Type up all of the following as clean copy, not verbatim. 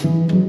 Yeah.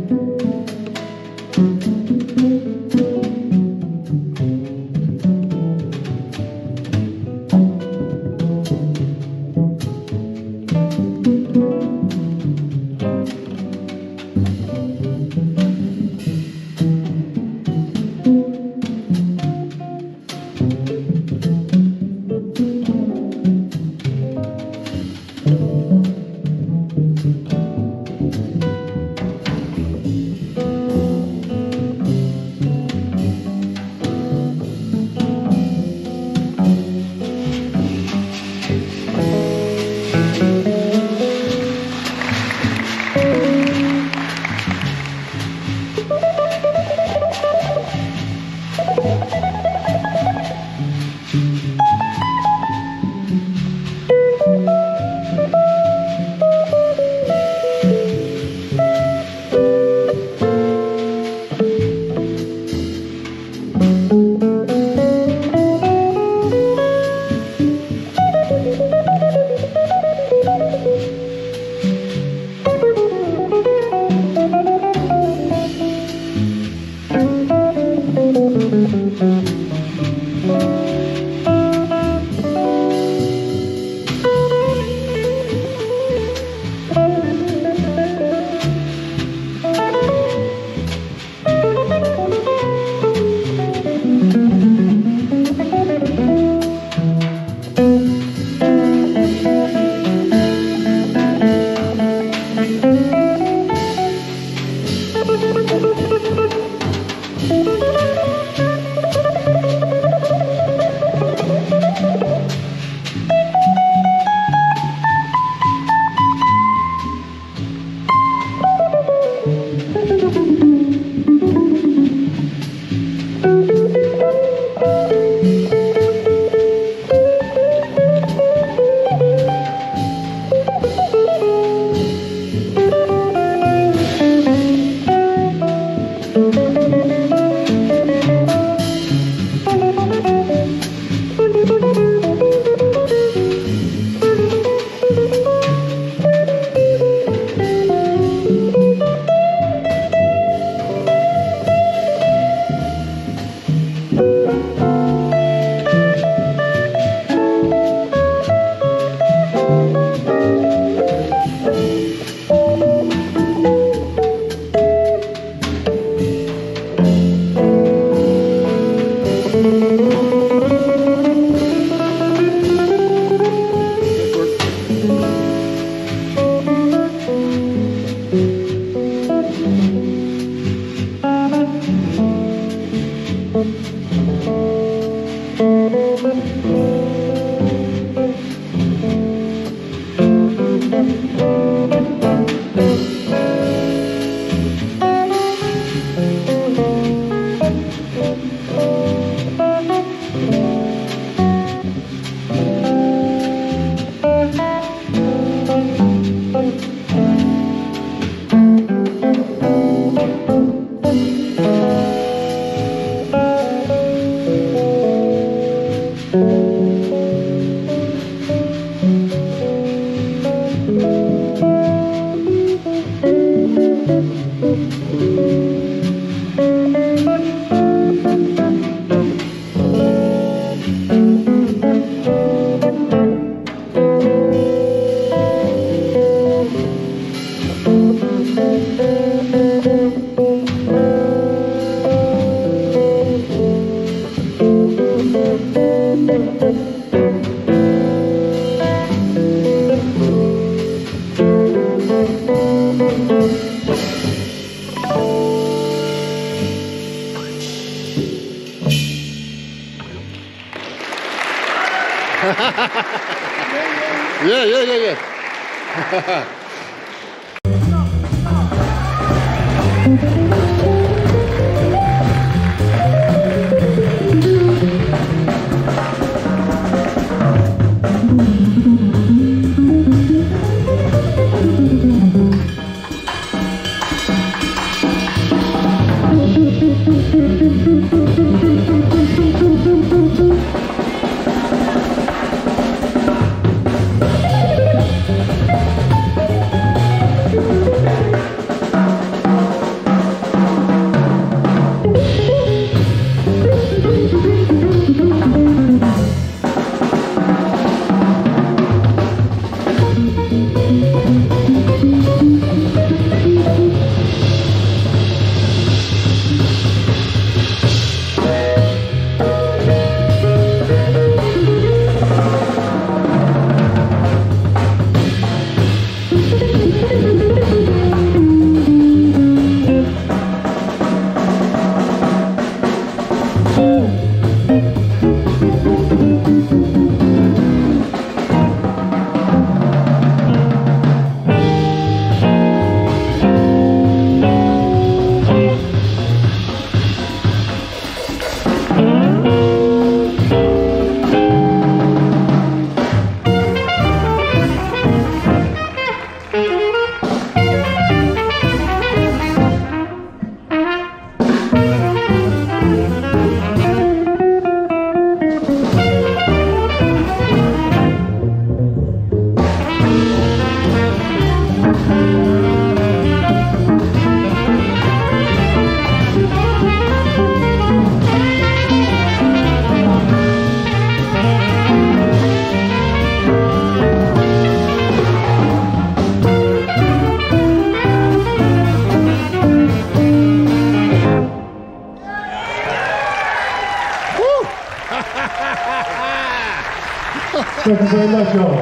Thank you very much, y'all.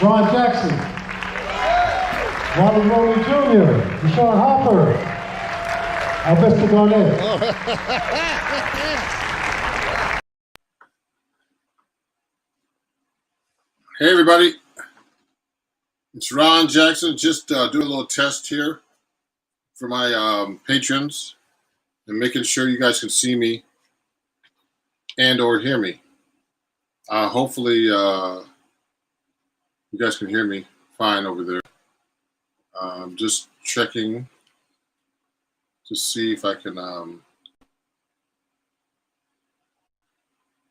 Ron Jackson, Robert Rowley Jr., Rashawn Hopper, Mr. Garnett. Hey, everybody. It's Ron Jackson. Just doing a little test here for my patrons and making sure you guys can see me and or hear me. Hopefully, you guys can hear me fine over there. Just checking to see if I can.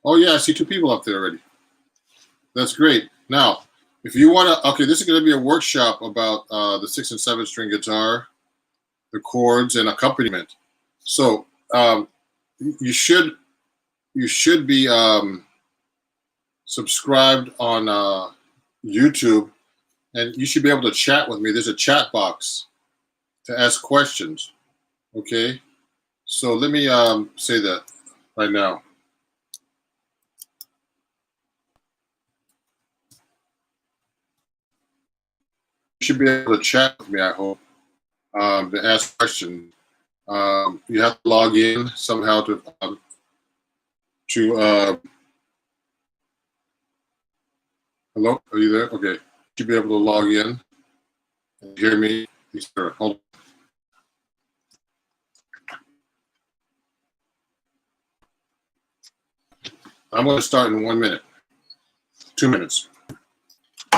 Oh, yeah, I see 2 people up there already. That's great. Now, if you want to, okay, this is going to be a workshop about the 6 and 7 string guitar, the chords, and accompaniment. So you should be subscribed on YouTube, and you should be able to chat with me. There's a chat box to ask questions. Okay, so let me say that right now. You should be able to chat with me, I hope, to ask questions. You have to log in somehow to hello, are you there? Okay, you should be able to log in and hear me. Hold on. I'm going to start in 1 minute, 2 minutes. A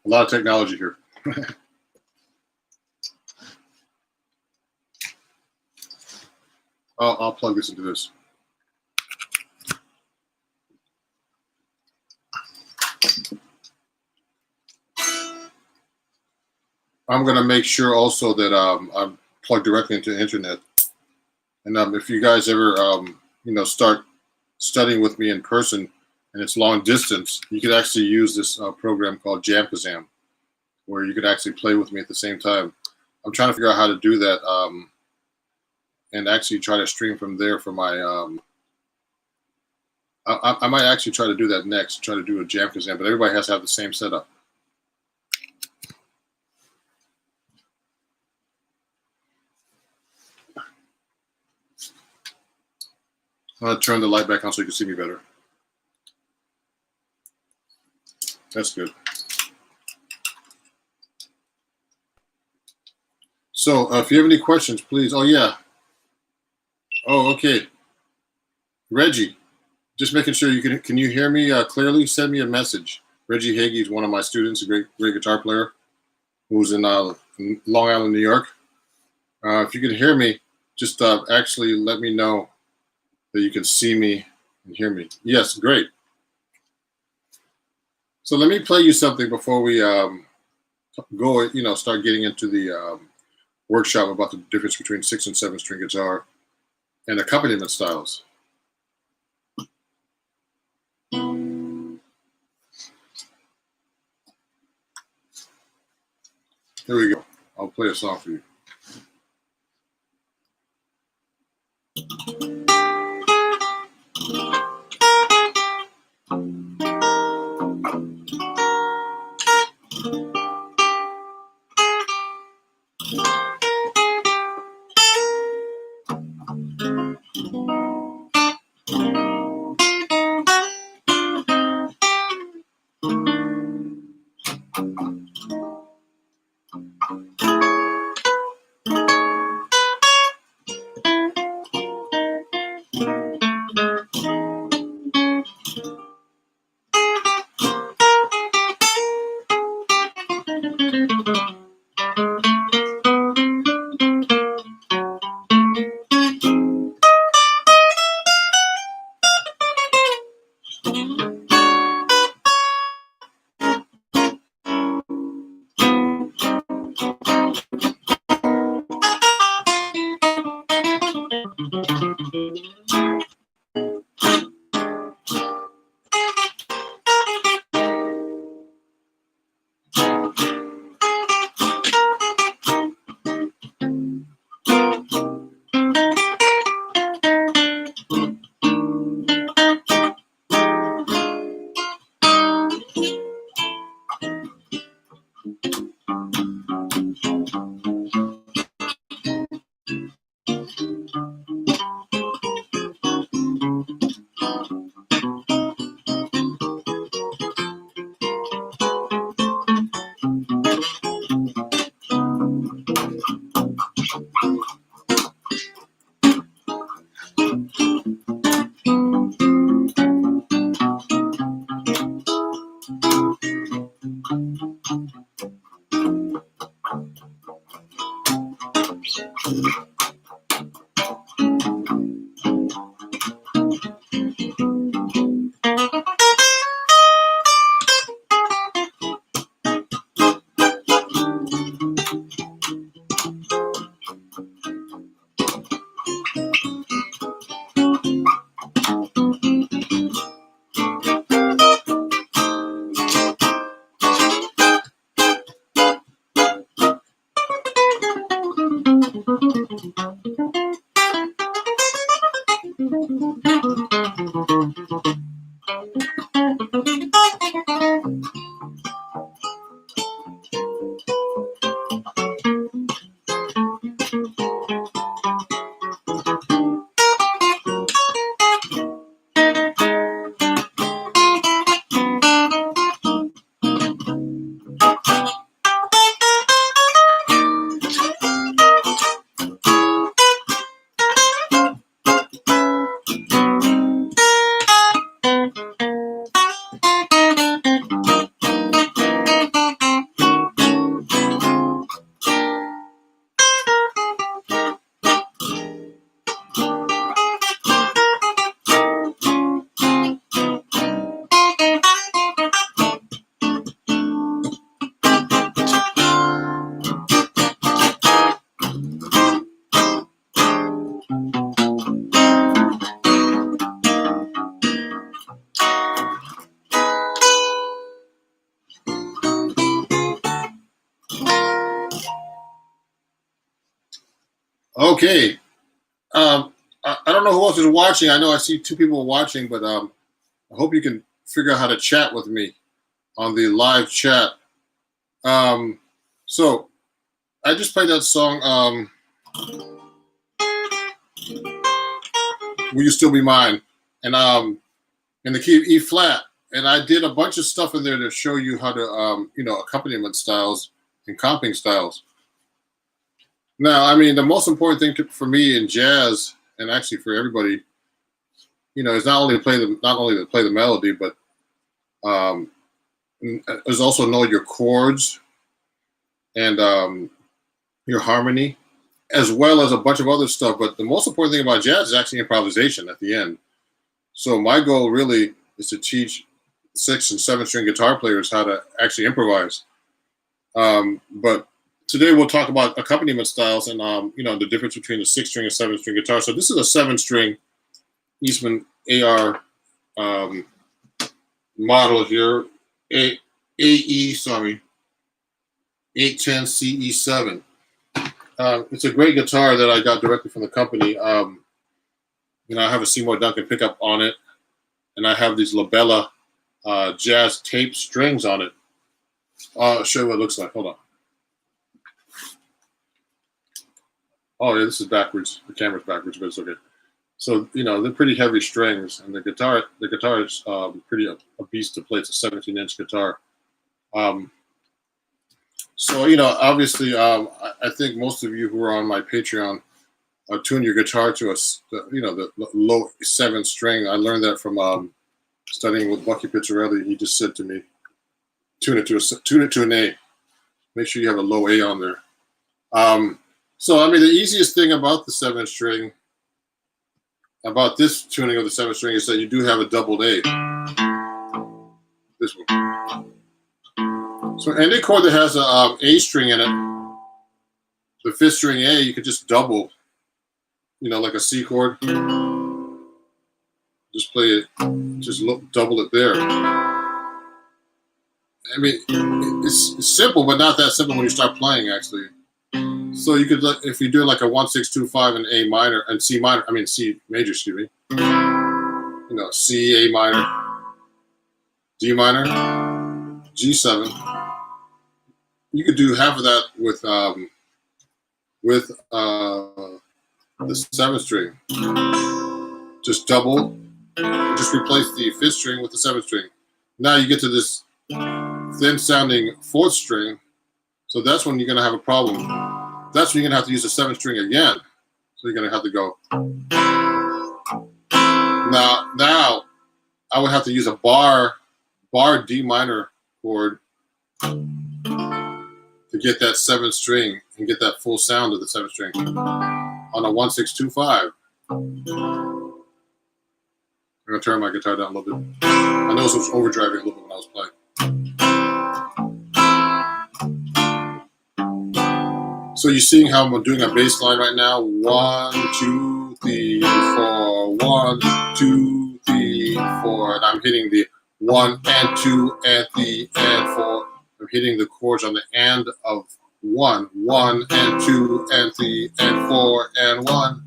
lot of technology here. I'll plug this into this. I'm going to make sure also that I'm plugged directly into the internet. And if you guys ever, start studying with me in person and it's long distance, you could actually use this program called Jamkazam, where you could actually play with me at the same time. I'm trying to figure out how to do that and actually try to stream from there for my, I might actually try to do that next, try to do a Jamkazam, but everybody has to have the same setup. I'm going to turn the light back on so you can see me better. That's good. So if you have any questions, please. Oh, yeah. Oh, okay. Reggie, just making sure you can you hear me clearly? Send me a message. Reggie Hagee is one of my students, a great guitar player who's in Long Island, New York. If you can hear me, just actually let me know that you can see me and hear me. Yes, great. So let me play you something before we go, start getting into the workshop about the difference between 6 and 7 string guitar and accompaniment styles. Here we go. I'll play a song for you. Okay. I don't know who else is watching. I know I see two people watching, but I hope you can figure out how to chat with me on the live chat. Um, so I just played that song, "Will You Still Be Mine," and in the key of E flat. And I did a bunch of stuff in there to show you how to, accompaniment styles and comping styles. Now, I mean, the most important thing for me in jazz, and actually for everybody, is not only to play the melody, but um, is also know your chords and your harmony, as well as a bunch of other stuff. But the most important thing about jazz is actually improvisation at the end. So my goal really is to teach 6 and 7 string guitar players how to actually improvise. But today we'll talk about accompaniment styles and the difference between the 6 string and 7 string guitar. So this is a 7 string Eastman AR model here, AE 810 CE7. It's a great guitar that I got directly from the company. I have a Seymour Duncan pickup on it, and I have these Labella jazz tape strings on it. I'll show you what it looks like. Hold on. Oh yeah, this is backwards. The camera's backwards, but it's okay. So they're pretty heavy strings, and the guitar is pretty a beast to play. It's a 17-inch guitar. So obviously, I think most of you who are on my Patreon tune your guitar to the low 7 string. I learned that from studying with Bucky Pizzarelli. He just said to me, tune it to an A. Make sure you have a low A on there. So I mean, the easiest thing about the 7 string, about this tuning of the 7 string, is that you do have a doubled A. This one. So any chord that has a A string in it, the 5th string A, you could just double, like a C chord. Just play it, double it there. I mean, it's simple, but not that simple when you start playing, actually. So you could, if you do like a 1, 6, 2, 5 and A minor and C minor, I mean C major, excuse me. C, A minor, D minor, G7. You could do half of that with the 7th string. Just double, just replace the 5th string with the 7th string. Now you get to this thin sounding 4th string. So that's when you're going to have a problem. That's when you're going to have to use the 7th string again. So you're going to have to go. Now I would have to use a bar D minor chord to get that 7th string and get that full sound of the 7th string on a 1, 6, 2, 5. I'm going to turn my guitar down a little bit. I know it was overdriving a little bit when I was playing. So you're seeing how I'm doing a bass line right now. 1, 2, 3, 4. 1, 2, 3, 4. And I'm hitting the 1 and 2 and 3 and 4. I'm hitting the chords on the and of 1. 1 and 2 and 3 and 4 and 1.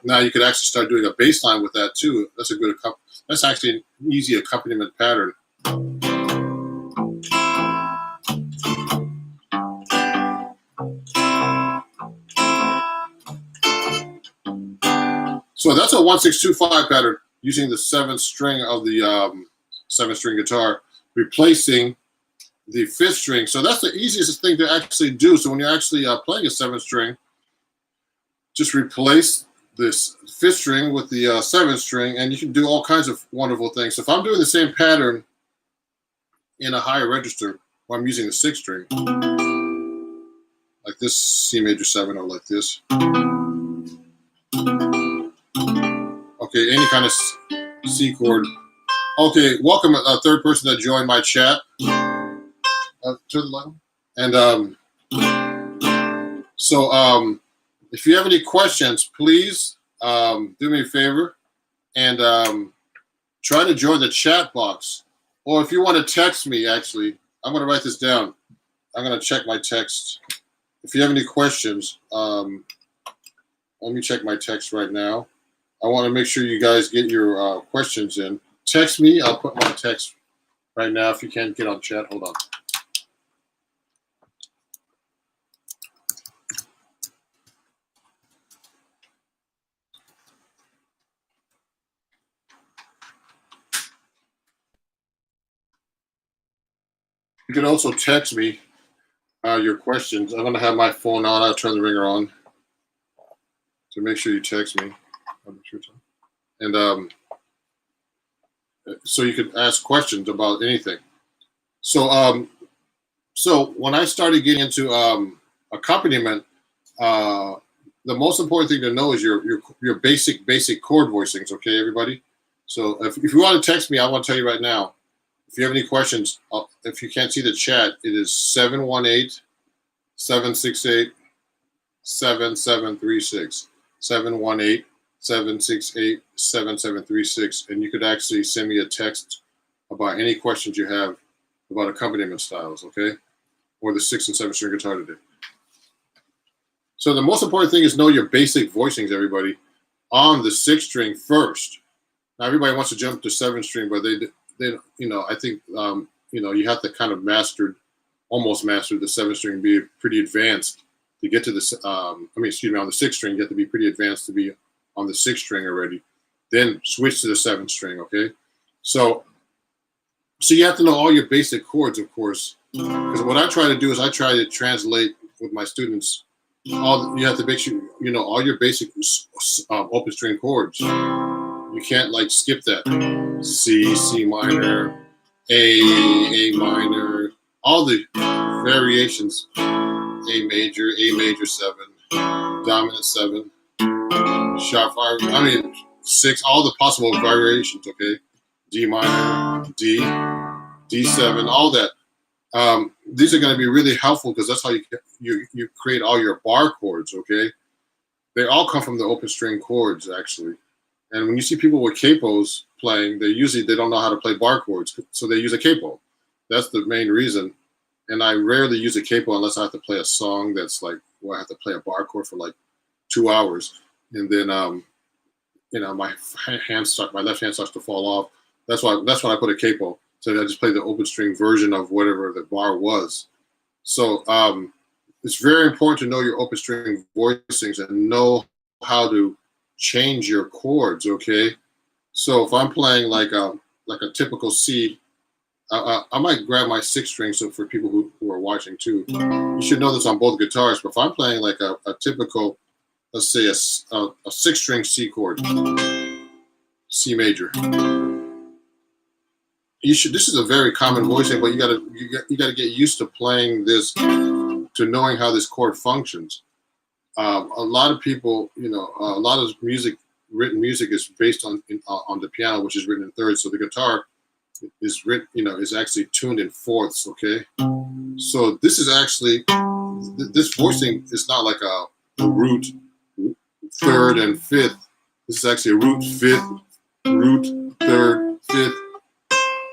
Now you could actually start doing a bass line with that too. That's actually an easy accompaniment pattern. So that's a 1, 6, 2, 5 pattern using the 7th string of the 7th string guitar, replacing the 5th string. So that's the easiest thing to actually do. So when you're actually playing a 7th string, just replace this 5th string with the 7th string, and you can do all kinds of wonderful things. So if I'm doing the same pattern in a higher register, where I'm using the 6th string, like this C major 7 or like this. Okay, any kind of C chord. Okay, welcome a third person that joined my chat. Turn the light on. And if you have any questions, please do me a favor and try to join the chat box. Or if you want to text me, actually, I'm going to write this down. I'm going to check my text. if you have any questions, let me check my text right now. I want to make sure you guys get your questions in. Text me. I'll put my text right now. If you can't get on chat, hold on. You can also text me your questions. I'm going to have my phone on. I'll turn the ringer on. So make sure you text me. And so you could ask questions about anything. So when I started getting into accompaniment, the most important thing to know is your basic chord voicings. Okay, everybody. So if you want to text me, I want to tell you right now. If you have any questions, if you can't see the chat, it is 718-768-7736. 718-768-7736. And you could actually send me a text about any questions you have about accompaniment styles, okay? Or the 6 and 7 string guitar today. So the most important thing is know your basic voicings, everybody, on the 6 string first. Now everybody wants to jump to 7 string, but they I think you have to kind of almost master the 7 string, and be pretty advanced to get to the on the 6 string. You have to be pretty advanced to be on the 6 string already. Then switch to the 7 string, okay? So you have to know all your basic chords, of course, because what I try to do is I try to translate with my students. You have to make sure you know all your basic open string chords. You can't like skip that. C minor, A minor, all the variations. A major 7, dominant 7, sharp 5. 6. All the possible variations. Okay, D minor, D7, all that. These are going to be really helpful because that's how you create all your bar chords. Okay, they all come from the open string chords actually. And when you see people with capos playing, they don't know how to play bar chords, so they use a capo. That's the main reason. And I rarely use a capo unless I have to play a song that's like, I have to play a bar chord for like 2 hours, and then my left hand starts to fall off. That's when I put a capo. So I just play the open string version of whatever the bar was. So it's very important to know your open string voicings and know how to change your chords. Okay, so if I'm playing like a typical C, I might grab my 6 string. So for people who are watching too, you should know this on both guitars. But if I'm playing like a typical, let's say a 6 string C chord, C major, this is a very common voicing, but you gotta get used to playing this, to knowing how this chord functions. A lot of people, a lot of written music is based on the piano, which is written in thirds. So the guitar is written, is actually tuned in fourths. Okay, so this is actually this voicing is not like a root 3rd and 5th. This is actually a root 5th, root 3rd, 5th,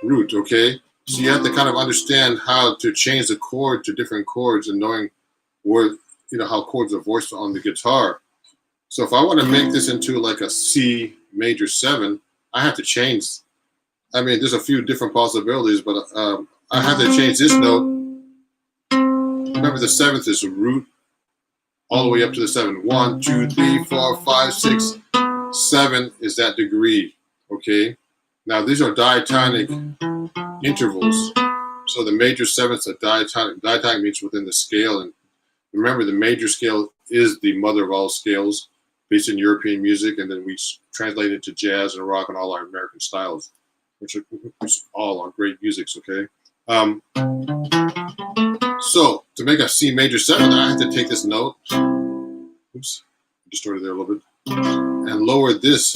root. Okay, so you have to kind of understand how to change the chord to different chords and knowing where how chords are voiced on the guitar. So if I want to make this into like a C major 7, I have to change. There's a few different possibilities, but I have to change this note. Remember, the 7th is a root all the way up to the 7. 1, 2, 3, 4, 5, 6, 7 is that degree. Okay. Now these are diatonic intervals. So the major 7th's a diatonic. Diatonic means within the scale, and remember the major scale is the mother of all scales, based in European music, and then we translate it to jazz and rock and all our American styles, which all are great musics. Okay. So to make a C major 7, I have to take this note. Oops, distorted there a little bit, and lower this.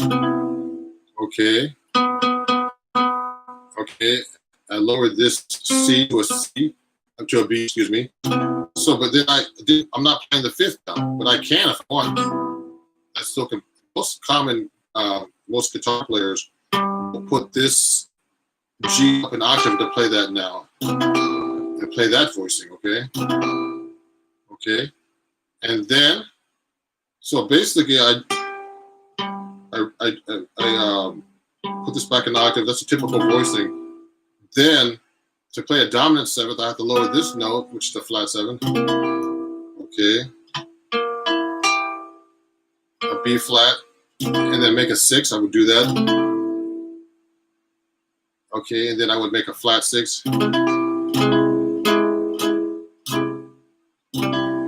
Okay. Okay. I lower this C to a C, to a B. Excuse me. So, but then I'm not playing the 5th now, but I can if I want. I still can. Most guitar players will put this G up an octave to play that now, and play that voicing. Okay. Okay. And then, so basically, I put this back in the octave. That's a typical voicing. Then, to play a dominant seventh, I have to lower this note, which is the flat 7. Okay. A B flat, and then make a 6. I would do that. Okay, and then I would make a flat 6.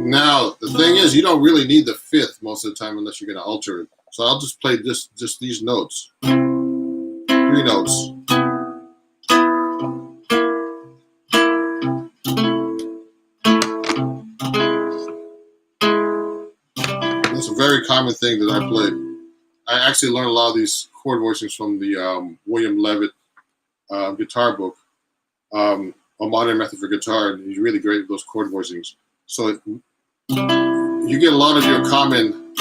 Now, the thing is, you don't really need the 5th most of the time unless you're going to alter it. So I'll just play just these notes. 3 notes. That's a very common thing that I play. I actually learned a lot of these chord voicings from the William Levitt guitar book, A Modern Method for Guitar, and he's really great at those chord voicings. So you get a lot of your common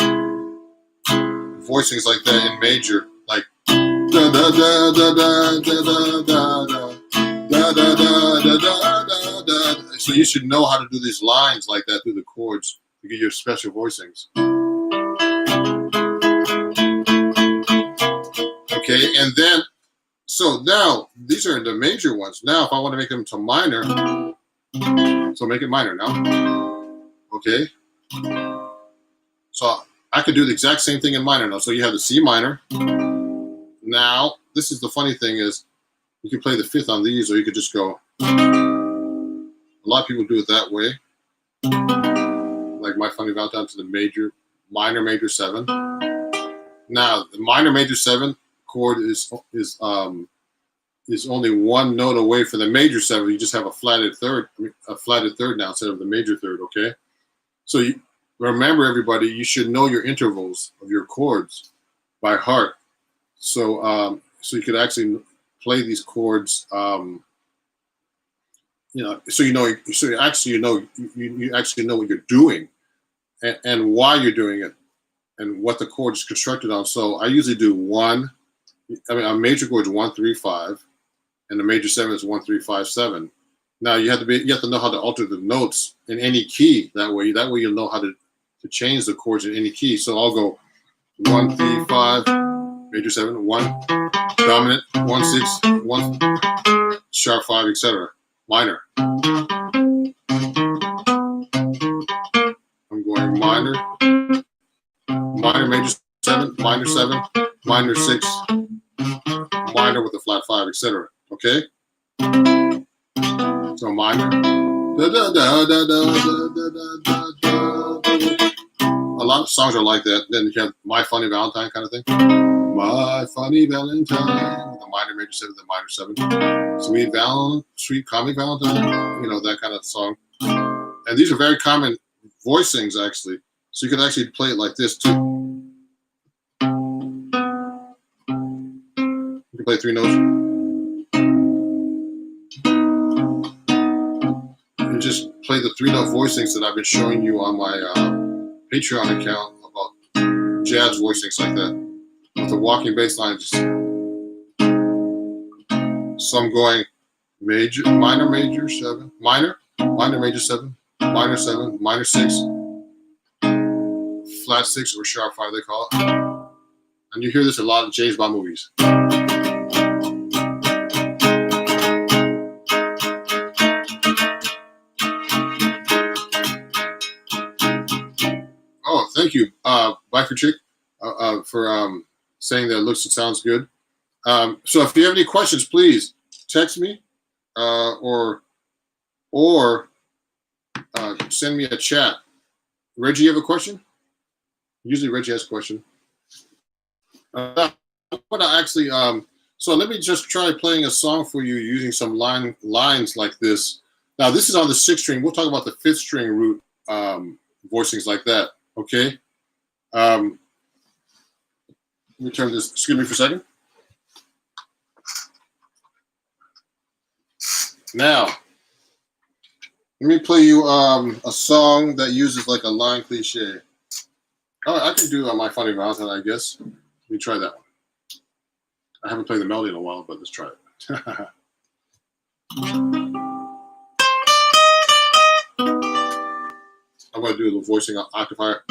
voicings like that in major, like da da da da da da da da da da da da. So you should know how to do these lines like that through the chords to get your special voicings. Okay, and then so now these are the major ones. Now if I want to make them to minor, so make it minor now. Okay. So I could do the exact same thing in minor now. So you have the C minor. Now, this is the funny thing is you can play the 5th on these, or you could just go. A lot of people do it that way. Like My Funny Valentine to the minor major 7. Now, the minor major 7 chord is only one note away from the major 7. You just have a flatted third now instead of the major 3rd, okay? So you remember, everybody, you should know your intervals of your chords by heart. So so you could actually play these chords, so you actually know what you're doing and why you're doing it and what the chord is constructed on. So I usually do a major chord is 1, 3, 5, and the major 7 is 1, 3, 5, 7. Now you have to know how to alter the notes in any key. That way you'll know how to change the chords in any key. So I'll go 1, 3, 5, major 7, 1, dominant, 1, 6, 1, sharp 5, etc. Minor. I'm going minor, major 7, minor 7, minor 6, minor with a flat 5, etc. Okay? So minor. Da, da, da, da, da, da, da, da, da. A lot of songs are like that. Then you have My Funny Valentine kind of thing. My Funny Valentine. The minor major 7, the minor 7. Sweet Comic Valentine. That kind of song. And these are very common voicings, actually. So you can actually play it like this, too. You can play 3 notes. And just play the 3-note voicings that I've been showing you on my Patreon account about jazz voicings like that. With a walking bass line. So I'm going minor major 7, minor major 7, minor 7, minor 6, flat 6 or sharp 5 they call it. And you hear this a lot in James Bond movies. Oh, thank you, Biker Chick, for saying that it looks and sounds good. So if you have any questions, please text me or send me a chat. Reggie, you have a question? Usually Reggie has a question. So let me just try playing a song for you using some lines like this. Now this is on the 6th string. We'll talk about the 5th string root voicings like that. Okay. Let me turn this. Excuse me for a second. Now, let me play you a song that uses like a line cliche. Oh, I can do My Funny Valentine, I guess. Let me try that one. I haven't played the melody in a while, but let's try it. I'm going to do a little voicing octavier.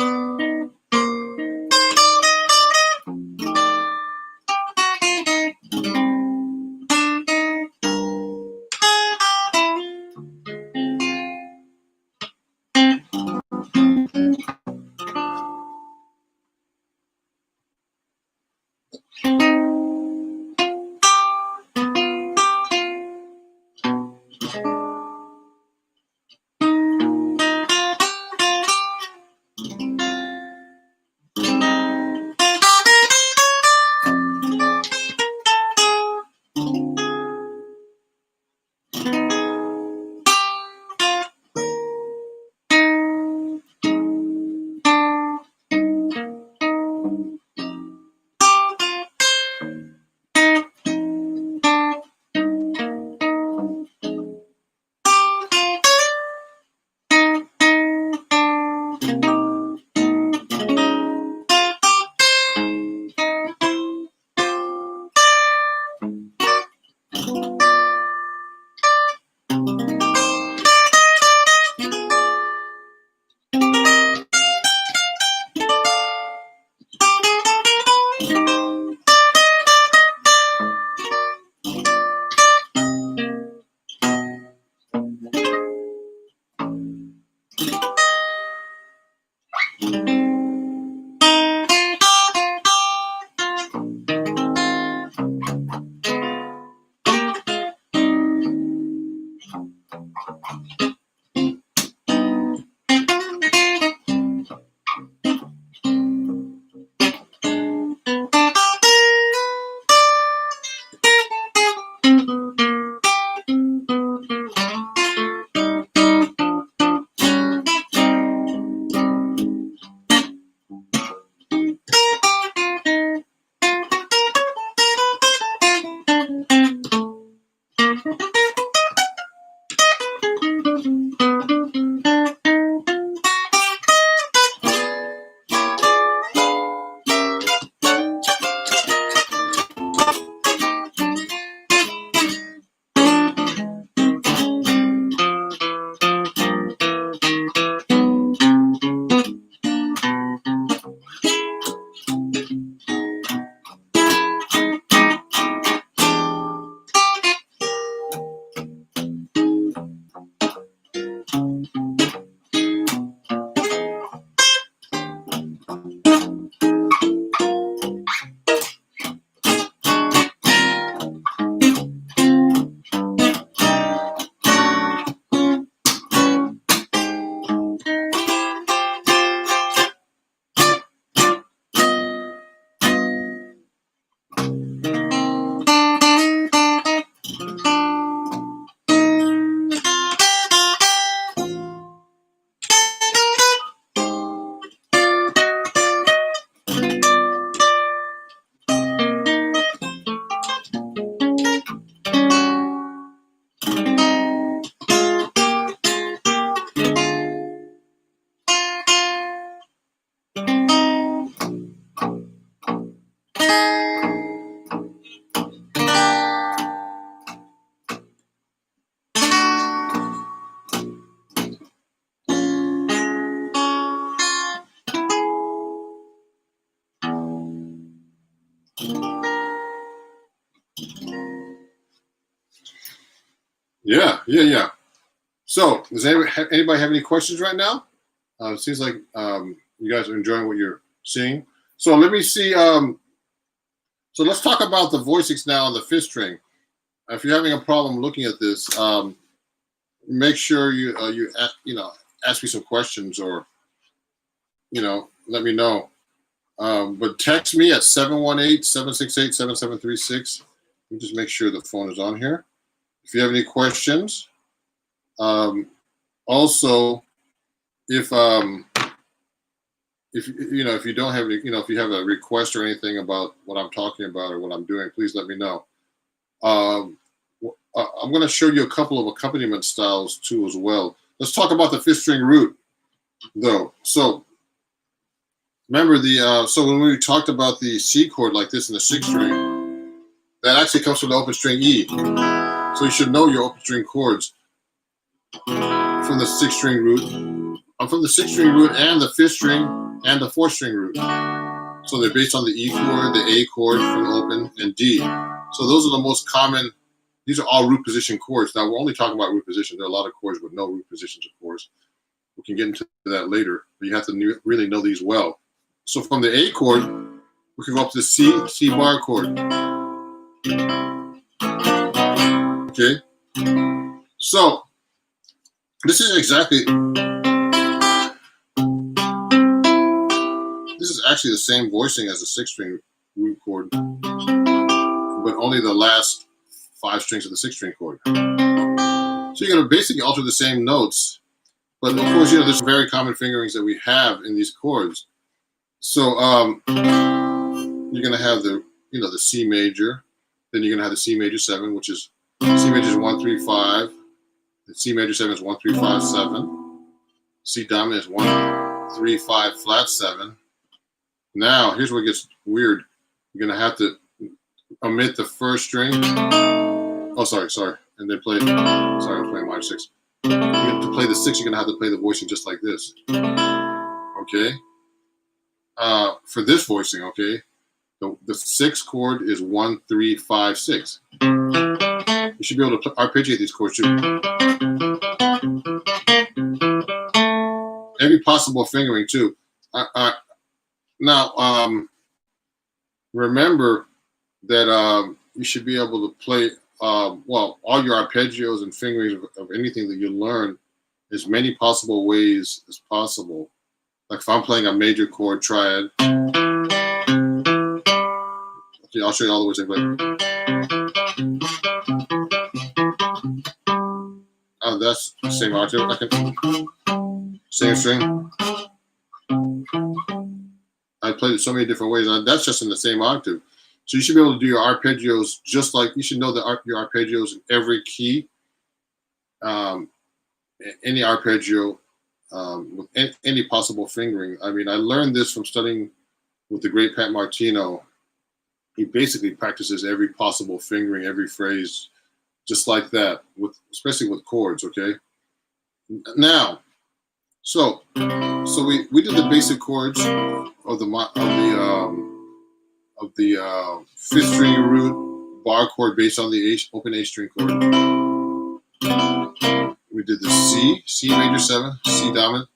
Yeah. So, does anybody have any questions right now? It seems like you guys are enjoying what you're seeing. So let me see. So let's talk about the voicings now on the fifth string. If you're having a problem looking at this, make sure you ask me some questions, or let me know. But text me at 718-768-7736. Let me just make sure the phone is on here. If you have any questions, also, if you don't have any, if you have a request or anything about what I'm talking about or what I'm doing, please let me know. I'm going to show you a couple of accompaniment styles too as well. Let's talk about the fifth string root, though. So remember so when we talked about the C chord like this in the sixth string, that actually comes from the open string E. So you should know your open string chords from the sixth string root from the 6-string root and the 5th string and the 4th string root. So they're based on the E chord, the A chord from the open, and D. So those are the most common. These are all root position chords. Now we're only talking about root position. There are a lot of chords with no root positions, of course. We can get into that later, but you have to really know these well. So from the A chord, we can go up to the C bar chord. Okay. So this is actually the same voicing as the 6-string root chord, but only the last 5 strings of the 6-string chord. So you're going to basically alter the same notes, but of course, there's some very common fingerings that we have in these chords. So you're going to have the C major, then you're going to have the C major 7, which is C major is 1, 3, 5. The C major 7 is 1, 3, 5, 7. C dominant is 1, 3, 5, flat 7. Now, here's where it gets weird. You're going to have to omit the 1st string. Oh, sorry. And then play, I'm playing minor 6. You have to play the 6, you're going to have to play the voicing just like this. Okay? For this voicing, okay, the 6th chord is 1, 3, 5, 6. You should be able to arpeggiate these chords too. Every possible fingering too. Now, remember that you should be able to play, all your arpeggios and fingerings of anything that you learn as many possible ways as possible. Like if I'm playing a major chord triad, okay, I'll show you all the ways I play. That's the same octave. Same string. I played it so many different ways. That's just in the same octave. So you should be able to do your arpeggios just like you should know your arpeggios in every key. Any arpeggio with any possible fingering. I mean, I learned this from studying with the great Pat Martino. He basically practices every possible fingering, every phrase, just like that, especially with chords. Okay. Now, so we did the basic chords of the 5th string root bar chord based on the open A string chord. We did the C major 7, C dominant,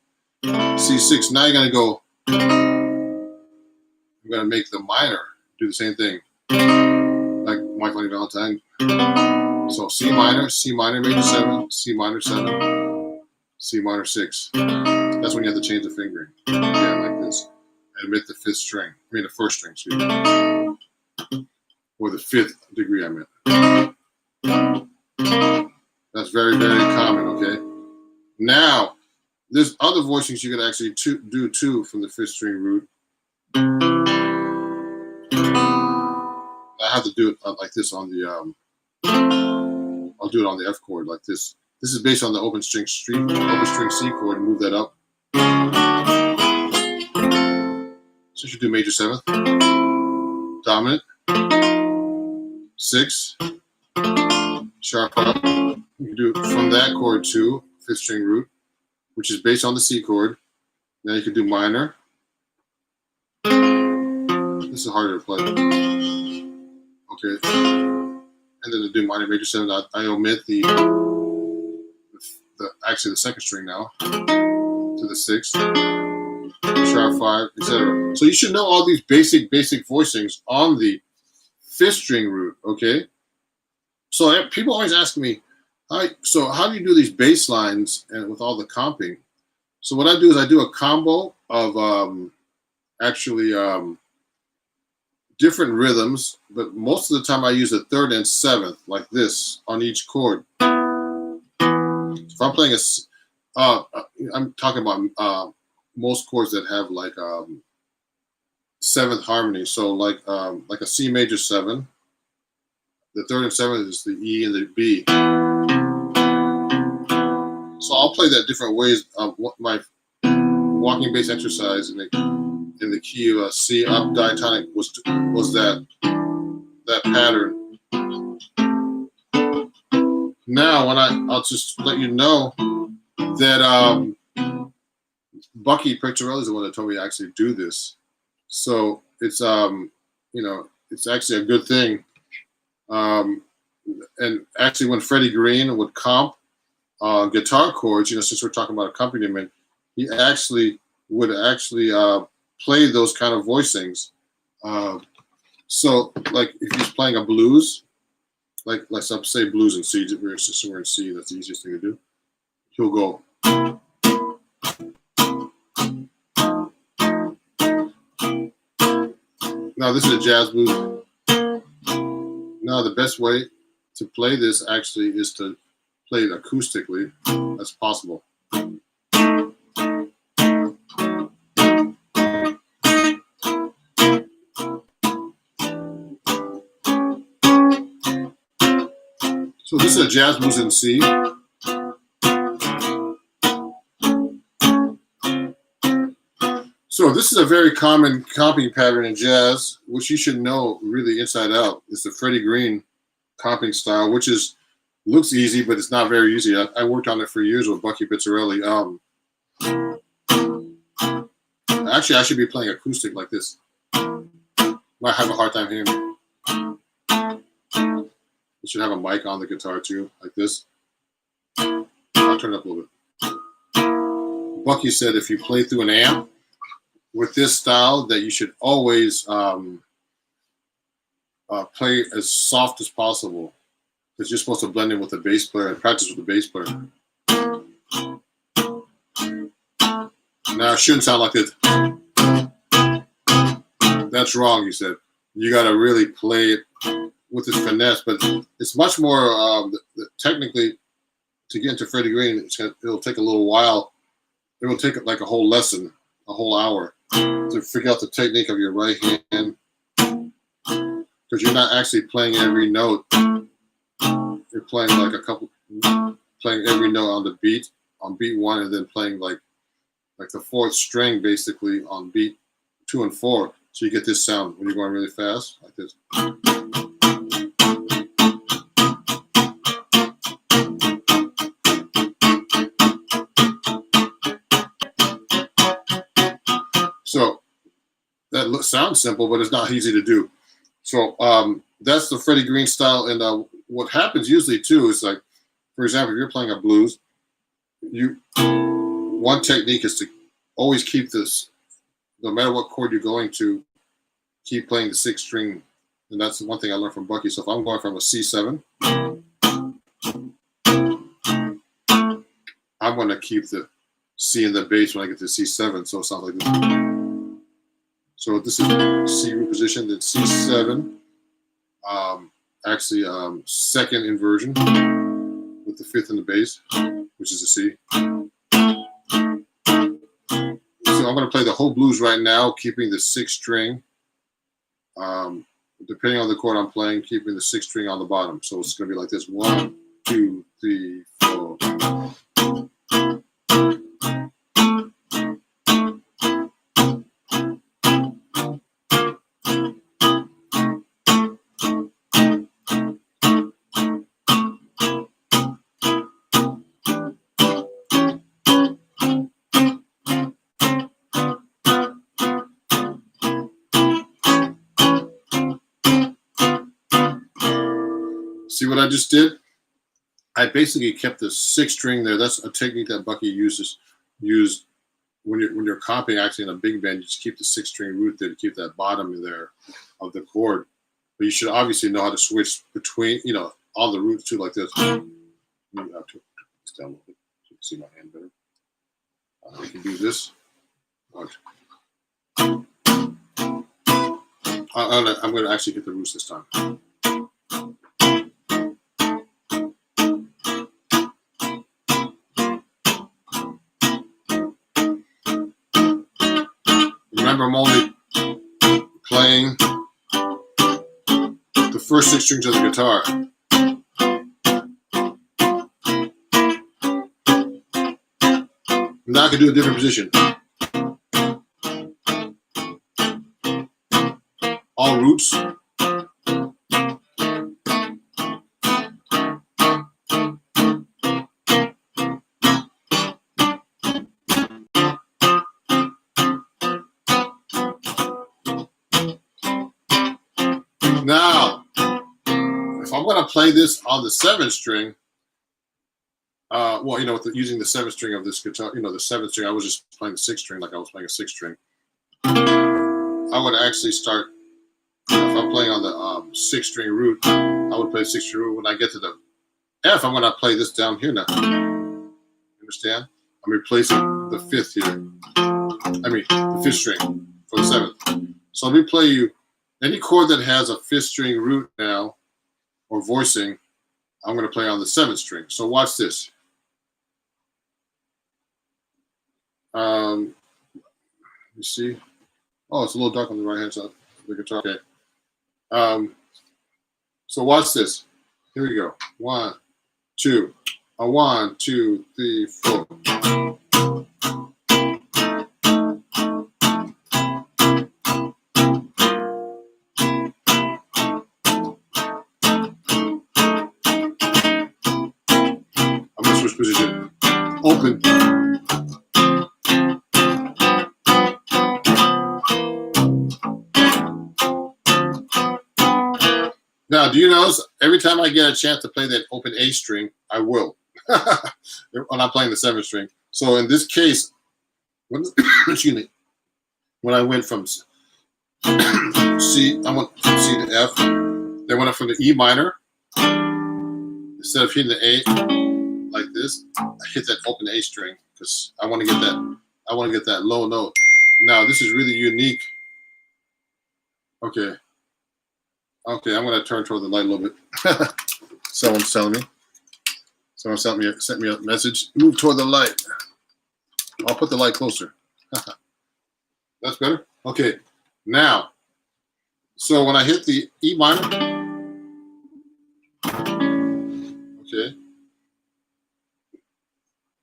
C6. Now you're gonna go. I'm gonna make the minor do the same thing, like Michael and Valentine. So C minor major 7, C minor 7, C minor 6. That's when you have to change the fingering. Yeah, like this. And omit the 5th string. The 1st string, excuse me. Or the 5th degree, I meant. That's very, very common, okay? Now, there's other voicings you could actually do too from the 5th string root. I have to do it like this on the, I'll do it on the F chord like this. This is based on the open string C chord, and move that up. So you should do major 7th, dominant, 6, sharp up. You can do it from that chord to 5th string root, which is based on the C chord. Now you can do minor. This is harder to play. Okay. And then to do minor major 7, I omit the actually the 2nd string now to the 6th, sharp 5, etc. So you should know all these basic voicings on the 5th string root, okay? So people always ask me, so how do you do these bass lines and with all the comping? So what I do is I do a combo of different rhythms, but most of the time I use the 3rd and 7th like this on each chord. If I'm playing I'm talking about most chords that have like 7th harmony. So like a C major 7, the 3rd and 7th is the E and the B. So I'll play that different ways. What my walking bass exercise in the key of C up diatonic was that pattern. Now, I'll just let you know that Bucky Picciarelli is the one that told me to actually do this. So it's it's actually a good thing. And actually, when Freddie Green would comp guitar chords, since we're talking about accompaniment, he actually would play those kind of voicings. So, like if he's playing a blues, like let's say blues in C, we're in C. That's the easiest thing to do. He'll go. Now this is a jazz blues. Now the best way to play this actually is to play it acoustically as possible. So this is a jazz blues in C. So this is a very common comping pattern in jazz, which you should know really inside out. It's the Freddie Green comping style, which looks easy, but it's not very easy. I worked on it for years with Bucky Picciarelli. Actually, I should be playing acoustic like this. Might have a hard time hearing me. You should have a mic on the guitar too, like this. I'll turn it up a little bit. Bucky said if you play through an amp with this style, that you should always play as soft as possible, because you're supposed to blend in with the bass player and practice with the bass player. Now it shouldn't sound like this. That's wrong, he said. You got to really play it with this finesse, but it's much more technically to get into Freddie Green. It'll take a little while. It will take like a whole lesson, a whole hour, to figure out the technique of your right hand, because you're not actually playing every note. You're playing like playing every note on the beat, on beat 1, and then playing like the 4th string basically on beat 2 and 4. So you get this sound when you're going really fast, like this. So that sounds simple, but it's not easy to do. So that's the Freddie Green style. And what happens usually too is, like, for example, if you're playing a blues, one technique is to always keep this, no matter what chord you're going to, keep playing the 6th string. And that's the one thing I learned from Bucky. So if I'm going from a C7, I'm going to keep the C in the bass when I get to C7. So it sounds like this. So this is C root position, then C7. Actually, 2nd inversion with the 5th in the bass, which is a C. So I'm going to play the whole blues right now, keeping the 6th string. Depending on the chord I'm playing, keeping the 6th string on the bottom. So it's going to be like this: 1, 2, 3, 4. See what I just did? I basically kept the 6th string there. That's a technique that Bucky used when you're comping actually in a big band. You just keep the 6th string root there to keep that bottom there of the chord. But you should obviously know how to switch between, all the roots too, like this. Maybe I'll turn this down a little bit so you can see my hand better. We can do this. Watch. I'm going to actually hit the roots this time. Remember, I'm only playing the first 6 strings of the guitar. Now I can do a different position. All roots. going to play this on the 7th string. Well, using the 7th string of this guitar, the 7th string, I was just playing the 6th string like I was playing a 6th string. I would actually start, if I'm playing on the 6th string root, I would play 6th string root. When I get to the F, I'm going to play this down here now. Understand? I'm replacing the 5th here. The 5th string for the 7th. So let me play you any chord that has a 5th string root now, or voicing, I'm going to play on the 7th string. So watch this. You see? Oh, it's a little dark on the right hand side of the guitar. Okay. So watch this. Here we go. 1, 2. 1, 2, 3, 4. I'm going to switch position. Open. Now, do you notice every time I get a chance to play that open A string, I will. When I'm playing the 7th string. So in this case, when I went from C, I went from C to F. Then went up from the E minor. Instead of hitting the A like this, I hit that open A string because I want to get that. I want to get that low note. Now this is really unique. Okay. Okay, I'm going to turn toward the light a little bit. Someone's telling me. Someone sent me a message. Move toward the light. I'll put the light closer. That's better? Okay. Now, so when I hit the E minor, okay,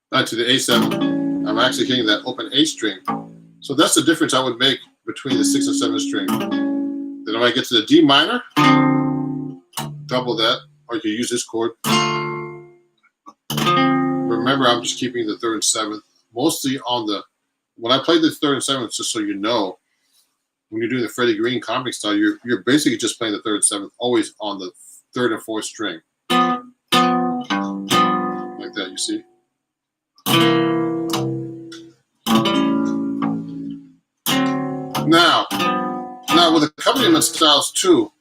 back to the A7, I'm actually hitting that open A string. So that's the difference I would make between the 6th and 7th string. Then when I get to the D minor, double that, or you can use this chord. Remember, I'm just keeping the 3rd and 7th. Mostly on the, when I play the 3rd and 7th, just so you know, when you're doing the Freddie Green comic style, you're basically just playing the 3rd and 7th, always on the 3rd and 4th string. Like that, you see? Now with accompaniment styles too,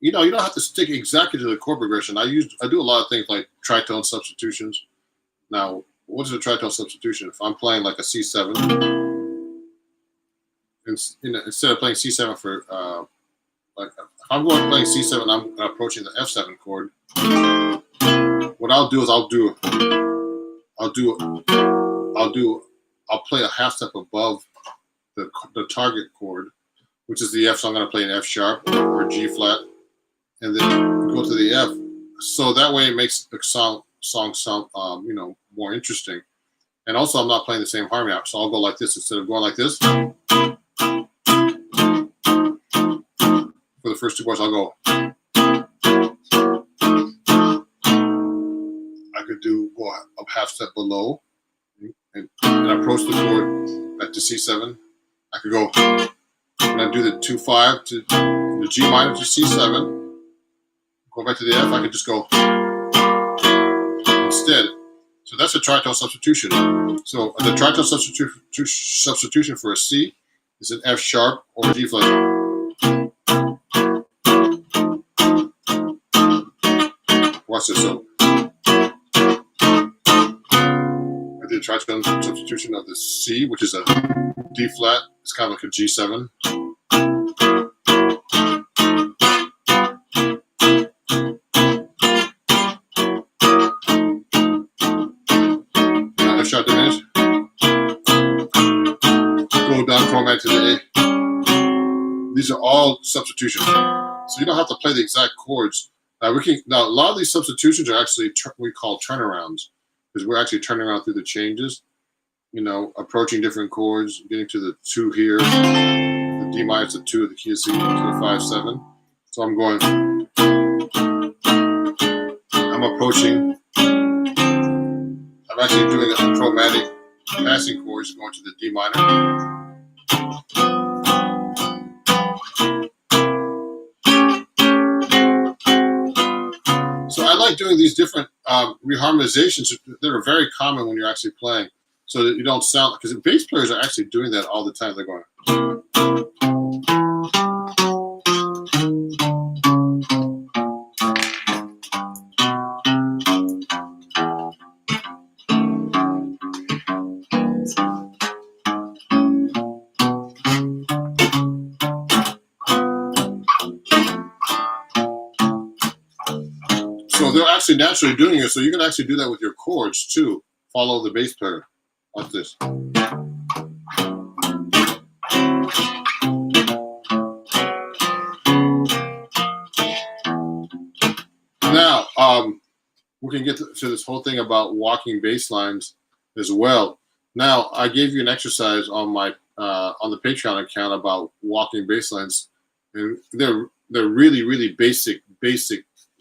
you don't have to stick exactly to the chord progression. I do a lot of things like tritone substitutions. Now, what is a tritone substitution? If I'm playing like a C7, instead of playing C7 for like if I'm playing C7, I'm approaching the F7 chord. What I'll do is I'll play a half step above the target chord, which is the F. So I'm going to play an F sharp or G flat, and then go to the F. So that way it makes the song sound more interesting. And also I'm not playing the same harmony out, so I'll go like this instead of going like this. For the first 2 bars, I'll go. I could go a half step below and approach the chord back to C7. I could go, when I do the 2-5 to the G minor to C7, go back to the F, I could just go instead. So that's a tritone substitution. So the tritone substitution for a C is an F sharp or a G flat. Watch this. So I did a tritone substitution of the C, which is a D flat. It's kind of like a G7. F sharp diminished. Go down chromatic to the A. These are all substitutions, so you don't have to play the exact chords. Now a lot of these substitutions are actually we call turnarounds, because we're actually turning around through the changes. Approaching different chords, getting to the 2 here, the D minor to 2, the key of C to the 5/7. So I'm going. I'm approaching. I'm actually doing a chromatic passing chords going to the D minor. like doing these different reharmonizations that are very common when you're actually playing, so that you don't sound, because bass players are actually doing that all the time. They're going. So they're actually naturally doing it. So you can actually do that with your chords too. Follow the bass player like this. Now, we can get to this whole thing about walking bass lines as well. Now, I gave you an exercise on my on the Patreon account about walking bass lines, and they're really basic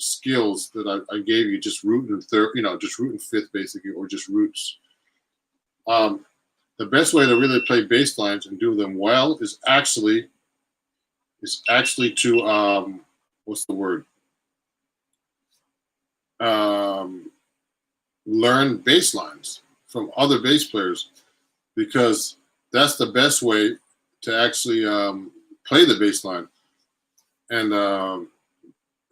skills that I gave you, just root and third, just root and fifth basically, or just roots. The best way to really play bass lines and do them well is actually to what's the word? Learn bass lines from other bass players, because that's the best way to actually play the bass line. And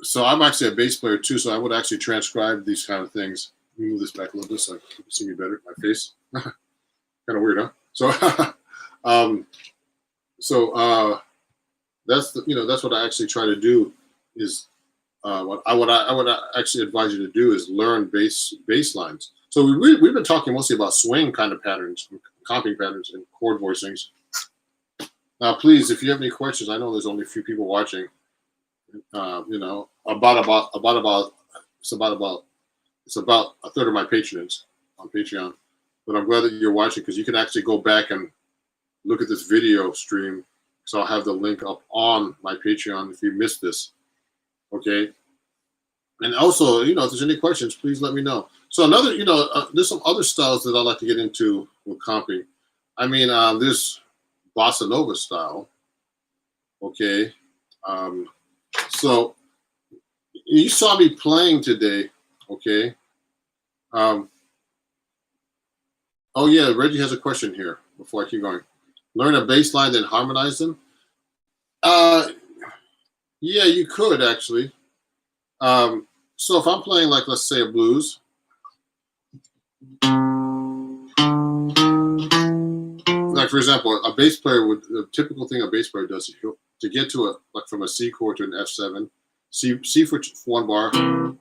so I'm actually a bass player too, so I would actually transcribe these kind of things. Let me move this back a little bit so I can see me better. My face, kind of weird, huh? So, that's that's what I actually try to do. Is what I would actually advise you to do is learn bass lines. So we've been talking mostly about swing kind of patterns, comping patterns, and chord voicings. Now, please, if you have any questions, I know there's only a few people watching. It's about a third of my patrons on Patreon, but I'm glad that you're watching, because you can actually go back and look at this video stream. So I'll have the link up on my Patreon if you missed this. Okay. And also, if there's any questions, please let me know. So another, there's some other styles that I like to get into with comping. I mean, there's bossa nova style. Okay. So you saw me playing today. Okay. Oh yeah, Reggie has a question here before I keep going. Learn a bass line, then harmonize them. Yeah, you could actually. So if I'm playing, like, let's say a blues, like for example, a bass player would, the typical thing a bass player does is to get to like from a C chord to an F7, C for one bar, then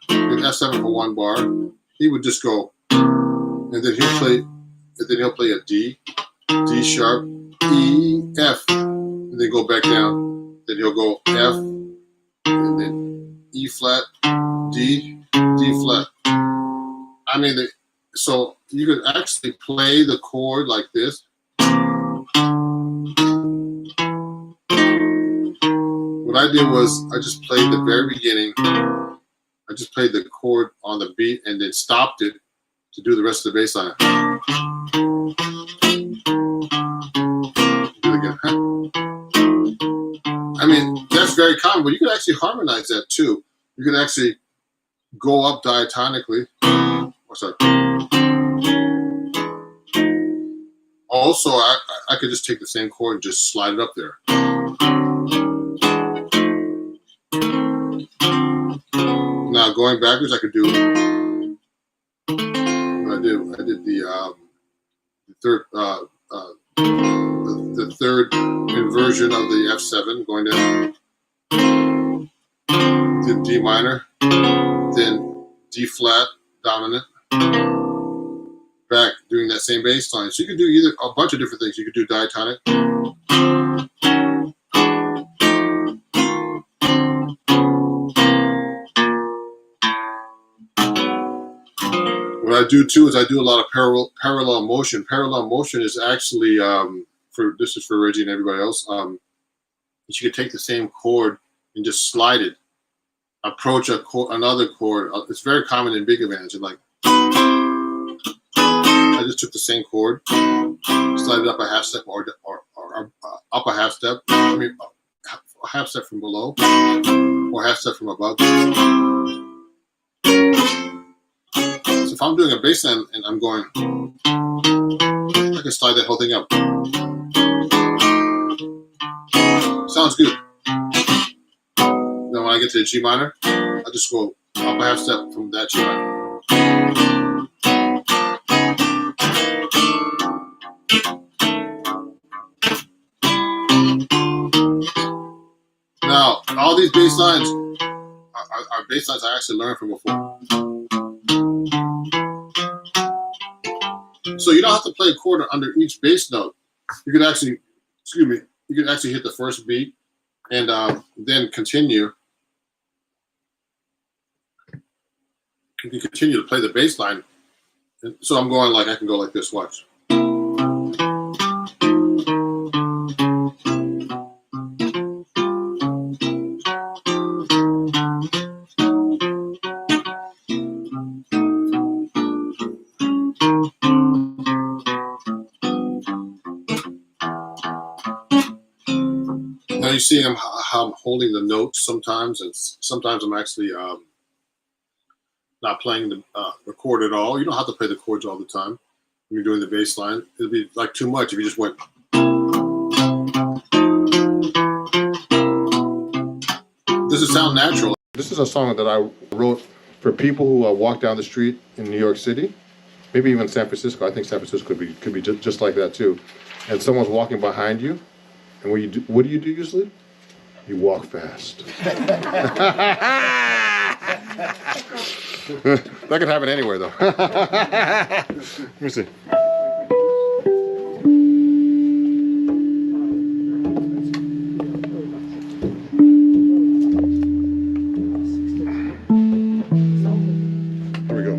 F7 for one bar. He would just go, and then he'll play a D sharp, E, F, and then go back down. Then he'll go F, and then E flat, D flat. I mean, so you could actually play the chord like this. What I did was I just played the very beginning. I just played the chord on the beat and then stopped it to do the rest of the bass line. Do it again. I mean, that's very common, but you can actually harmonize that too. You can actually go up diatonically. Oh, sorry. Also, I could just take the same chord and just slide it up there. Now going backwards, I could do. I did the third inversion of the F7, going down. Did D minor, then D flat dominant, back doing that same bass line. So you could do either a bunch of different things. You could do diatonic. What I do too is I do a lot of parallel motion. Parallel motion is actually this is for Reggie and everybody else. You could take the same chord and just slide it, approach another chord. It's very common in big bands. And like, I just took the same chord, slide it up a half step or up a half step. I mean, a half step from below or half step from above. So if I'm doing a bass line and I'm going, I can slide that whole thing up. Sounds good. Then when I get to the G minor, I just go up a half step from that G minor. Now, all these bass lines are bass lines I actually learned from before. So you don't have to play a chord under each bass note. You can actually, you can actually hit the first beat and then continue. You can continue to play the bass line. And so I'm going like, I can go like this, watch. Now you see how I'm holding the notes sometimes, and sometimes I'm actually not playing the chord at all. You don't have to play the chords all the time when you're doing the bass line. It'd be like too much if you just went. Does it sound natural? This is a song that I wrote for people who walk down the street in New York City, maybe even San Francisco. I think San Francisco could be just like that too. And someone's walking behind you, and what do you do usually? You walk fast. That can happen anywhere, though. Let me see. Here we go.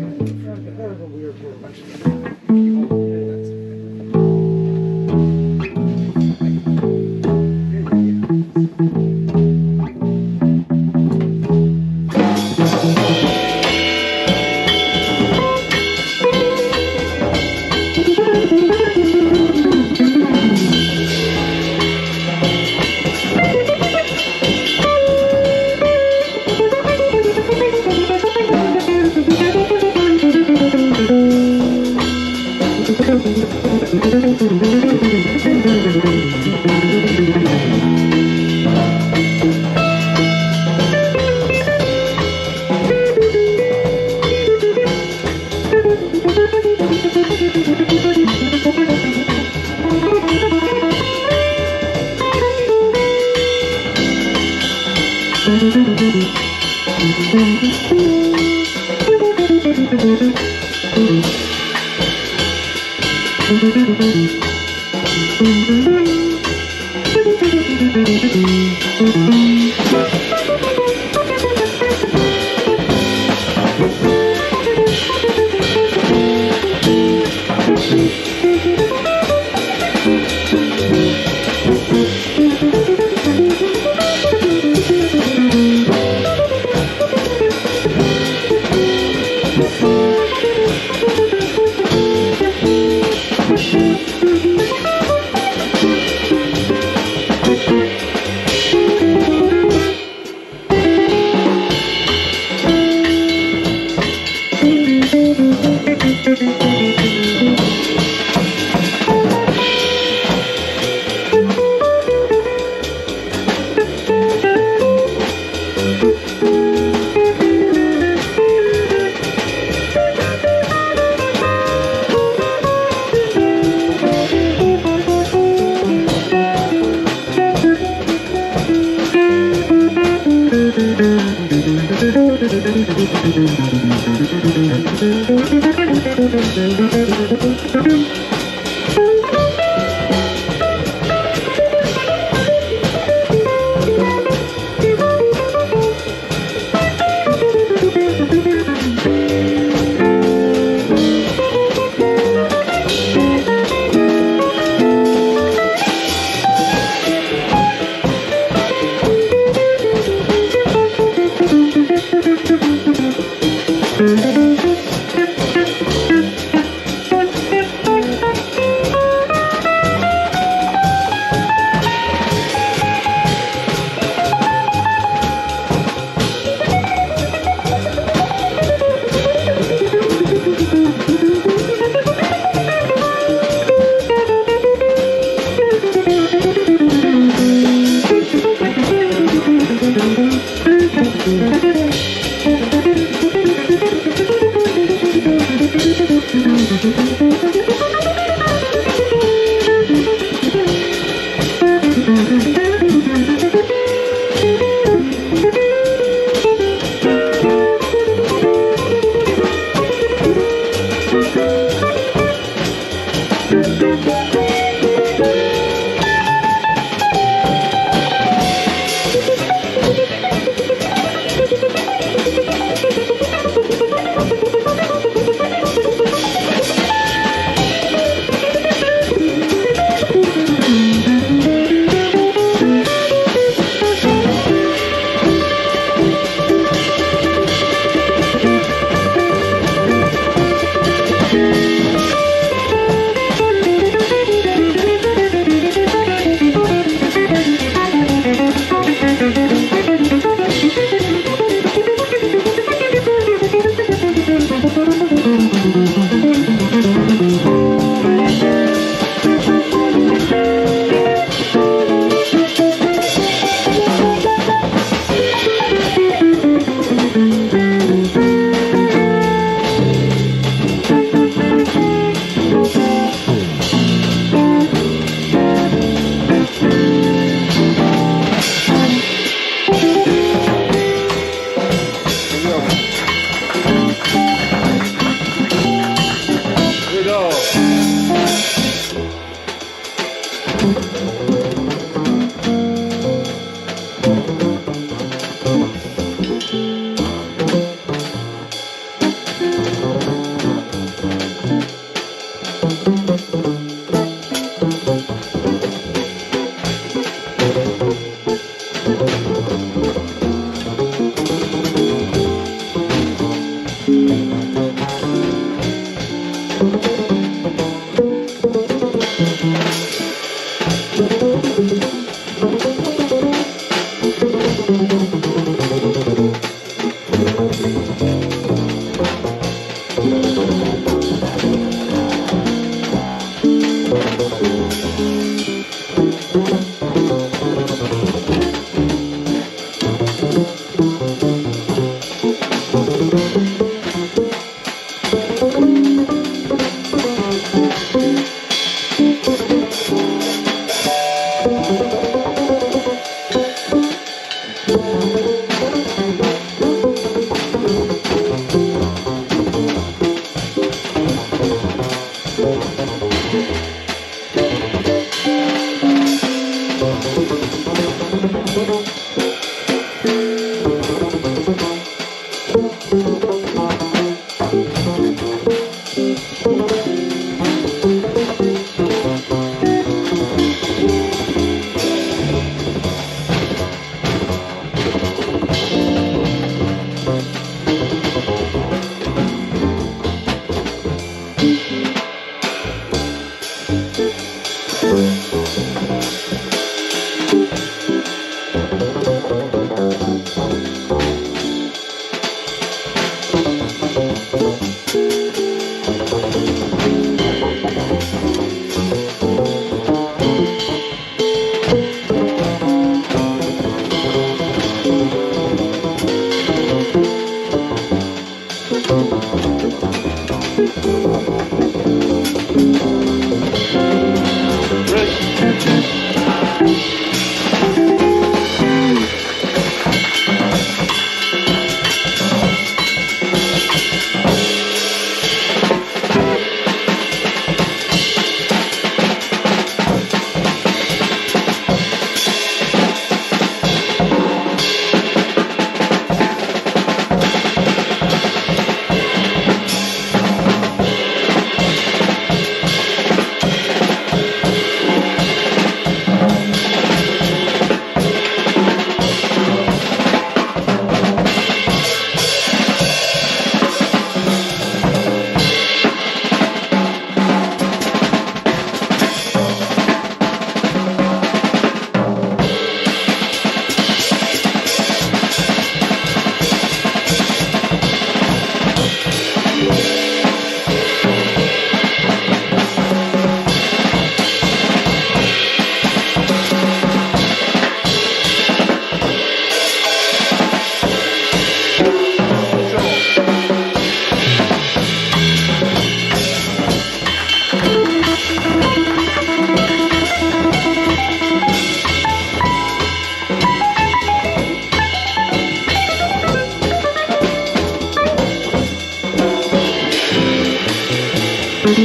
Thank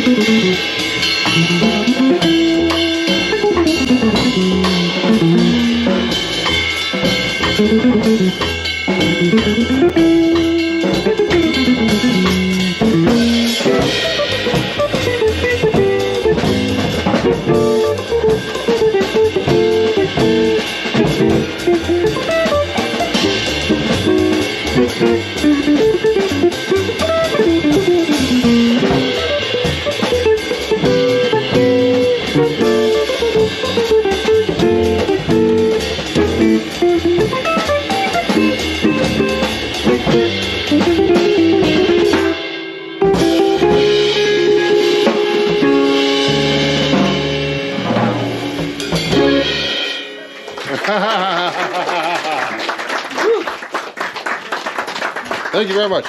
you very much.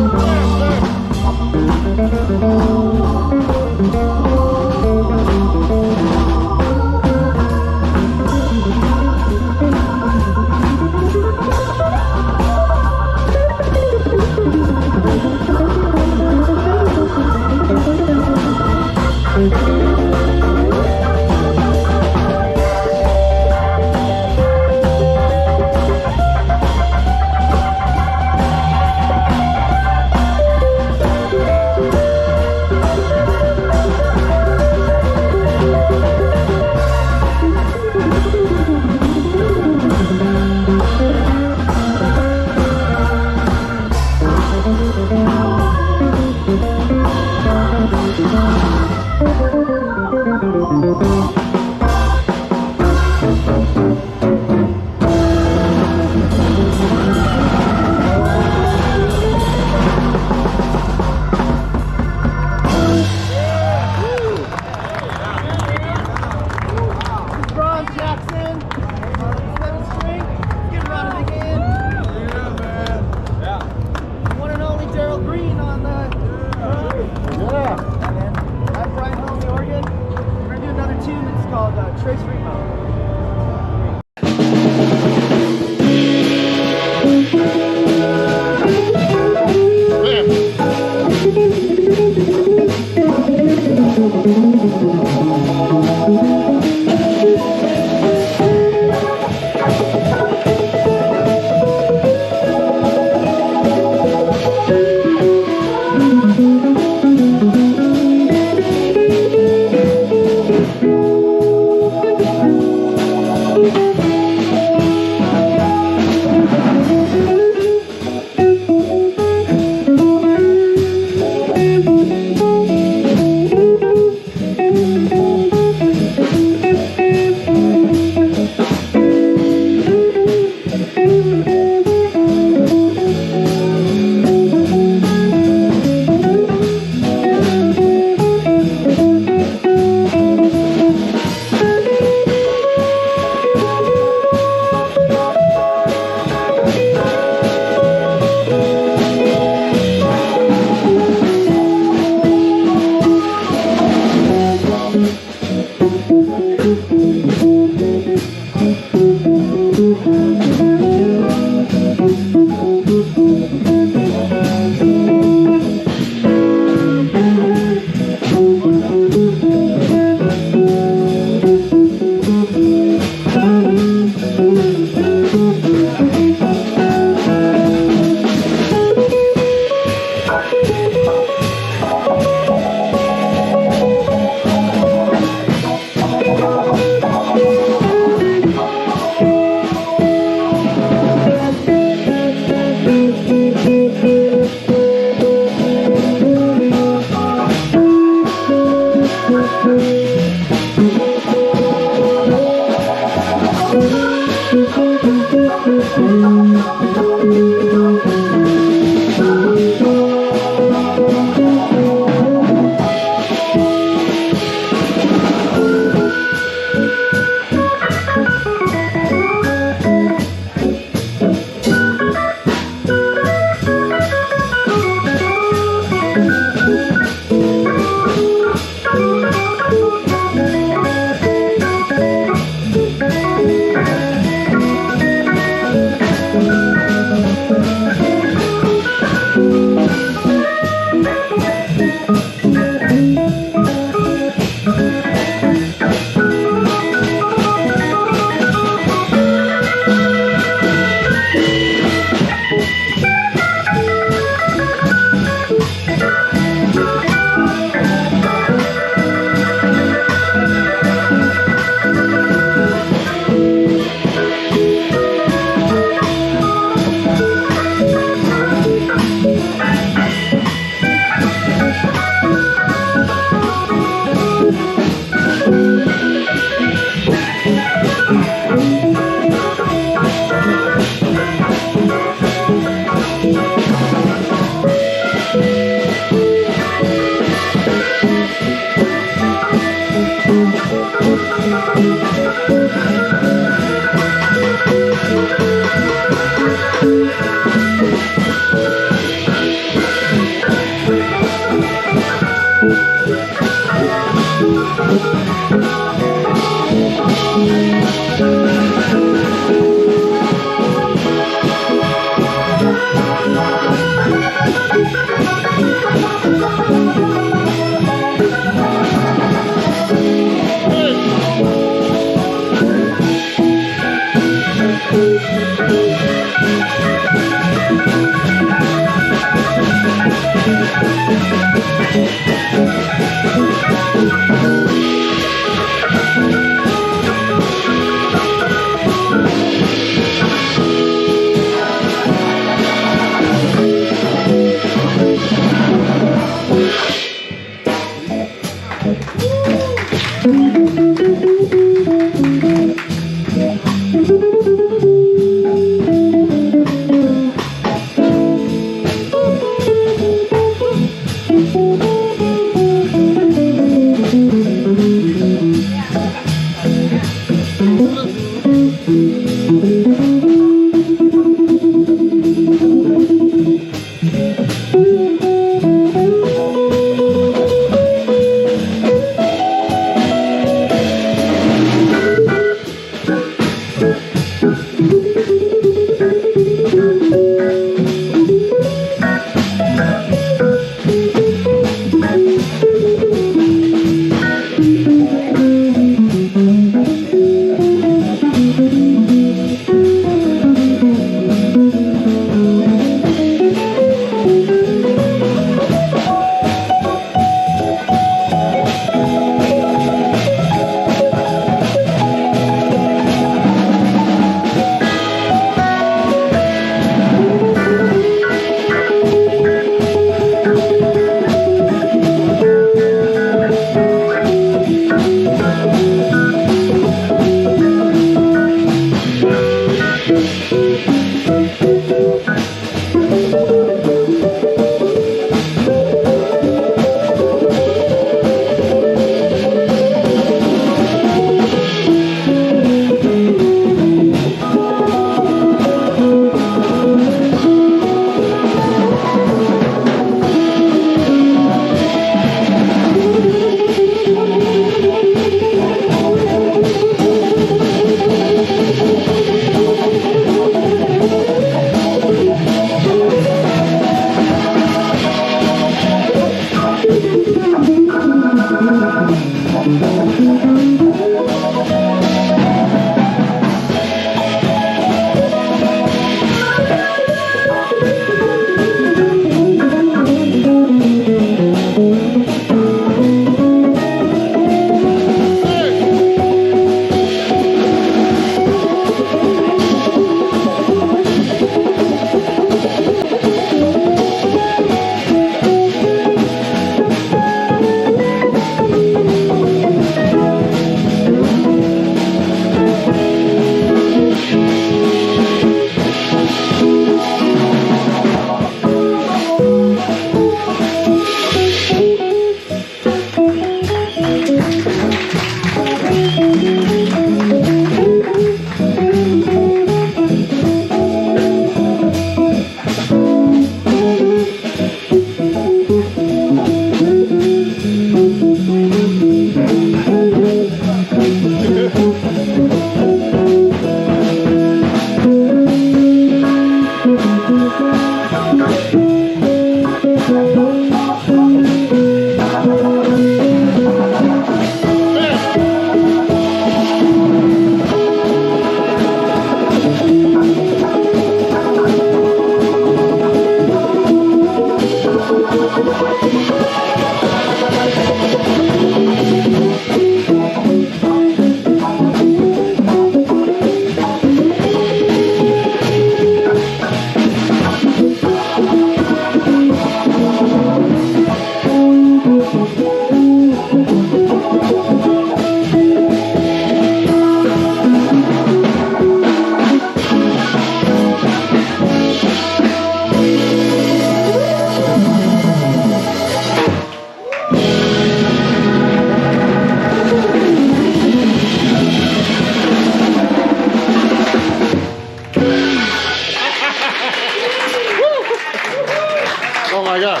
I got.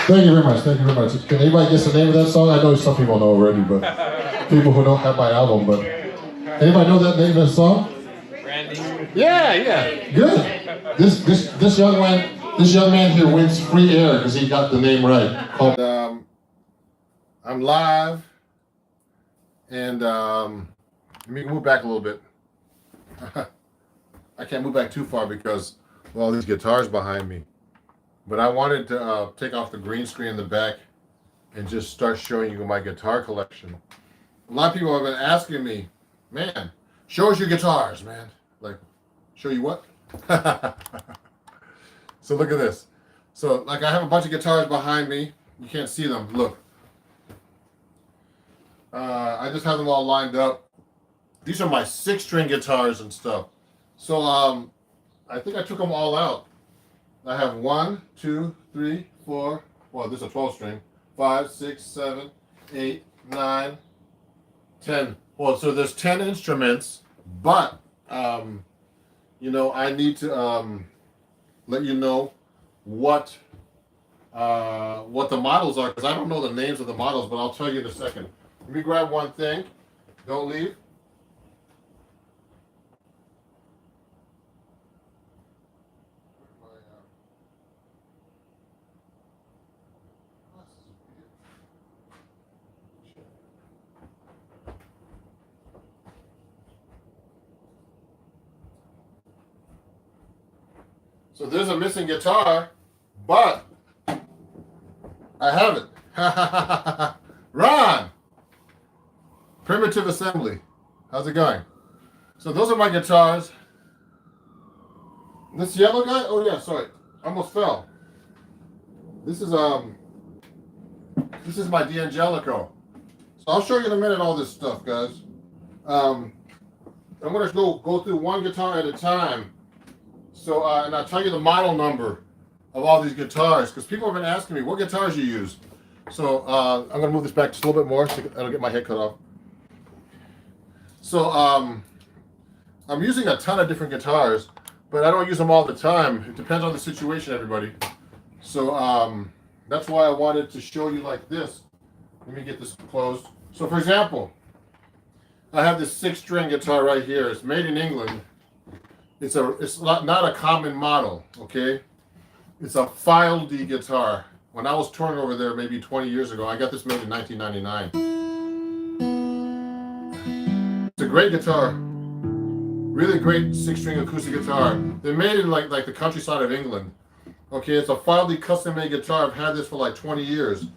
Thank you very much. Thank you very much. Can anybody guess the name of that song? I know some people know already, but people who don't have my album, but anybody know that name of the song? Yeah. Good. This young man here wins free air because he got the name right. Called, I'm live, and let me move back a little bit. I can't move back too far because of all these guitars behind me. But I wanted to take off the green screen in the back and just start showing you my guitar collection. A lot of people have been asking me, man, show us your guitars, man. Like, show you what? So look at this. So like I have a bunch of guitars behind me. You can't see them. Look. I just have them all lined up. These are my 6-string guitars and stuff. So I think I took them all out. I have 1, 2, 3, 4. Well, this is a 12-string. 5, 6, 7, 8, 9, 10. Well, so there's 10 instruments, but you know, I need to let you know what the models are, because I don't know the names of the models, but I'll tell you in a second. Let me grab one thing. Don't leave. So there's a missing guitar, but I have it. Ron! Primitive Assembly. How's it going? So those are my guitars. This yellow guy? Oh yeah, sorry. Almost fell. This is my D'Angelico. So I'll show you in a minute all this stuff, guys. I'm gonna go through one guitar at a time. So and I'll tell you the model number of all these guitars, because people have been asking me what guitars you use. So I'm gonna move this back just a little bit more so I don't get my head cut off. So I'm using a ton of different guitars, but I don't use them all the time. It depends on the situation, everybody. So that's why I wanted to show you like this. Let me get this closed. So for example, I have this 6-string guitar right here. It's made in England. It's not a common model, okay? It's a file D guitar. When I was touring over there maybe 20 years ago, I got this made in 1999. It's a great guitar. Really great 6-string acoustic guitar. They made it in like the countryside of England. Okay, it's a file D custom made guitar. I've had this for like 20 years.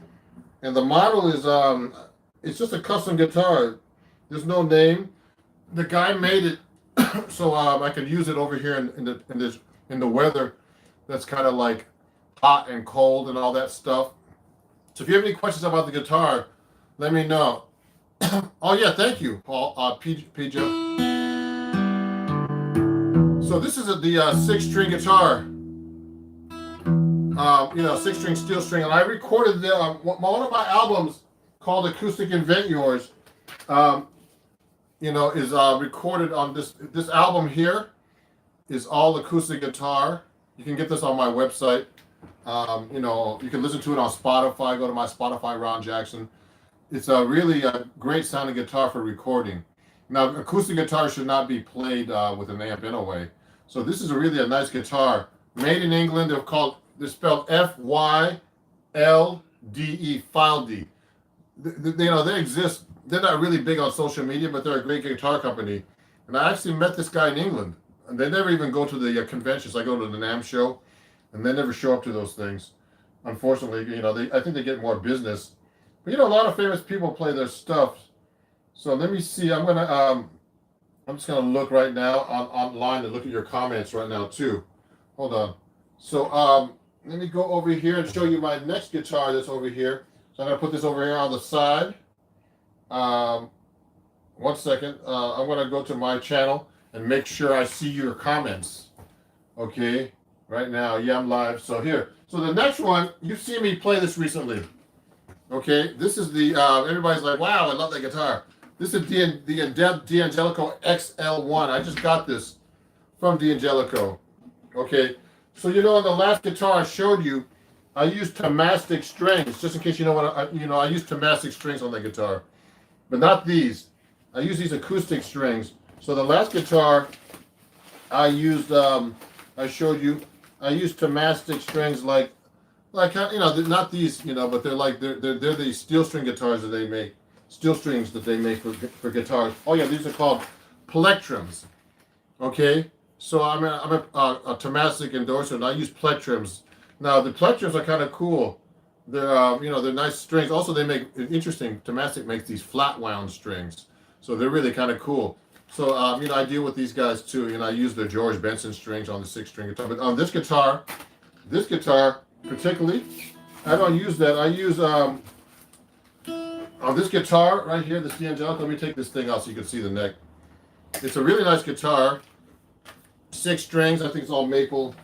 And the model is it's just a custom guitar. There's no name. The guy made it so I can use it over here in the weather that's kind of like hot and cold and all that stuff. So if you have any questions about the guitar, let me know. Oh yeah, thank you, Paul. PJ. So this is the 6-string guitar. You know, 6-string steel string, and I recorded one of my albums called Acoustic Invent Yours. You know, is recorded on this album here. Is all acoustic guitar. You can get this on my website. You know, you can listen to it on Spotify. Go to my Spotify, Ron Jackson. It's a really great sounding guitar for recording. Now, acoustic guitar should not be played with an amp anyway. So this is really a nice guitar, made in England. They're spelled FYLDE, File D. You know, they exist. They're not really big on social media, but they're a great guitar company. And I actually met this guy in England. And they never even go to the conventions. I go to the NAMM show, and they never show up to those things. Unfortunately, you know, I think they get more business. But you know, a lot of famous people play their stuff. So let me see. I'm just gonna look right now online and look at your comments right now too. Hold on. So let me go over here and show you my next guitar that's over here. So I'm gonna put this over here on the side. 1 second. I'm gonna go to my channel and make sure I see your comments. Okay, right now, yeah, I'm live. So here. So the next one, you've seen me play this recently. Okay, this is the everybody's like, wow, I love that guitar. This is the D'Angelico XL1. I just got this from D'Angelico. Okay, So you know, on the last guitar I showed you, I used Tomastic strings, just in case you know what I use Tomastic strings on the guitar, but not these. I use these acoustic strings. So the last guitar I used, I showed you, I used Tomastic strings like you know, they're not these, you know, but they're these steel string guitars that they make, steel strings that they make for guitars. Oh yeah, these are called plectrums. Okay, so I'm a Tomastic endorser, and I use plectrums. Now the plectrums are kind of cool. They're you know, they're nice strings. Also, they make interesting. Tomastic makes these flat wound strings, so they're really kind of cool. So you know, I deal with these guys too. You know, I use the George Benson strings on the 6-string guitar. But on this guitar particularly, I don't use that. I use on this guitar right here, this D'Angelico. Let me take this thing out so you can see the neck. It's a really nice guitar. 6 strings. I think it's all maple,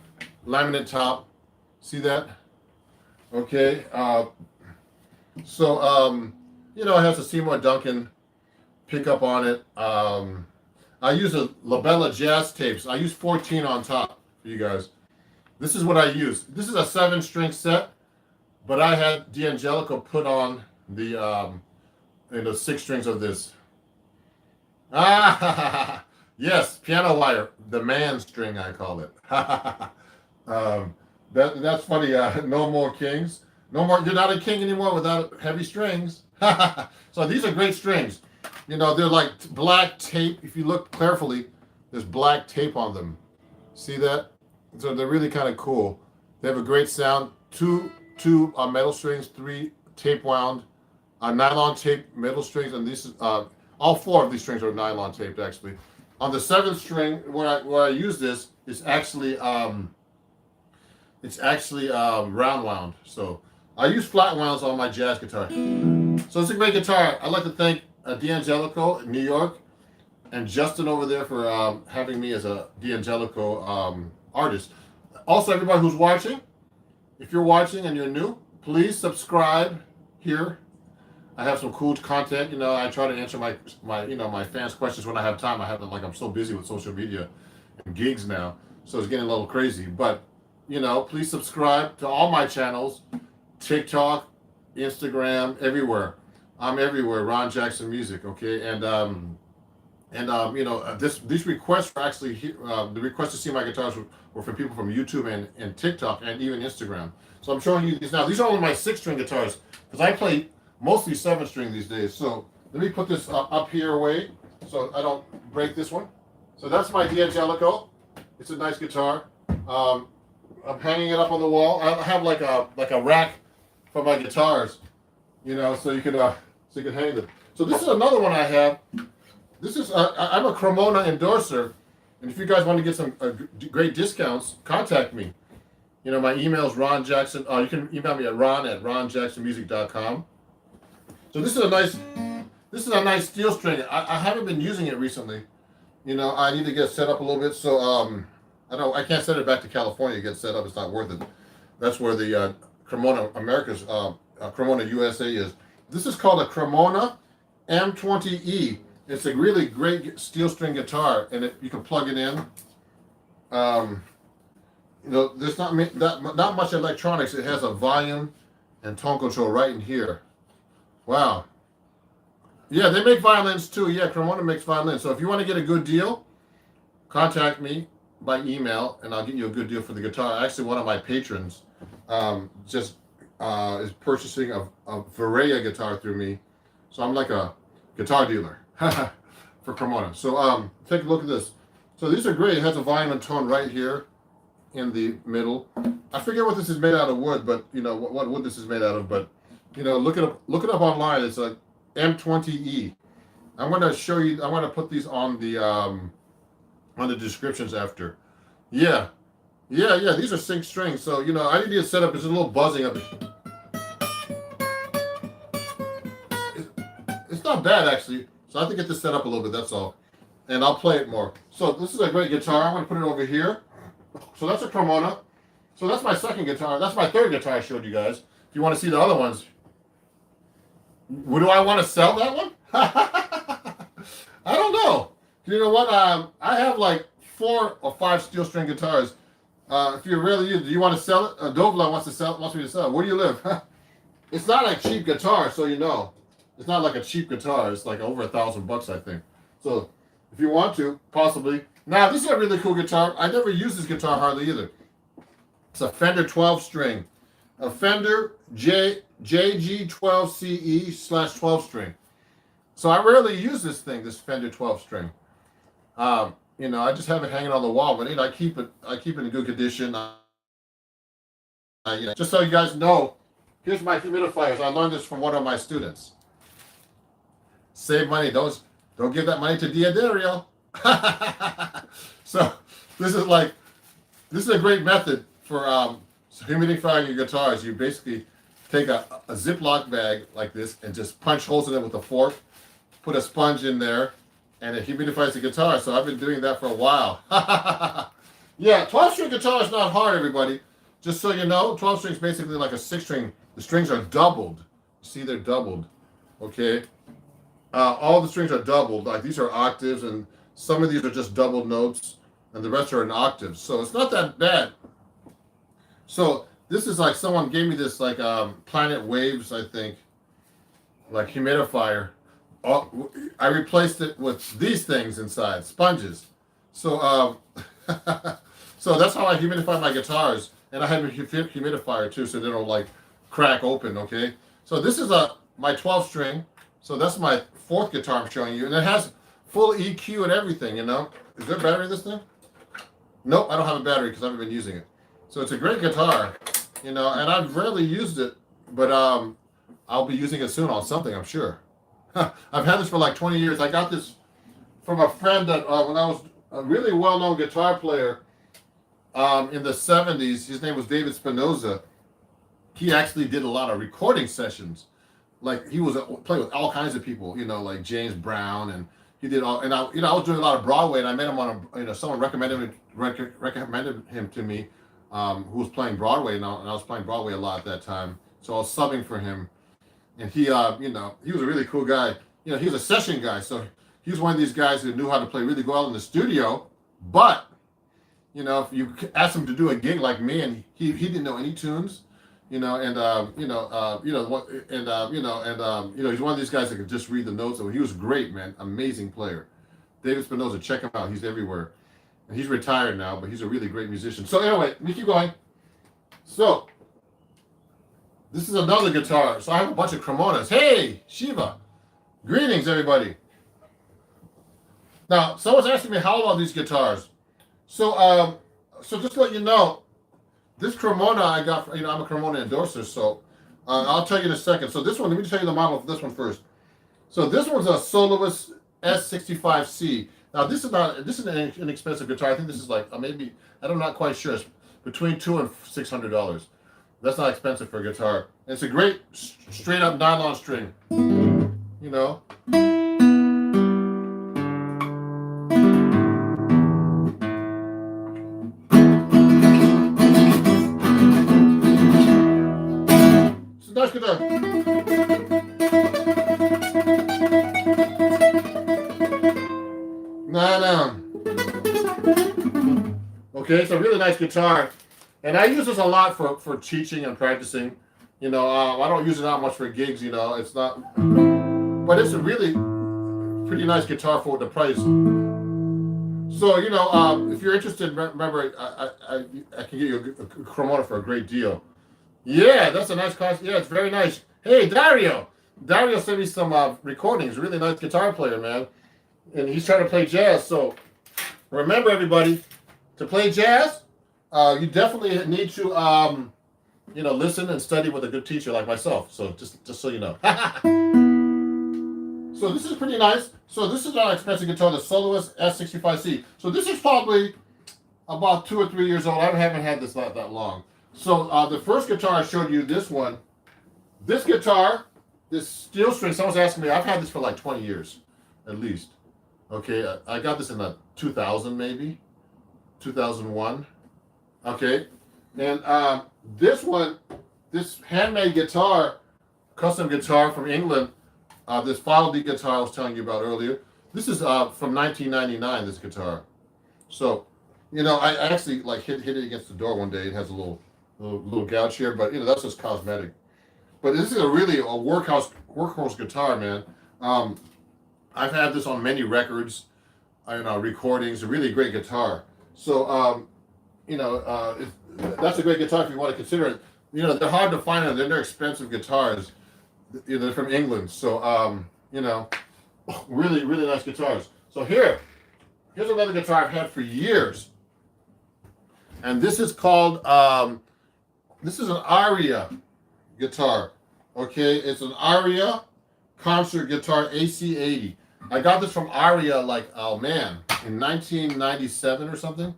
laminate top. See that? Okay. So you know, it has a Seymour Duncan pickup on it. I use a Labella jazz tapes. I use 14 on top for you guys. This is what I use. This is a 7-string set, but I had D'Angelico put on the 6 strings of this. Ah, yes, piano wire, the man string I call it. That's funny. No more kings. No more. You're not a king anymore without heavy strings. So these are great strings. You know, they're like black tape. If you look carefully, there's black tape on them. See that? So they're really kind of cool. They have a great sound. Two metal strings, 3 tape wound, nylon tape metal strings, and these all 4 of these strings are nylon taped actually. On the 7th string, where I use this, it's actually round wound. So I use flat wounds on my jazz guitar. So it's a great guitar. I'd like to thank D'Angelico in New York and Justin over there for having me as a D'Angelico artist. Also, everybody who's watching, if you're watching and you're new, please subscribe here. I have some cool content. You know, I try to answer my fans' questions when I have time. I'm so busy with social media and gigs now, so it's getting a little crazy. But you know, please subscribe to all my channels, TikTok, Instagram, everywhere. I'm everywhere. Ron Jackson Music. Okay, and you know, these requests were actually the requests to see my guitars were from people from YouTube and TikTok and even Instagram. So I'm showing you these now. These are only my 6-string guitars because I play mostly 7-string these days. So let me put this up here away so I don't break this one. So that's my D'Angelico. It's a nice guitar. I'm hanging it up on the wall. I have like a rack for my guitars, you know, so you can hang them. So this is another one I have. This is I'm a Cremona endorser, and if you guys want to get some great discounts, contact me. You know, my email is Ron Jackson. You can email me at ron@ronjacksonmusic.com. So this is a nice steel string. I haven't been using it recently. You know, I need to get set up a little bit. So I can't send it back to California to get set up. It's not worth it. That's where the Cremona America's Cremona USA is. This is called a Cremona M20E. It's a really great steel string guitar, and you can plug it in. You know, there's not much electronics. It has a volume and tone control right in here. Wow. Yeah, they make violins too. Yeah, Cremona makes violins. So if you want to get a good deal, contact me by email, and I'll get you a good deal for the guitar. Actually, one of my patrons is purchasing a Varia guitar through me, so I'm like a guitar dealer for Cremona. So take a look at this. So these are great. It has a volume and tone right here in the middle. I forget what this is made out of wood, but you know what wood this is made out of. But you know, look it up online. It's a M20E. I'm going to show you. I want to put these on the descriptions after. Yeah. These are 6 strings. So you know, I need to get set up. There's a little buzzing up. It's not bad actually. So I have to get this set up a little bit. That's all. And I'll play it more. So this is a great guitar. I'm going to put it over here. So that's a Cremona. So that's my second guitar. That's my third guitar I showed you guys. If you want to see the other ones. Do I want to sell that one? I don't know. You know what? I have like 4 or 5 steel string guitars. If you really do you want to sell it? Dovla wants me to sell it. Where do you live? It's not a cheap guitar, so you know. It's not like a cheap guitar. It's like over $1,000, I think. So if you want to, possibly. Now this is a really cool guitar. I never used this guitar hardly either. It's a Fender 12 string, a Fender JG12CE/12 string. So I rarely use this thing, this Fender 12 string. You know, I just have it hanging on the wall, but you know, I keep it in good condition. You know, just so you guys know, here's my humidifiers. I learned this from one of my students. Save money. Don't give that money to Diadario. So this is a great method for humidifying your guitars. You basically take a Ziploc bag like this and just punch holes in it with a fork, put a sponge in there, and it humidifies the guitar. So I've been doing that for a while. Yeah, 12-string guitar is not hard, everybody. Just so you know, 12 string is basically like a 6-string. The strings are doubled. See, they're doubled. Okay? All the strings are doubled. Like these are octaves, and some of these are just double notes, and the rest are in octaves. So it's not that bad. So this is like someone gave me this like Planet Waves, I think, like humidifier. I replaced it with these things inside, sponges. So so that's how I humidify my guitars, and I have a humidifier too, so they don't like crack open. Okay. So this is my 12 string. So that's my 4th guitar I'm showing you, and it has full EQ and everything. You know, is there a battery in this thing? Nope, I don't have a battery because I haven't been using it. So it's a great guitar, you know, and I've rarely used it, but I'll be using it soon on something, I'm sure. I've had this for like 20 years. I got this from a friend that when I was a really well-known guitar player in the 70s. His name was David Spinoza. He actually did a lot of recording sessions. Like he was playing with all kinds of people, you know, like James Brown, and he did all. And I was doing a lot of Broadway, and I met him on someone recommended him to me, who was playing Broadway, and I was playing Broadway a lot at that time. So I was subbing for him, and he was a really cool guy. You know, he was a session guy, so he was one of these guys who knew how to play really well in the studio. But you know, if you asked him to do a gig like me, and he didn't know any tunes. You know, and he's one of these guys that can just read the notes. So he was great, man, amazing player. David Spinoza, check him out. He's everywhere. And he's retired now, but he's a really great musician. So anyway, let me keep going. So this is another guitar. So I have a bunch of Cremonas. Hey, Shiva, greetings, everybody. Now, someone's asking me how old are these guitars. So just to let you know. This Cremona I got, I'm a Cremona endorser, so I'll tell you in a second. So this one, let me tell you the model for this one first. So this one's a Soloist S65C. Now this is an inexpensive guitar. I think this is like maybe, I'm not quite sure. It's between $200 and $600. That's not expensive for a guitar. And it's a great straight up nylon string. You know. Nice guitar. No. Okay, it's a really nice guitar, and I use this a lot for teaching and practicing. You know, I don't use it that much for gigs. You know, it's not, but it's a really pretty nice guitar for the price. So you know, if you're interested, remember I can get you a Cremona for a great deal. Yeah, that's a nice cost. Yeah, it's very nice. Hey, Dario. Dario sent me some recordings. Really nice guitar player, man. And he's trying to play jazz. So remember, everybody, to play jazz, you definitely need to, listen and study with a good teacher like myself. So just so you know. So this is pretty nice. So this is not an expensive guitar, the Soloist S65C. So this is probably about 2 or 3 years old. I haven't had this that long. So the first guitar I showed you, this one, this guitar, this steel string, someone's asking me, I've had this for like 20 years, at least. Okay, I got this in 2000 maybe, 2001. Okay, and this one, this handmade guitar, custom guitar from England, this File D guitar I was telling you about earlier, this is from 1999, this guitar. So, I actually like hit it against the door one day. It has a little gouge here, but that's just cosmetic. But this is a workhorse guitar, man. Um, I've had this on many records, recordings. A really great guitar. So that's a great guitar if you want to consider it. They're hard to find and they're expensive guitars. They're from England, so really really nice guitars. So here's another guitar I've had for years, and this is called this is an Aria guitar. Okay, it's an Aria concert guitar AC80. I got this from Aria in 1997 or something.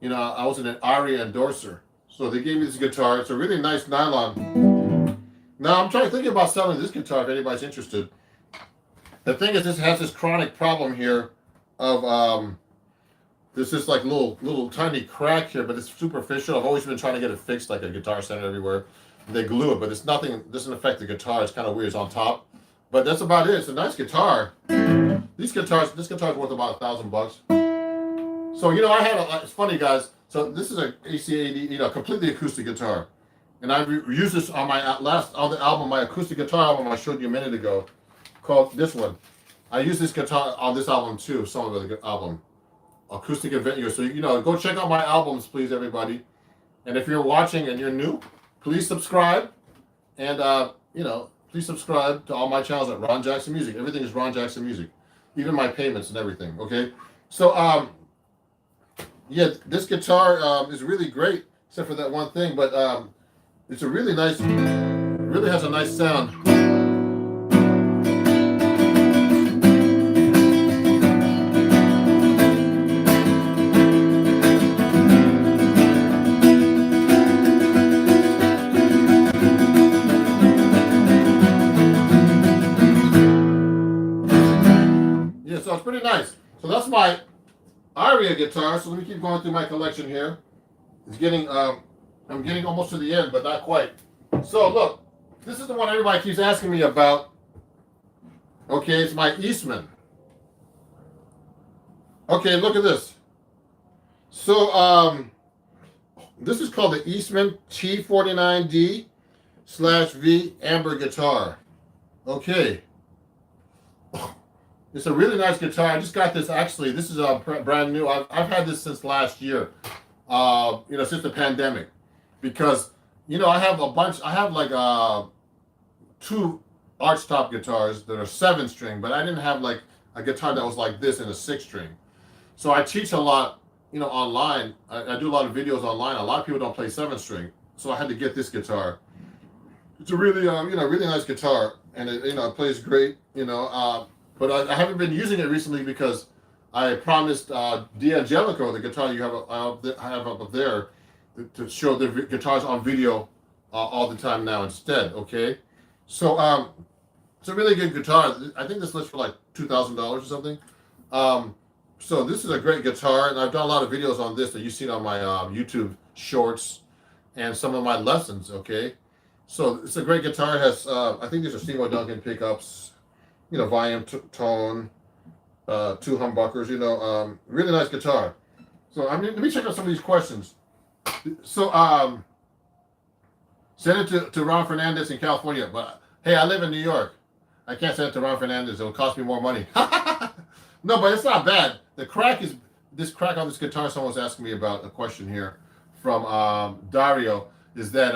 I was an Aria endorser, so they gave me this guitar. It's a really nice nylon. Now I'm thinking about selling this guitar if anybody's interested. The thing is, this has this chronic problem here of there's this like little tiny crack here, but it's superficial. I've always been trying to get it fixed, like a Guitar Center everywhere. They glue it, but it's nothing. Doesn't affect the guitar. It's kind of weird. It's on top, but that's about it. It's a nice guitar. This guitar's worth about $1,000. So it's funny, guys. So this is a AC80, completely acoustic guitar, and I used this on my other album, my acoustic guitar album I showed you a minute ago, called this one. I use this guitar on this album too. Some of the album, acoustic adventure. So go check out my albums, please, everybody. And if you're watching and you're new, please subscribe, and please subscribe to all my channels at Ron Jackson Music. Everything is Ron Jackson Music, even my payments and everything. Okay, so this guitar is really great, except for that one thing. But it's a really nice, really has a nice sound. So it's pretty nice. So that's my Aria guitar. So let me keep going through my collection here. It's getting I'm getting almost to the end, but not quite. So look, this is the one everybody keeps asking me about. Okay, it's my Eastman. Okay, look at this. So this is called the Eastman T49D/V Amber guitar. Okay. It's a really nice guitar. I just got this actually. This is brand new. I've had this since last year. Since the pandemic, because I have a bunch. I have like 2 archtop guitars that are 7-string, but I didn't have like a guitar that was like this in a 6-string. So I teach a lot, online. I do a lot of videos online. A lot of people don't play 7-string, so I had to get this guitar. It's a really really nice guitar, and it it plays great. But I haven't been using it recently because I promised D'Angelico, the guitar I have up there, to show the guitars on video all the time now instead. Okay, so it's a really good guitar. I think this lists for like $2,000 or something. So this is a great guitar, and I've done a lot of videos on this that you've seen on my YouTube shorts and some of my lessons. Okay, so it's a great guitar. It has I think these are Seymour Duncan pickups. Volume, tone, 2 humbuckers, really nice guitar. So let me check out some of these questions. So send it to Ron Fernandez in California, but hey, I live in New York. I can't send it to Ron Fernandez. It'll cost me more money. No, but it's not bad. This crack on this guitar, someone's asking me about a question here from Dario, is that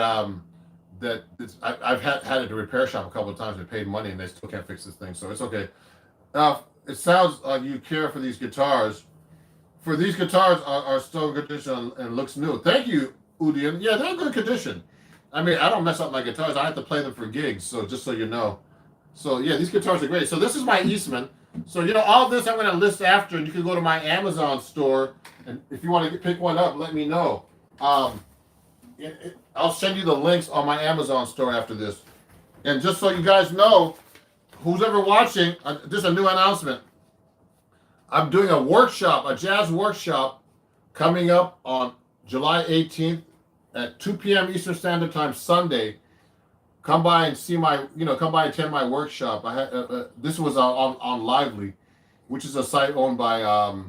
I've had it to repair shop a couple of times. They paid money and they still can't fix this thing, so it's okay. It sounds like you care for these guitars. For these guitars are still in good condition and looks new. Thank you, Udian. Yeah, they're in good condition. I mean, I don't mess up my guitars. I have to play them for gigs, so just so you know. So yeah, these guitars are great. So this is my Eastman. So all this I'm going to list after, and you can go to my Amazon store, and if you want to pick one up, let me know. I'll send you the links on my Amazon store after this. And just so you guys know, who's ever watching, this is a new announcement. I'm doing a workshop, a jazz workshop, coming up on July 18th at 2 p.m. Eastern Standard Time, Sunday. Come by and see come by and attend my workshop. This was on Lively, which is a site owned by a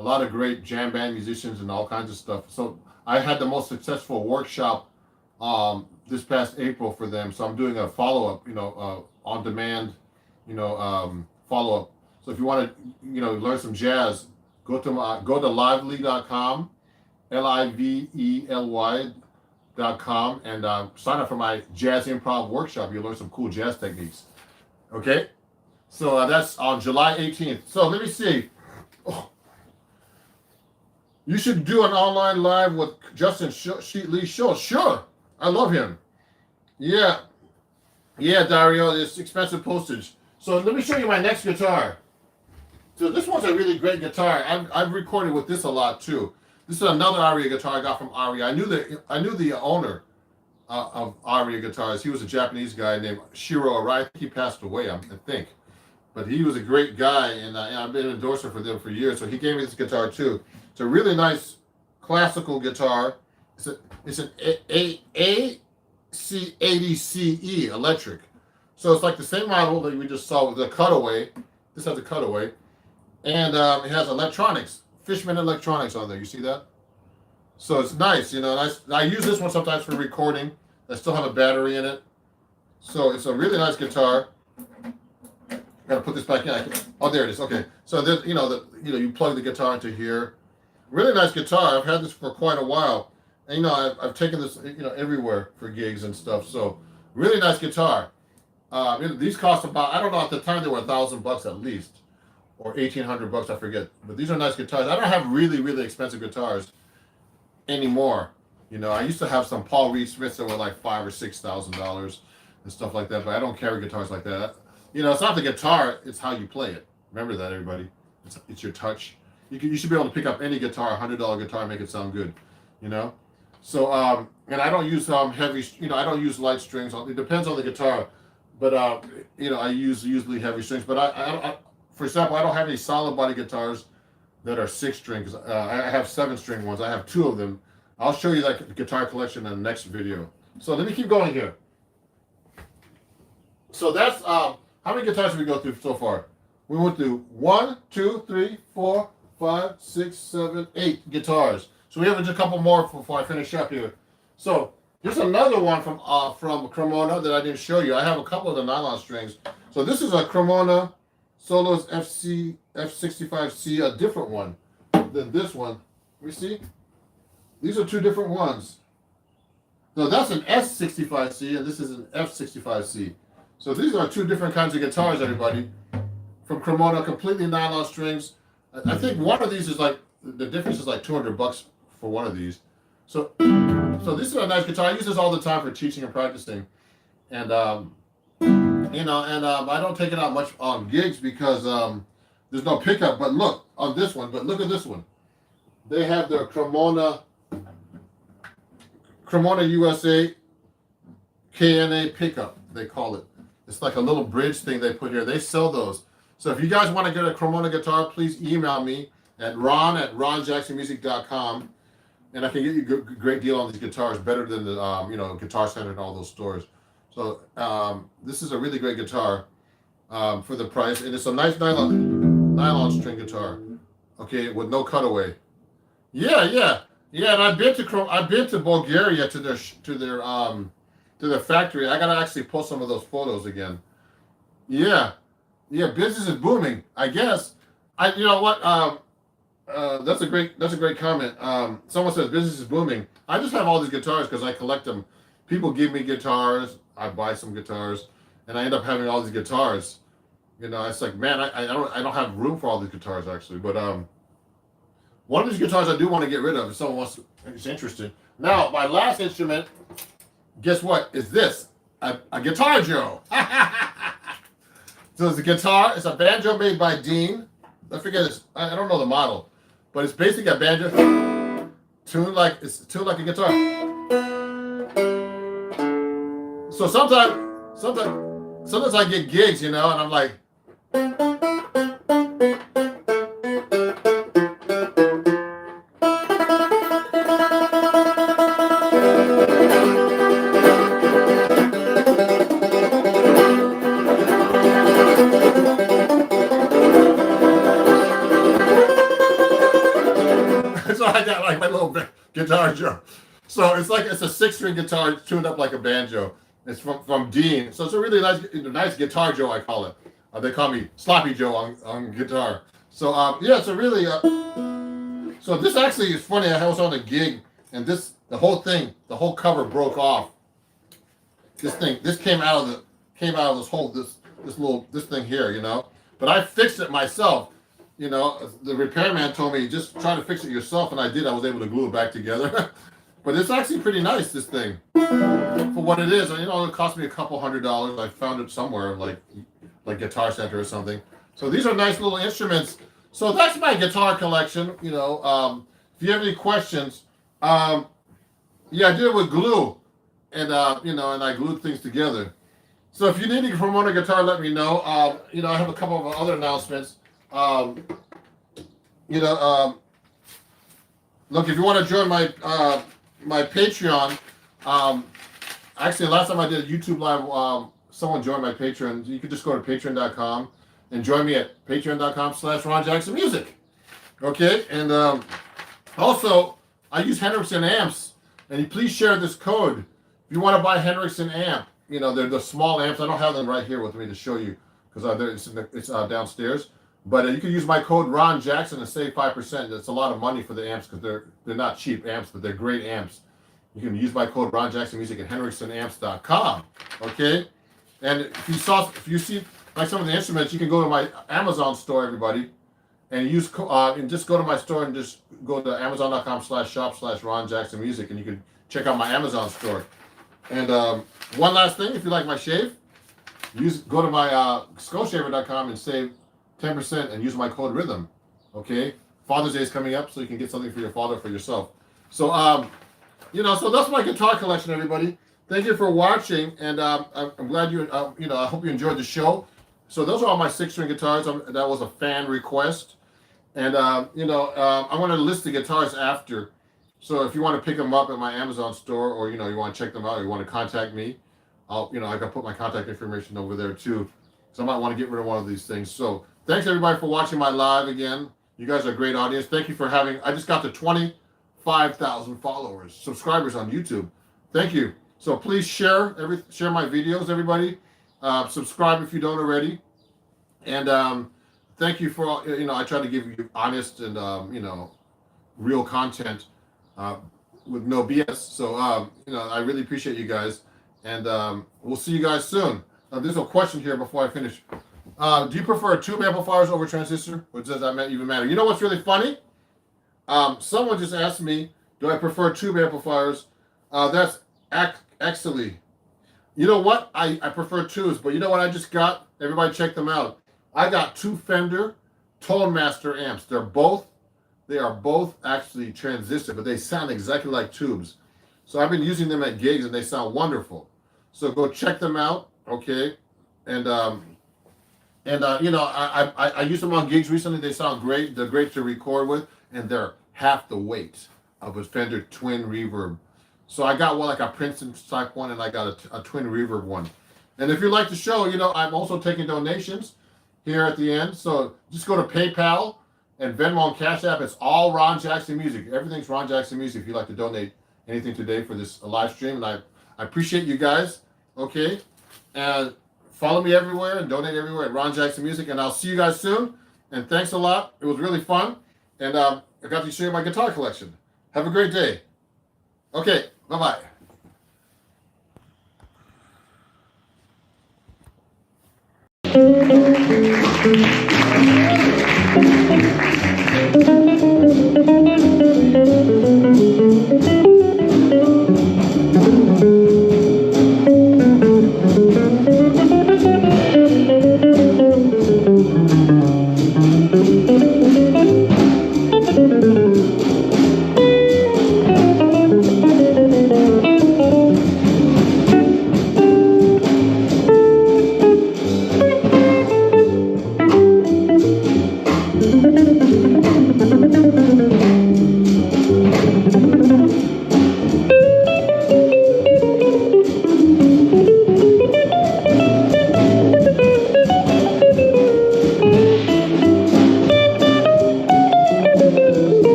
a lot of great jam band musicians and all kinds of stuff. So I had the most successful workshop this past April for them. So I'm doing a follow up, on demand, follow up. So if you want to, learn some jazz, go to lively.com, lively.com, and sign up for my jazz improv workshop. You'll learn some cool jazz techniques. Okay, so that's on July 18th. So let me see. Oh, you should do an online live with Justin Sheetley's show. Sure, I love him. Yeah, Dario, it's expensive postage. So let me show you my next guitar. So this one's a really great guitar. I've recorded with this a lot too. This is another Aria guitar I got from Aria. I knew the owner of Aria guitars. He was a Japanese guy named Shiro Arai. I think he passed away, I think. But he was a great guy, and I've been an endorser for them for years. So he gave me this guitar too. It's a really nice classical guitar. It's an AC80CE electric. So it's like the same model that we just saw with the cutaway. This has a cutaway. And it has electronics, Fishman electronics on there. You see that? So it's nice, And I use this one sometimes for recording. I still have a battery in it. So it's a really nice guitar. Gotta put this back in. Oh, there it is. Okay. So there's, you plug the guitar into here. Really nice guitar. I've had this for quite a while. And I've taken this, everywhere for gigs and stuff. So really nice guitar. These cost about, I don't know, at the time they were $1,000 at least, or $1,800, I forget. But these are nice guitars. I don't have really, really expensive guitars anymore. I used to have some Paul Reed Smiths that were like $5,000 or $6,000 and stuff like that. But I don't carry guitars like that. It's not the guitar; it's how you play it. Remember that, everybody. It's your touch. You should be able to pick up any guitar, $100 guitar, and make it sound good. So and I don't use heavy. I don't use light strings. It depends on the guitar. But I use usually heavy strings. But I for example, I don't have any solid body guitars that are 6-string. Because I have 7-string ones. I have 2 of them. I'll show you that guitar collection in the next video. So let me keep going here. So that's how many guitars did we go through so far? We went through 1, 2, 3, 4, 5, 6, 7, 8 guitars. So we have just a couple more before I finish up here. So here's another one from Cremona that I didn't show you. I have a couple of the nylon strings. So this is a Cremona Solos F65C, a different one than this one. We see? These are 2 different ones. So that's an S65C and this is an F65C. So these are 2 different kinds of guitars, everybody. From Cremona, completely nylon strings. I think one of these is like, the difference is like $200 for one of these. So this is a nice guitar. I use this all the time for teaching and practicing. And, I don't take it out much on gigs because there's no pickup. But look at this one. They have their Cremona USA KNA pickup, they call it. It's like a little bridge thing they put here. They sell those. So if you guys want to get a Cremona guitar, please email me at ron@ronjacksonmusic.com, and I can get you a great deal on these guitars, better than the Guitar Center and all those stores. So this is a really great guitar for the price, and it's a nice nylon string guitar, okay, with no cutaway. Yeah. And I've been to Bulgaria to their factory. I gotta actually post some of those photos again. Yeah, business is booming. I guess. You know what? That's a great comment. Someone says business is booming. I just have all these guitars because I collect them. People give me guitars. I buy some guitars, and I end up having all these guitars. It's like, man, I don't have room for all these guitars actually. But one of these guitars I do want to get rid of if someone is interested. Now, my last instrument, guess what? Is this a Guitar Joe? So it's a guitar. It's a banjo made by Dean. I forget this. I don't know the model, but it's basically a banjo tuned like a guitar. So sometimes I get gigs, and I'm like. Guitar Joe. So it's like it's a 6-string guitar tuned up like a banjo. It's from Dean. So it's a really nice Guitar Joe, I call it. They call me Sloppy Joe on guitar. So yeah, it's a really so this actually is funny. I was on a gig and the whole cover broke off. This came out of this thing here, you know. But I fixed it myself. You know, the repairman told me just try to fix it yourself, and I did. I was able to glue it back together. But it's actually pretty nice, this thing, for what it is. You know, it cost me a couple $100. I found it somewhere, like Guitar Center or something. So these are nice little instruments. So that's my guitar collection. You know, if you have any questions, yeah, I did it with glue, and you know, and I glued things together. So if you need to promote a guitar, let me know. You know, I have a couple of other announcements. You know, look, if you want to join my my Patreon, actually last time I did a YouTube live, someone joined my Patreon. You can just go to patreon.com and join me at patreon.com/RonJacksonMusic. Okay, and also I use Hendrickson amps, and please share this code if you want to buy Hendrickson amp. You know, they're the small amps. I don't have them right here with me to show you because it's downstairs. But you can use my code Ron Jackson and save 5%. That's a lot of money for the amps because they're not cheap amps, but they're great amps. You can use my code Ron Jackson Music at HendricksonAmps.com. Okay, and if you see like some of the instruments, you can go to my Amazon store, everybody, and and just go to my store and just go to Amazon.com/shop/Ron Jackson Music, and you can check out my Amazon store. And one last thing, if you like my shave, go to my skullshaver.com and save 10% and use my code Rhythm. Okay, Father's Day is coming up, so you can get something for your father, for yourself. So you know, so that's my guitar collection, everybody. Thank you for watching, and I'm glad you you know, I hope you enjoyed the show. So those are all my 6-string guitars. That was a fan request, and you know, I'm going to list the guitars after. So if you want to pick them up at my Amazon store, or you know, you want to check them out, or you want to contact me, you know, I can put my contact information over there too. So I might want to get rid of one of these things. So thanks everybody for watching my live again. You guys are a great audience. Thank you for having. I just got to 25,000 followers, subscribers on YouTube. Thank you. So please share my videos, everybody. Subscribe if you don't already. And thank you for, you know, I try to give you honest and you know, real content with no BS. So you know, I really appreciate you guys, and we'll see you guys soon. There's a question here before I finish. Do you prefer tube amplifiers over transistor, or does that even matter? You know what's really funny? Someone just asked me, do I prefer tube amplifiers? That's actually, you know what? I prefer tubes, but you know what I just got? Everybody check them out. I got 2 Fender Tone Master amps. They are both actually transistor, but they sound exactly like tubes. So I've been using them at gigs, and they sound wonderful. So go check them out, okay? And you know, I used them on gigs recently. They sound great. They're great to record with, and they're half the weight of a Fender Twin Reverb. So I got one like a Princeton type one, and I got a Twin Reverb one. And if you like the show, you know, I'm also taking donations here at the end. So just go to PayPal and Venmo and Cash App. It's all Ron Jackson Music. Everything's Ron Jackson Music if you'd like to donate anything today for this live stream. And I appreciate you guys, okay? And follow me everywhere and donate everywhere at Ron Jackson Music. And I'll see you guys soon. And thanks a lot. It was really fun. And I got to show you my guitar collection. Have a great day. Okay, bye-bye.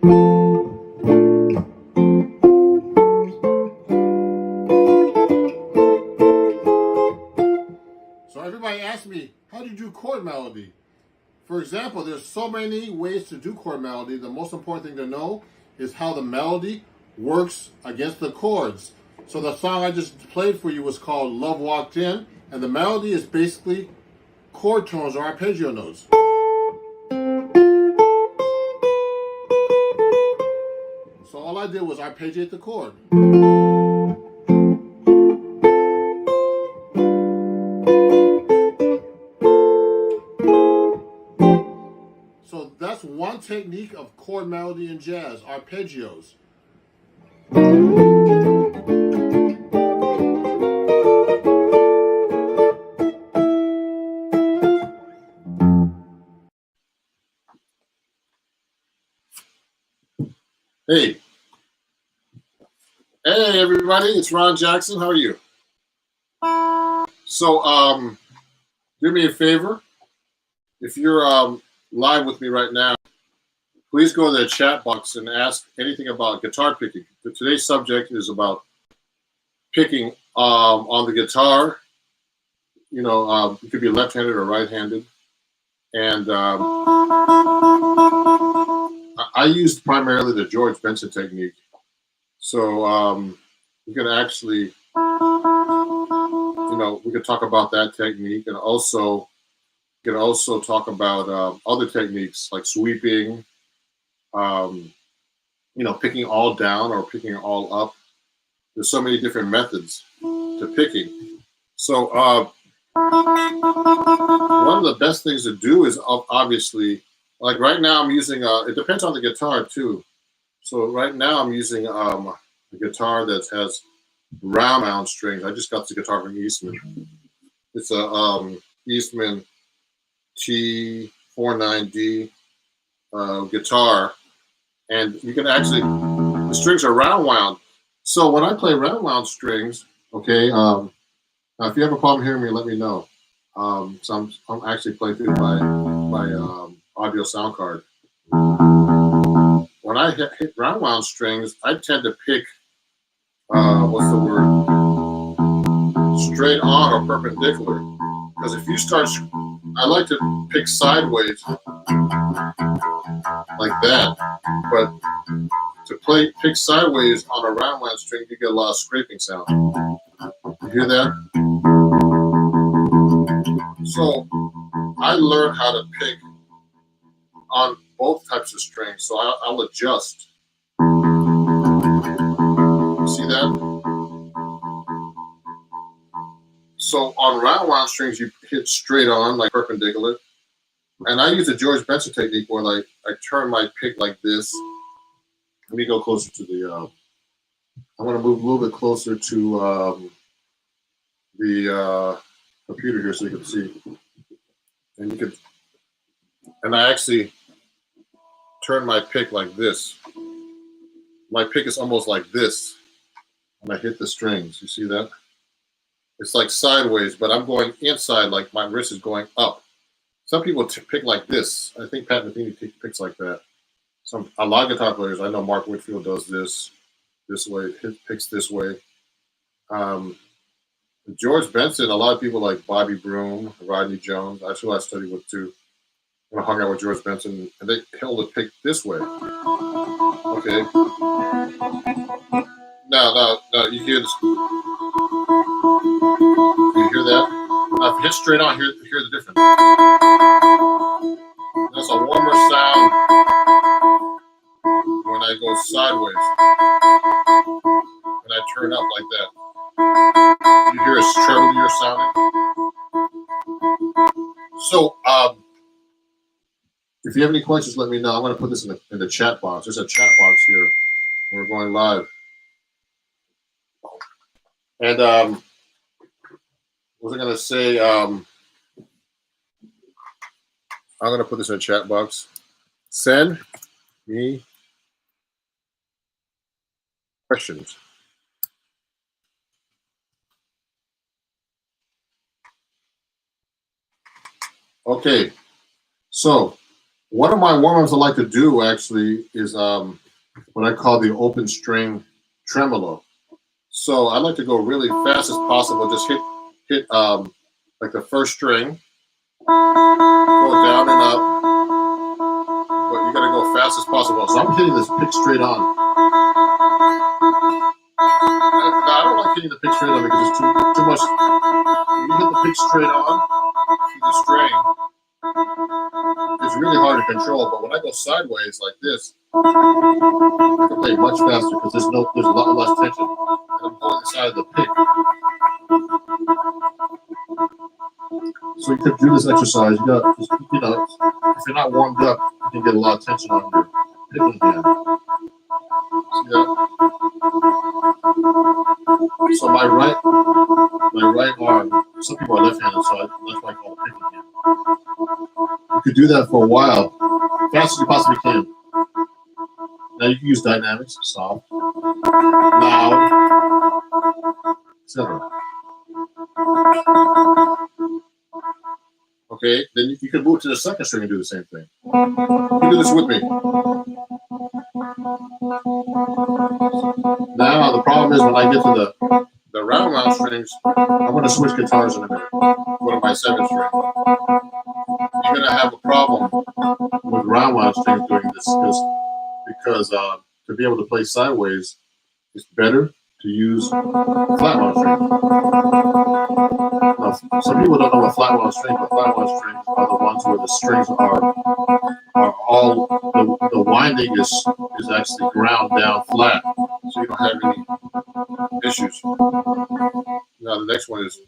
So everybody asks me, how do you do chord melody? For example, there's so many ways to do chord melody. The most important thing to know is how the melody works against the chords. So the song I just played for you was called Love Walked In, and the melody is basically chord tones or arpeggio notes. So all I did was arpeggiate the chord. So that's one technique of chord melody in jazz, arpeggios. Hey, hey, everybody! It's Ron Jackson. How are you? So, do me a favor. If you're live with me right now, please go to the chat box and ask anything about guitar picking. Today's subject is about picking on the guitar. You know, it could be left-handed or right-handed, and I used primarily the George Benson technique. So we can actually, you know, we could talk about that technique, and also we can also talk about other techniques like sweeping, you know, picking all down or picking all up. There's so many different methods to picking. So one of the best things to do is obviously, like right now I'm using, it depends on the guitar too. So right now I'm using a guitar that has round mound strings. I just got the guitar from Eastman. It's a Eastman T49D guitar, and you can actually, the strings are round wound. So when I play round wound strings, okay, now if you have a problem hearing me, let me know. So I'm actually playing through my audio sound card. When I hit round wound strings, I tend to pick what's the word? Straight on or perpendicular. Because if you start, I like to pick sideways like that. But to pick sideways on a round wound string, you get a lot of scraping sound. You hear that? So I learned how to pick on both types of strings. So I'll adjust. You see that? So on round wound strings, you hit straight on, like perpendicular. And I use the George Benson technique where like I turn my pick like this. Let me go closer to the, I'm going to move a little bit closer to the computer here so you can see. And you can, and I actually turn my pick like this. My pick is almost like this when I hit the strings. You see that? It's like sideways, but I'm going inside, like my wrist is going up. Some people pick like this. I think Pat Metheny picks like that. A lot of guitar players, I know Mark Whitfield does this way, picks this way. George Benson, a lot of people like Bobby Broom, Rodney Jones. That's who I studied with too. When I hung out with George Benson, and they held it pick this way. Okay. Now, you hear this? You hear that? Now, if you hit straight on, hear the difference. That's a warmer sound when I go sideways. When I turn up like that. You hear a treblier sounding. So, if you have any questions, let me know. I'm going to put this in the chat box. There's a chat box here. We're going live. And what was I going to say? I'm going to put this in the chat box. Send me questions. Okay. So, One of my warm-ups I like to do actually is what I call the open string tremolo. So I like to go really fast as possible. Just hit like the first string, go down and up, but you gotta go fast as possible. So I'm hitting this pick straight on. Now, I don't like hitting the pick straight on because it's too much. When you hit the pick straight on through the string, it's really hard to control. But when I go sideways like this, I can play much faster because there's a lot less tension. And I'm going inside of the pick. So you could do this exercise. You got, if you're not warmed up, you can get a lot of tension on your picking hand. See that? So my right arm. Some people are left-handed, so that's why I call it picking hand. You could do that for a while, fast as you possibly can. Now you can use dynamics, soft, loud, etc. Okay, then you can move to the second string and do the same thing. You can do this with me. Now the problem is when I get to the round strings, I'm going to switch guitars in a minute. Go to my second string. You're going to have a problem with round strings doing this because to be able to play sideways, it's better to use flat wound strings. Now, some people don't know what flat wound strings, but flat wound strings are the ones where the strings are all the winding is actually ground down flat, so you don't have any issues. Now the next one is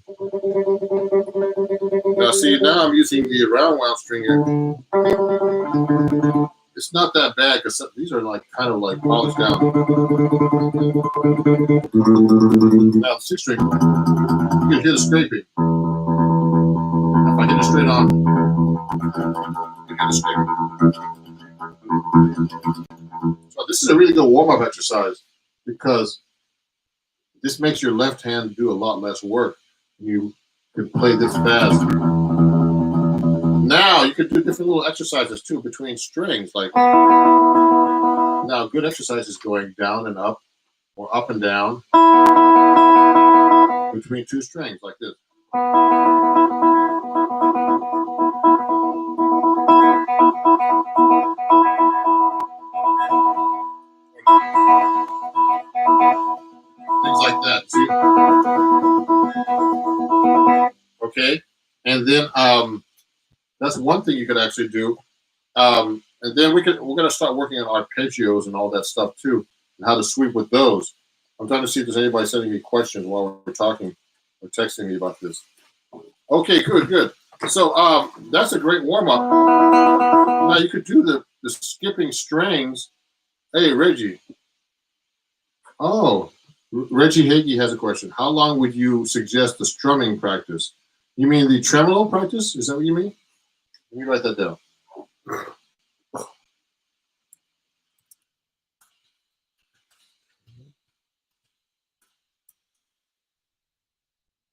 now I'm using the round wound string here. It's not that bad because these are like kind of like polished down. Now the sixth string, you can hear the scraping. If I hit it straight on, you hear the scraping. So this is a really good warm-up exercise because this makes your left hand do a lot less work. You can play this fast. Now you could do different little exercises too between strings. Like now, good exercise is going down and up or up and down between two strings like this. Things like that. See? Okay, and then that's one thing you could actually do. And then we're gonna start working on arpeggios and all that stuff too, and how to sweep with those. I'm trying to see if there's anybody sending me questions while we're talking or texting me about this. Okay, good. So that's a great warm up. Now you could do the skipping strings. Hey, Reggie. Oh, Reggie Hagee has a question. How long would you suggest the strumming practice? You mean the tremolo practice? Is that what you mean? Let me write that down.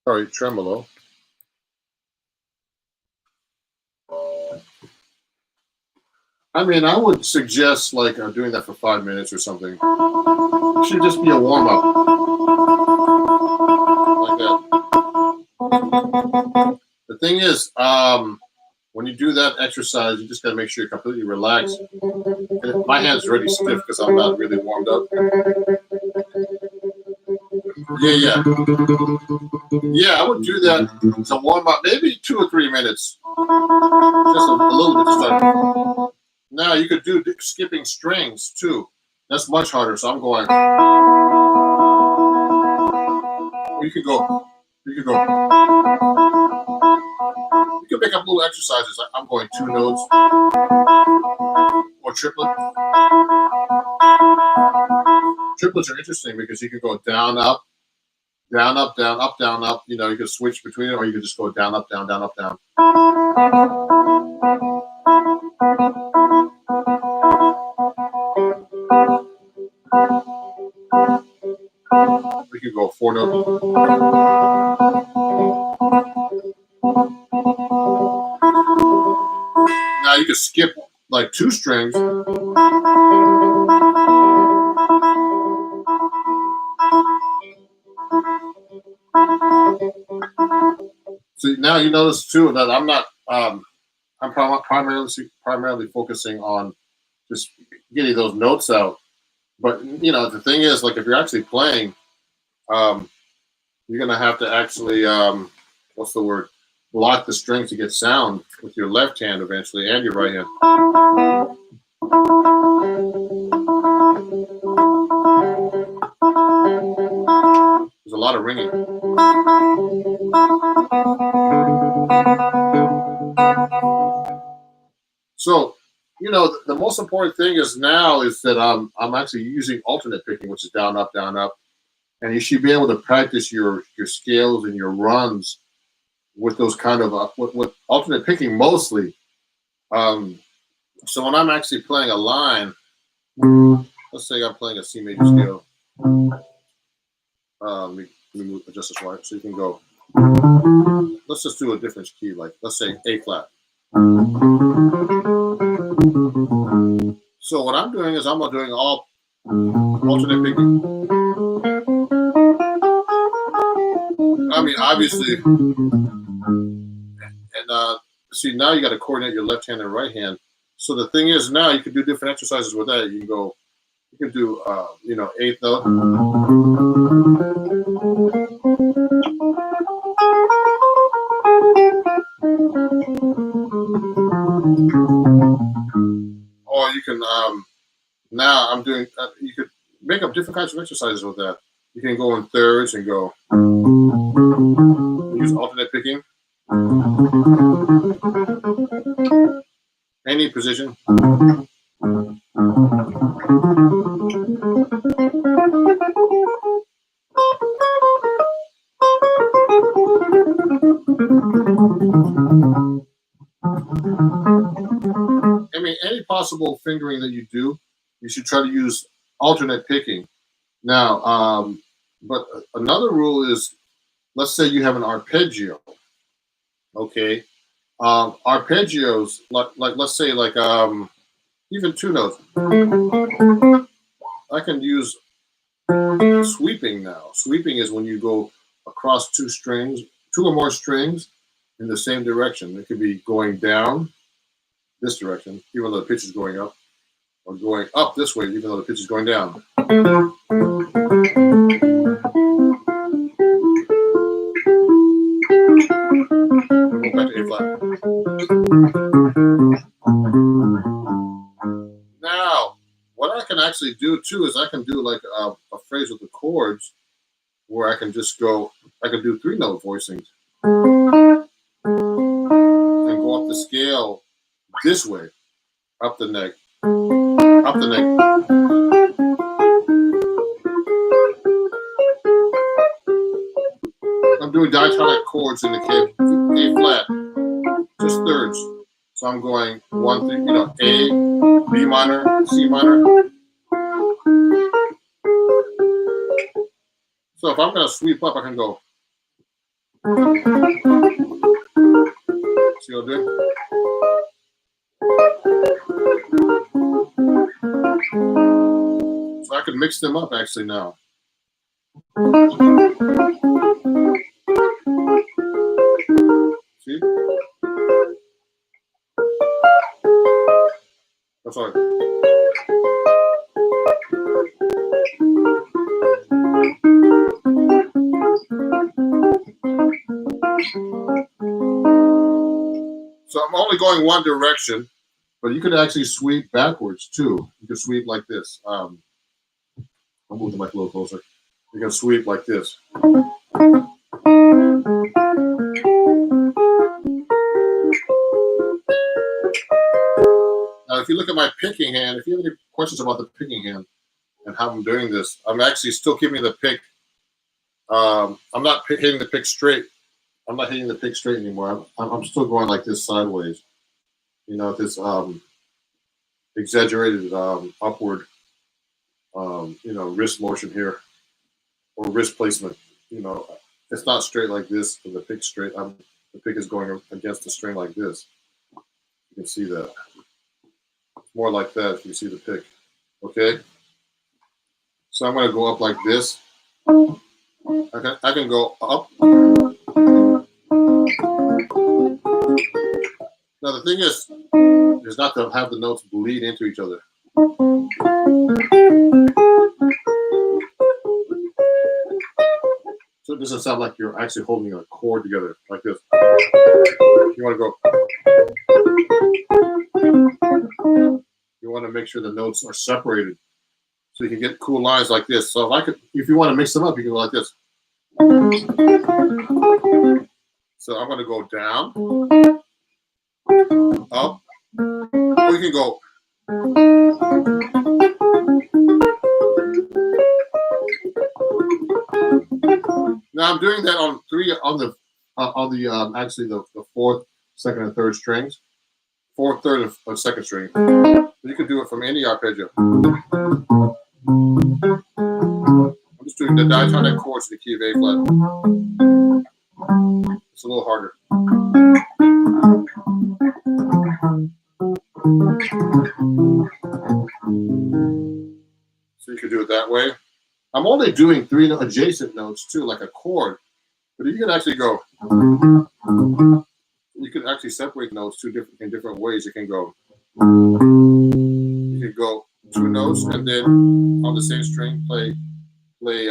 Sorry, tremolo. I mean, I would suggest like doing that for 5 minutes or something. It should just be a warm up, like that. The thing is, when you do that exercise, you just got to make sure you're completely relaxed. And my hand's already stiff because I'm not really warmed up. Yeah, I would do that to warm up, maybe 2 or 3 minutes, just a little bit to start. Now you could do skipping strings too. That's much harder. So I'm going. You could go. You can make up little exercises. I'm going 2 notes or triplet. Triplets are interesting because you can go down, up, down, up, down, up, down, up. You know, you can switch between it, or you can just go down, up, down, down, up, down. We could go 4 notes. Now you can skip like two strings, so now you notice too that I'm not. I'm primarily focusing on just getting those notes out. But you know, the thing is, like if you're actually playing, you're gonna have to actually what's the word? Lock the strings to get sound with your left hand eventually and your right hand. There's a lot of ringing. So, you know, the most important thing is now is that I'm actually using alternate picking, which is down, up, and you should be able to practice your scales and your runs with those kind of with alternate picking mostly. So when I'm actually playing a line, let's say I'm playing a C major scale. Let me adjust this right so you can go. Let's just do a different key, like let's say A flat. So what I'm doing is I'm doing all alternate picking. I mean, obviously, and see now you got to coordinate your left hand and right hand. So the thing is now you can do different exercises with that. You can go, you can do, you know, eighth note. Or you can, now I'm doing, you could make up different kinds of exercises with that. You can go in thirds and go, use alternate picking. Any position. I mean, any possible fingering that you do, you should try to use alternate picking. Now, but another rule is, let's say you have an arpeggio. Okay, arpeggios like let's say like even two notes. I can use sweeping now. Sweeping is when you go across two strings, two or more strings in the same direction. It could be going down this direction, even though the pitch is going up, or going up this way, even though the pitch is going down. Go back to A flat. Now, what I can actually do too is I can do like a phrase with the chords where I can just go, I can do 3-note voicings and go up the scale this way, up the neck, up the neck. I'm doing diatonic chords in the A flat, just thirds. So I'm going 1, 3, you know, A, B minor, C minor. So if I'm going to sweep up, I can go. See what I'm doing? So I can mix them up actually now. See? That's all right. So I'm only going one direction, but you could actually sweep backwards too. You could sweep like this. I'll move the mic a little closer. You can sweep like this. Now, if you look at my picking hand, if you have any questions about the picking hand and how I'm doing this, I'm actually still keeping the pick. I'm not hitting the pick straight. I'm not hitting the pick straight anymore. I'm still going like this sideways. You know, this exaggerated upward, you know, wrist motion here or wrist placement. You know, it's not straight like this. The pick's straight. The pick is going against the string like this. You can see that. more like that if you see the pick. Okay? So I'm going to go up like this. I can go up. Now the thing is not to have the notes bleed into each other. So it doesn't sound like you're actually holding a chord together like this. You want to go. You want to make sure the notes are separated so you can get cool lines like this. So if you want to mix them up, you can go like this. So I'm going to go down, up, or you can go. Now I'm doing that on actually the fourth, second, and third strings, fourth, third, and second string. You can do it from any arpeggio. I'm just doing the diatonic chords in the key of A flat. It's a little harder. So you can do it that way. I'm only doing 3 adjacent notes too, like a chord. But you can actually go. You can actually separate notes in different ways. You can go. You can go 2 notes and then on the same string play the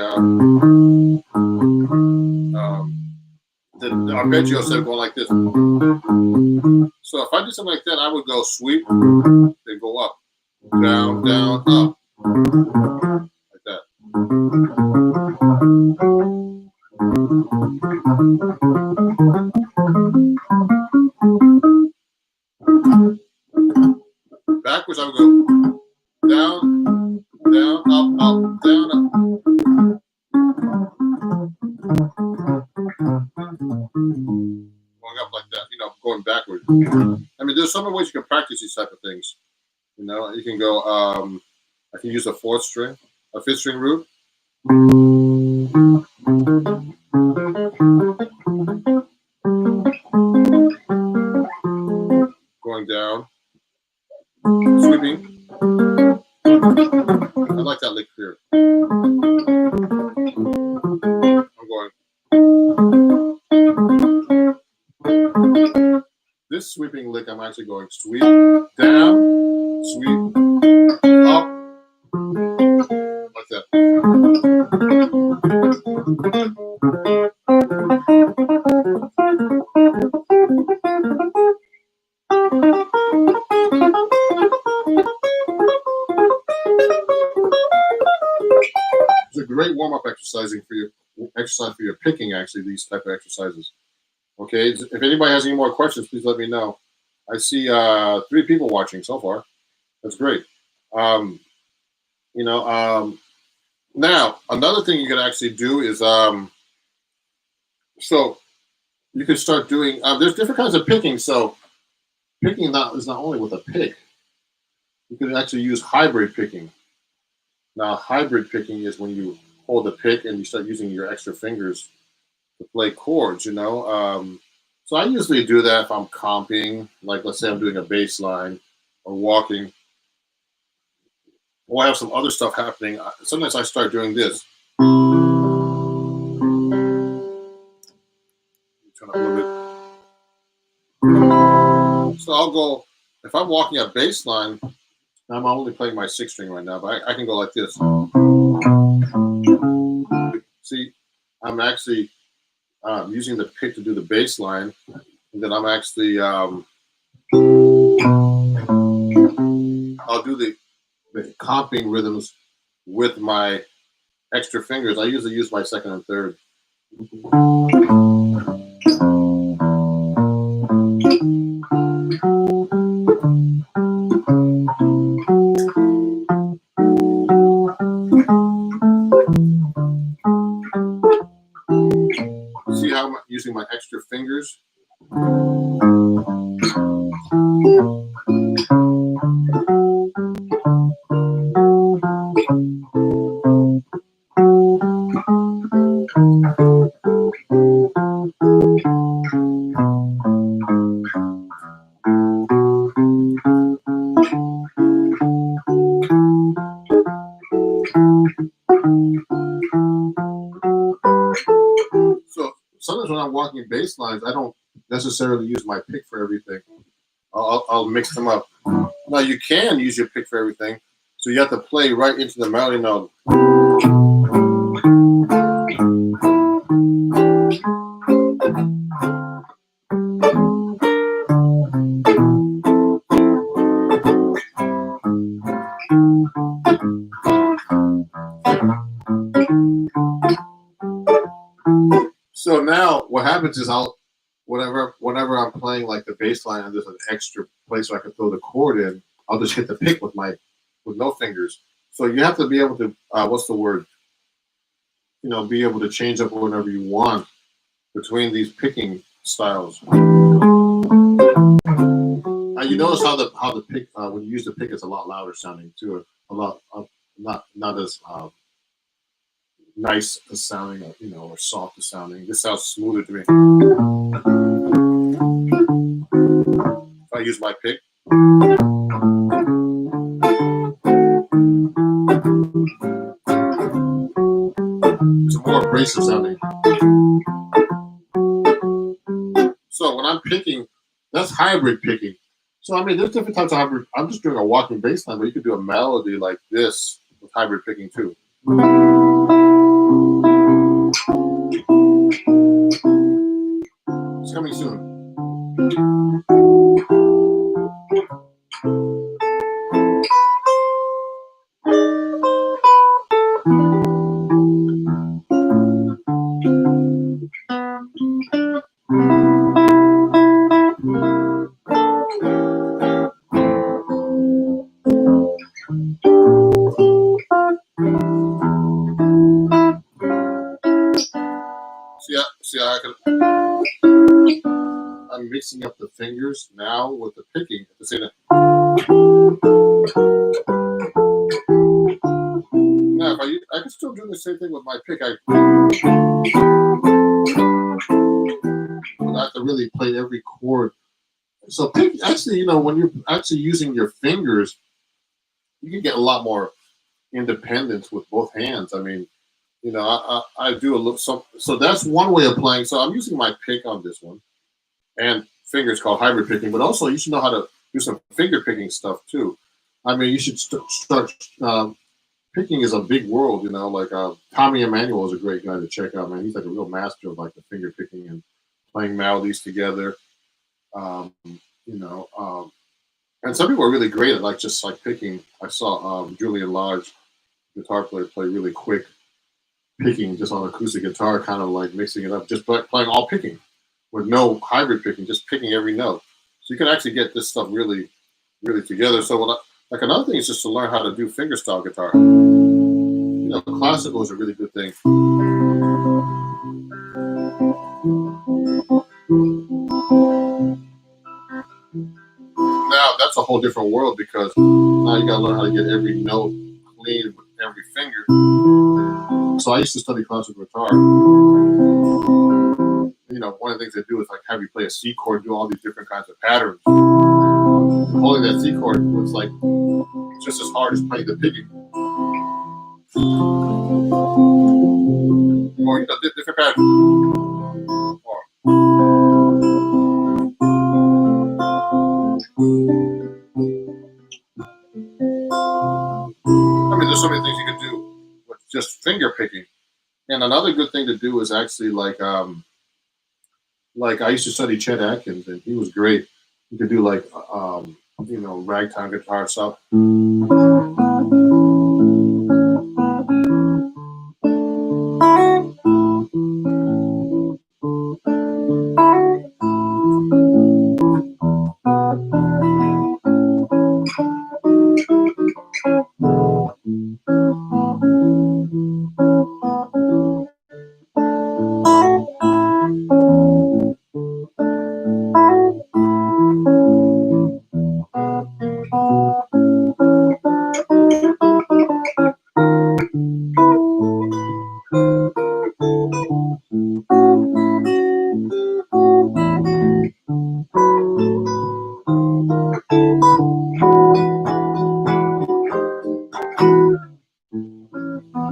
arpeggio instead of going like this. So if I did something like that, I would go sweep, then go up, down, down, up, like that. Backwards, I would go down, down, up, up, down, up. Going up like that, going backwards. I mean, there's so many ways you can practice these type of things. You can go, I can use a fifth string root. Going down, sweeping. I like that lick here. I'm going. This sweeping lick, I'm actually going sweep, down, sweep, up, like that. It's a great warm-up exercise for your picking, actually, these type of exercises. Okay, if anybody has any more questions, please let me know. I see 3 people watching so far. That's great. Now, another thing you can actually do is, so you can start doing, there's different kinds of picking. So picking is not only with a pick. You can actually use hybrid picking. Now, hybrid picking is when you hold the pick and you start using your extra fingers to play chords, So I usually do that if I'm comping, like let's say I'm doing a bass line or walking, or I have some other stuff happening. Sometimes I start doing this. Turn up a little bit. So I'll go, if I'm walking a bass line, I'm only playing my 6th string right now, but I can go like this. See, I'm actually using the pick to do the bass line, and then I'm actually I'll do the comping rhythms with my extra fingers. I usually use my 2nd and 3rd. See how I'm using my extra fingers? So sometimes when I'm walking bass lines, I don't necessarily use my pick for everything. I'll mix them up. Now you can use your pick for everything, so you have to play right into the melody note. So now what happens is whenever I'm playing like the bass line and there's an extra place where I can throw the chord in, I'll just hit the pick with no fingers. So you have to be able to what's the word? Be able to change up whenever you want between these picking styles. You notice how the pick when you use the pick, it's a lot louder sounding too. A lot not as nice as sounding, or soft as sounding. This sounds smoother to me. If I use my pick. It's more abrasive sounding. So when I'm picking, that's hybrid picking. So I mean, there's different types of hybrid. I'm just doing a walking bass line, but you could do a melody like this with hybrid picking too. It's coming soon. See how I'm mixing up the fingers now with the picking at the same time. Now, I can still do the same thing with my pick. I have to really play every chord. So pick, actually, when you're actually using your fingers, you can get a lot more independence with both hands. I mean, I do a little so that's one way of playing. So I'm using my pick on this one, and fingers called hybrid picking. But also, you should know how to do some finger picking stuff too. I mean, you should start. Picking is a big world, Like Tommy Emmanuel is a great guy to check out, man. He's like a real master of like the finger picking and playing melodies together. Um, and some people are really great at just picking. I saw Julian Lodge, guitar player, play really quick picking just on acoustic guitar, kind of like mixing it up, just playing all picking with no hybrid picking, just picking every note. So you can actually get this stuff really, really together. So another thing is just to learn how to do fingerstyle guitar. Classical is a really good thing. Now that's a whole different world because now you gotta learn how to get every note clean with every finger. So I used to study classical guitar. One of the things they do is have you play a C chord, do all these different kinds of patterns. And holding that C chord was just as hard as playing the picking. Or different patterns. I mean, there's so many things you could do with just finger picking. And another good thing to do is actually like I used to study Chet Atkins, and he was great. You could do ragtime guitar stuff.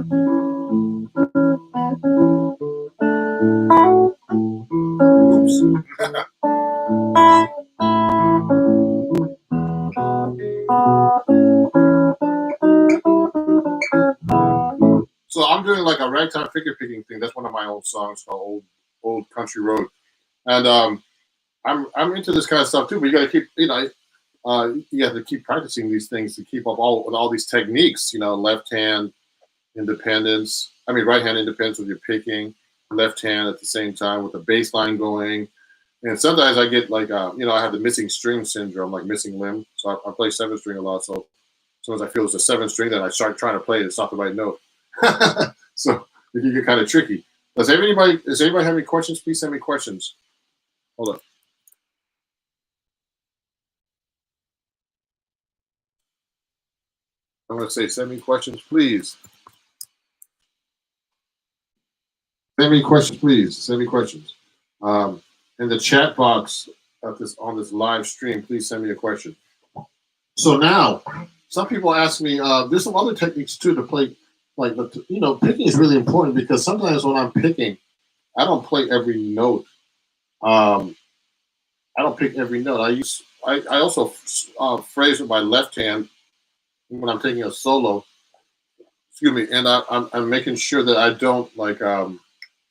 Oops. So I'm doing like a ragtime figure picking thing. That's one of my old songs called Old Country Road. And I'm into this kind of stuff too, but you gotta keep, you have to keep practicing these things to keep up all these techniques, left hand independence. I mean, right hand independence with your picking, left hand at the same time with the bass line going. And sometimes I get like, I have the missing string syndrome, like missing limb. So I play seven string a lot. So as soon as I feel it's a seven string, then I start trying to play it. It's not the right note. So it can get kind of tricky. Does anybody have any questions? Please send me questions. Hold on. I'm going to say, send me questions, please. Send me questions, please. Send me questions. In the chat box of on this live stream, please send me a question. So now, some people ask me, there's some other techniques too to play. Like, picking is really important because sometimes when I'm picking, I don't play every note. I don't pick every note. I also phrase with my left hand when I'm taking a solo. Excuse me, and I'm making sure that I don't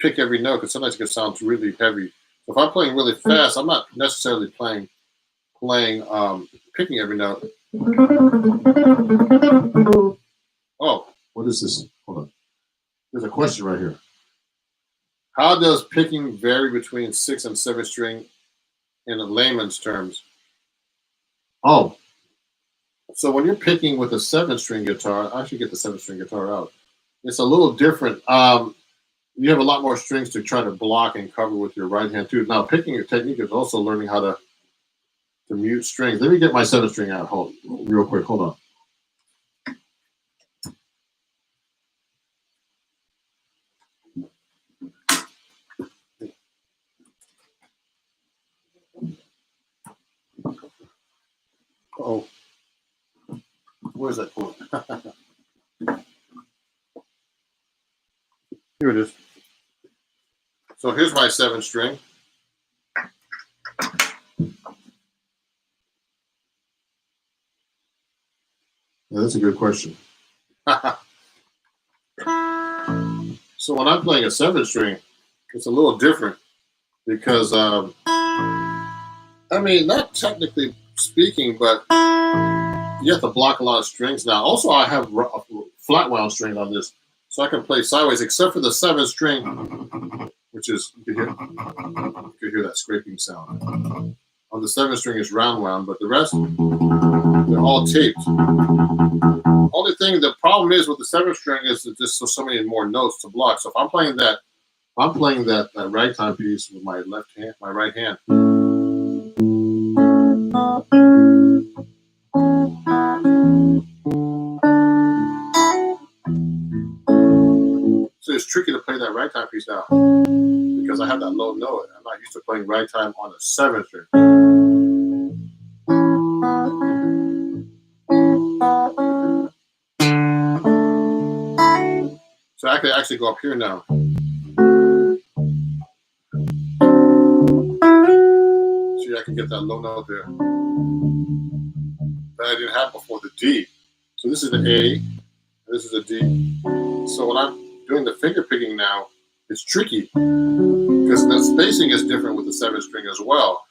pick every note because sometimes it can sound really heavy. If I'm playing really fast, I'm not necessarily playing picking every note. Oh, what is this? Hold on. There's a question right here. How does picking vary between 6 and 7 string in a layman's terms? Oh, so when you're picking with a 7-string guitar, I should get the 7-string guitar out. It's a little different. You have a lot more strings to try to block and cover with your right hand too. Now, picking your technique is also learning how to mute strings. Let me get my 7-string out. Real quick. Hold on. Oh, where's that chord? Here it is. So here's my 7-string. Yeah, that's a good question. So when I'm playing a 7-string, it's a little different because, not technically speaking, but you have to block a lot of strings now. Also, I have a flat wound string on this, so I can play sideways, except for the 7-string, which is, you can hear that scraping sound. On the 7-string is round wound, but the rest, they're all taped. Only thing, the problem is with the 7-string is that there's so many more notes to block. So if I'm playing that ragtime piece with my right hand. So it's tricky to play that ragtime piece now because I have that low note. I'm not used to playing ragtime on a 7-string. So I could actually go up here now. See, I can get that low note there that I didn't have before, the D. So this is the A, this is a D. So when I'm doing the finger picking now, it's tricky because the spacing is different with the 7-string as well.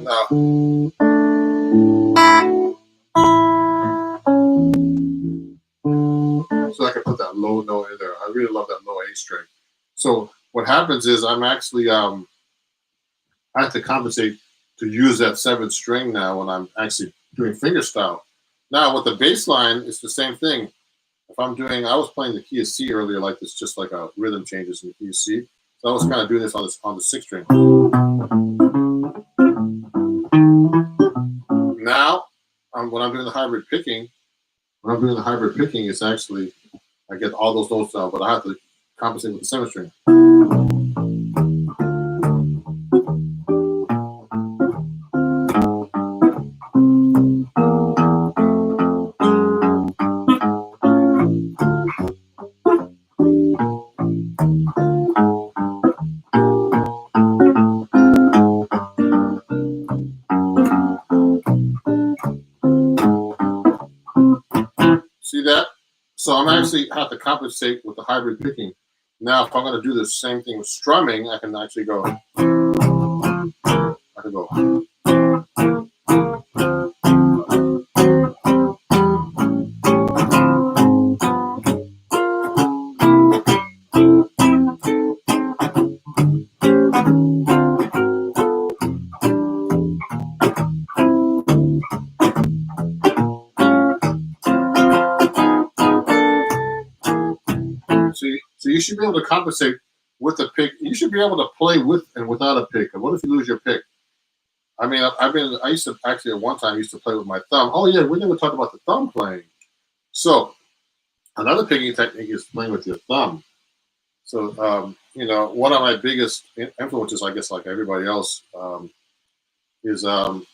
Now, so I can put that low note in there. I really love that low A string. So what happens is I'm actually I have to compensate to use that 7th string now when I'm actually doing fingerstyle. Now with the bass line, it's the same thing. If I'm doing, I was playing the key of C earlier, like this, just like a rhythm changes in the key of C. So I was kind of doing this on the 6th string. Now, when I'm doing the hybrid picking, it's actually, I get all those notes down, but I have to compensate with the 7th string. So I'm actually have to compensate with the hybrid picking. Now, if I'm going to do the same thing with strumming, I can actually go. I can go. So you should be able to compensate with the pick. You should be able to play with and without a pick. And what if you lose your pick? I mean, I used to actually at one time I used to play with my thumb. Oh yeah, we never talked about the thumb playing. So another picking technique is playing with your thumb. So one of my biggest influences, I guess, like everybody else, is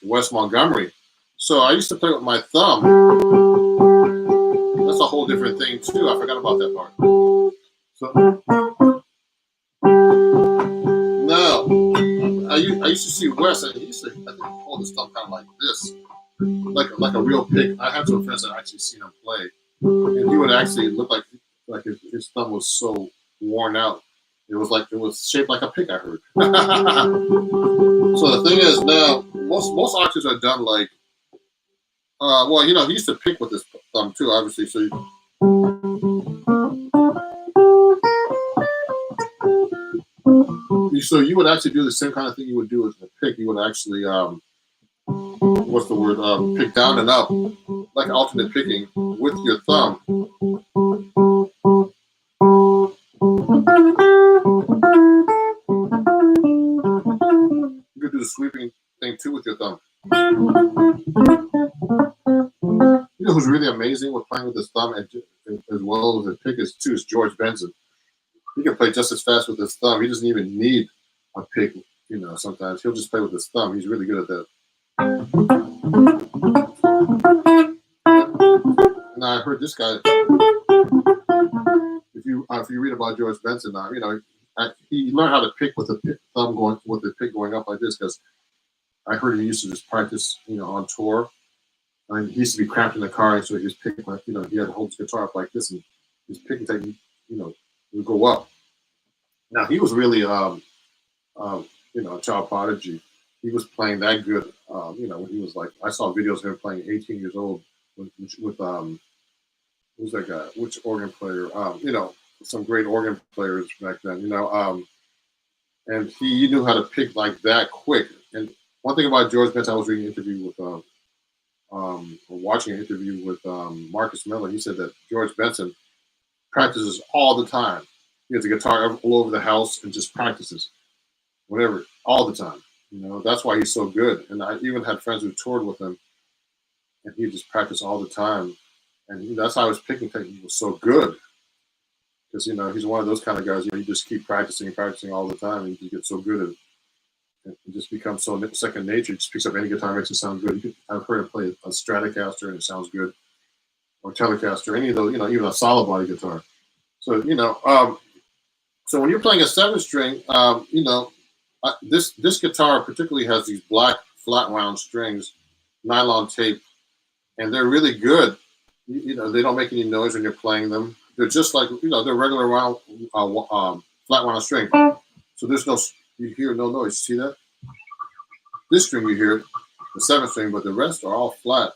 Wes Montgomery. So I used to play with my thumb. That's a whole different thing too. I forgot about that part. So now I used to see Wes, and he used to hold his thumb kind of like this, like a real pick. I had some friends that actually seen him play, and he would actually look like his thumb was so worn out. It was shaped like a pick. I heard. So the thing is now most artists are done like, he used to pick with his thumb too, obviously. So you would actually do the same kind of thing you would do with a pick. You would actually pick down and up, like alternate picking with your thumb. You could do the sweeping thing too with your thumb. You know who's really amazing with playing with his thumb and as well as his pick is George Benson. He can play just as fast with his thumb. He doesn't even need a pick. Sometimes he'll just play with his thumb. He's really good at that. Now I heard this guy. If you read about George Benson, he learned how to pick with the thumb going with the pick going up like this because I heard he used to just practice, on tour. And he used to be cramped in the car, and so he just picked like, he had to hold his guitar up like this, and his picking technique, would go up. Now he was really, a child prodigy. He was playing that good, when he was like, I saw videos of him playing 18 years old with who's that guy? Which organ player? Some great organ players back then, and he knew how to pick like that quick. And one thing about George Benson, I was reading an interview with, watching an interview with Marcus Miller. He said that George Benson practices all the time. He has a guitar all over the house and just practices, whatever, all the time. That's why he's so good. And I even had friends who toured with him, and he just practiced all the time. And that's how his picking technique was so good. Because, he's one of those kind of guys, you just keep practicing all the time, and you get so good at it. It just becomes so second nature. He just picks up any guitar, makes it sound good. I've heard him play a Stratocaster, and it sounds good. Or Telecaster, any of those, even a solid body guitar. So, so when you're playing a 7-string, this guitar particularly has these black flat wound strings, nylon tape, and they're really good. They don't make any noise when you're playing them. They're just like, they're regular round, flat wound string. So you hear no noise. See that? This string you hear, the 7th string, but the rest are all flat.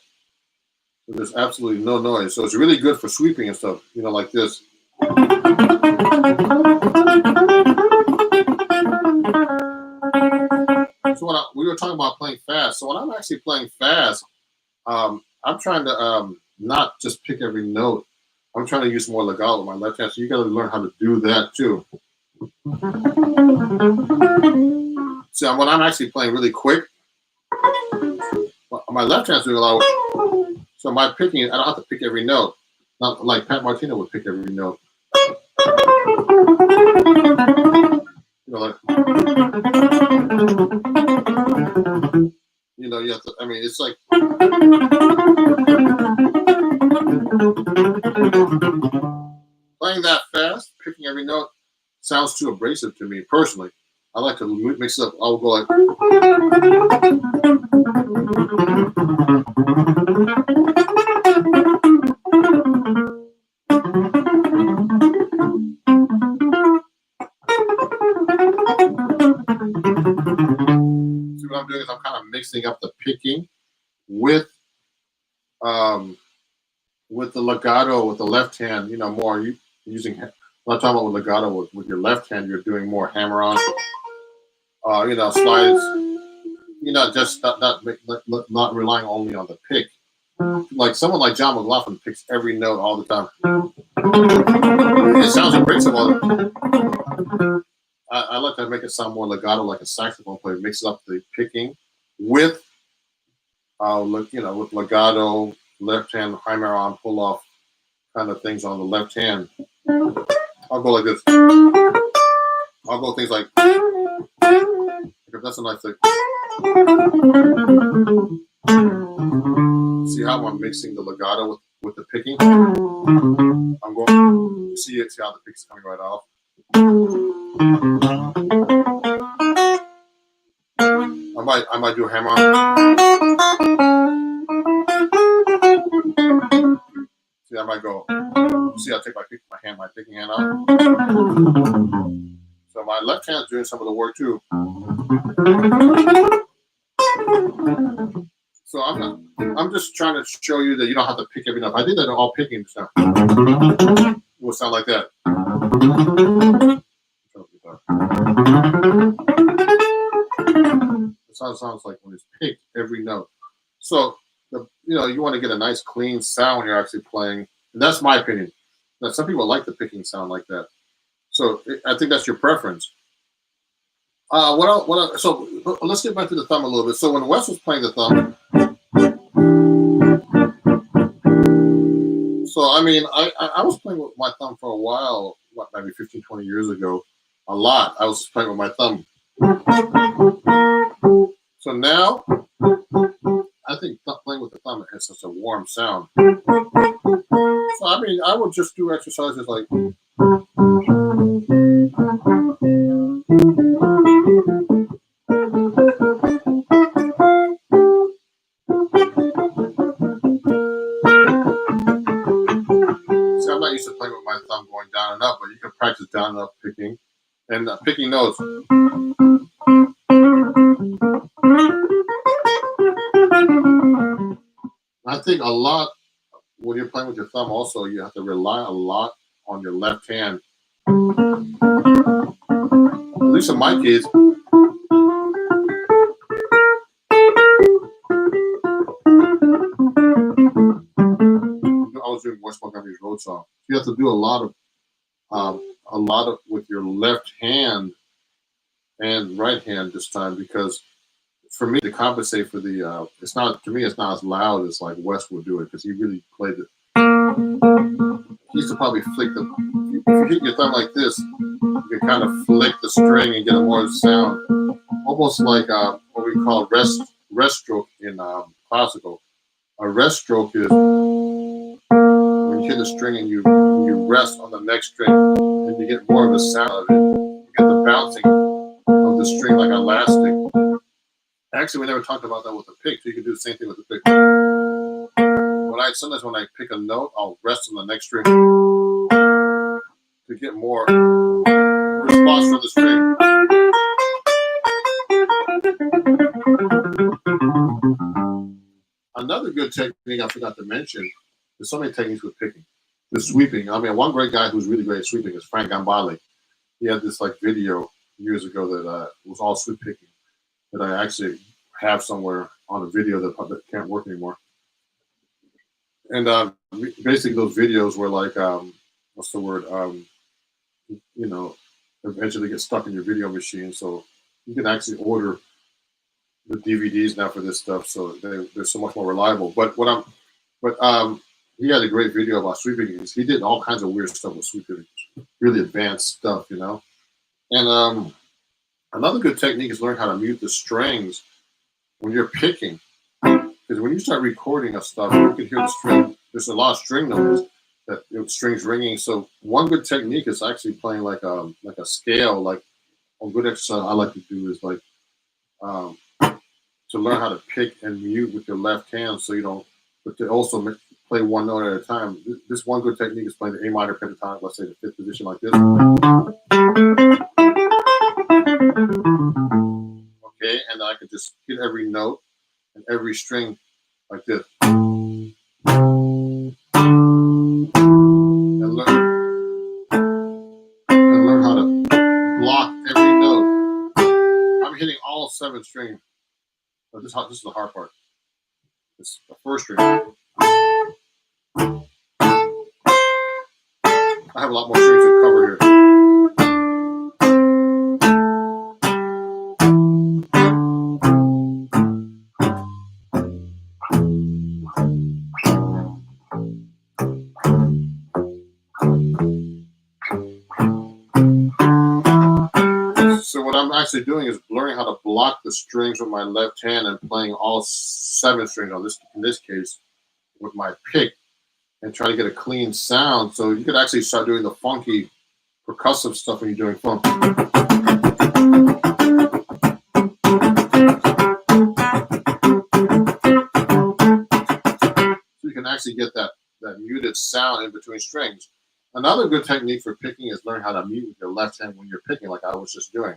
So there's absolutely no noise. So it's really good for sweeping and stuff, like this. So we were talking about playing fast. So when I'm actually playing fast, I'm trying to not just pick every note. I'm trying to use more legato with my left hand. So you got to learn how to do that too. So when I'm actually playing really quick, my left hand's doing a lot of, so my picking, I don't have to pick every note. Not like Pat Martino would pick every note. You have to, it's like, playing that fast, picking every note, sounds too abrasive to me personally. I like to mix it up. I'll go like. mixing up the picking with the legato with the left hand. You know, more using. I'm not talking about with legato with your left hand. You're doing more hammer on. You know, slides. You know, just not relying only on the pick. Like someone like John McLaughlin picks every note all the time. It sounds invincible. I like to make it sound more legato, like a saxophone player. Mix up the picking with, you know, with legato, left hand hammer on, pull off kind of things on the left hand. I'll go like this. I'll go things like. That's a nice thing. See how I'm mixing the legato with the picking? I'm going. See how the pick's coming right off. I might do a hammer on. See, I might go. See, I take my picking hand out. So my left hand's doing some of the work too. So I'm just trying to show you that you don't have to pick every note. If I did that all picking stuff, it would sound like that. That's how it sounds like when it's picked every note. So you know, you want to get a nice clean sound when you're actually playing. And that's my opinion. Now, some people like the picking sound like that. So I think that's your preference. What else? So let's get back to the thumb a little bit. So when Wes was playing the thumb, so I mean, I was playing with my thumb for a while, what, maybe 15, 20 years ago, a lot. I was playing with my thumb. So now, I think playing with the thumb has such a warm sound. So I mean, I would just do exercises like. See, I'm not used to playing with my thumb going down and up, but you can practice down and up picking and picking notes. I think a lot when you're playing with your thumb, also you have to rely a lot on your left hand. At least in my case. I was doing West Montgomery's Road Song. You have to do a lot of with your left hand and right hand this time, because for me to compensate for the it's not as loud as like Wes would do it, because he really played it. He used to probably flick the. If you hit your thumb like this, you can kind of flick the string and get a more sound, almost like what we call rest stroke in classical. A rest stroke is when you hit the string and you rest on the next string, and you get more of a sound of it. You get the bouncing of the string like elastic. Actually, we never talked about that with the pick, so you can do the same thing with the pick. Sometimes when I pick a note, I'll rest on the next string to get more response from the string. Another good technique I forgot to mention, there's so many techniques with picking. The sweeping. I mean, one great guy who's really great at sweeping is Frank Gambale. He had this like video years ago that was all sweep picking that I actually have somewhere on a video that can't work anymore. And basically those videos were like, what's the word? You know, eventually get stuck in your video machine. So you can actually order the DVDs now for this stuff. So they're so much more reliable. But he had a great video about sweeping. He did all kinds of weird stuff with sweeping, really advanced stuff, you know. And another good technique is learn how to mute the strings when you're picking. Because when you start recording stuff, you can hear the string. There's a lot of string noise that strings ringing. So one good technique is actually playing like a scale. Like a good exercise I like to do is like to learn how to pick and mute with your left hand, so you don't. But to also play one note at a time. This one good technique is playing the A minor pentatonic. Let's say the fifth position like this. Okay, and I could just hit every note. and every string like this. And learn how to block every note. I'm hitting all 7 strings. But this is the hard part. It's the first string. I have a lot more strings to cover here. So what I'm actually doing is learning how to block the strings with my left hand and playing all 7 strings on this, in this case, with my pick, and try to get a clean sound. So you could actually start doing the funky percussive stuff when you're doing funk. So you can actually get that muted sound in between strings. Another good technique for picking is learn how to mute with your left hand when you're picking, like I was just doing.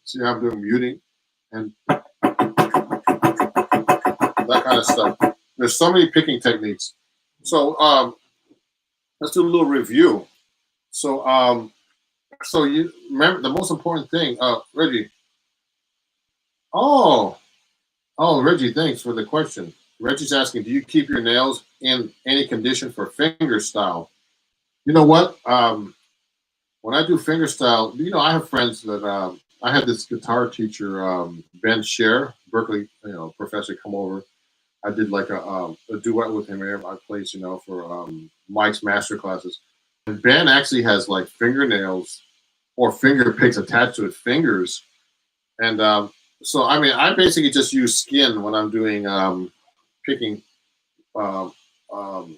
See how I'm doing muting and that kind of stuff. There's so many picking techniques. So let's do a little review. So so you remember the most important thing, Reggie. Oh, Reggie, thanks for the question. Reggie's asking, do you keep your nails in any condition for finger style? You know what? When I do finger style, I have friends that I had this guitar teacher, Ben Scher, Berkeley, professor, come over. I did like a duet with him at my place, for Mike's master classes. And Ben actually has like fingernails or finger picks attached to his fingers. And so, I basically just use skin when I'm doing picking. Um, um,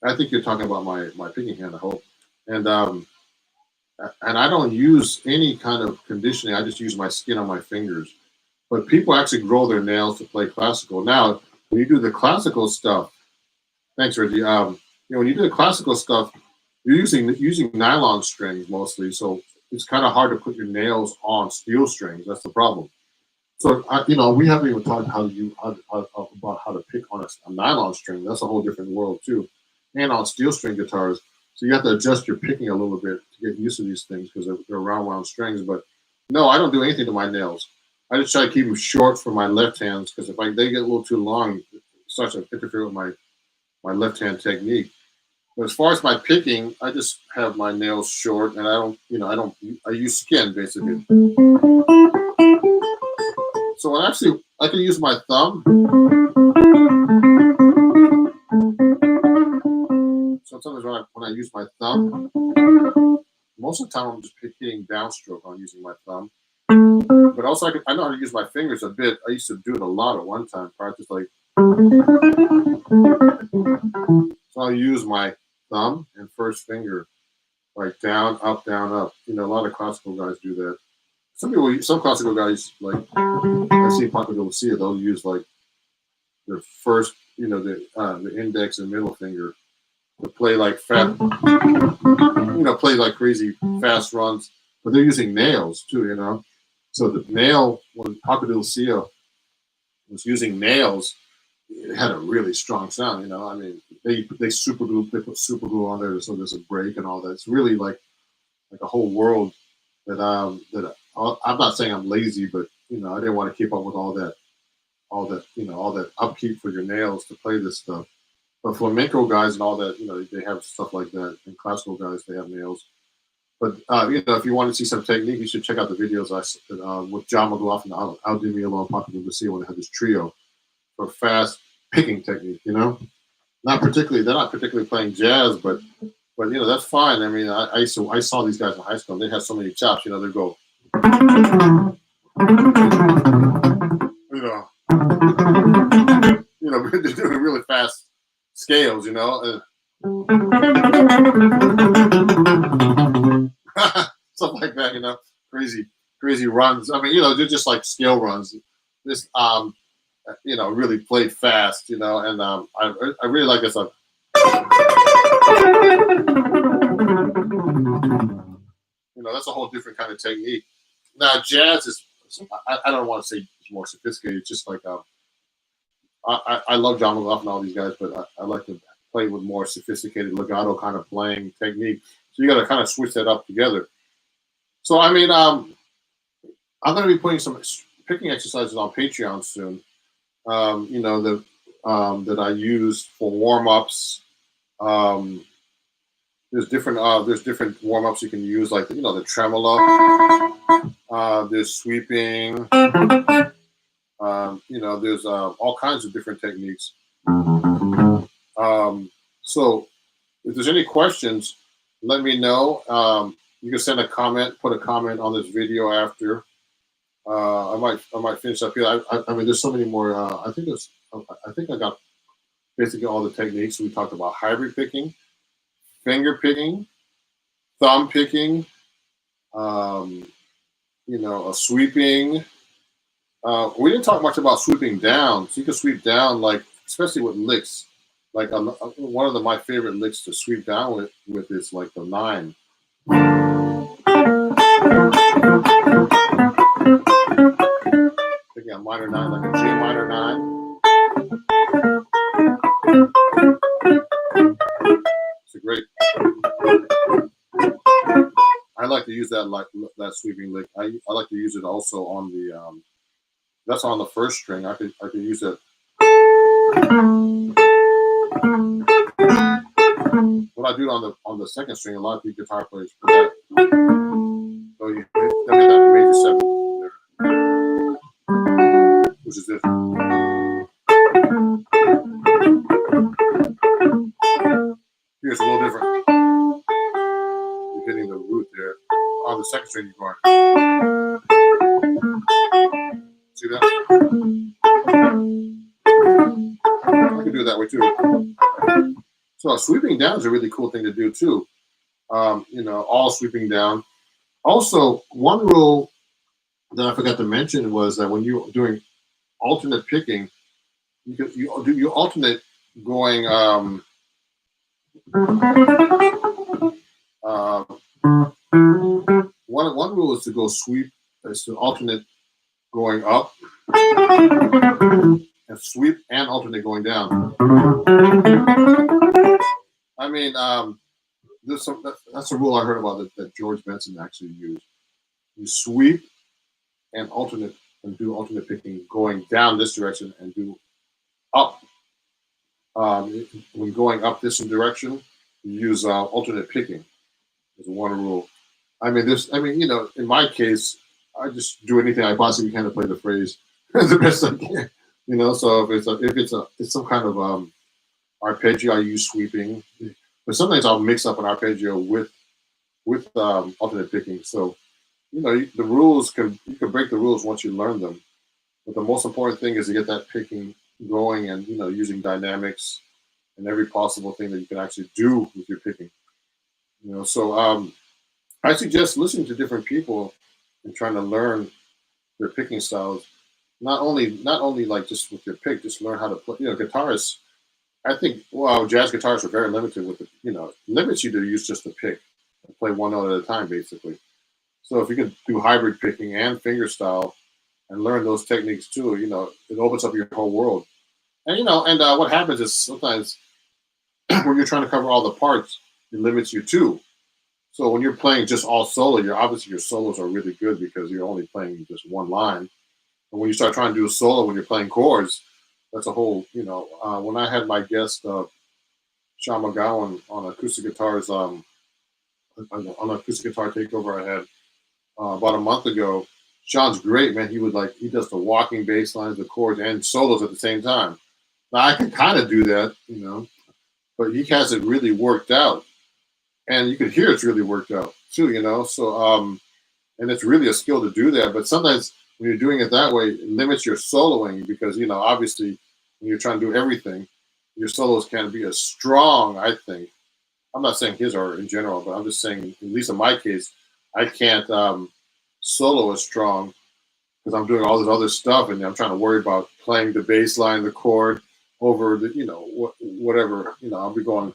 I think you're talking about my picking hand, I hope. And I don't use any kind of conditioning. I just use my skin on my fingers. But people actually grow their nails to play classical. Now, when you do the classical stuff, thanks, Reggie. When you do the classical stuff, you're using nylon strings mostly. So it's kind of hard to put your nails on steel strings. That's the problem. So we haven't even talked about how to pick on a nylon string. That's a whole different world too, and on steel string guitars. So you have to adjust your picking a little bit to get used to these things because they're round strings. But no, I don't do anything to my nails. I just try to keep them short for my left hands because if they get a little too long, it starts to interfere with my left hand technique. But as far as my picking, I just have my nails short, and I use skin basically. So I can use my thumb. Sometimes when I use my thumb, most of the time I'm just hitting downstroke on using my thumb. But also I know how to use my fingers a bit. I used to do it a lot at one time, practice like. So I'll use my thumb and first finger, like down, up, down, up. A lot of classical guys do that. Some classical guys, like I see Paco Lucia, they'll use like their first, the index and middle finger to play like play like crazy fast runs. But they're using nails too, So the nail, when Paco de Lucia was using nails, it had a really strong sound. They put super glue on there so there's a break and all that. It's really like a whole world that I'm not saying I'm lazy, but I didn't want to keep up with all that upkeep for your nails to play this stuff. But flamenco guys and all that, they have stuff like that. And classical guys, they have nails. But if you want to see some technique, you should check out the videos with John McLaughlin, I'll do me alone, Paco de Lucia, when they had this trio for fast picking technique. They're not particularly playing jazz, but that's fine. I saw these guys in high school. And they had so many chops. They go, they're doing really fast scales. Stuff like that. Crazy runs. They're just like scale runs. really played fast, and I really like this. That's a whole different kind of technique. Now, jazz is, I don't want to say it's more sophisticated. It's just like, I love John McLaughlin and all these guys, but I like to play with more sophisticated legato kind of playing technique. So you got to kind of switch that up together. So, I mean, I'm going to be putting some picking exercises on Patreon soon, that I use for warm-ups. There's different warm-ups you can use, like the tremolo. There's sweeping. There's all kinds of different techniques. So if there's any questions, let me know. You can send a comment, put a comment on this video after. I might finish up here. I mean, there's so many more. I think I got basically all the techniques. We talked about hybrid picking, finger picking, thumb picking, a sweeping. We didn't talk much about sweeping down. So you can sweep down, like, especially with licks. Like one of my favorite licks to sweep down with is like the 9. Picking a minor 9, like a G minor 9. It's a great. I like to use that sweeping lick. I like to use it also on the. That's on the first string. I could use it. When I do it on the second string, a lot of people guitar players put that. So you hit that major 7 there, which is this. Here's a little different. You're hitting the root there. On the second string, you're going. See that? I can do it that way too. So sweeping down is a really cool thing to do too. All sweeping down. Also, one rule that I forgot to mention was that when you're doing alternate picking, you alternate going. One rule is to go sweep. Is to alternate going up and sweep and alternate going down. I mean, that's a rule I heard about that George Benson actually used. You sweep and alternate and do alternate picking going down this direction and do up. When going up this direction, you use alternate picking. Is one rule. I mean, in my case, I just do anything I possibly can to play the phrase the best I can. So if it's some kind of arpeggio, I use sweeping. But sometimes I'll mix up an arpeggio with alternate picking. So the rules you can break the rules once you learn them. But the most important thing is to get that picking going and using dynamics and every possible thing that you can actually do with your picking. So I suggest listening to different people and trying to learn their picking styles. Not only like just with your pick, just learn how to play. Guitarists. I think jazz guitarists are very limited with it. Limits you to use just a pick and play one note at a time, basically. So if you can do hybrid picking and fingerstyle and learn those techniques too, it opens up your whole world. And what happens is sometimes when you're trying to cover all the parts, it limits you too. So when you're playing just all solo, your solos are really good because you're only playing just one line. And when you start trying to do a solo when you're playing chords, that's a whole, when I had my guest, Sean McGowan on acoustic guitars, on an acoustic guitar takeover I had about a month ago, Sean's great, man. He does the walking bass lines, the chords, and solos at the same time. Now I can kind of do that, but he has it really worked out. And you can hear it's really worked out too, So, and it's really a skill to do that. But sometimes when you're doing it that way, it limits your soloing because, obviously when you're trying to do everything, your solos can't be as strong, I think. I'm not saying his are in general, but I'm just saying, at least in my case, I can't solo as strong because I'm doing all this other stuff, and I'm trying to worry about playing the bass line, the chord over the, whatever, I'll be going.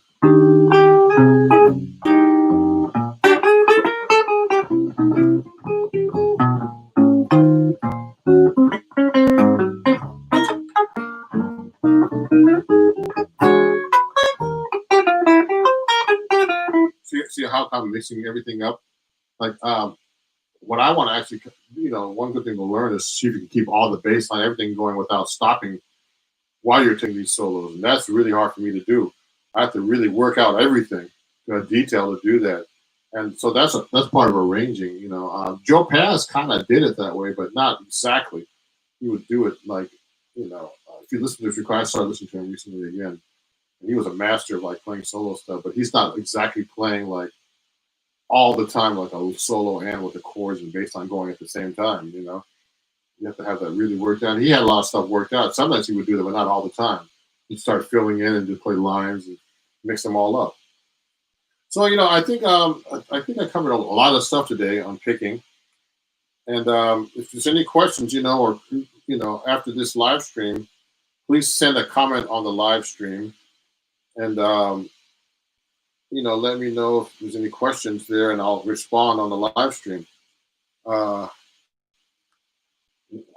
See how I'm mixing everything up? Like, what I want to actually, one good thing to learn is see if you can keep all the bass line, everything going without stopping while you're taking these solos. And that's really hard for me to do. I have to really work out everything in detail to do that. And so that's part of arranging, Joe Paz kind of did it that way, but not exactly. He would do it like, if you listen to this record, I started listening to him recently again. And he was a master of like playing solo stuff, but he's not exactly playing like all the time, like a solo and with the chords and bass line going at the same time, You have to have that really worked out. He had a lot of stuff worked out. Sometimes he would do that, but not all the time. He'd start filling in and just play lines and mix them all up. So, I think I covered a lot of stuff today on picking. And if there's any questions, or after this live stream, please send a comment on the live stream, and let me know if there's any questions there, and I'll respond on the live stream.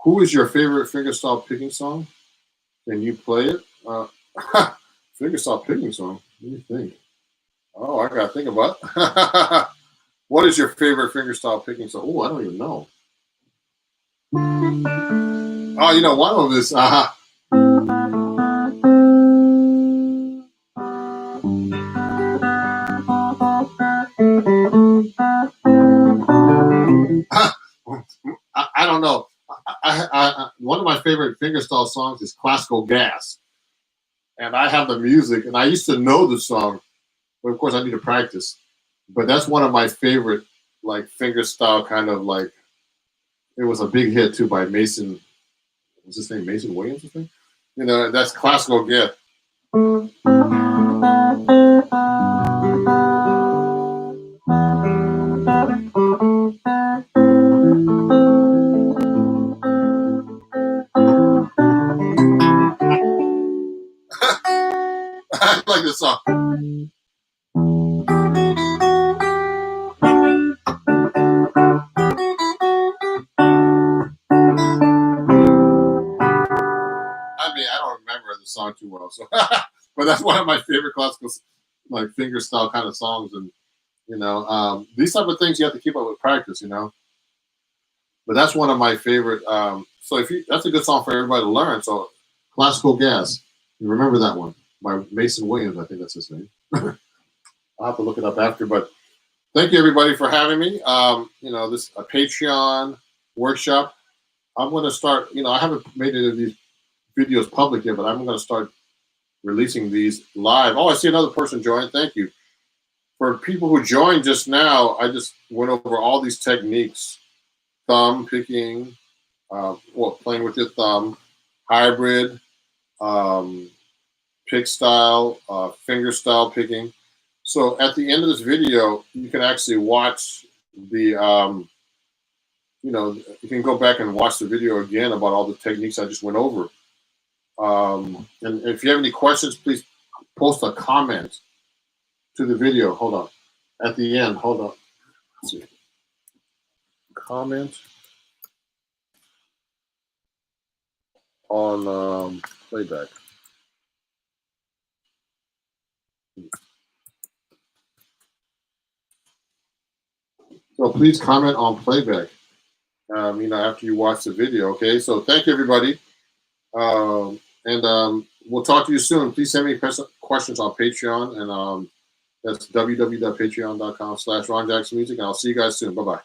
Who is your favorite fingerstyle picking song? Can you play it? Fingerstyle picking song? What do you think? Oh, I gotta think about it. What is your favorite fingerstyle picking song? Oh, I don't even know. Oh, one of them is I don't know. One of my favorite fingerstyle songs is Classical Gas. And I have the music, and I used to know the song, but of course I need to practice. But that's one of my favorite, like, fingerstyle kind of like, it was a big hit too by Mason. What's his name? Mason Williams, I think? That's Classical Gas. I like this song. I don't remember the song too well, so but that's one of my favorite classical, like, fingerstyle kind of songs, and these type of things you have to keep up with practice, But that's one of my favorite. So that's a good song for everybody to learn. So, Classical Gas, you remember that one by Mason Williams? I think that's his name. I'll have to look it up after. But thank you everybody for having me. This a Patreon workshop. I'm going to start. I haven't made any of these videos public yet, but I'm going to start releasing these live. Oh, I see another person joined. Thank you. For people who joined just now, I just went over all these techniques: thumb picking, playing with your thumb, hybrid, pick style, finger style picking. So at the end of this video, you can actually watch the, you can go back and watch the video again about all the techniques I just went over. And if you have any questions, please post a comment to the video. Hold on. At the end, hold on. Let's see. Comment on playback. So please comment on playback, after you watch the video, okay? So thank you, everybody. And we'll talk to you soon. Please send me questions on Patreon, and that's www.patreon.com/RonJacksonMusic, and I'll see you guys soon. Bye-bye.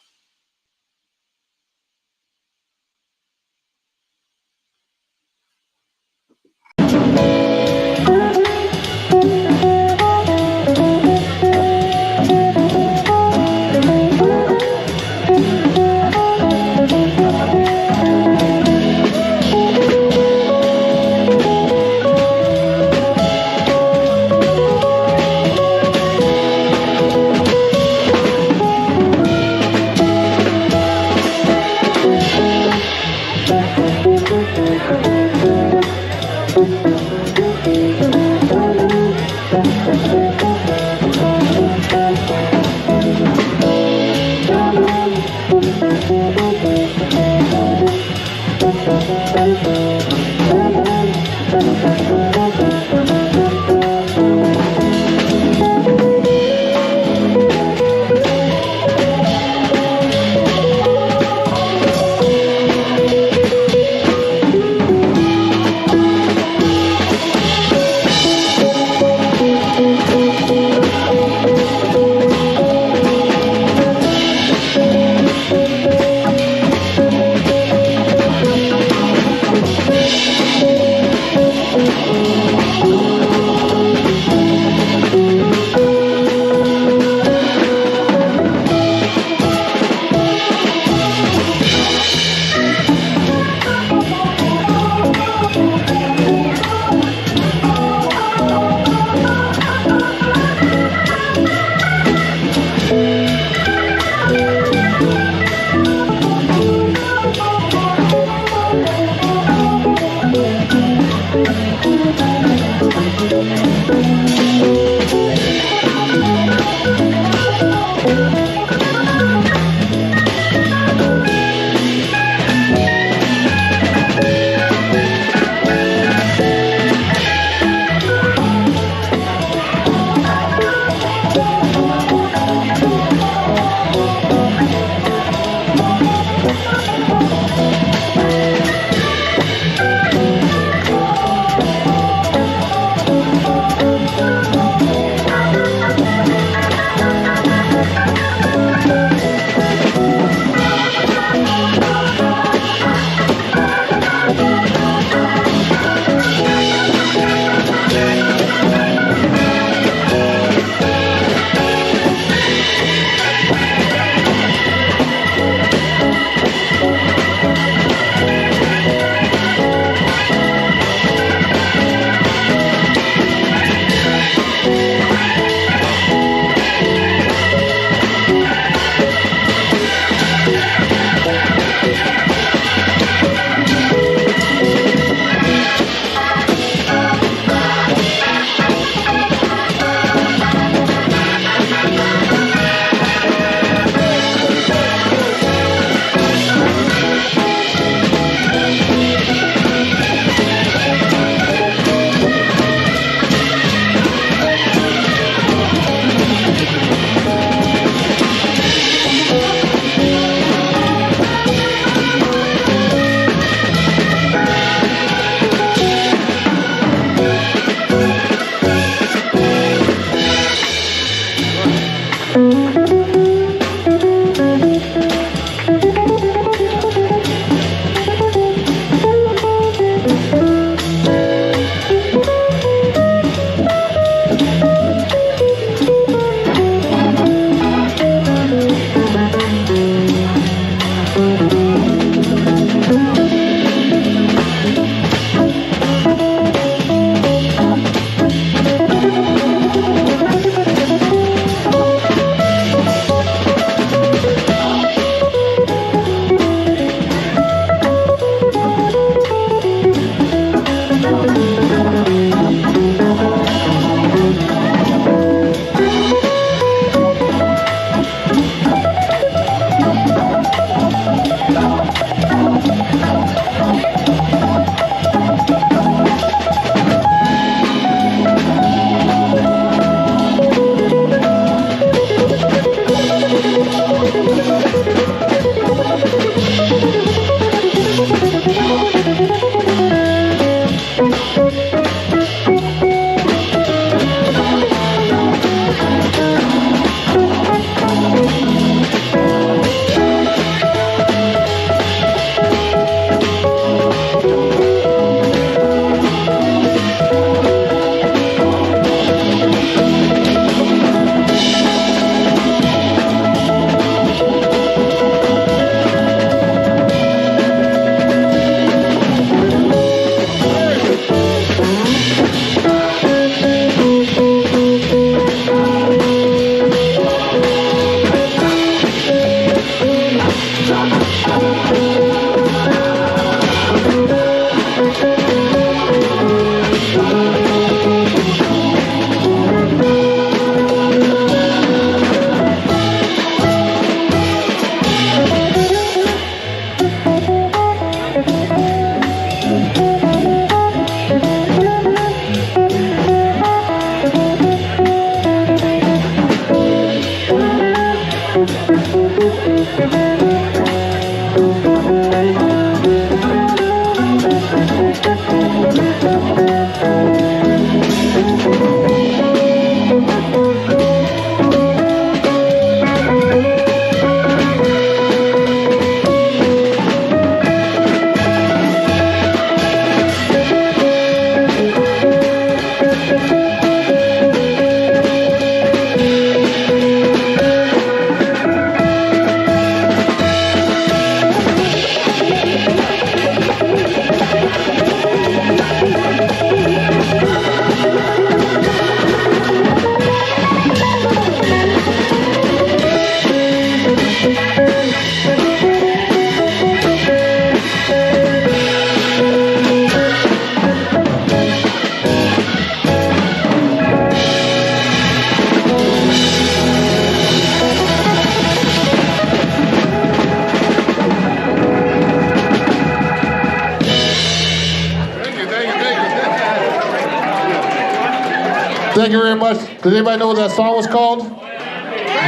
thank you very much. Does anybody know what that song was called?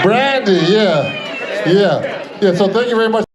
Brandy, yeah. So thank you very much.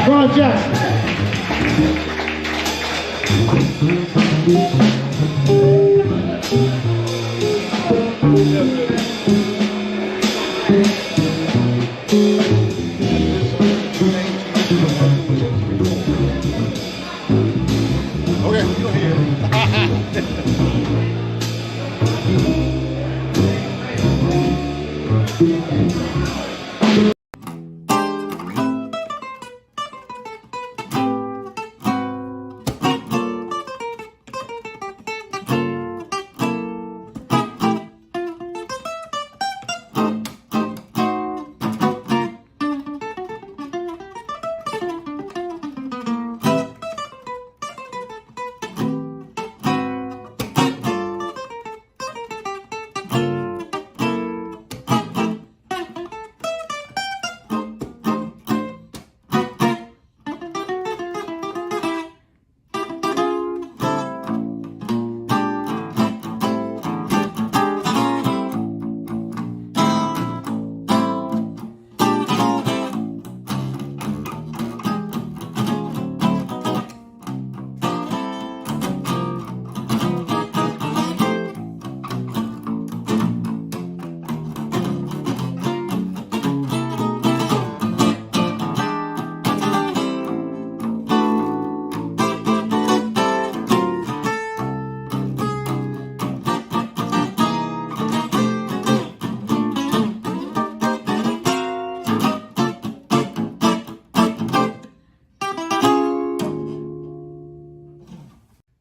Ron Jackson. Okay, go ahead.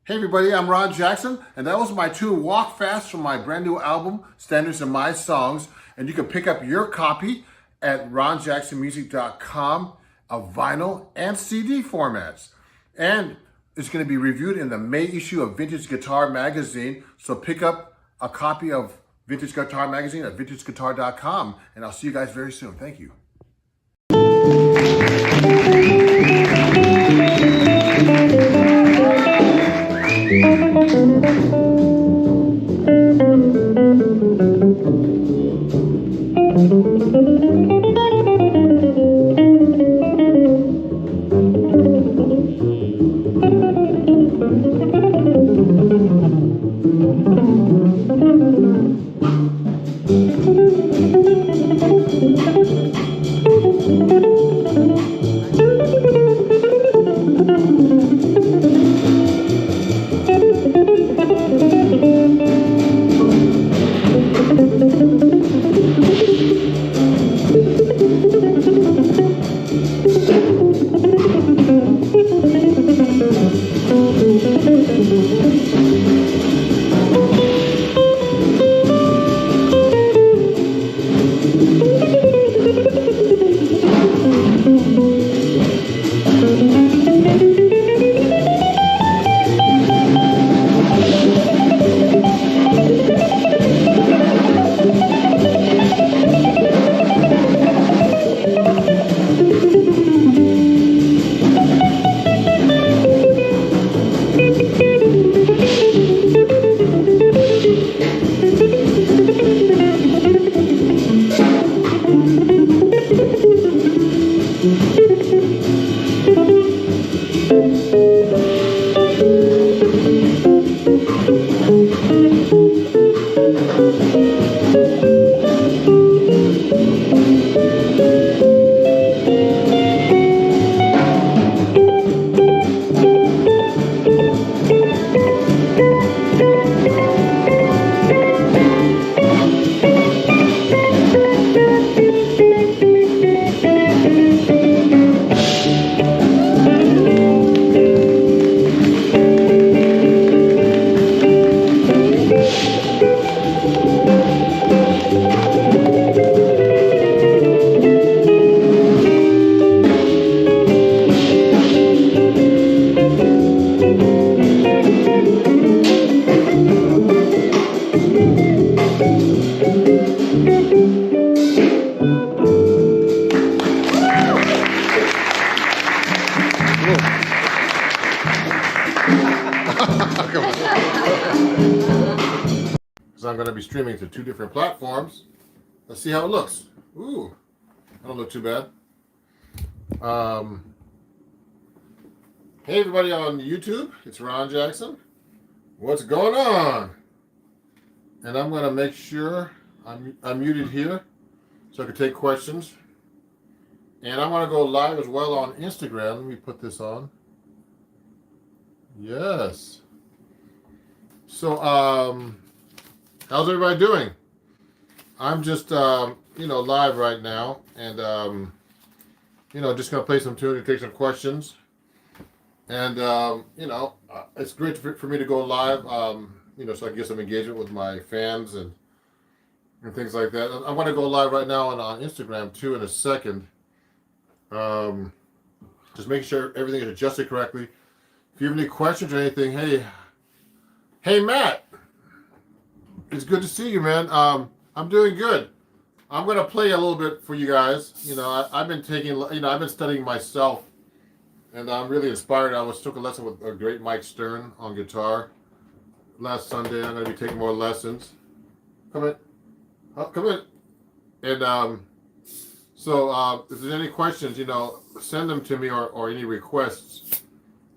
Hey everybody, I'm Ron Jackson, and that was my tune Walk Fast from my brand new album, Standards in My Songs. And you can pick up your copy at ronjacksonmusic.com of vinyl and CD formats. And it's going to be reviewed in the May issue of Vintage Guitar Magazine. So pick up a copy of Vintage Guitar Magazine at vintageguitar.com. And I'll see you guys very soon. Thank you. Because I'm going to be streaming to 2 different platforms. Let's see how it looks. Ooh, that don't look too bad. Hey everybody on YouTube, it's Ron Jackson. What's going on? And I'm going to make sure I'm muted here so I can take questions. And I want to go live as well on Instagram. Let me put this on. Yes. So, how's everybody doing? I'm just, live right now, and just gonna play some tunes and take some questions. And it's great for me to go live, so I can get some engagement with my fans and things like that. I want to go live right now on Instagram too in a second. Just making sure everything is adjusted correctly. If you have any questions or anything, hey Matt, it's good to see you, man. I'm doing good. I'm gonna play a little bit for you guys. I've been studying myself, and I'm really inspired. Took a lesson with a great Mike Stern on guitar last Sunday. I'm gonna be taking more lessons. Come in. And so if there's any questions, send them to me or any requests.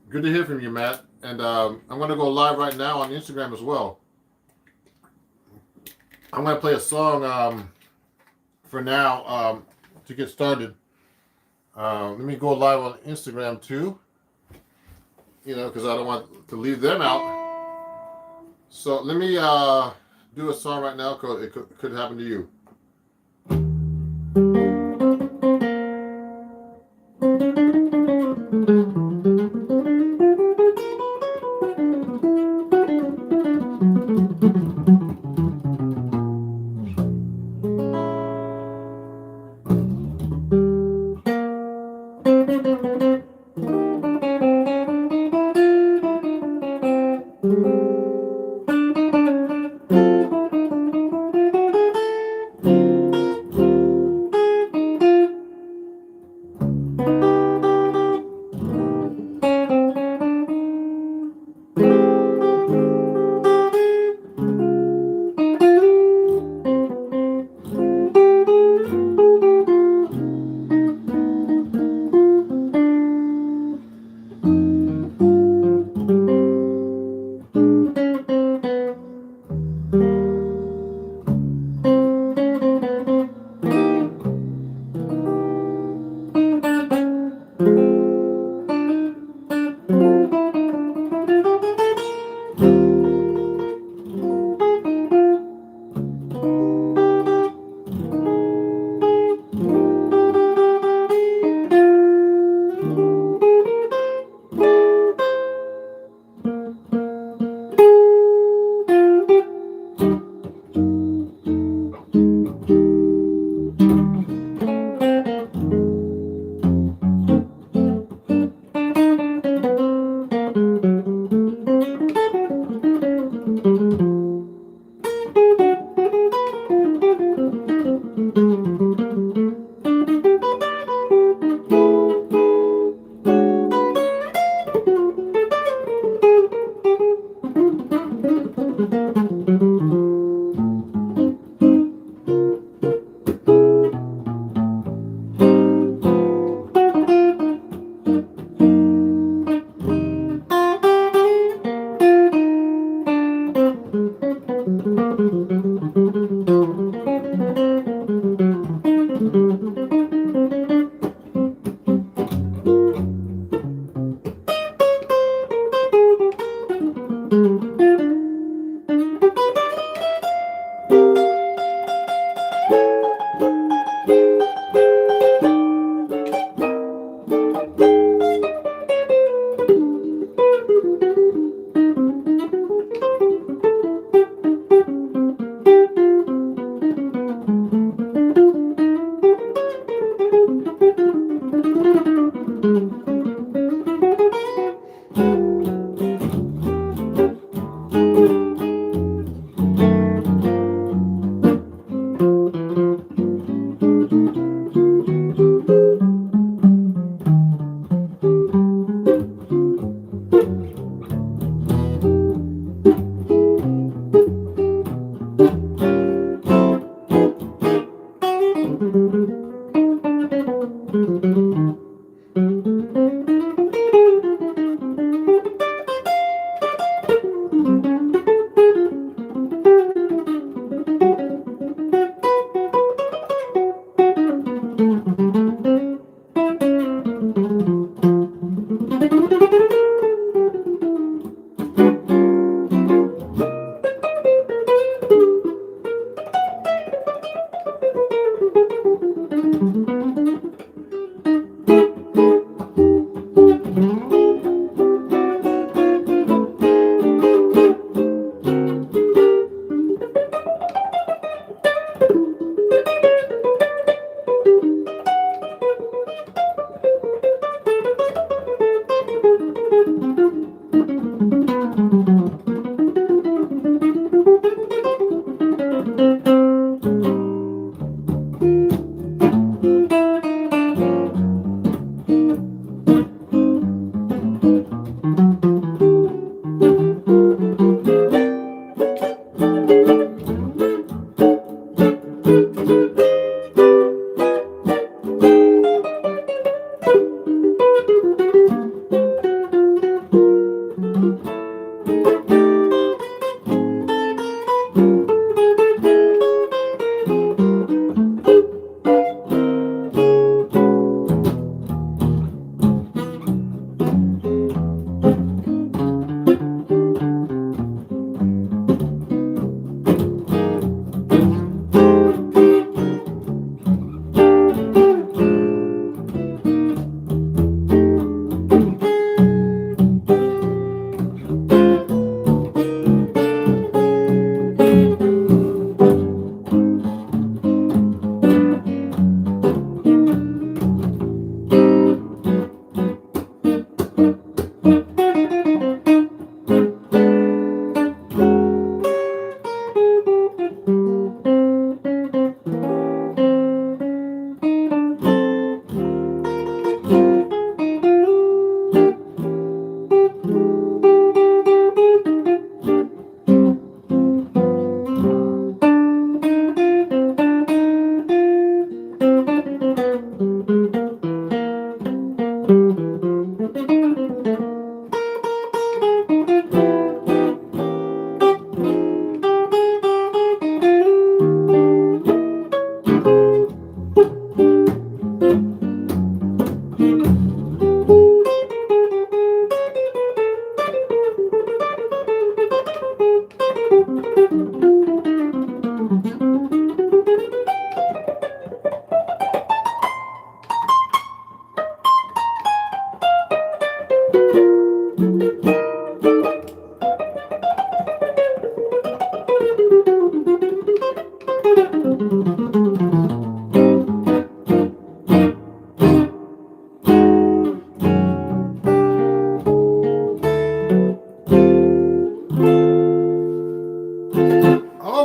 Good to hear from you, Matt. And I'm going to go live right now on Instagram as well. I'm going to play a song for now to get started. Let me go live on Instagram too, because I don't want to leave them out. So let me do a song right now because it could happen to you.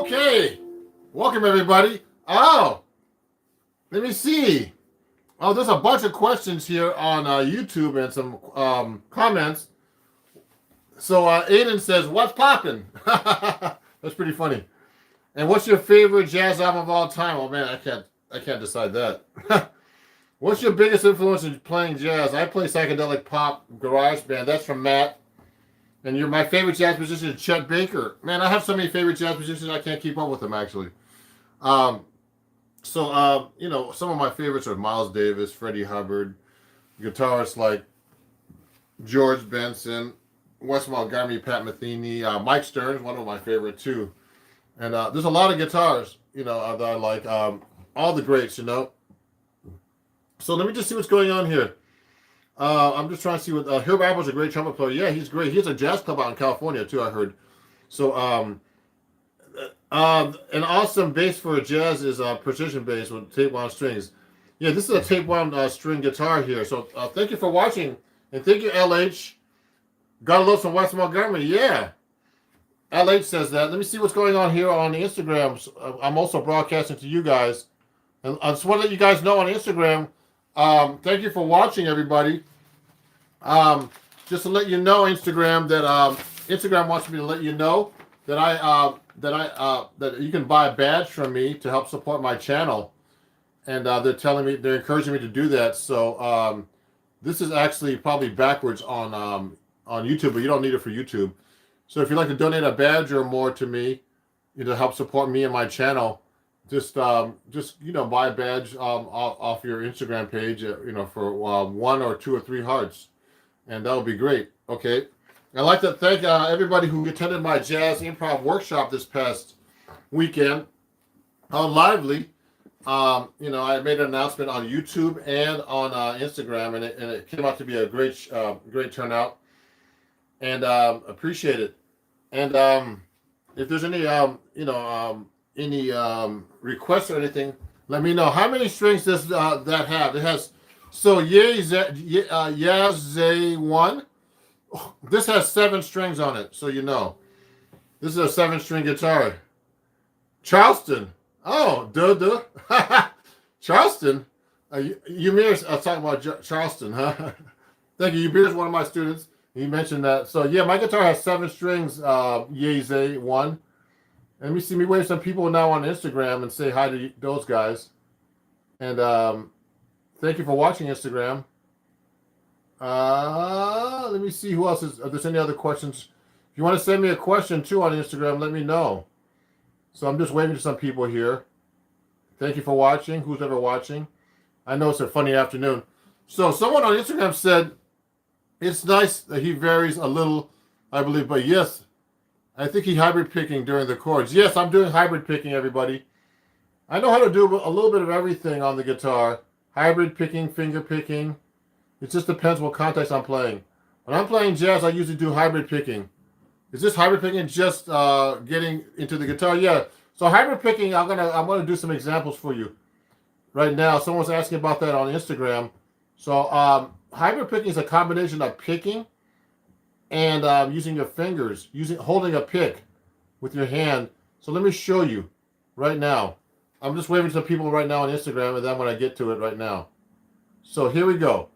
Okay, welcome everybody. Oh, let me see. Oh, there's a bunch of questions here on YouTube and some comments. So Aiden says, "What's poppin'?" That's pretty funny. And what's your favorite jazz album of all time? Oh man, I can't decide that. What's your biggest influence in playing jazz? I play psychedelic pop, garage band. That's from Matt. And my favorite jazz musician is Chet Baker. Man, I have so many favorite jazz musicians I can't keep up with them actually. You know, some of my favorites are Miles Davis, Freddie Hubbard, guitarists like George Benson, Wes Montgomery, Pat Metheny, Mike Stearns, one of my favorite too. And there's a lot of guitars, you know, that I like. All the greats, you know. So let me just see what's going on here. I'm just trying to see what Herb Apple's a great trumpet player. Yeah, he's great. He has a jazz club out in California too, I heard. So an awesome bass for jazz is precision bass with tape wound strings. Yeah, this is a tape wound string guitar here. So thank you for watching, and thank you, LH. Gotta love some Wes Montgomery. Yeah, LH says that. Let me see what's going on here on the Instagram. I'm also broadcasting to you guys, and I just want to let you guys know on Instagram. Thank you for watching, everybody. Just to let you know, Instagram, that Instagram wants me to let you know that that you can buy a badge from me to help support my channel. and they're encouraging me to do that. So this is actually probably backwards on YouTube, but you don't need it for YouTube. So if you'd like to donate a badge or more to me, to help support me and my channel, just buy a badge off your Instagram page, for 1 or 2 or 3 hearts, and that would be great. Okay, I'd like to thank everybody who attended my jazz improv workshop this past weekend. How lively! I made an announcement on YouTube and on Instagram, and it came out to be a great turnout, and appreciate it. And if there's any requests or anything, let me know. How many strings does that have? It has. So Yazze 1. This has 7 strings on it, so you know. This is a 7-string guitar. Charleston. Oh, duh. Charleston. Ymir's talking about Charleston, huh? Thank you. Ymir's one of my students. He mentioned that. So yeah, my guitar has 7 strings. Yazze 1. And let me wave some people now on Instagram and say hi to those guys. And thank you for watching Instagram. Let me see who else is. If there's any other questions, if you want to send me a question too on Instagram, let me know. So I'm just waving to some people here. Thank you for watching. Who's ever watching? I know it's a funny afternoon. So someone on Instagram said it's nice that he varies a little, I believe, but yes, I think he hybrid picking during the chords. Yes, I'm doing hybrid picking, everybody. I know how to do a little bit of everything on the guitar. Hybrid picking, finger picking. It just depends what context I'm playing. When I'm playing jazz, I usually do hybrid picking. Is this hybrid picking just getting into the guitar? Yeah. So hybrid picking, I'm gonna do some examples for you right now. Someone's asking about that on Instagram. So hybrid picking is a combination of picking and using your fingers, holding a pick with your hand. So let me show you right now. I'm just waving to people right now on Instagram, and then when I get to it right now. So here we go.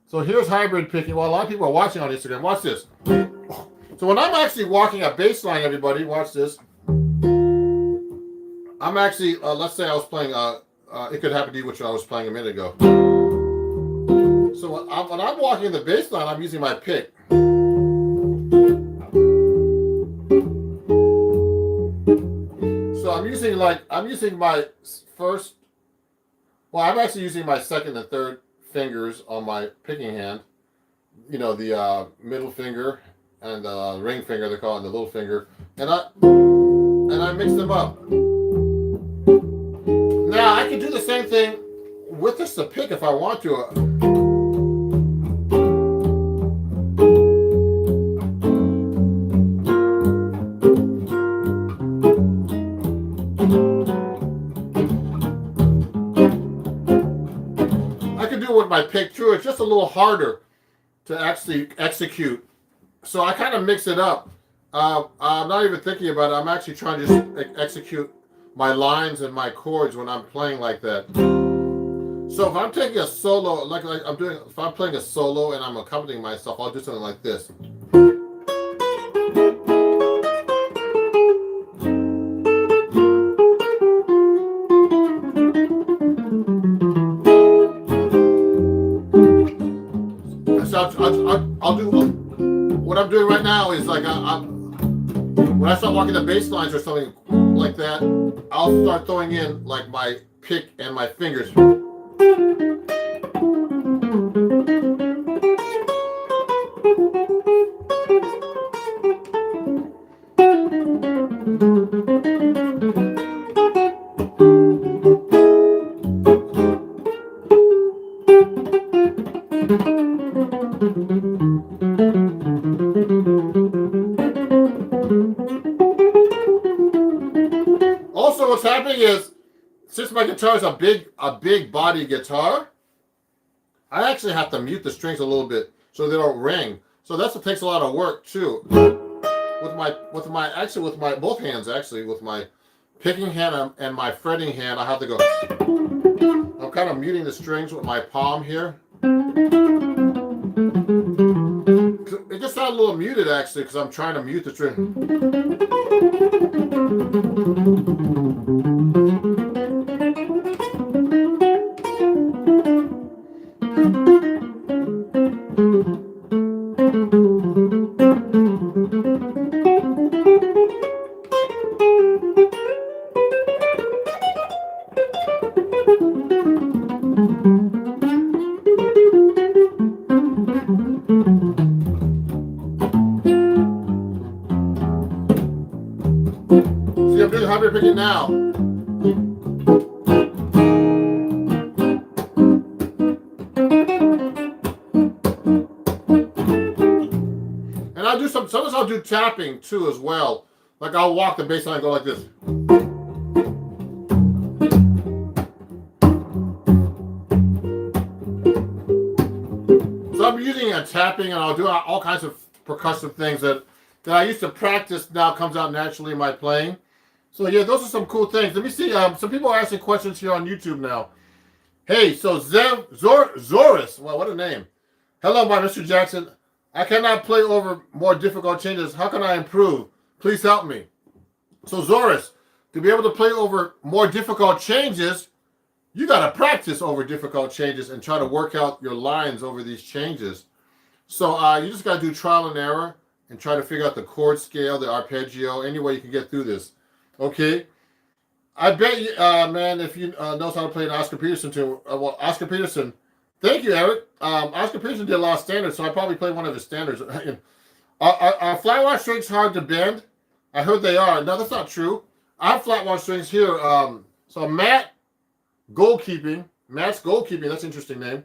So here's hybrid picking. Well, a lot of people are watching on Instagram. Watch this. So when I'm actually walking a bass line, everybody, watch this. I'm actually, let's say I was playing, it could happen to you, which I was playing a minute ago. So when I'm walking the bass line, I'm using my pick. So I'm using my first, well, I'm actually using my second and third fingers on my picking hand. The middle finger and the ring finger, they call it, the little finger, and I mix them up. Now I can do the same thing with just the pick if I want to. I can do it with my pick too. It's just a little harder to actually execute. So I kind of mix it up. I'm not even thinking about it. I'm actually trying to just execute my lines and my chords when I'm playing like that. So if I'm taking a solo, like I'm doing, if I'm playing a solo and I'm accompanying myself, I'll do something like this. So I'll do what I'm doing right now is like when I start walking the bass lines or something like that, I'll start throwing in like my pick and my fingers. Also, what's happening is, since my guitar is a big body guitar, I actually have to mute the strings a little bit so they don't ring. So that takes a lot of work too. With my both hands actually, with my picking hand and my fretting hand, I have to go. I'm kind of muting the strings with my palm here. It just sounds a little muted actually because I'm trying to mute the string. now. And I'll do sometimes I'll do tapping too as well. Like I'll walk the bass line and go like this. So I'm using a tapping, and I'll do all kinds of percussive things that I used to practice, now comes out naturally in my playing. So yeah, those are some cool things. Let me see. Some people are asking questions here on YouTube now. Hey, so Zoris, well, what a name. Hello, my Mr. Jackson. I cannot play over more difficult changes. How can I improve? Please help me. So Zoris, to be able to play over more difficult changes, you got to practice over difficult changes and try to work out your lines over these changes. So you just got to do trial and error and try to figure out the chord scale, the arpeggio, any way you can get through this. Okay? I bet you, man, if you knows how to play an Oscar Peterson tune, well, Oscar Peterson, thank you, Eric. Oscar Peterson did a lot of standards, so I probably played one of his standards. Are flat wire strings hard to bend? I heard they are. No, that's not true. I have flat wire strings here. So Matt's Goalkeeping, that's an interesting name.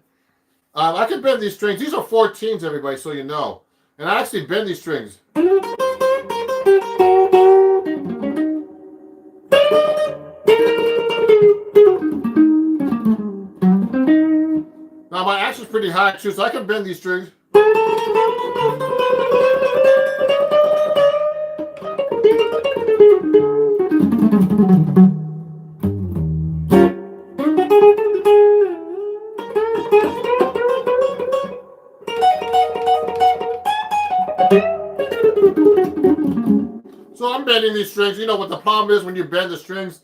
I can bend these strings. These are 14s, everybody, so you know. And I actually bend these strings. Now my action's pretty high too, so I can bend these strings. So I'm bending these strings. You know what the problem is when you bend the strings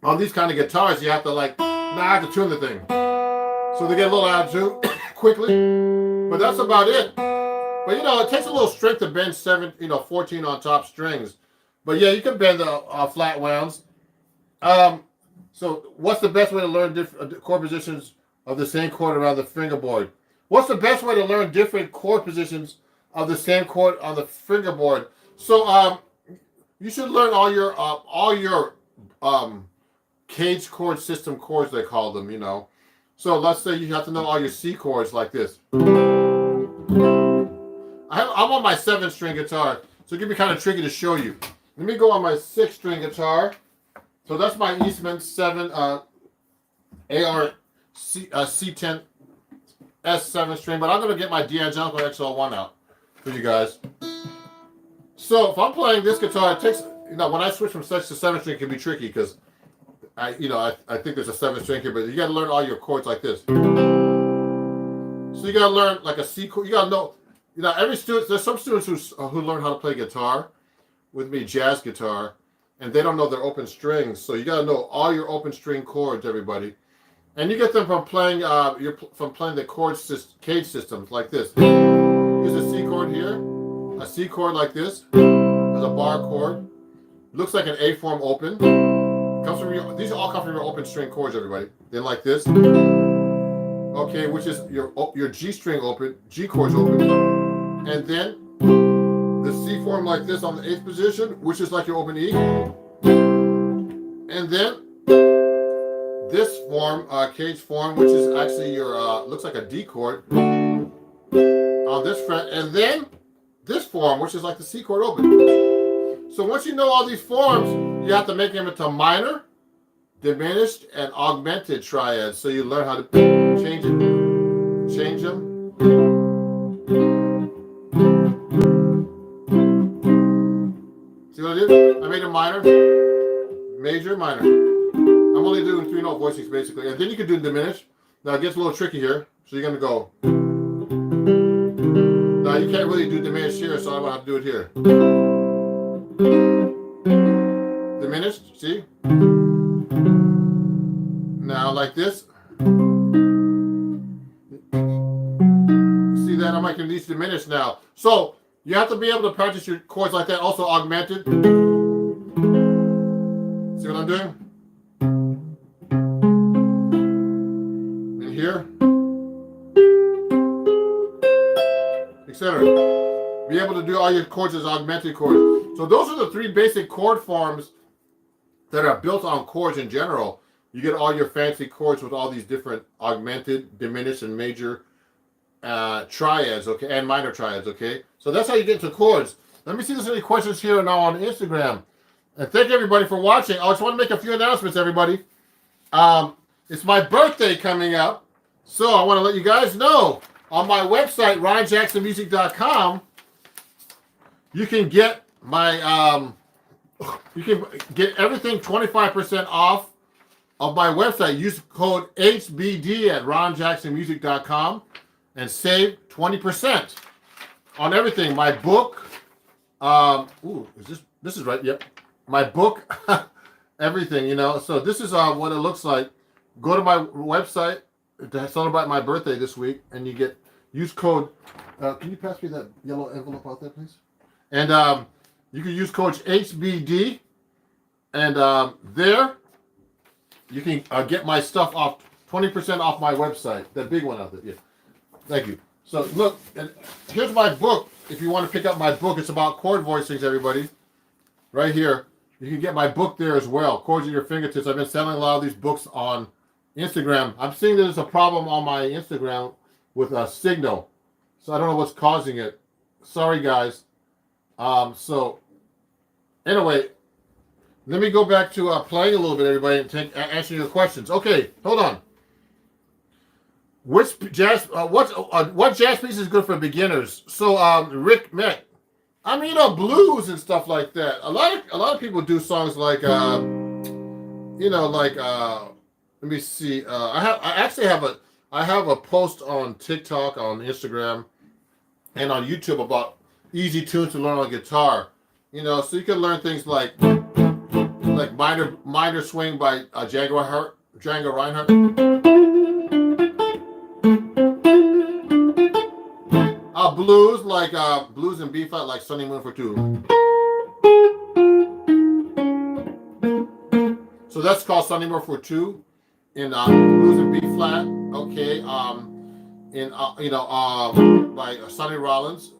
on these kind of guitars, you have to I have to tune the thing. So they get a little attitude quickly. But that's about it. But it takes a little strength to bend 14 on top strings. But yeah, you can bend the flat wounds. So what's the best way to learn different chord positions of the same chord around the fingerboard? What's the best way to learn different chord positions of the same chord on the fingerboard? So you should learn all your cage chord system chords, they call them, So let's say you have to know all your C chords like this. I'm on my 7-string guitar, so it can be kind of tricky to show you. Let me go on my 6-string guitar. So that's my Eastman 7 AR C10 S7 string, but I'm going to get my D'Angelico XL1 out for you guys. So if I'm playing this guitar, it takes, when I switch from 6 to 7 string, it can be tricky because I think there's a 7 string here, but you got to learn all your chords like this. So you got to learn like a C chord. You got to know, every student, there's some students who learn how to play guitar with me, jazz guitar, and they don't know their open strings. So you got to know all your open string chords, everybody. And you get them from playing the cage systems like this. Here's a C chord here, a C chord like this, as a bar chord. Looks like an A form open. These all come from your open string chords, everybody. Then like this. Okay, which is your G string open, G chords open. And then the C form like this on the 8th position, which is like your open E. And then this form, cage form, which is actually your, looks like a D chord on this fret. And then this form, which is like the C chord open. So once you know all these forms, you have to make them into minor, diminished, and augmented triads. So you learn how to change them. See what I did? I made a minor, major, minor. I'm only doing 3-note voicings basically. And then you can do diminished. Now it gets a little tricky here. So you're going to go. Now you can't really do diminished here, so I'm going to have to do it here. Diminished, see? Now like this. See that? I'm making these diminished now. So you have to be able to practice your chords like that. Also augmented. See what I'm doing? And here. Etc. Be able to do all your chords as augmented chords. So those are the 3 basic chord forms that are built on chords in general. You get all your fancy chords with all these different augmented, diminished, and major triads, okay, and minor triads, okay. So that's how you get into chords. Let me see if there's any questions here now on Instagram. And thank everybody for watching. I just want to make a few announcements, everybody. It's my birthday coming up, so I want to let you guys know on my website, ronjacksonmusic.com, you can get my you can get everything 25% off of my website. Use code HBD at ronjacksonmusic.com and save 20% on everything. My book, this is right? Yep. My book, everything, you know. So this is what it looks like. Go to my website to celebrate my birthday this week, and you use code. Can you pass me that yellow envelope out there, please? And you can use code HBD, and there you can get my stuff off 20% off my website. That big one out there. Yeah. Thank you. So look, and here's my book. If you want to pick up my book, it's about chord voicings, everybody. Right here. You can get my book there as well. Chords at Your Fingertips. I've been selling a lot of these books on Instagram. I'm seeing there's a problem on my Instagram with a signal. So I don't know what's causing it. Sorry, guys. So anyway, let me go back to playing a little bit, everybody, and answer your questions. Okay, hold on. Which jazz? What jazz piece is good for beginners? So, Rick Met. I mean, blues and stuff like that. A lot of people do songs like, let me see. I have a post on TikTok, on Instagram, and on YouTube about easy tunes to learn on guitar. You know, so you can learn things like minor swing by Django Reinhardt. Blues like blues in B flat, like Sunny Moon for Two. So that's called Sunny Moon for Two in blues in B flat. Okay, by Sonny Rollins.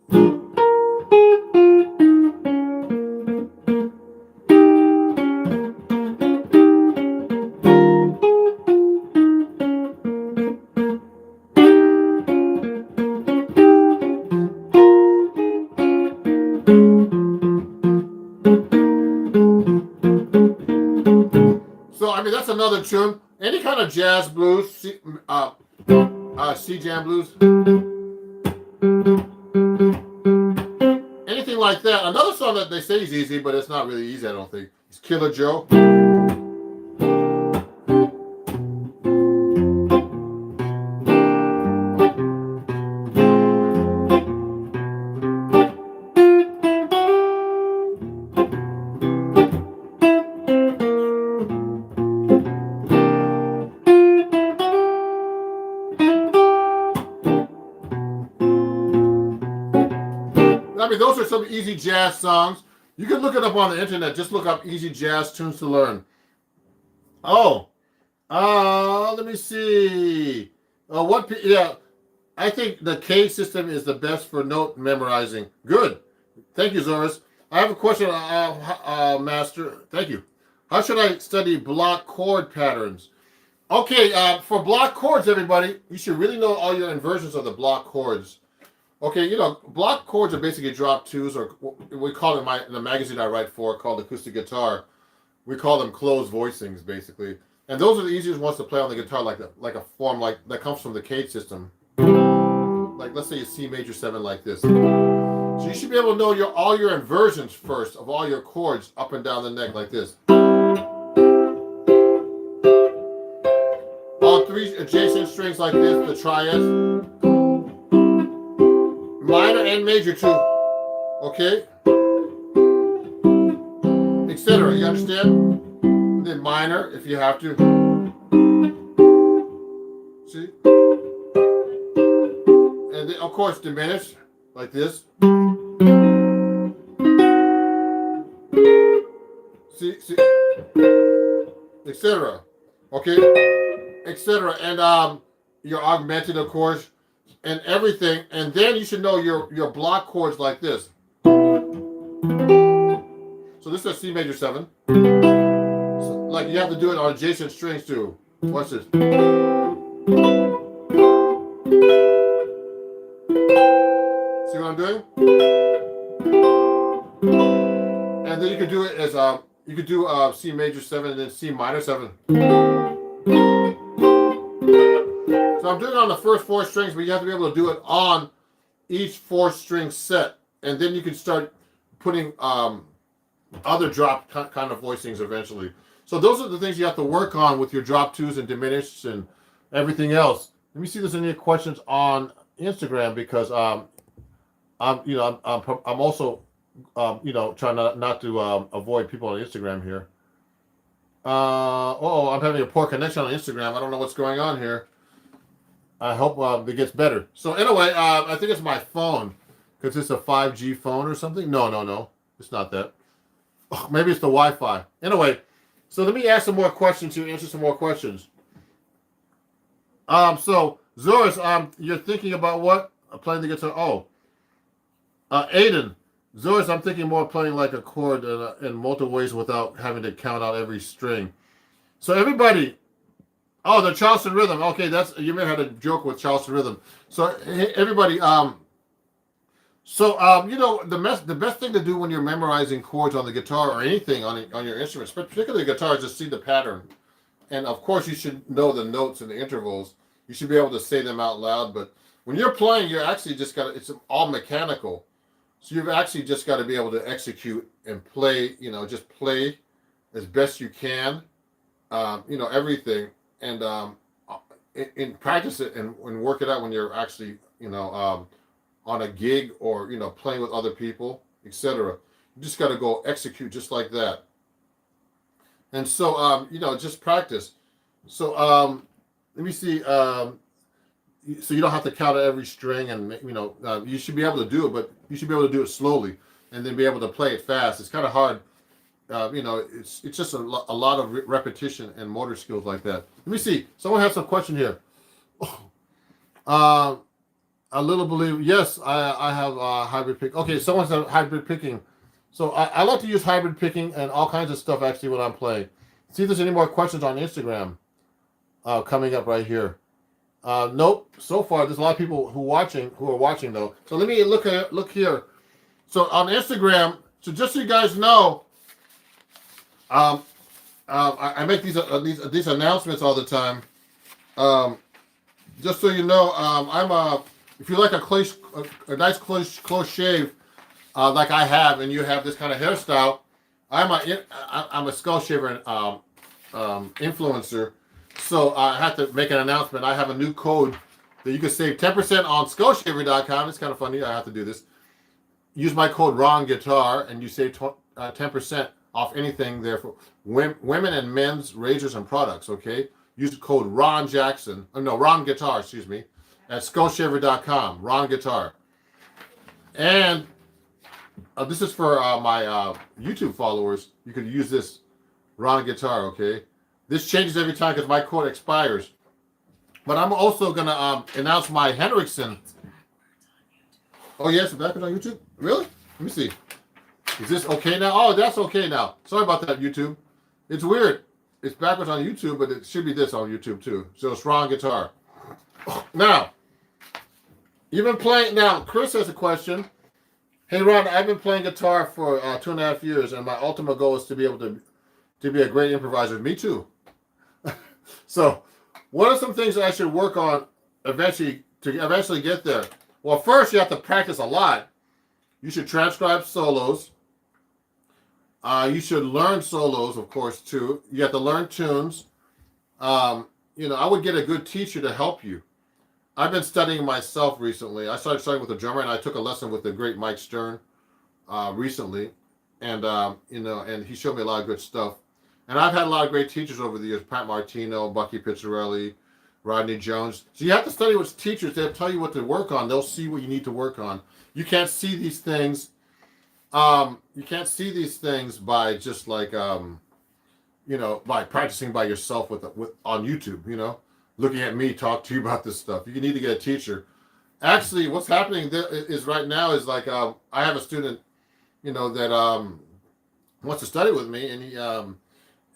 So I mean that's another tune. Any kind of jazz blues, C jam blues, anything like that. Another song that they say is easy, but it's not really easy. I don't think. It's Killer Joe. I mean, those are some easy jazz songs. You can look it up on the internet. Just look up easy jazz tunes to learn. Oh, let me see. I think the K system is the best for note memorizing. Good. Thank you, Zoris. I have a question, Master. Thank you. How should I study block chord patterns? Okay, for block chords, everybody, you should really know all your inversions of the block chords. Okay, you know, block chords are basically drop twos, or we call them in the magazine I write for called Acoustic Guitar. We call them closed voicings, basically. And those are the easiest ones to play on the guitar, like a form like that comes from the K system. Like let's say a C major 7 like this. So you should be able to know all your inversions first of all your chords up and down the neck like this. All three adjacent strings like this, the triads. Minor and major too, okay? Etc. You understand? And then minor if you have to. See? And then of course diminished like this. See, etc. Okay, etc. And your augmented, of course. And everything, and then you should know your block chords like this. So this is a C major 7. like you have to do it on adjacent strings too. Watch this. See what I'm doing? And then you can do it as you could do C major 7 and then C minor 7. So I'm doing it on the first 4 strings, but you have to be able to do it on each 4 string set, and then you can start putting other drop kind of voicings eventually. So those are the things you have to work on with your drop 2s and diminished and everything else. Let me see if there's any questions on Instagram, because I'm also trying not to avoid people on Instagram here. I'm having a poor connection on Instagram. I don't know what's going on here. I hope it gets better. So anyway, I think it's my phone, because it's a 5G phone or something. No, it's not that. Oh, maybe it's the Wi-Fi. Anyway, so let me ask some more questions here, answer some more questions. So Zoris, you're thinking about what? Playing the guitar. Oh, Aiden, Zoris, I'm thinking more playing like a chord in multiple ways without having to count out every string. So everybody. Oh, the Charleston rhythm. Okay, you may have had a joke with Charleston rhythm. So everybody, the best thing to do when you're memorizing chords on the guitar or anything on your instruments, but particularly guitar, is just see the pattern. And of course, you should know the notes and the intervals. You should be able to say them out loud. But when you're playing, you're actually just it's all mechanical. So you've actually just got to be able to execute and play. Just play as best you can. Everything. And in practice it and work it out when you're actually on a gig or playing with other people, etc. You just got to go execute just like that. And so just practice. So let me see. So you don't have to count every string, and you should be able to do it, but you should be able to do it slowly and then be able to play it fast. It's kind of hard. It's just a lot of repetition and motor skills like that. Let me see. Someone has some question here. A little believe. Yes, I have hybrid pick. Okay, someone said hybrid picking. So I like to use hybrid picking and all kinds of stuff actually when I'm playing. See if there's any more questions on Instagram coming up right here. Nope. So far, there's a lot of people who are watching though. So let me look here. So on Instagram. So just so you guys know. I make these announcements all the time. Just so you know, if you like a nice close shave, like I have, and you have this kind of hairstyle, I'm a skull shaver influencer. So I have to make an announcement. I have a new code that you can save 10% on skullshaver.com. It's kind of funny. I have to do this. Use my code Ron Guitar, and you save 10% off anything there for women and men's razors and products. Okay, use the code Ron Guitar, excuse me, at skullshaver.com. Ron Guitar. And this is for my YouTube followers. You could use this Ron Guitar. Okay, this changes every time because my code expires. But I'm also gonna announce my Henriksen. Oh yes, backwards on YouTube. Really? Let me see. Is this okay now? Oh, that's okay now. Sorry about that, YouTube. It's weird. It's backwards on YouTube, but it should be this on YouTube too. So it's Ron Guitar. Now, you've been playing. Now, Chris has a question. Hey, Ron, I've been playing guitar for 2.5 years, and my ultimate goal is to be able to be a great improviser. Me too. So, what are some things that I should work on eventually to get there? Well, first you have to practice a lot. You should transcribe solos. You should learn solos, of course, too. You have to learn tunes. I would get a good teacher to help you. I've been studying myself recently. I started studying with a drummer, and I took a lesson with the great Mike Stern recently. And, and he showed me a lot of good stuff. And I've had a lot of great teachers over the years, Pat Martino, Bucky Pizzarelli, Rodney Jones. So you have to study with teachers. They'll tell you what to work on. They'll see what you need to work on. You can't see these things. You can't see these things by just like, by practicing by yourself with on YouTube, looking at me talk to you about this stuff. You need to get a teacher. Actually, what's happening is right now is like, I have a student, that wants to study with me, and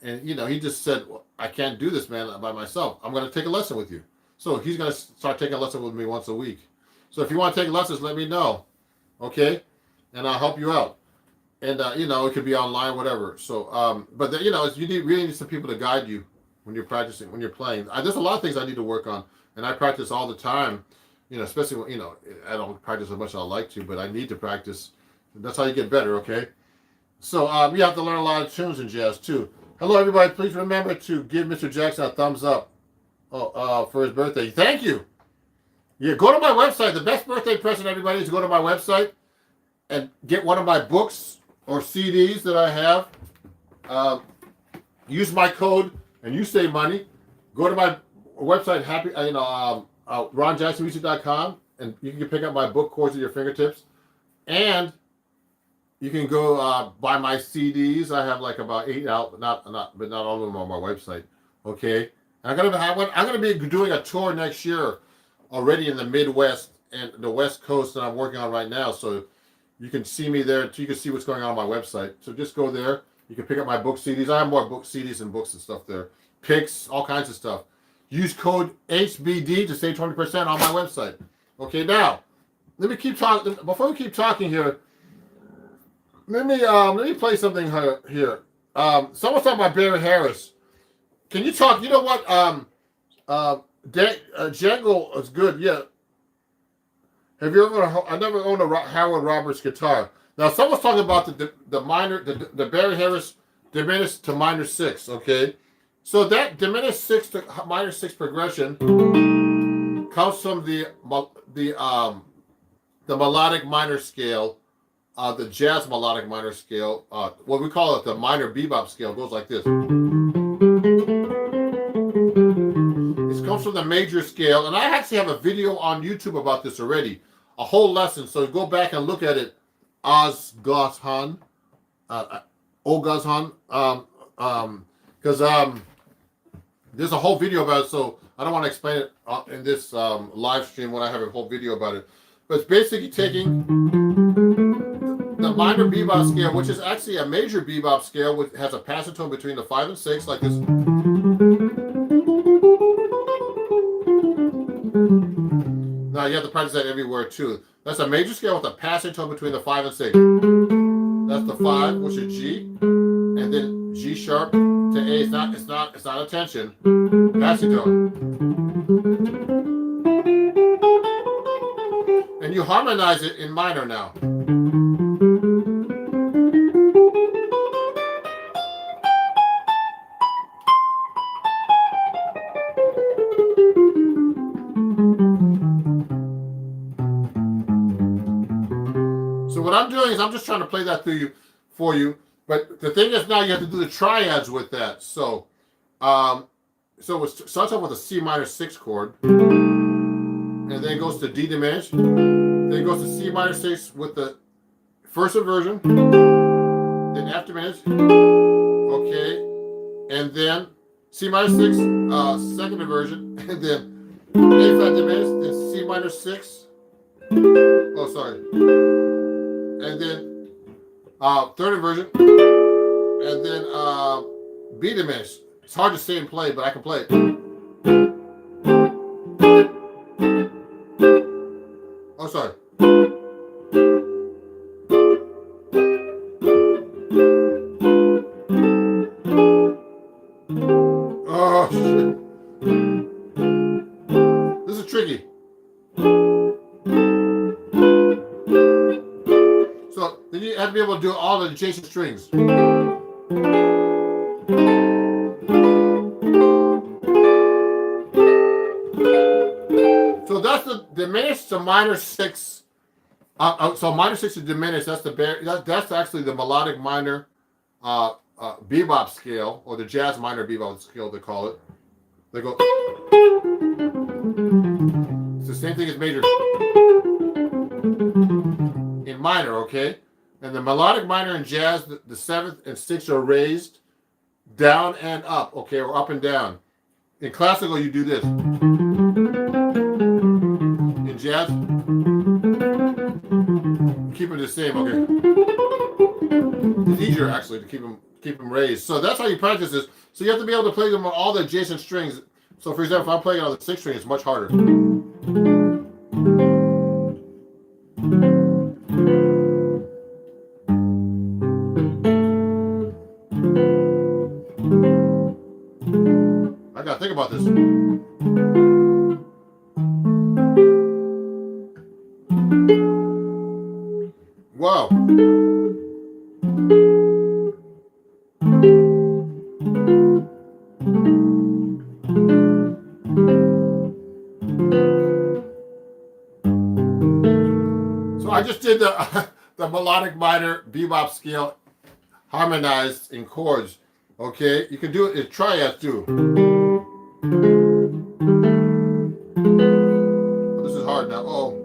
And you know, he just said, well, I can't do this, man, by myself. I'm going to take a lesson with you. So he's going to start taking a lesson with me once a week. So if you want to take lessons, let me know, okay? And I'll help you out. And you know, it could be online, whatever. So, but you know, you really need some people to guide you when you're practicing, when you're playing. There's a lot of things I need to work on, and I practice all the time. You know, especially when, you know, I don't practice as much as I like to, but I need to practice. That's how you get better, okay? So you have to learn a lot of tunes in jazz too. Hello, everybody. Please remember to give Mr. Jackson a thumbs up for his birthday. Thank you. Yeah, go to my website. The best birthday present, everybody, is to go to my website and get one of my books or CDs that I have. Use my code, and you save money. Go to my website, ronjacksonmusic.com, and you can pick up my book, Chords at Your Fingertips. And you can go buy my CDs. I have like about 8 out, but not all of them on my website. Okay, and I'm gonna be doing a tour next year already in the Midwest and the West Coast that I'm working on right now. So you can see me there. You can see what's going on my website. So just go there. You can pick up my book CDs. I have more book CDs and books and stuff there. Picks, all kinds of stuff. Use code HBD to save 20% on my website. Okay, now let me keep talking. Before we keep talking here, let me play something here. Someone's talking about Barry Harris. Can you talk? You know what? Django is good. Yeah. Have you ever? I never owned a Howard Roberts guitar. Now, someone's talking about the minor, the Barry Harris diminished to minor 6. Okay, so that diminished 6 to minor 6 progression comes from the melodic minor scale, the jazz melodic minor scale. What we call it, the minor bebop scale, goes like this. This comes from the major scale, and I actually have a video on YouTube about this already, a whole lesson. So go back and look at it. Ogazhan, because there's a whole video about it, so I don't want to explain it in this live stream when I have a whole video about it. But it's basically taking the minor bebop scale, which is actually a major bebop scale, which has a passing tone between the 5 and 6, like this. Now you have to practice that everywhere too. That's a major scale with a passing tone between the 5 and 6. That's the 5, which is G, and then G sharp to A. It's not a tension. Passing tone. And you harmonize it in minor now. So what I'm doing is I'm just trying to play that for you. But the thing is, now you have to do the triads with that. So, it starts off with a C minor 6 chord, and then it goes to D diminished. Then it goes to C minor 6 with the first inversion, then F diminished, okay, and then C minor 6, second inversion, and then A flat diminished, then C minor 6. Oh, sorry. And then third inversion, and then B diminished. It's hard to say and play, but I can play it. Oh, sorry. Oh, shit. This is tricky. So then you have to be able to do all the adjacent strings. So that's the diminished to minor 6. So minor 6 is diminished. That's that's actually the melodic minor bebop scale, or the jazz minor bebop scale they call it. They go. It's the same thing as major in minor, okay? And the melodic minor in jazz, the 7th and 6th are raised down and up, okay, or up and down. In classical, you do this. In jazz, keep it the same, okay? It's easier actually to keep them keep them raised. So that's how you practice this. So you have to be able to play them on all the adjacent strings. So for example, if I'm playing on the 6th string, it's much harder. I gotta think about this. Wow. So I just did the the melodic minor bebop scale harmonized in chords. Okay, you can do it in triads too. This is hard now. Oh.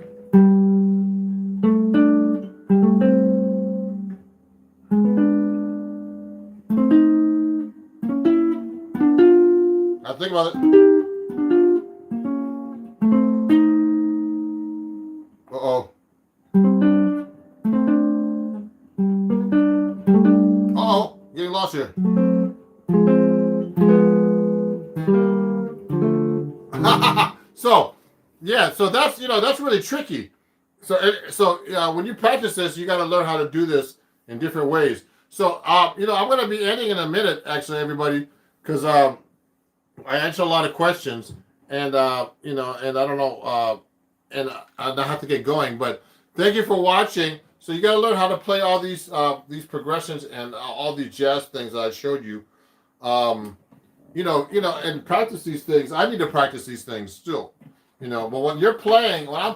I think about it. Uh-oh. Uh-oh. Getting lost here. So, yeah, so that's, that's really tricky. So when you practice this, you got to learn how to do this in different ways. So, I'm going to be ending in a minute, actually, everybody, because I answer a lot of questions, and, and I don't know, and I have to get going, but thank you for watching. So you got to learn how to play all these progressions and all these jazz things that I showed you. And practice these things. I need to practice these things still. But when I'm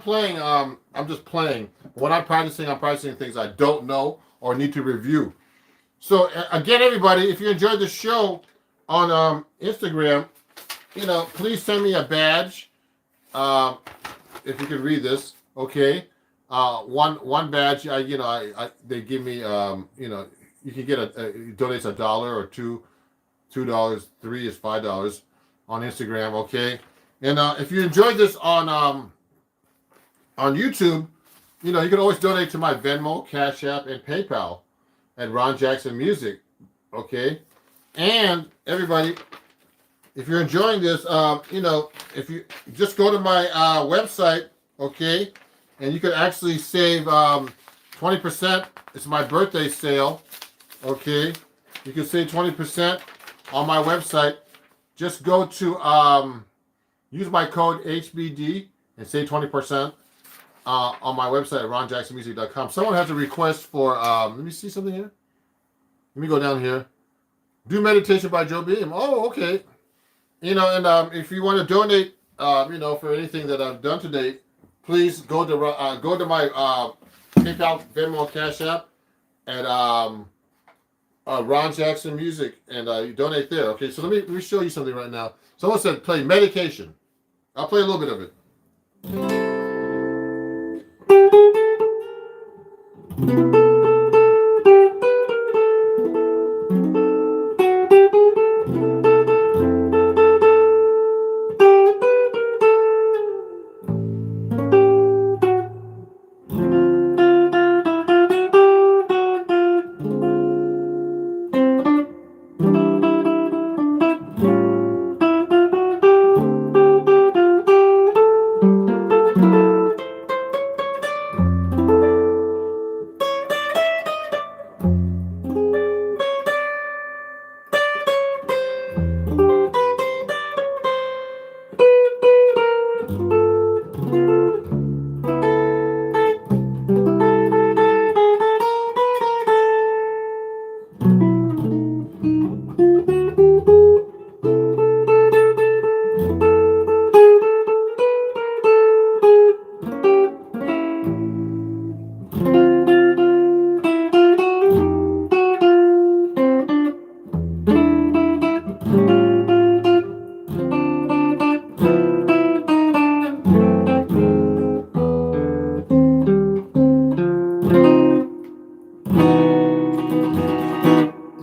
playing, I'm just playing. When I'm practicing things I don't know or need to review. So again, everybody, if you enjoyed the show on Instagram, please send me a badge. If you could read this, okay. One badge, they give me, you can get donates $1 or $2, $3 is $5 on Instagram, okay. And if you enjoyed this on YouTube, you can always donate to my Venmo, Cash App, and PayPal at Ron Jackson Music, okay. And everybody, if you're enjoying this, if you just go to my website, okay, and you can actually save 20%. It's my birthday sale, okay. You can save 20% on my website. Just go to use my code HBD and save 20% on my website at ronjacksonmusic.com. Someone has a request for let me see something here. Let me go down here. Do Meditation by Joe Beam. Oh, okay. And if you want to donate, for anything that I've done today, please go to my PayPal, Venmo, Cash App at Ron Jackson Music, and you donate there. Okay, so let me show you something right now. Someone said play Medication. I'll play a little bit of it.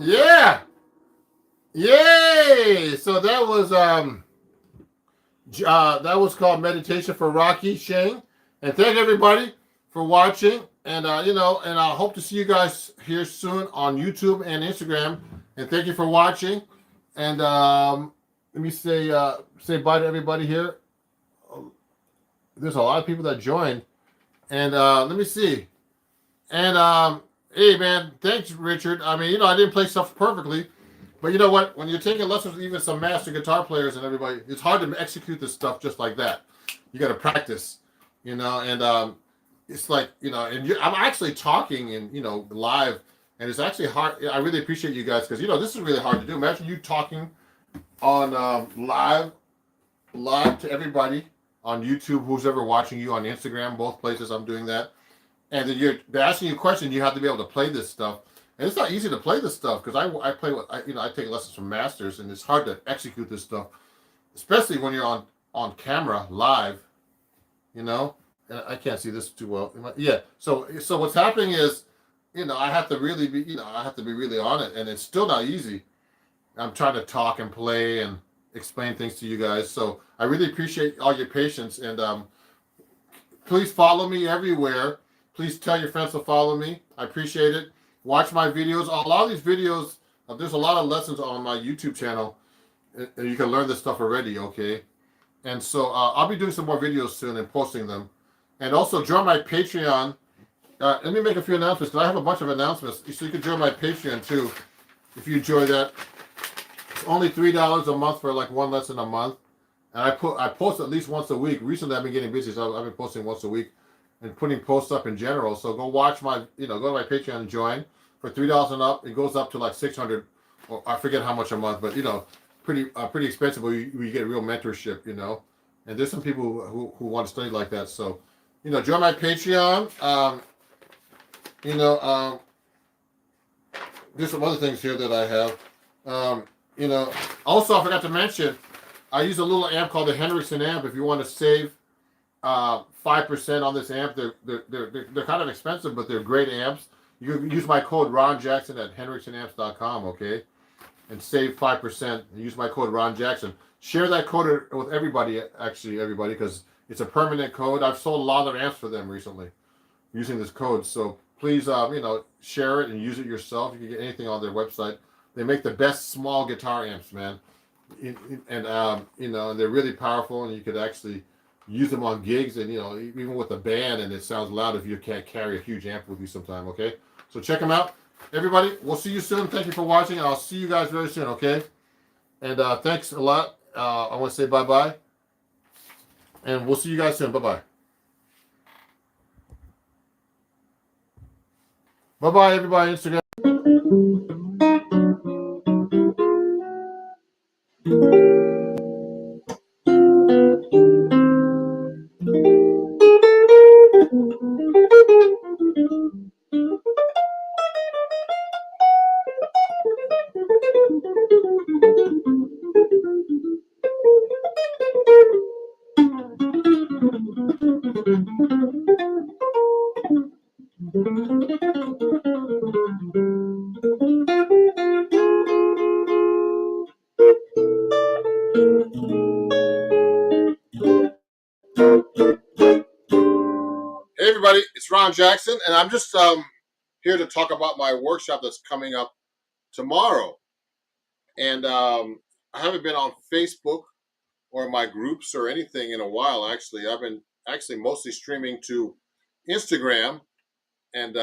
Yeah! Yay! So that was called Meditation for Rocky Shane. And thank everybody for watching. And and I hope to see you guys here soon on YouTube and Instagram. And thank you for watching. And let me say bye to everybody here. There's a lot of people that joined. And let me see. And hey, man, thanks, Richard. I mean, I didn't play stuff perfectly, but you know what? When you're taking lessons with even some master guitar players and everybody, it's hard to execute this stuff just like that. You got to practice, and it's like, and I'm actually talking and live, and it's actually hard. I really appreciate you guys because this is really hard to do. Imagine you talking on live to everybody on YouTube, who's ever watching you, on Instagram, both places. I'm doing that. And then they're asking you questions. You have to be able to play this stuff, and it's not easy to play this stuff because I play with I take lessons from masters, and it's hard to execute this stuff, especially when you're on camera live, And I can't see this too well. Yeah. So what's happening is, I have to really be really on it, and it's still not easy. I'm trying to talk and play and explain things to you guys. So I really appreciate all your patience, and please follow me everywhere. Please tell your friends to follow me. I appreciate it. Watch my videos. A lot of these videos, there's a lot of lessons on my YouTube channel, and you can learn this stuff already, okay? And so I'll be doing some more videos soon and posting them. And also join my Patreon. Let me make a few announcements because I have a bunch of announcements. So you can join my Patreon too if you enjoy that. It's only $3 a month for like one lesson a month. And I post at least once a week. Recently I've been getting busy, so I've been posting once a week and putting posts up in general. So go watch go to my Patreon and join for $3 and up. It goes up to like 600, or I forget how much a month, but pretty expensive. But you get real mentorship, And there's some people who want to study like that. So, join my Patreon. There's some other things here that I have. Also I forgot to mention, I use a little amp called the Henriksen amp. If you want to save 5% on this amp, they're kind of expensive, but they're great amps. You can use my code Ron Jackson at henriksenamps.com, okay, and save 5%. And use my code Ron Jackson. Share that code with everybody, because it's a permanent code. I've sold a lot of amps for them recently using this code. So please, share it and use it yourself. You can get anything on their website. They make the best small guitar amps, man. And they're really powerful, and you could actually use them on gigs, and even with a band, and it sounds loud if you can't carry a huge amp with you sometime. Okay, so check them out, everybody. We'll see you soon. Thank you for watching, and I'll see you guys very soon. Okay, and thanks a lot. I want to say bye bye, and we'll see you guys soon. Bye bye. Bye bye, everybody. Instagram. Hey everybody, it's Ron Jackson, and I'm just here to talk about my workshop that's coming up tomorrow. And I haven't been on Facebook or my groups or anything in a while. Actually, I've been mostly streaming to Instagram and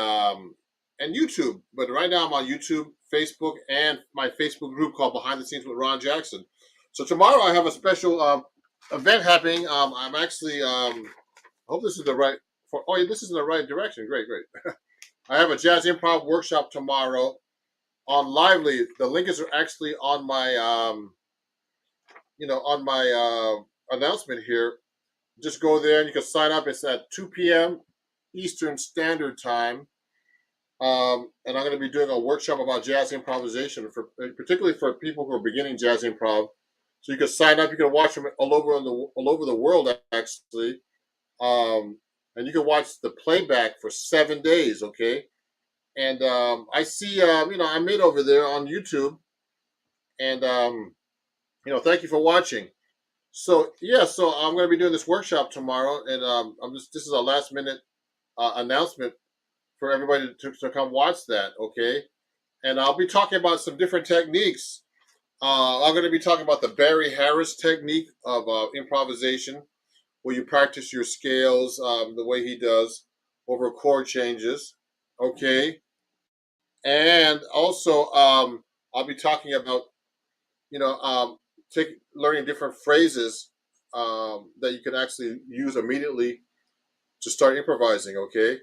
YouTube. But right now I'm on YouTube, Facebook, and my Facebook group called Behind the Scenes with Ron Jackson. So tomorrow I have a special event happening. I'm actually I hope this is the right. Oh, yeah, this is in the right direction. Great. I have a jazz improv workshop tomorrow on Lively. The link is actually on my announcement here. Just go there and you can sign up. It's at 2 p.m. Eastern Standard Time. And I'm going to be doing a workshop about jazz improvisation, particularly for people who are beginning jazz improv. So you can sign up. You can watch them all over the world, actually. And you can watch the playback for 7 days, okay? And I see, I'm mid over there on YouTube. And, thank you for watching. So, so I'm going to be doing this workshop tomorrow. And this is a last minute announcement for everybody to come watch that, okay? and I'll be talking about some different techniques. I'm going to be talking about the Barry Harris technique of improvisation, where you practice your scales the way he does over chord changes. Okay, and also I'll be talking about you know learning different phrases that you can actually use immediately to start improvising. Okay,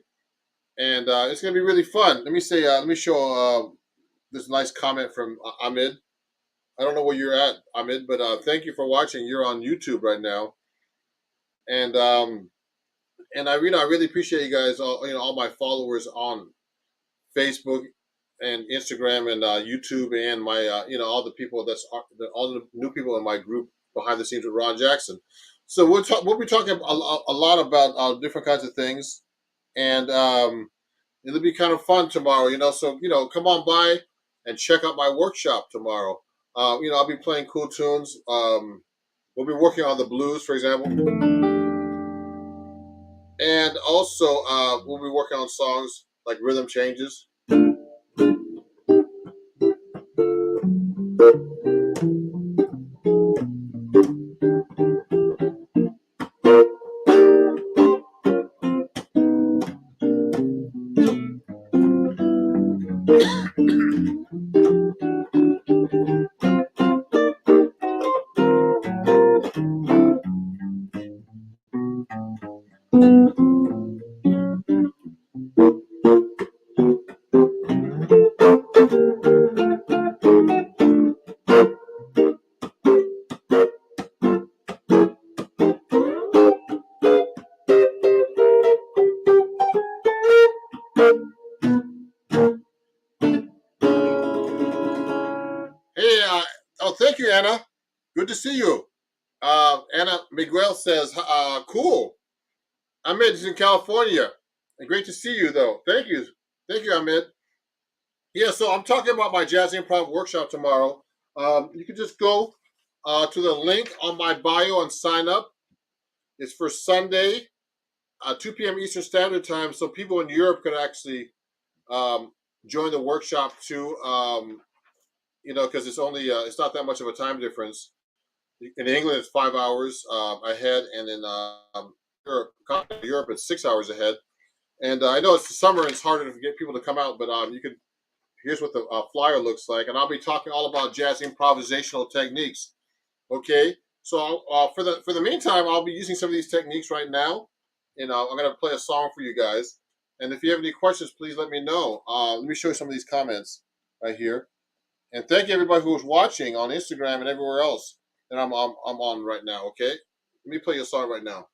and it's going to be really fun. Let me show this nice comment from Ahmed. I don't know where you're at, Ahmed, but thank you for watching. You're on YouTube right now, and I really appreciate you guys, all my followers on Facebook and Instagram and YouTube, and my all the people all the new people in my group behind the scenes with Ron Jackson. So we'll be talking a lot about different kinds of things, and it'll be kind of fun tomorrow. So come on by and check out my workshop tomorrow. I'll be playing cool tunes. We'll be working on the blues, for example, and also we'll be working on songs like rhythm changes. Hey, thank you, Anna. Good to see you. Anna Miguel says, cool. Ahmed is in California. Great to see you, though. Thank you. Thank you, Ahmed. Yeah, so I'm talking about my jazz improv workshop tomorrow. You can just go to the link on my bio and sign up. It's for Sunday, 2 p.m. Eastern Standard Time, so people in Europe can actually um, join the workshop too. Because it's not that much of a time difference. In England, it's 5 hours ahead, and in Europe, it's 6 hours ahead. And I know it's the summer, and it's harder to get people to come out, but you can. Here's what the flyer looks like, and I'll be talking all about jazz improvisational techniques. Okay, so for the meantime, I'll be using some of these techniques right now, and I'm going to play a song for you guys. And if you have any questions, please let me know. Let me show you some of these comments right here. And thank you everybody who is watching on Instagram and everywhere else that I'm on right now. Okay, let me play you a song right now.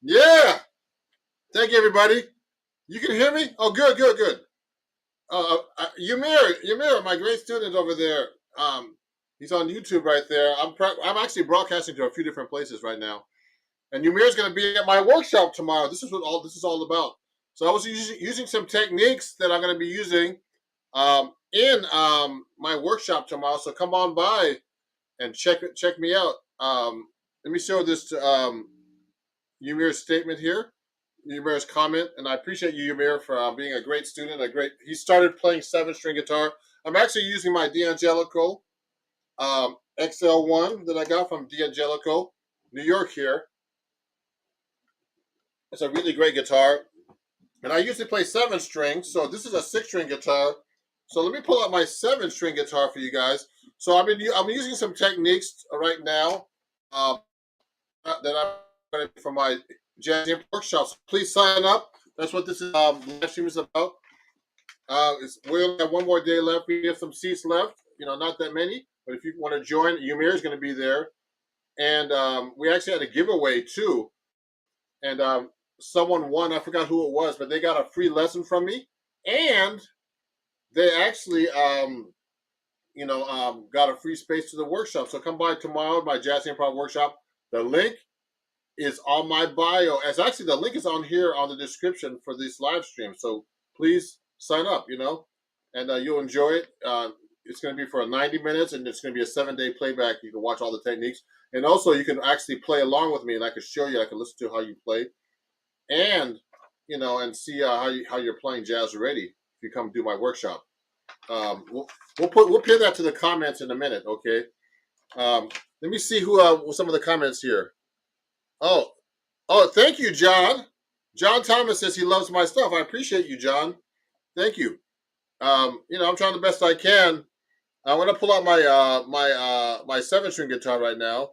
Yeah. Thank you, everybody. You can hear me? Oh, good, good, good. Ymir, my great student over there. He's on YouTube right there. I'm actually broadcasting to a few different places right now. And Ymir's going to be at my workshop tomorrow. This is what all this is all about. So I was using some techniques that I'm going to be using in my workshop tomorrow. So come on by and check me out. Let me show this to Ymir's statement here. Ymir's comment, and I appreciate you, Ymir, for being a great student. He started playing 7-string guitar. I'm actually using my D'Angelico XL1 that I got from D'Angelico, New York here. It's a really great guitar. And I usually play 7 strings, so this is a 6-string guitar. So let me pull out my 7-string guitar for you guys. So I'm using some techniques right now that I'm going to for my jazz workshops. Please sign up. That's what this is. Live stream is about. We only have one more day left. We have some seats left. Not that many, but if you want to join, Ymir is going to be there. And we actually had a giveaway too. And someone won. I forgot who it was, but they got a free lesson from me, and they actually, got a free space to the workshop. So come by tomorrow, my Jazz Improv workshop. The link is on my bio. As actually, the link is on here on the description for this live stream. So please sign up. And you'll enjoy it. It's going to be for 90 minutes, and it's going to be a 7-day playback. You can watch all the techniques, and also you can actually play along with me, and I can show you. I can listen to how you play, and and see how you're playing jazz already if you come do my workshop. We'll pin that to the comments in a minute, okay? Let me see who some of the comments here. Oh, thank you, John. John Thomas says he loves my stuff. I appreciate you, John. Thank you. I'm trying the best I can. I'm gonna pull out my my 7-string guitar right now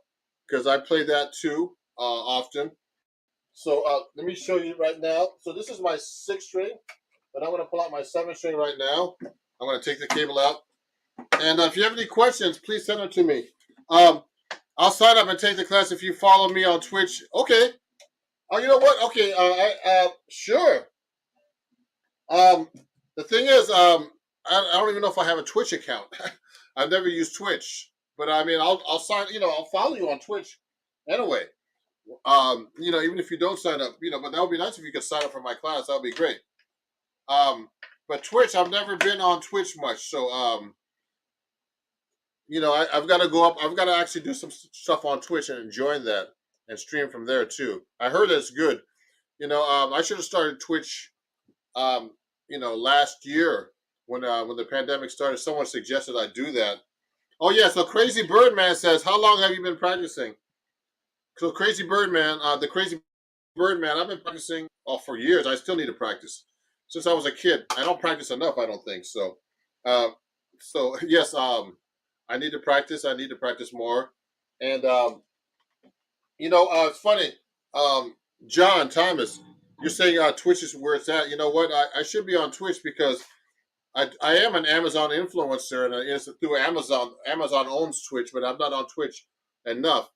because I play that too often. So let me show you right now. So this is my 6 string, but I'm going to pull out my 7 string right now. I'm going to take the cable out. And if you have any questions, please send them to me. I'll sign up and take the class if you follow me on Twitch. Okay. Oh, you know what? Okay. Sure. The thing is, I don't even know if I have a Twitch account. I've never used Twitch, but I mean, I'll sign. I'll follow you on Twitch anyway. Even if you don't sign up, but that would be nice if you could sign up for my class. That would be great. But Twitch, I've never been on Twitch much, so I've got to go up. I've got to actually do some stuff on Twitch and join that and stream from there too. I heard it's good. I should have started Twitch. Last year when the pandemic started, someone suggested I do that. Oh yeah, so Crazy Birdman says, "How long have you been practicing?" So Crazy Birdman, the Crazy Birdman, I've been practicing for years. I still need to practice since I was a kid. I don't practice enough. I don't think so. Uh, so yes, I need to practice. I need to practice more. And it's funny. John Thomas, you're saying Twitch is where it's at. You know what? I should be on Twitch because I am an Amazon influencer, and it's through Amazon. Amazon owns Twitch, but I'm not on Twitch enough.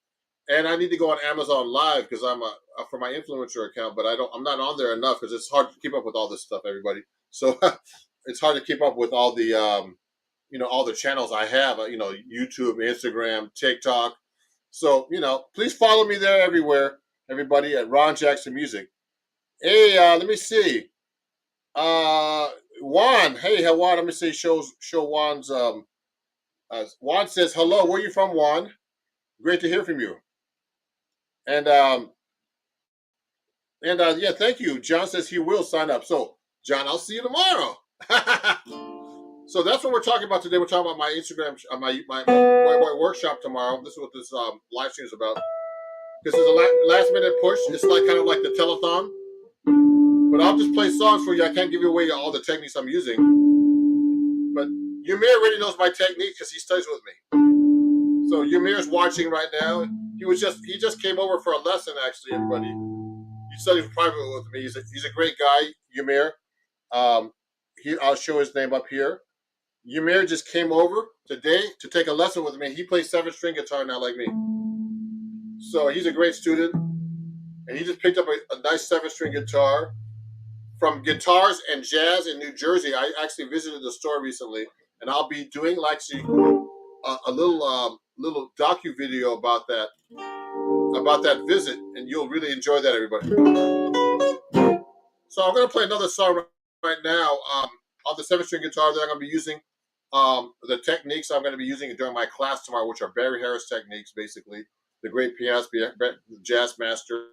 And I need to go on Amazon Live because I'm for my influencer account, but I'm not on there enough because it's hard to keep up with all this stuff, everybody. So it's hard to keep up with all the all the channels I have. YouTube, Instagram, TikTok. So please follow me there everywhere, everybody at Ron Jackson Music. Hey, let me see. Juan. Hey, Juan. Let me see. Show Juan's. Juan says hello. Where are you from, Juan? Great to hear from you. And yeah, thank you. John says he will sign up. So, John, I'll see you tomorrow. So that's what we're talking about today. We're talking about my Instagram, my workshop tomorrow. This is what this live stream is about. This is a last minute push. It's like kind of like the telethon. But I'll just play songs for you. I can't give you away all the techniques I'm using. But Ymir already knows my technique because he studies with me. So Ymir's watching right now. He just came over for a lesson, actually, everybody. He studies privately with me. He's a great guy, Ymir. I'll show his name up here. Ymir just came over today to take a lesson with me. He plays 7-string guitar now like me. So he's a great student. And he just picked up a nice 7-string guitar from Guitars and Jazz in New Jersey. I actually visited the store recently, and I'll be doing a little docu video about that visit, and you'll really enjoy that, everybody. So I'm going to play another song right now on the 7-string guitar that I'm going to be using. The techniques I'm going to be using during my class tomorrow, which are Barry Harris techniques, basically. The great pianist, jazz master,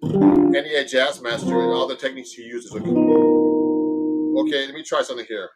NEA jazz master, and all the techniques he uses. Okay, let me try something here.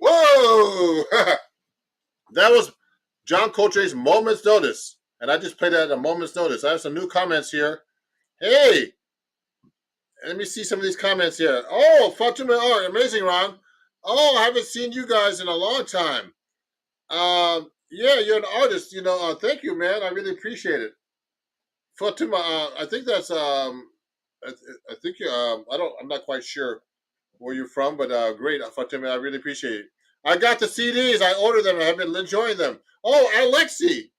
Whoa! That was John Coltrane's Moment's Notice. And I just played that at a moment's notice. I have some new comments here. Hey, let me see some of these comments here. Oh, Fatima Art, amazing, Ron. Oh, I haven't seen you guys in a long time. Yeah, you're an artist. Thank you, man. I really appreciate it. Fatima, I think that's I, I think you. I'm not quite sure where you're from, but great, Fatima. I really appreciate it. I got the CDs. I ordered them. I've been enjoying them. Oh, Alexi.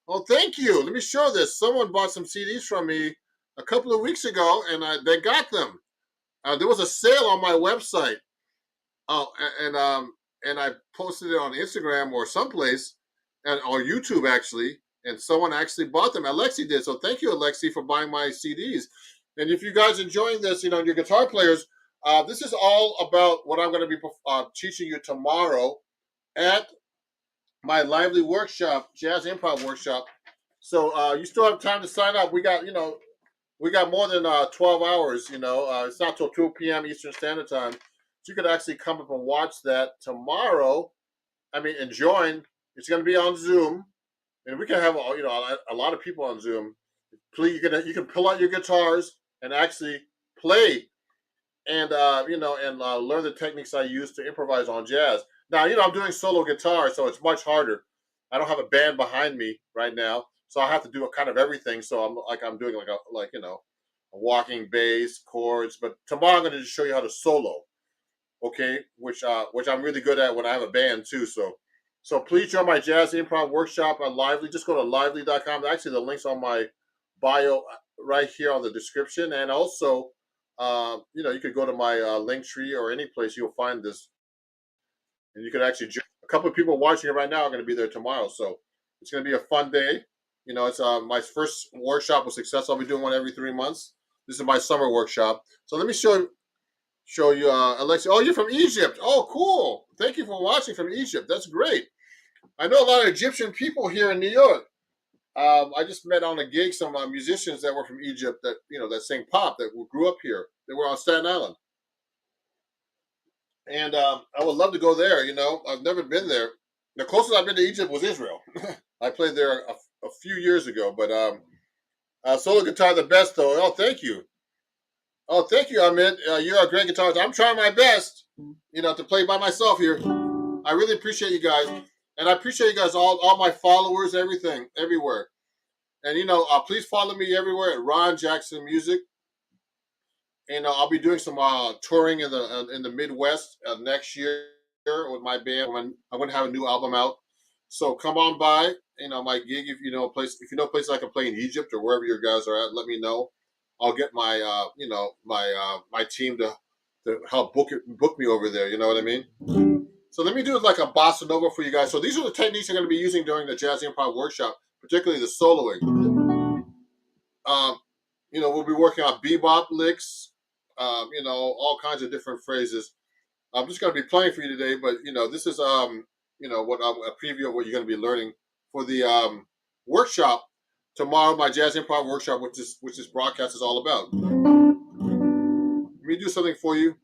Oh, thank you. Let me show this. Someone bought some CDs from me a couple of weeks ago, and they got them. There was a sale on my website. Oh, and I posted it on Instagram or someplace, or YouTube actually, and someone actually bought them. Alexi did. So thank you, Alexi, for buying my CDs. And if you guys enjoying this, your guitar players, this is all about what I'm going to be teaching you tomorrow at my lively workshop, jazz improv workshop. So you still have time to sign up. We got more than 12 hours. It's not till 2 p.m. Eastern Standard Time. So you could actually come up and watch that tomorrow. And join. It's going to be on Zoom, and we can have a lot of people on Zoom. Please, you can pull out your guitars and actually play, and learn the techniques I use to improvise on jazz. Now, I'm doing solo guitar, so it's much harder. I don't have a band behind me right now, so I have to do a kind of everything. So I'm doing a walking bass, chords. But tomorrow I'm going to just show you how to solo, okay? Which I'm really good at when I have a band too. So please join my jazz improv workshop on Lively. Just go to lively.com. Actually, the link's on my bio right here on the description, and also you could go to my link tree or any place you'll find this, and you could actually join. A couple of people watching it right now are going to be there tomorrow, so it's going to be a fun day. It's my first workshop was successful. I'll be doing one every 3 months. This is my summer workshop. So let me show you, Alexia. Oh, you're from Egypt. Oh, cool. Thank you for watching from Egypt. That's great. I know a lot of Egyptian people here in New York. I just met on a gig some musicians that were from Egypt that sing pop that grew up here. They were on Staten Island, and I would love to go there. I've never been there, The closest I've been to Egypt was Israel. I played there a few years ago, but solo guitar the best though. Oh, thank you. Oh, thank you, Ahmed. You're a great guitarist. I'm trying my best, to play by myself here. I really appreciate you guys, and I appreciate you guys, all my followers, everything, everywhere. And please follow me everywhere at Ron Jackson Music. And I'll be doing some touring in the Midwest next year with my band. I'm going to have a new album out, so come on by. My gig. If you know a place, I can play in Egypt or wherever you guys are at, let me know. I'll get my my team to help book me over there. You know what I mean? So let me do it like a bossa nova for you guys. So these are the techniques I'm going to be using during the Jazz Improv workshop, particularly the soloing. Um, we'll be working on bebop licks, all kinds of different phrases. I'm just going to be playing for you today, but this is what a preview of what you're going to be learning for the workshop tomorrow. My Jazz Improv workshop, which this broadcast is all about. Let me do something for you.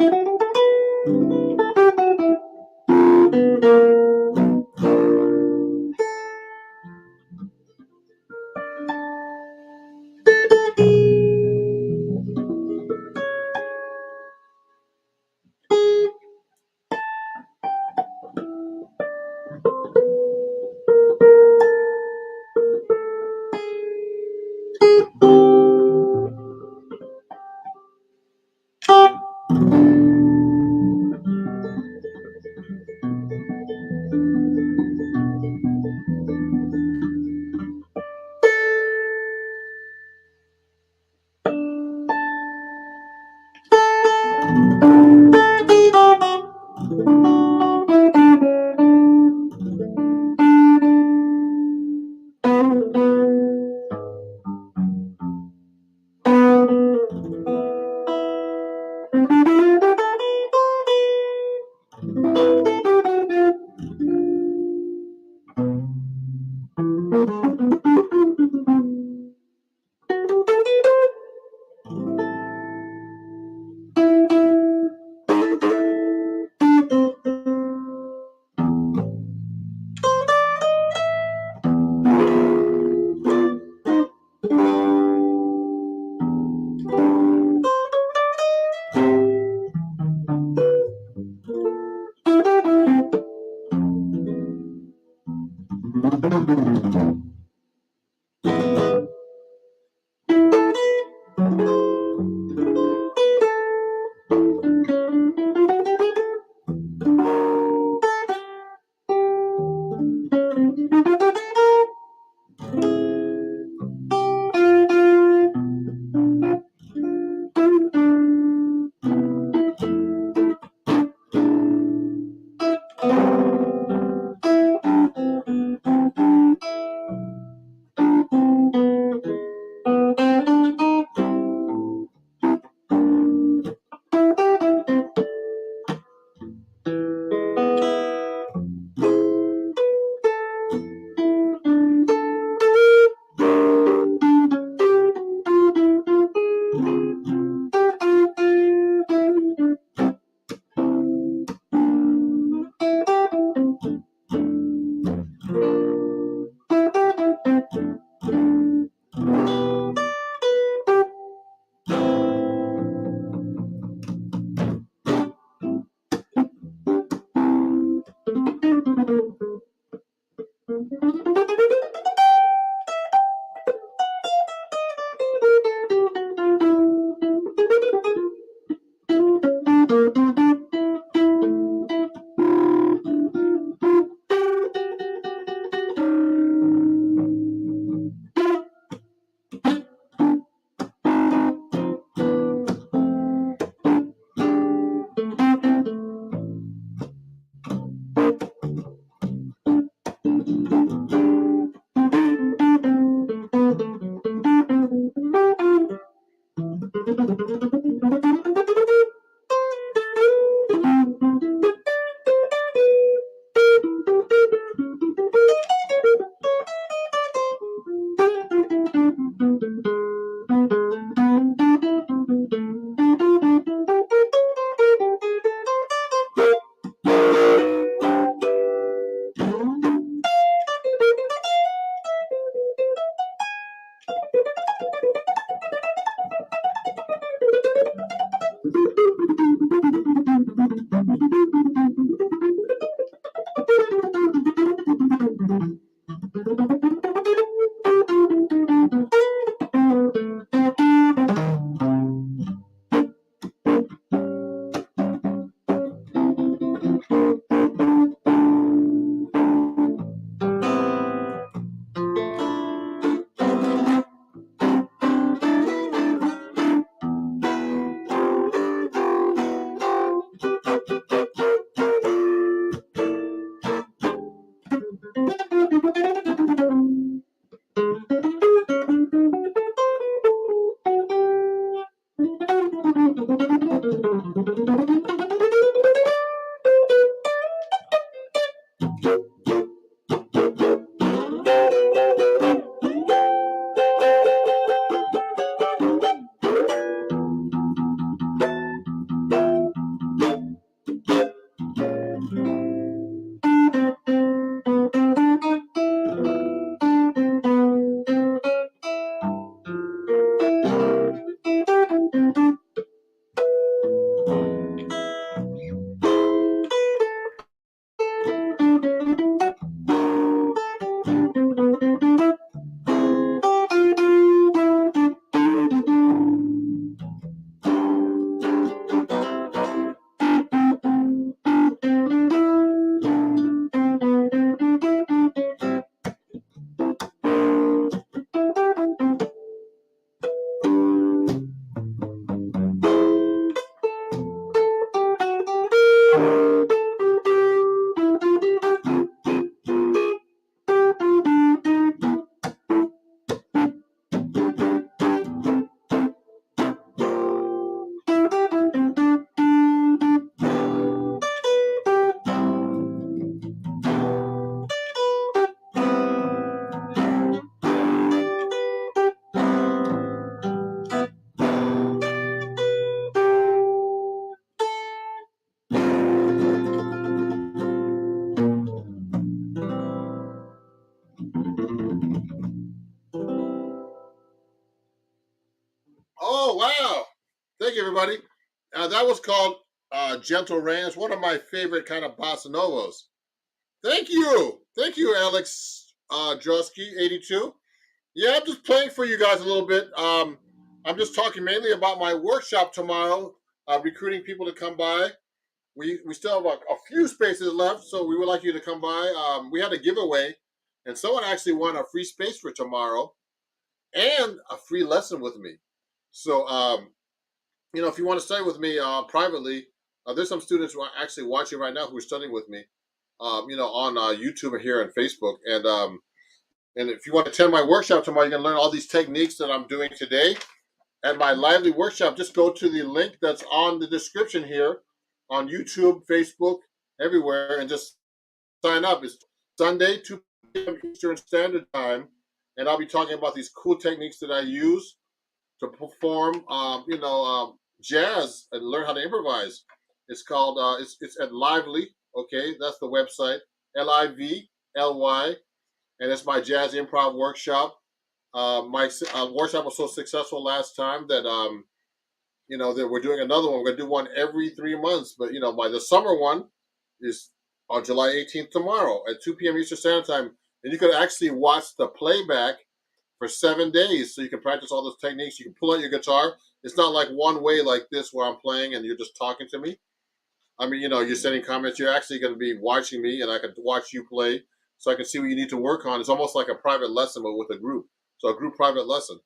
Oh, wow. Thank you, everybody. That was called Gentle Ranch, one of my favorite kind of bossa novas. Thank you. Thank you, Alex Drosky, 82. Yeah, I'm just playing for you guys a little bit. I'm just talking mainly about my workshop tomorrow, recruiting people to come by. We still have a few spaces left, so we would like you to come by. We had a giveaway, and someone actually won a free space for tomorrow and a free lesson with me. So, if you want to study with me privately, there's some students who are actually watching right now who are studying with me, on YouTube here and Facebook. And if you want to attend my workshop tomorrow, you can learn all these techniques that I'm doing today. At my lively workshop, just go to the link that's on the description here on YouTube, Facebook, everywhere, and just sign up. It's Sunday, 2 p.m. Eastern Standard Time, and I'll be talking about these cool techniques that I use to perform, jazz and learn how to improvise. It's called, it's at Lively, okay? That's the website, Livly, and it's my jazz improv workshop. My workshop was so successful last time that that we're doing another one. We're gonna do one every 3 months, but the summer one is on July 18th tomorrow at 2 p.m. Eastern Standard Time, and you can actually watch the playback for 7 days, so you can practice all those techniques. You can pull out your guitar. It's not like one way like this where I'm playing and you're just talking to me. I mean, you're sending comments. You're actually going to be watching me, and I can watch you play, so I can see what you need to work on. It's almost like a private lesson, but with a group. So a group private lesson.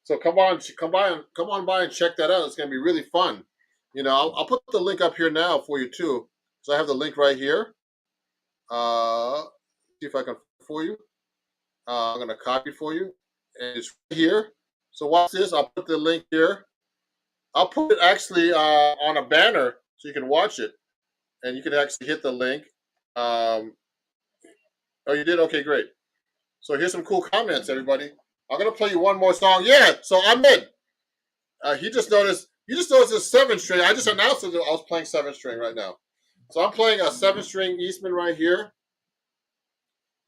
So come on by and check that out. It's going to be really fun. I'll put the link up here now for you too. So I have the link right here. See if I can for you. I'm going to copy for you, and it's right here. So watch this. I'll put the link here. I'll put it actually on a banner so you can watch it, and you can actually hit the link. Oh, you did? Okay, great. So here's some cool comments, everybody. I'm gonna play you one more song. Yeah. So Ahmed, he just noticed. You just noticed a 7 string. I just announced that I was playing 7 string right now. So I'm playing a 7 string Eastman right here.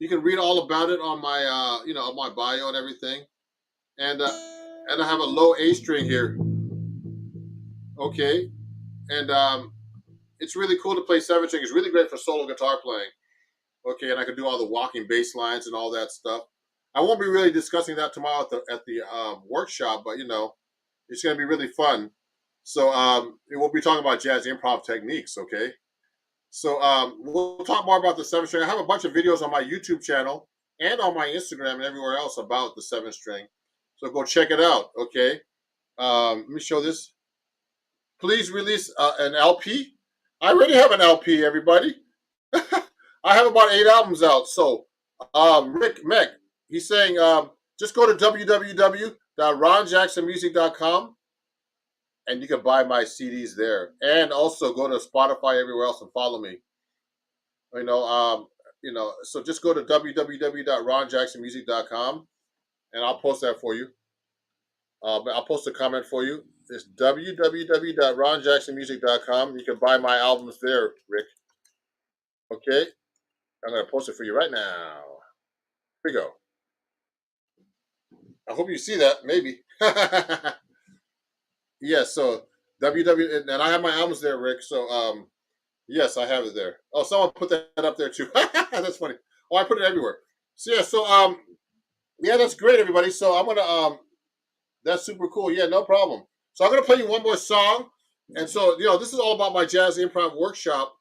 You can read all about it on my, on my bio and everything. And I have a low A string here. Okay, and it's really cool to play 7 string. It's really great for solo guitar playing. Okay, and I can do all the walking bass lines and all that stuff. I won't be really discussing that tomorrow at the workshop, but it's going to be really fun. So we'll be talking about jazz improv techniques. Okay, so we'll talk more about the seven string. I have a bunch of videos on my YouTube channel and on my Instagram and everywhere else about the seven string. So go check it out. Okay, let me show this. Please release an LP. I already have an LP, everybody. I have about 8 albums out. So, Rick Meck, he's saying just go to www.ronjacksonmusic.com and you can buy my CDs there. And also go to Spotify everywhere else and follow me. So just go to www.ronjacksonmusic.com and I'll post that for you. I'll post a comment for you. It's www.ronjacksonmusic.com. You can buy my albums there, Rick. Okay? I'm going to post it for you right now. Here we go. I hope you see that, maybe. Yes, so www, and I have my albums there, Rick. So yes, I have it there. Oh, someone put that up there too. That's funny. Oh, I put it everywhere. So yeah, that's great, everybody. So I'm gonna that's super cool. Yeah, no problem. So I'm gonna play you one more song, and so this is all about my jazz improv workshop,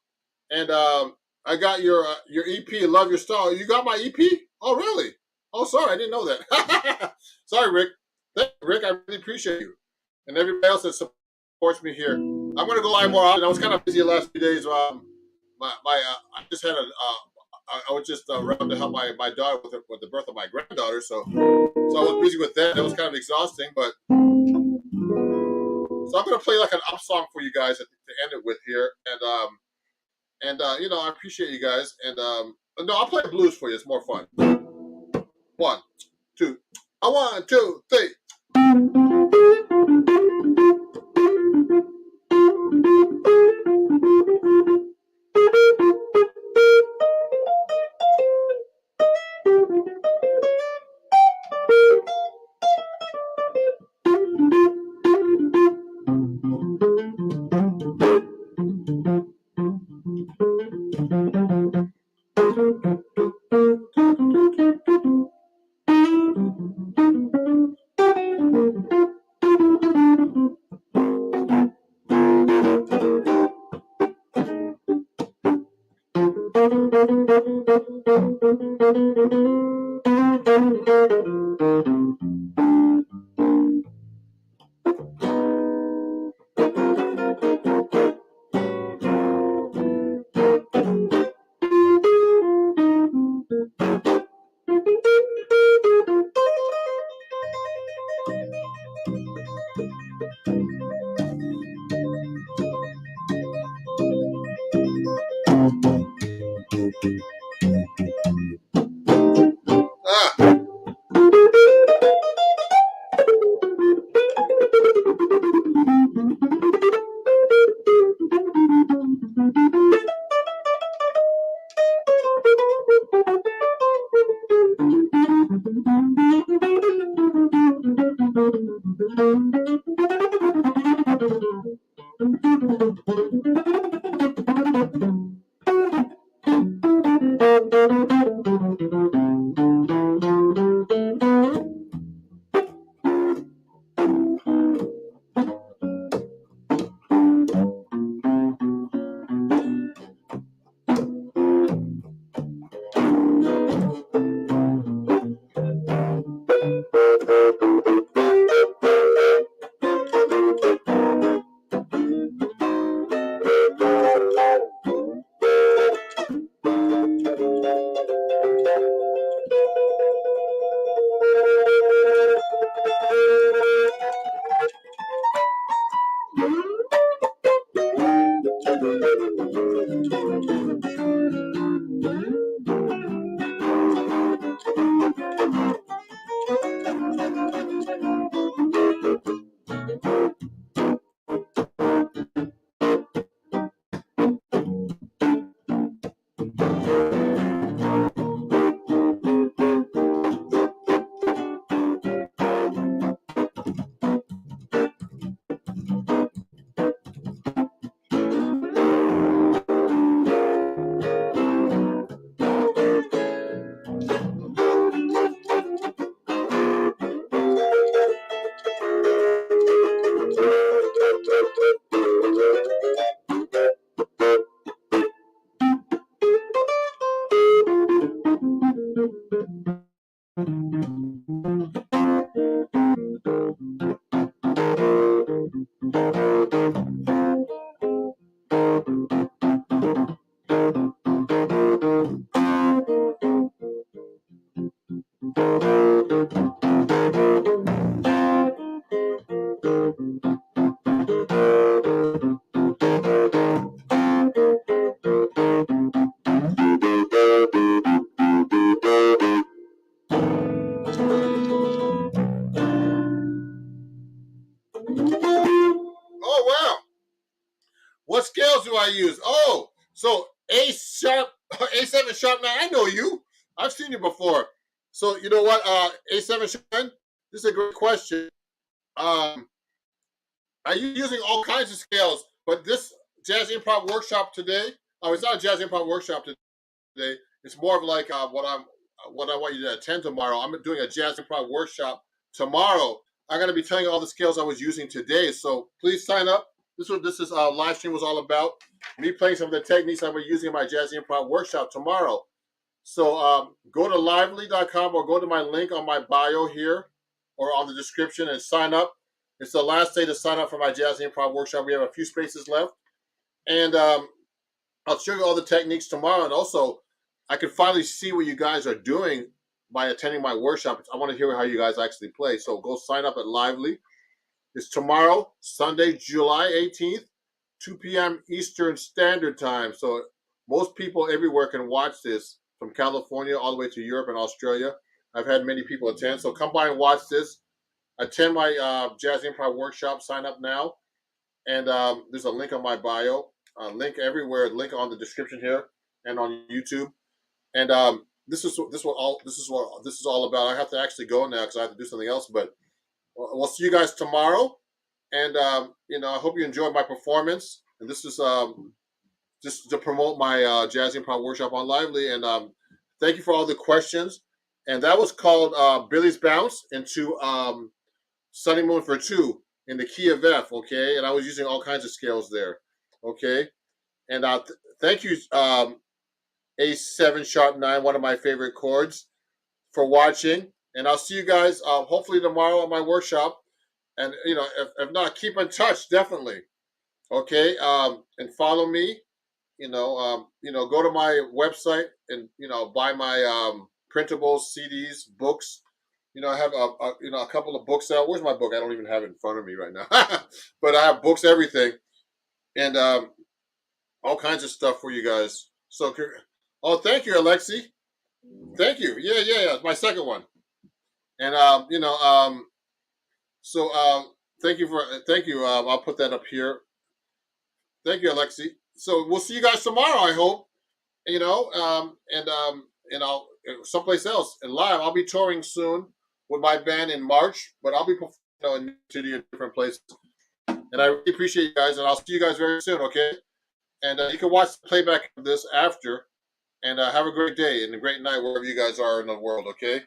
and I got your EP, Love Your Style. You got my EP? Oh, really? Oh, sorry, I didn't know that. Sorry, Rick. Thank you, Rick. I really appreciate you and everybody else that supports me here. I'm gonna go live more often. I was kind of busy the last few days. I just had I was just around to help my daughter with the birth of my granddaughter, so I was busy with that. It was kind of exhausting, but so I'm gonna play like an up song for you guys to end it with here, and I appreciate you guys, and no, I'll play blues for you. It's more fun. 1, 2, 1, 2, 3. Ah. Oh, wow. What scales do I use? Oh, so A sharp, A7 sharp 9. I know you. I've seen you before. So you know what? A7 sharp 9. This is a great question. Um, are you using all kinds of scales? But this jazz improv workshop today. Oh, it's not a jazz improv workshop today. It's more of like what I want you to attend tomorrow. I'm doing a jazz improv workshop tomorrow. I'm going to be telling you all the skills I was using today. So please sign up. This is what this is live stream was all about. Me playing some of the techniques I was using in my jazz improv workshop tomorrow. So go to lively.com or go to my link on my bio here or on the description and sign up. It's the last day to sign up for my jazz improv workshop. We have a few spaces left. And I'll show you all the techniques tomorrow. And also, I can finally see what you guys are doing by attending my workshop. I want to hear how you guys actually play. So go sign up at Lively. It's tomorrow, Sunday, July 18th, 2 p.m. Eastern Standard Time. So most people everywhere can watch this, from California all the way to Europe and Australia. I've had many people attend. So come by and watch this. Attend my Jazz Improv workshop. Sign up now. And there's a link on my bio. Link everywhere. Link on the description here and on YouTube. And this is what this is all about. I have to actually go now because I have to do something else. But we'll see you guys tomorrow. And I hope you enjoyed my performance. And this is just to promote my Jazz Improv workshop on Lively. And thank you for all the questions. And that was called Billy's Bounce into Sunny Moon for Two in the key of F. Okay, and I was using all kinds of scales there. Okay, and thank you, A7 sharp 9, one of my favorite chords, for watching. And I'll see you guys hopefully tomorrow at my workshop. And if not, keep in touch definitely. Okay, and follow me. Go to my website and buy my printables, CDs, books. I have a couple of books out. Where's my book? I don't even have it in front of me right now. But I have books, everything, and all kinds of stuff for you guys. So, thank you, Alexi. Thank you. Yeah. My second one. And thank you. I'll put that up here. Thank you, Alexi. So we'll see you guys tomorrow, I hope. And I'll someplace else and live. I'll be touring soon with my band in March, but I'll be performing in city in different places. And I really appreciate you guys, and I'll see you guys very soon. Okay. And you can watch the playback of this after. And have a great day and a great night wherever you guys are in the world. Okay.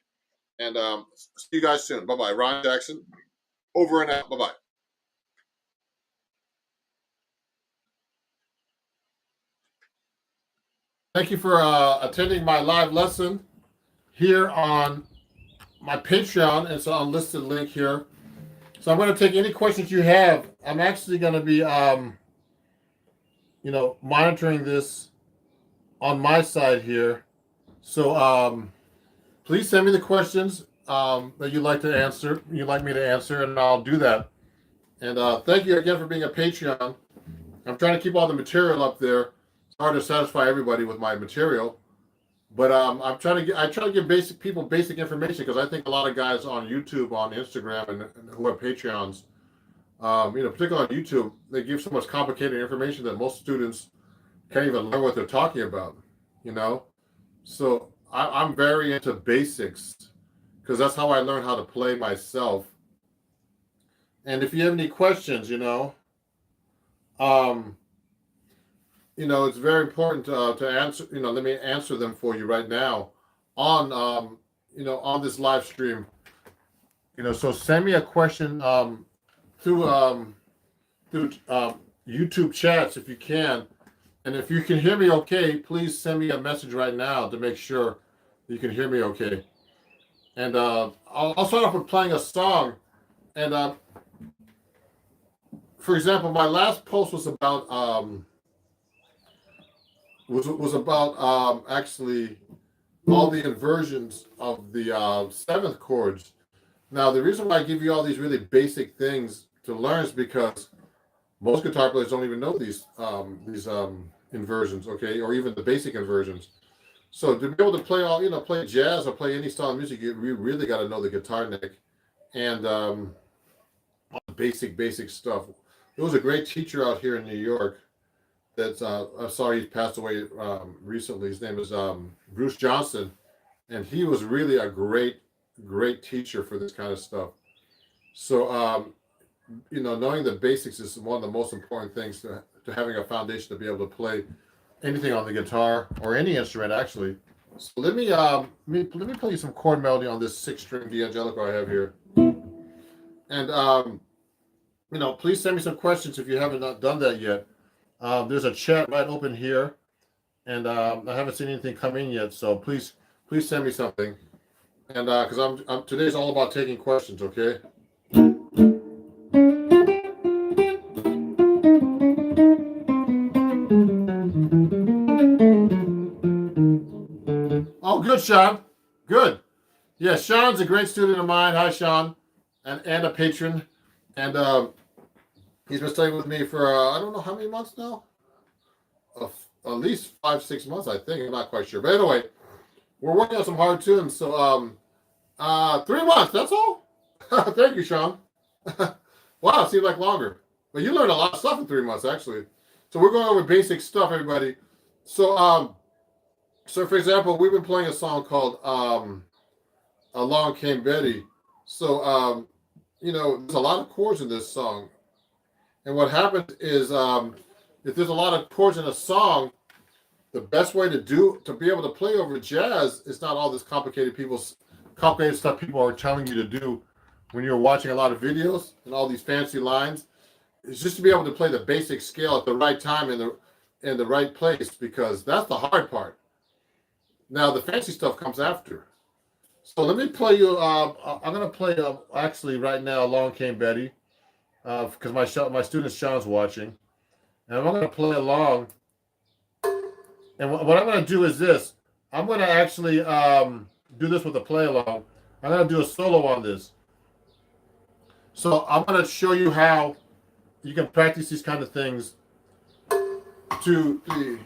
And see you guys soon. Bye bye. Ron Jackson, over and out. Bye bye. Thank you for attending my live lesson here on my Patreon. It's an unlisted link here. So I'm going to take any questions you have. I'm actually going to be, monitoring this on my side here. So please send me the questions that you'd like to answer. You'd like me to answer, and I'll do that. And thank you again for being a Patreon. I'm trying to keep all the material up there. It's hard to satisfy everybody with my material, but I try to give basic information, because I think a lot of guys on YouTube, on Instagram, and who have Patreons, particularly on YouTube, they give so much complicated information that most students can't even learn what they're talking about. So I'm very into basics, because that's how I learn how to play myself. And if you have any questions, it's very important to answer. Let me answer them for you right now on on this live stream. So send me a question through YouTube chats if you can, and if you can hear me okay, please send me a message right now to make sure you can hear me okay. And I'll start off with playing a song. And for example, my last post was about actually all the inversions of the seventh chords. Now, the reason why I give you all these really basic things to learn is because most guitar players don't even know these inversions, okay, or even the basic inversions. So to be able to play play jazz or play any style of music, you really got to know the guitar neck and basic stuff. There was a great teacher out here in New York. That's I'm sorry he passed away recently. His name is Bruce Johnson, and he was really a great teacher for this kind of stuff. So knowing the basics is one of the most important things to having a foundation to be able to play anything on the guitar or any instrument actually. So let me play you some chord melody on this 6-string D'Angelico I have here, and please send me some questions if you haven't not done that yet. There's a chat right open here, and I haven't seen anything come in yet, so please send me something, and because I'm today's all about taking questions, okay? Oh, good, Sean. Good. Yeah, Sean's a great student of mine. Hi, Sean, and a patron, and he's been studying with me for I don't know how many months now. At least 5-6 months, I think. I'm not quite sure, but anyway, we're working on some hard tunes. So 3 months. That's all. Thank you, Sean. Wow, it seems like longer, but you learned a lot of stuff in 3 months, actually. So we're going over basic stuff, everybody. So for example, we've been playing a song called "Along Came Betty." So there's a lot of chords in this song, and what happens is if there's a lot of chords in a song, the best way to be able to play over jazz is not all this complicated stuff people are telling you to do when you're watching a lot of videos and all these fancy lines. It's just to be able to play the basic scale at the right time in the right place, because that's the hard part. Now the fancy stuff comes after. So let me play you. I'm gonna play actually right now. "Along Came Betty," because my student Sean's watching, and I'm gonna play along. And what I'm gonna do is this. I'm gonna actually do this with a play along. I'm gonna do a solo on this. So I'm gonna show you how you can practice these kind of things. 2, 3.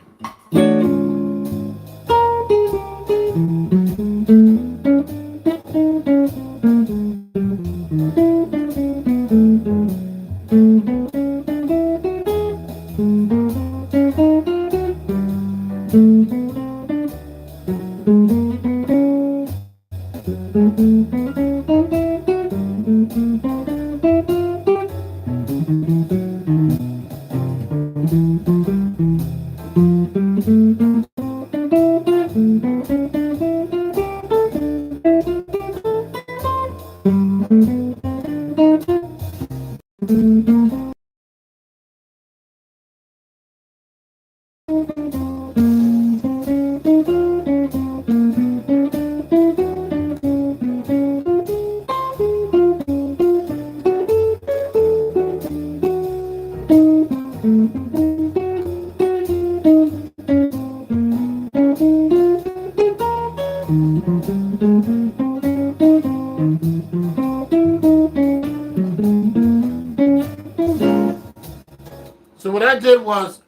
So what I did was,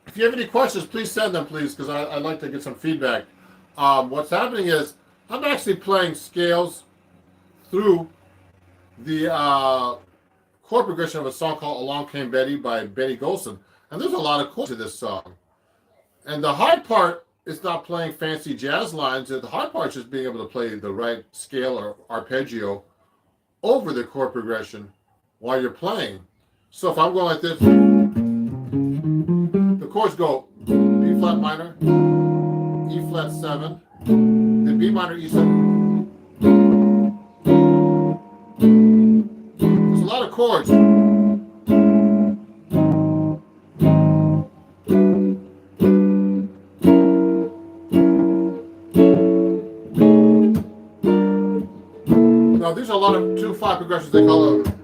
if you have any questions, please send them, please, because I'd like to get some feedback. What's happening is I'm actually playing scales through the chord progression of a song called "Along Came Betty" by Betty Golson, and there's a lot of chords to this song. And the hard part is not playing fancy jazz lines. The hard part is just being able to play the right scale or arpeggio over the chord progression while you're playing. So if I'm going like this, the chords go B flat minor, E flat 7, then B minor E7. There's a lot of chords. Now these are a lot of 2/5 progressions. They call them.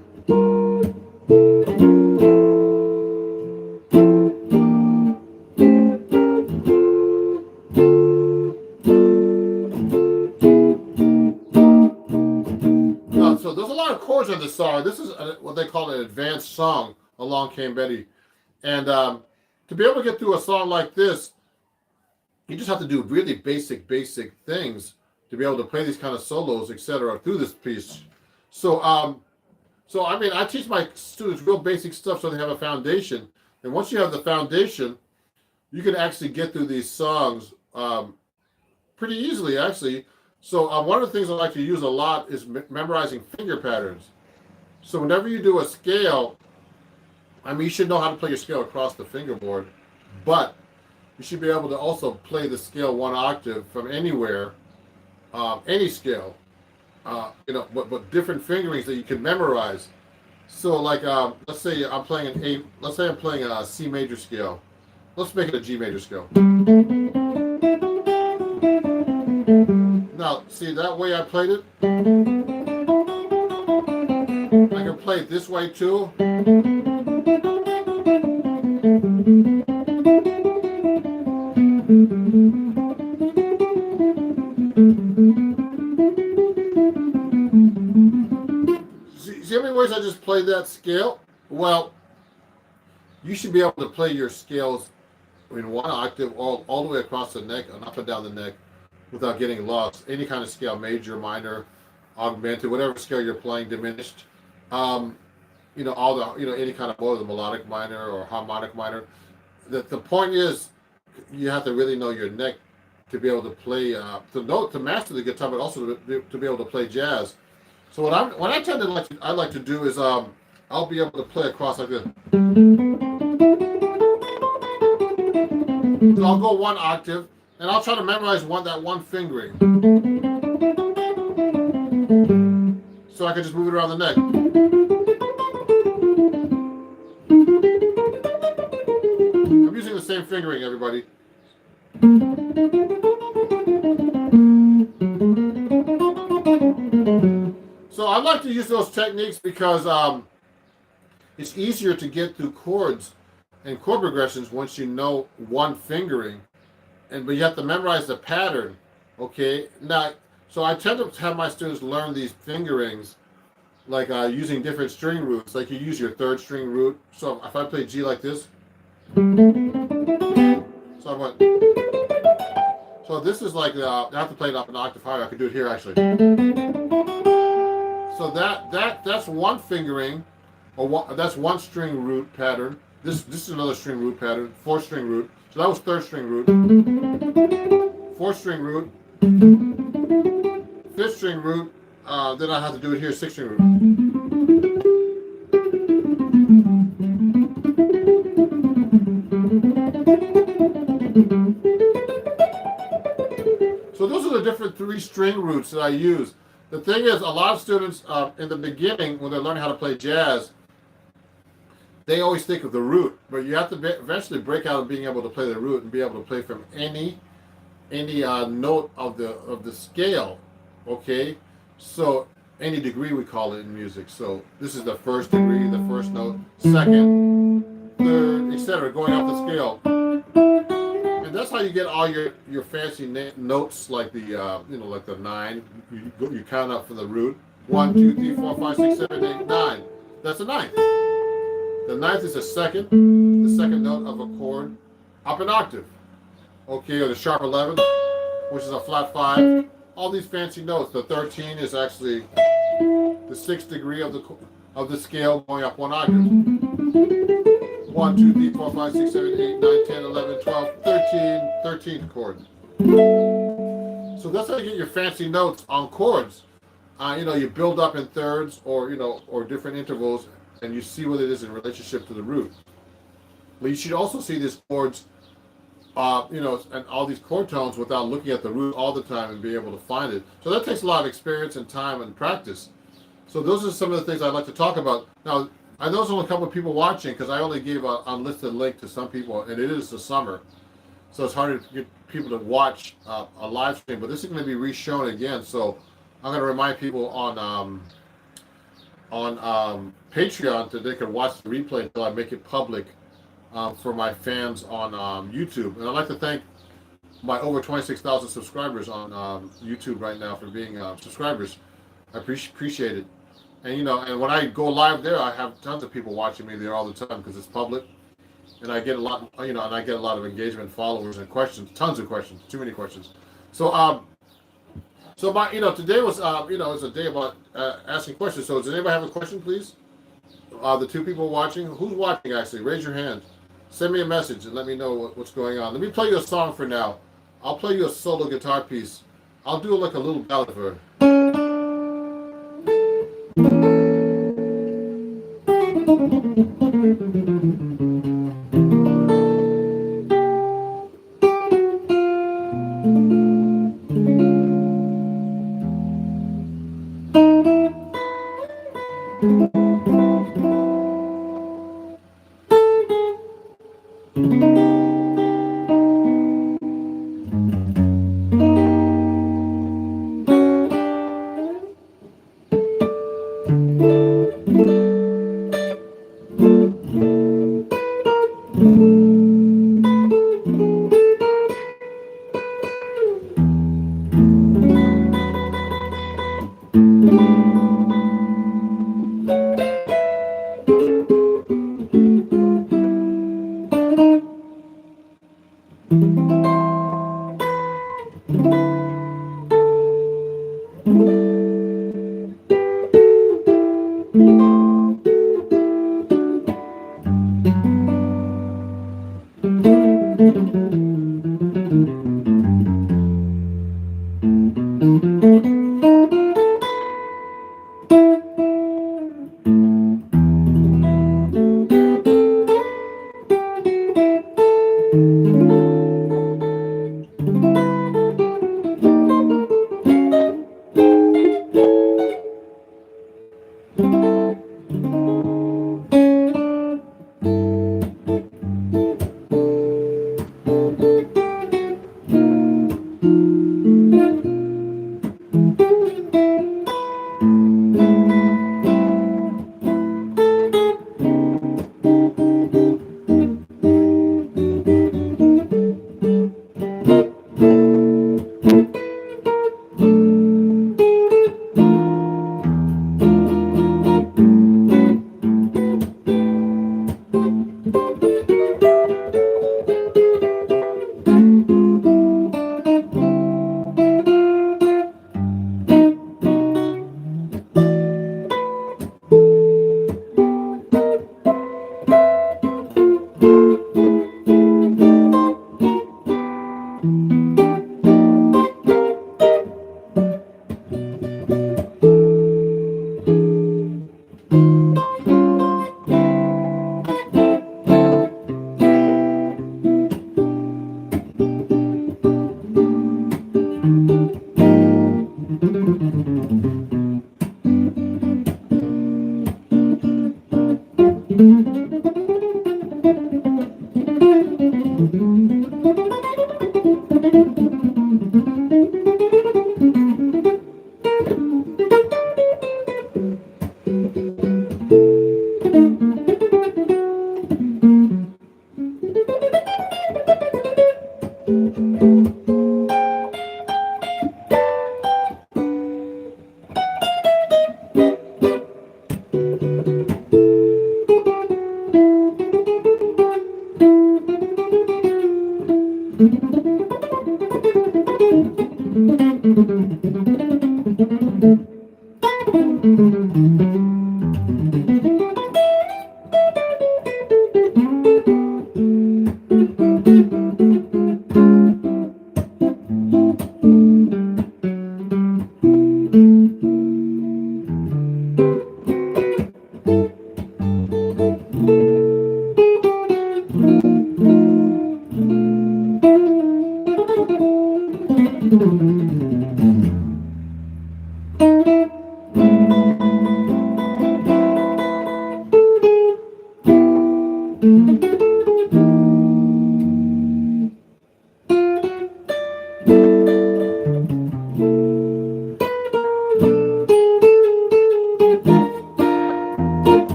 lot of chords on this song. This is what they call an advanced song, Along Came Betty. And to be able to get through a song like this, you just have to do really basic things to be able to play these kind of solos, etc. through this piece. So, I mean, I teach my students real basic stuff so they have a foundation. And once you have the foundation, you can actually get through these songs pretty easily, actually. So one of the things I like to use a lot is memorizing finger patterns. So whenever you do a scale, I mean, you should know how to play your scale across the fingerboard, but you should be able to also play the scale one octave from anywhere, any scale, but different fingerings that you can memorize. So like, let's say I'm playing a C major scale. Let's make it a G major scale. Now, see that way I played it? I can play it this way too. See how many ways I just played that scale? Well, you should be able to play your scales in one octave all the way across the neck and up and down the neck without getting lost. Any kind of scale, major, minor, augmented, whatever scale you're playing, diminished. All the, any kind of mode, the melodic minor or harmonic minor. The point is, you have to really know your neck to be able to play, to master the guitar, but also to be able to play jazz. So what I like to do is I'll be able to play across like this. So I'll go one octave, and I'll try to memorize that one fingering. So I can just move it around the neck. I'm using the same fingering, everybody. So I like to use those techniques because it's easier to get through chords and chord progressions once you know one fingering, but you have to memorize the pattern. Okay, now, so I tend to have my students learn these fingerings, like using different string roots. Like you use your third string root. So if I play G like this, so I went. So this is like I have to play it up an octave higher. I could do it here actually. So that's one fingering, that's one string root pattern. This is another string root pattern, fourth string root. So that was third string root, fourth string root, fifth string root. Then I have to do it here, sixth string root. So those are the different three string roots that I use. The thing is, a lot of students in the beginning, when they're learning how to play jazz, they always think of the root, but you have to eventually break out of being able to play the root and be able to play from any note of the scale. Okay, so any degree we call it in music. So this is the first degree, the first note, second, third, etc., going up the scale. And that's how you get all your fancy notes, like the like the 9. You count up from the root. 1, 2, 3, 4, 5, 6, 7, 8, 9. That's a ninth. The ninth is the second note of a chord up an octave. Okay, or the sharp 11, which is a flat 5. All these fancy notes. The 13 is actually the 6th degree of the scale going up one octave. 1, 2, 3, 4, 5, 6, 7, 8, 9, 10, 11, 12, 13, 13th chord. So that's how you get your fancy notes on chords. You build up in thirds or different intervals, and you see what it is in relationship to the root. But you should also see these chords, and all these chord tones without looking at the root all the time and be able to find it. So that takes a lot of experience and time and practice. So those are some of the things I'd like to talk about. Now, I know there's only a couple of people watching because I only gave an unlisted link to some people, and it is the summer. So it's harder to get people to watch a live stream, but this is going to be re-shown again. So I'm going to remind people on Patreon that they can watch the replay until I make it public for my fans on YouTube. And I'd like to thank my over 26,000 subscribers on YouTube right now for being subscribers. I appreciate it. And and when I go live there, I have tons of people watching me there all the time because it's public, and I get a lot, and I get a lot of engagement, followers, and questions, tons of questions, too many questions. So so my, today was, it's a day about asking questions. So does anybody have a question, please? The two people watching, who's watching actually? Raise your hand. Send me a message and let me know what's going on. Let me play you a song for now. I'll play you a solo guitar piece. I'll do like a little ballad for her.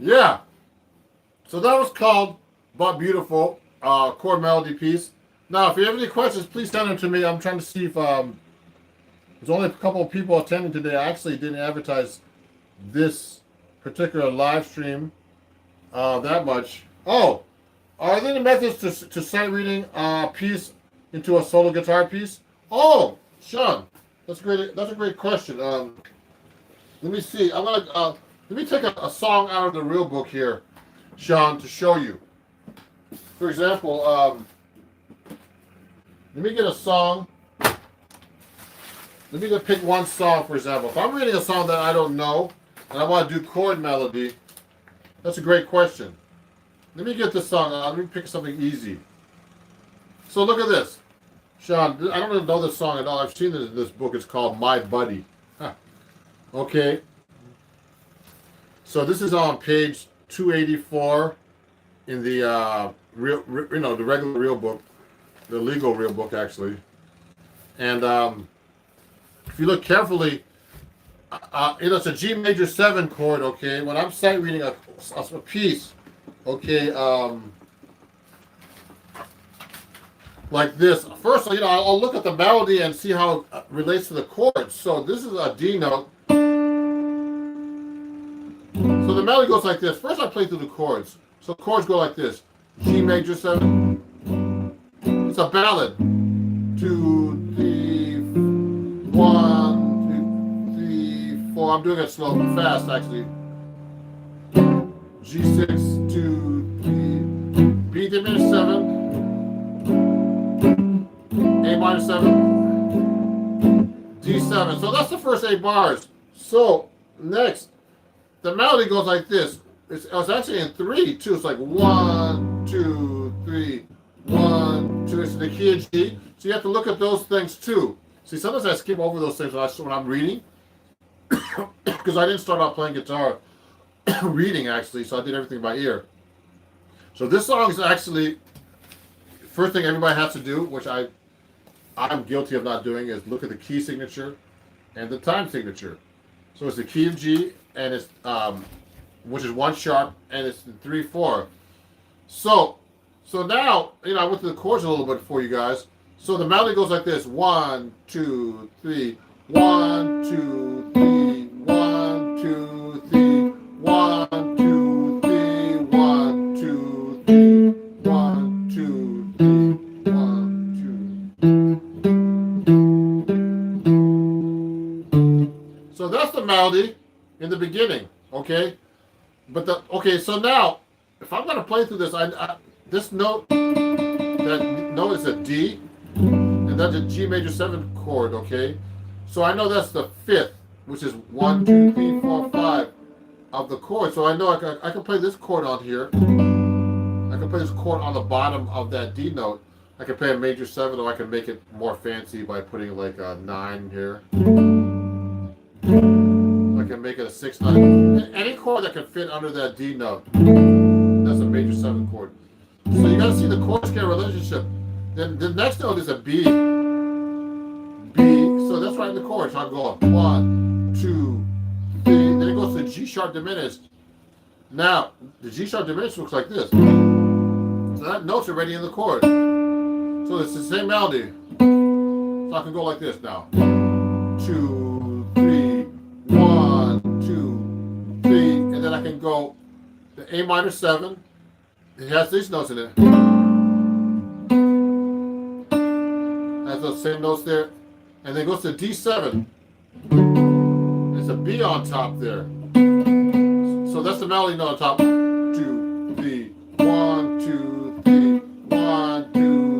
Yeah. So that was called But Beautiful, chord melody piece. Now, if you have any questions, please send them to me. I'm trying to see if there's only a couple of people attending today. I actually didn't advertise this particular live stream that much. Oh, are there any methods to sight reading a piece into a solo guitar piece? Oh, Sean, that's great. That's a great question. Let me see. I'm gonna let me take a song out of the real book here, Sean, to show you. For example, let me get a song. Let me just pick one song, for example. If I'm reading a song that I don't know and I want to do chord melody, that's a great question. Let me get this song. Let me pick something easy. So look at this. Sean, I don't even know this song at all. I've seen it in this book. It's called My Buddy. Huh. Okay. So this is on page 284 in the the regular real book, the legal real book actually. And if you look carefully, it's a G major 7 chord. Okay, when I'm sight reading a piece, okay, like this. First, I'll look at the melody and see how it relates to the chords. So this is a D note. So the melody goes like this. First, I play through the chords. So chords go like this: G major 7. It's a ballad. 2, 3, 1, 2, 3, 4. I'm doing it slow, fast actually. G6, 2, 3. B diminished 7. A minor 7. D7. So that's the first 8 bars. So next, the melody goes like this. It's actually in 3 too. It's like 1, 2, 3, 1, 2. It's in the key of G. So you have to look at those things too. See, sometimes I skip over those things when I'm reading because I didn't start out playing guitar reading actually. So I did everything by ear. So this song is actually first thing everybody has to do, which I'm guilty of not doing, is look at the key signature and the time signature. So it's the key of G, and it's which is 1 sharp, and it's 3, 4. So now I went through the chords a little bit for you guys. So the melody goes like this: 1, 2, 3, 1, 2, 3, 1, 2, 3, 1, 2, 3, 1, 2, 3, 1, 2, 3, 1, 2. So that's the melody in the beginning, okay? But so now, if I'm gonna play through this, this note, that note is a D, and that's a G major 7 chord, okay? So I know that's the 5th, which is 1, 2, 3, 4, 5 of the chord. So I know I can play this chord on here. I can play this chord on the bottom of that D note. I can play a major 7, or I can make it more fancy by putting like a 9 here. I can make it a 6, 9. Any chord that can fit under that D note. That's a major 7 chord. So you gotta see the chord scale relationship. Then the next note is a B. So that's right in the chord. So I'm going 1, 2, 3. Then it goes to G sharp diminished. Now the G sharp diminished looks like this. So that note's already in the chord. So it's the same melody. So I can go like this now. 2, 3, 1, 2, 3, and then I can go the A minor 7. It has these notes in it. Has those same notes there, and then goes to D7. There's a B on top there. So that's the melody note on top. 2, 3, 1, 2, 3, 1, 2,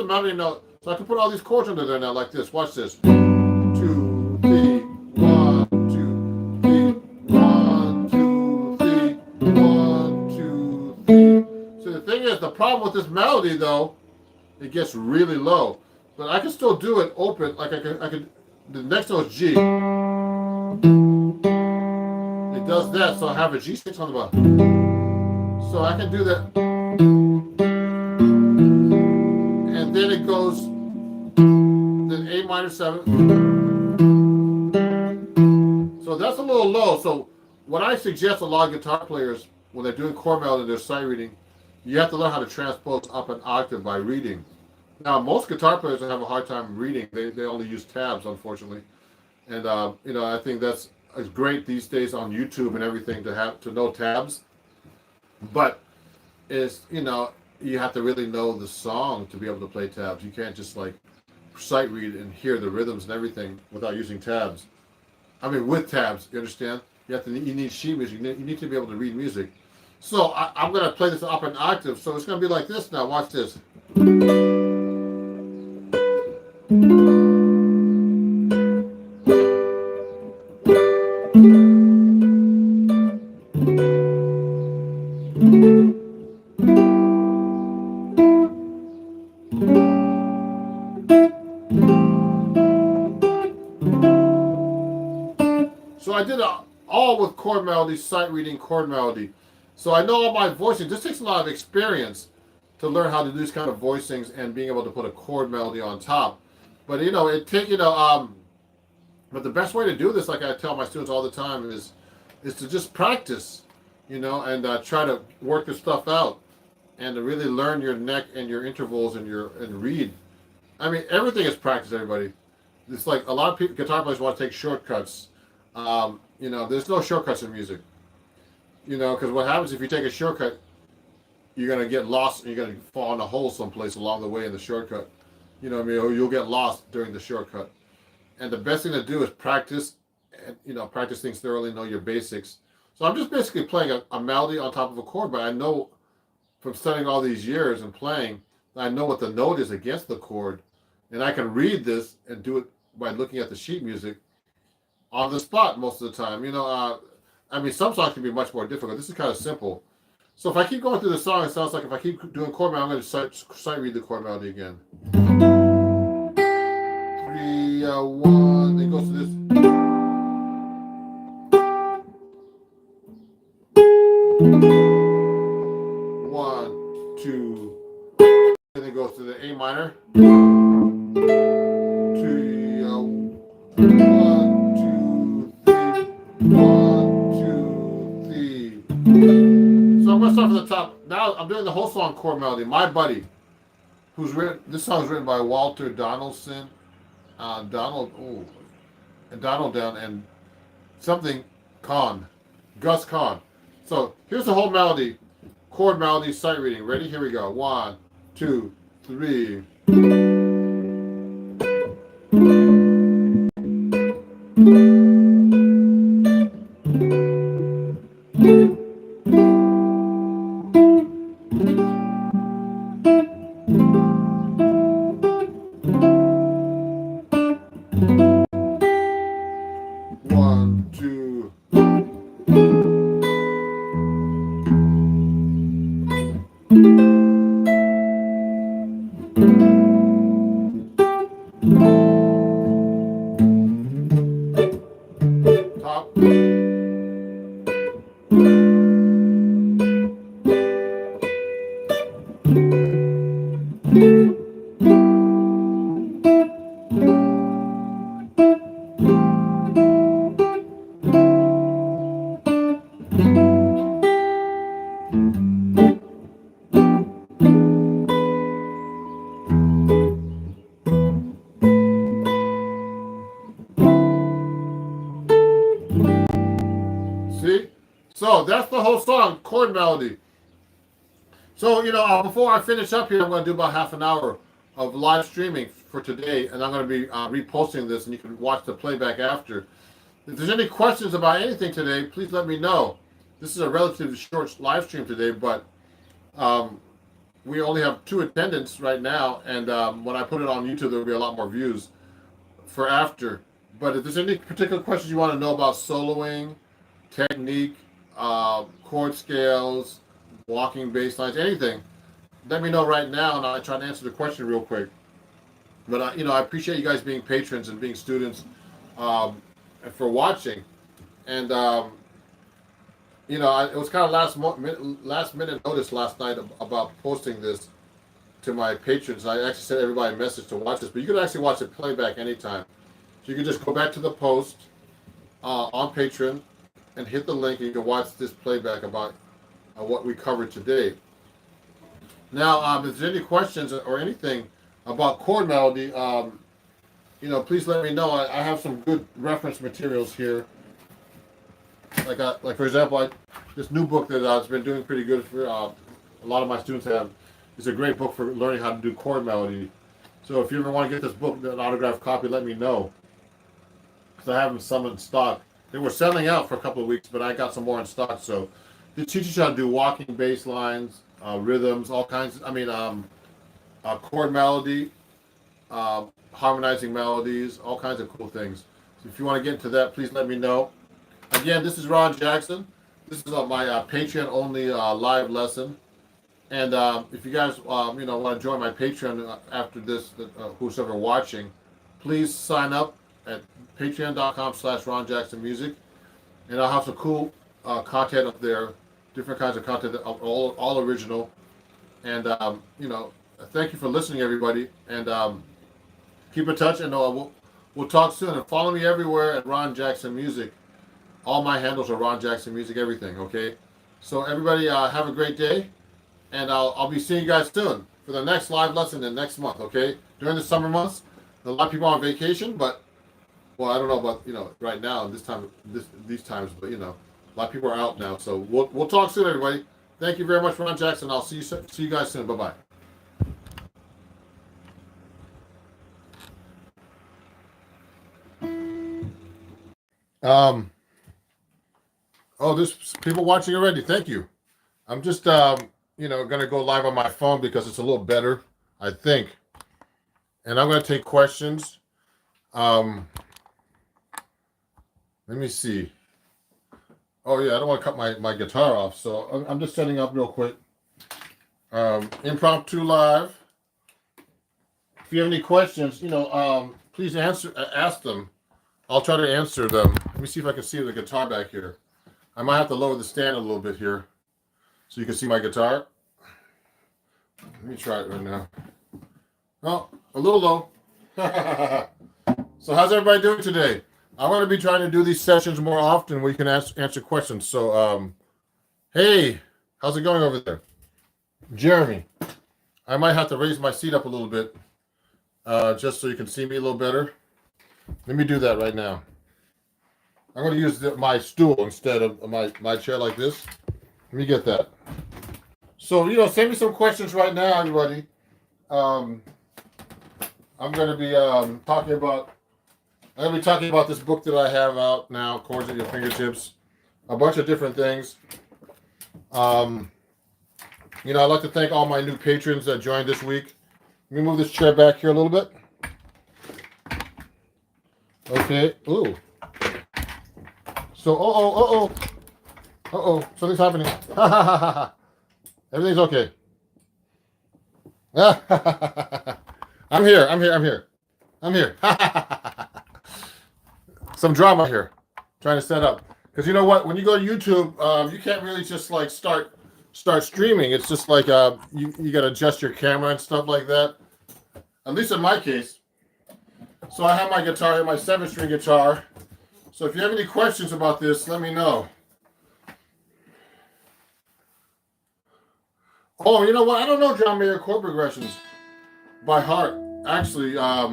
the melody note. So I can put all these chords under there now, like this. Watch this. 2, 3, 1, 2, 3, 1, 2, 3, 1, 2, 3. So the thing is, the problem with this melody though, it gets really low. But I can still do it open, like I could. The next note is G. It does that, so I have a G6 on the bottom. So I can do that. And then it goes, then A minor 7. So that's a little low. So what I suggest a lot of guitar players, when they're doing chord melody, they're sight reading, you have to learn how to transpose up an octave by reading. Now, most guitar players have a hard time reading. They only use tabs, unfortunately. And, I think that's great these days on YouTube and everything to know tabs. But you have to really know the song to be able to play tabs. You can't just like sight read and hear the rhythms and everything without using tabs. I mean, with tabs, you understand? You need sheet music. You need to be able to read music. So I'm going to play this up an octave. So it's going to be like this now. Watch this. So I did all with chord melody, sight reading, chord melody. So I know all my voicing. This takes a lot of experience to learn how to do these kind of voicings and being able to put a chord melody on top. But but the best way to do this, like I tell my students all the time, is to just practice, and try to work this stuff out, and to really learn your neck and your intervals and read. I mean, everything is practice, everybody. It's like a lot of people, guitar players want to take shortcuts. There's no shortcuts in music. Because what happens if you take a shortcut, you're going to get lost and you're going to fall in a hole someplace along the way in the shortcut. Or you'll get lost during the shortcut. And the best thing to do is practice, and, practice things thoroughly, know your basics. So I'm just basically playing a melody on top of a chord, but I know from studying all these years and playing, I know what the note is against the chord. And I can read this and do it by looking at the sheet music on the spot most of the time. Some songs can be much more difficult. This is kind of simple. So if I keep going through the song, it sounds like if I keep doing chord melody, I'm going to sight read the chord melody again. 3, 1, it goes to this. 1, 2, and it goes to the A minor. 2, 1, 2, 3, 1, 2, 3. So I'm going to start from the top. Now I'm doing the whole song chord melody. My Buddy, this song is written by Walter Donaldson, Donald down and something Gus Kahn. So here's the whole melody, chord melody, sight reading. Ready? Here we go. 1, 2, 3. See? So that's the whole song, chord melody. So, before I finish up here, I'm going to do about half an hour of live streaming for today, and I'm going to be reposting this, and you can watch the playback after. If there's any questions about anything today, please let me know. This is a relatively short live stream today, but we only have 2 attendants right now, and when I put it on YouTube, there will be a lot more views for after. But if there's any particular questions you want to know about soloing, technique, chord scales, walking bass lines, anything, let me know right now, and I'll try to answer the question real quick. But I appreciate you guys being patrons and being students, and for watching. And it was kind of last minute notice last night about posting this to my patrons. I actually sent everybody a message to watch this, but you can actually watch it playback anytime. So you can just go back to the post on Patreon and hit the link, and you can watch this playback about what we covered today. Now, if there's any questions or anything about chord melody, please let me know. I have some good reference materials here. Like for example, this new book that has been doing pretty good for a lot of my students have. It's a great book for learning how to do chord melody. So if you ever want to get this book, an autographed copy, let me know. Because I have them some in stock. They were selling out for a couple of weeks, but I got some more in stock. So it teaches you how to do walking bass lines, rhythms, all kinds. Chord melody, harmonizing melodies, all kinds of cool things. So if you want to get into that, please let me know. Again, this is Ron Jackson. This is my Patreon only live lesson. And if you guys want to join my Patreon after this, who's ever watching, please sign up at patreon.com/Ron Jackson Music, and I'll have some cool content up there, different kinds of content, all original. And thank you for listening, everybody. And keep in touch, and we'll talk soon. And follow me everywhere at Ron Jackson Music. All my handles are Ron Jackson Music, everything. Okay. So everybody, have a great day, and I'll be seeing you guys soon for the next live lesson in next month. Okay. During the summer months, a lot of people are on vacation, but I don't know about right now these times, but a lot of people are out now. So we'll talk soon, everybody. Thank you very much, Ron Jackson. I'll see you guys soon. Bye bye. There's people watching already. Thank you. I'm just gonna go live on my phone because it's a little better, I think. And I'm gonna take questions. Let me see. Oh yeah, I don't want to cut my guitar off, so I'm just setting up real quick. Impromptu live. If you have any questions, please ask them. I'll try to answer them. Let me see if I can see the guitar back here. I might have to lower the stand a little bit here so you can see my guitar. Let me try it right now. Oh, a little low. So how's everybody doing today? I'm going to be trying to do these sessions more often where you can answer questions. So, hey, how's it going over there? Jeremy, I might have to raise my seat up a little bit just so you can see me a little better. Let me do that right now. I'm going to use my stool instead of my chair like this. Let me get that. So, send me some questions right now, everybody. I'm going to be talking about this book that I have out now, Chords at Your Fingertips. A bunch of different things. I'd like to thank all my new patrons that joined this week. Let me move this chair back here a little bit. Okay. Ooh. So, something's happening. Everything's okay. I'm here. Some drama here. Trying to set up. Because you know what? When you go to YouTube, you can't really just like start streaming. It's just like you got to adjust your camera and stuff like that. At least in my case. So I have my guitar here, my 7-string guitar. So if you have any questions about this, let me know. Oh, you know what? I don't know John Mayer chord progressions by heart. Actually, let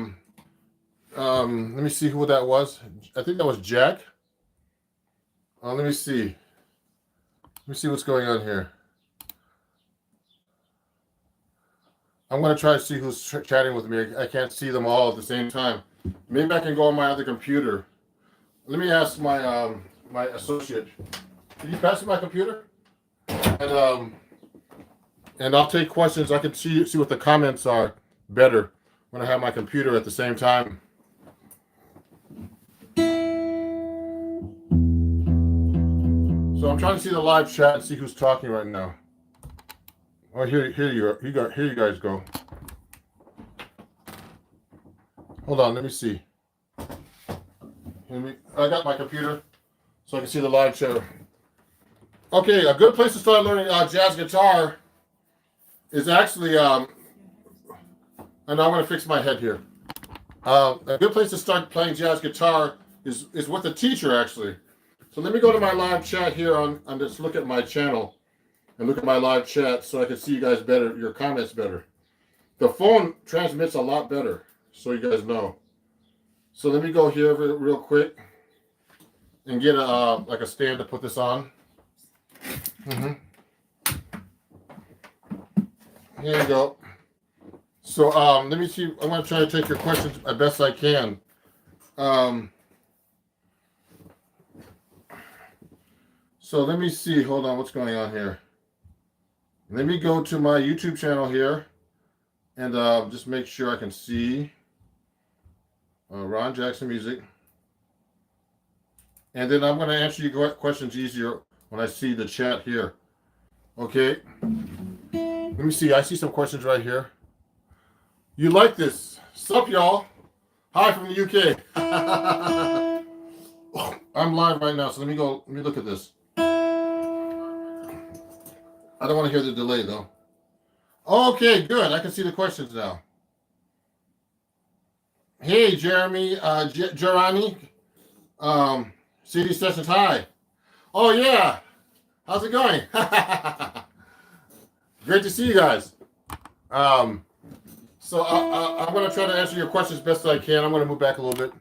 me see who that was. I think that was Jack. Let me see. Let me see what's going on here. I'm going to try to see who's chatting with me. I can't see them all at the same time. Maybe I can go on my other computer. Let me ask my my associate. Can you pass me my computer? And And I'll take questions. I can see what the comments are better when I have my computer at the same time. So I'm trying to see the live chat and see who's talking right now. Oh, here you guys go. Hold on, let me see. I got my computer so I can see the live chat. Okay, a good place to start learning jazz guitar is actually, and I'm going to fix my head here. A good place to start playing jazz guitar is with a teacher, actually. So let me go to my live chat here and just look at my channel and look at my live chat so I can see you guys better, your comments better. The phone transmits a lot better, so you guys know. So let me go here real quick and get like a stand to put this on. Here you go. So let me see. I'm going to try to take your questions as best I can. So let me see. Hold on. What's going on here? Let me go to my YouTube channel here and just make sure I can see Ron Jackson Music. And then I'm going to answer your questions easier when I see the chat here. Okay. Let me see. I see some questions right here. You like this? Sup, y'all? Hi from the UK. I'm live right now, so let me look at this. I don't want to hear the delay, though. Okay, good. I can see the questions now. Hey, Jeremy, Jerani. CD Sessions, hi. Oh, yeah. How's it going? Great to see you guys. So I'm going to try to answer your questions best I can. I'm going to move back a little bit.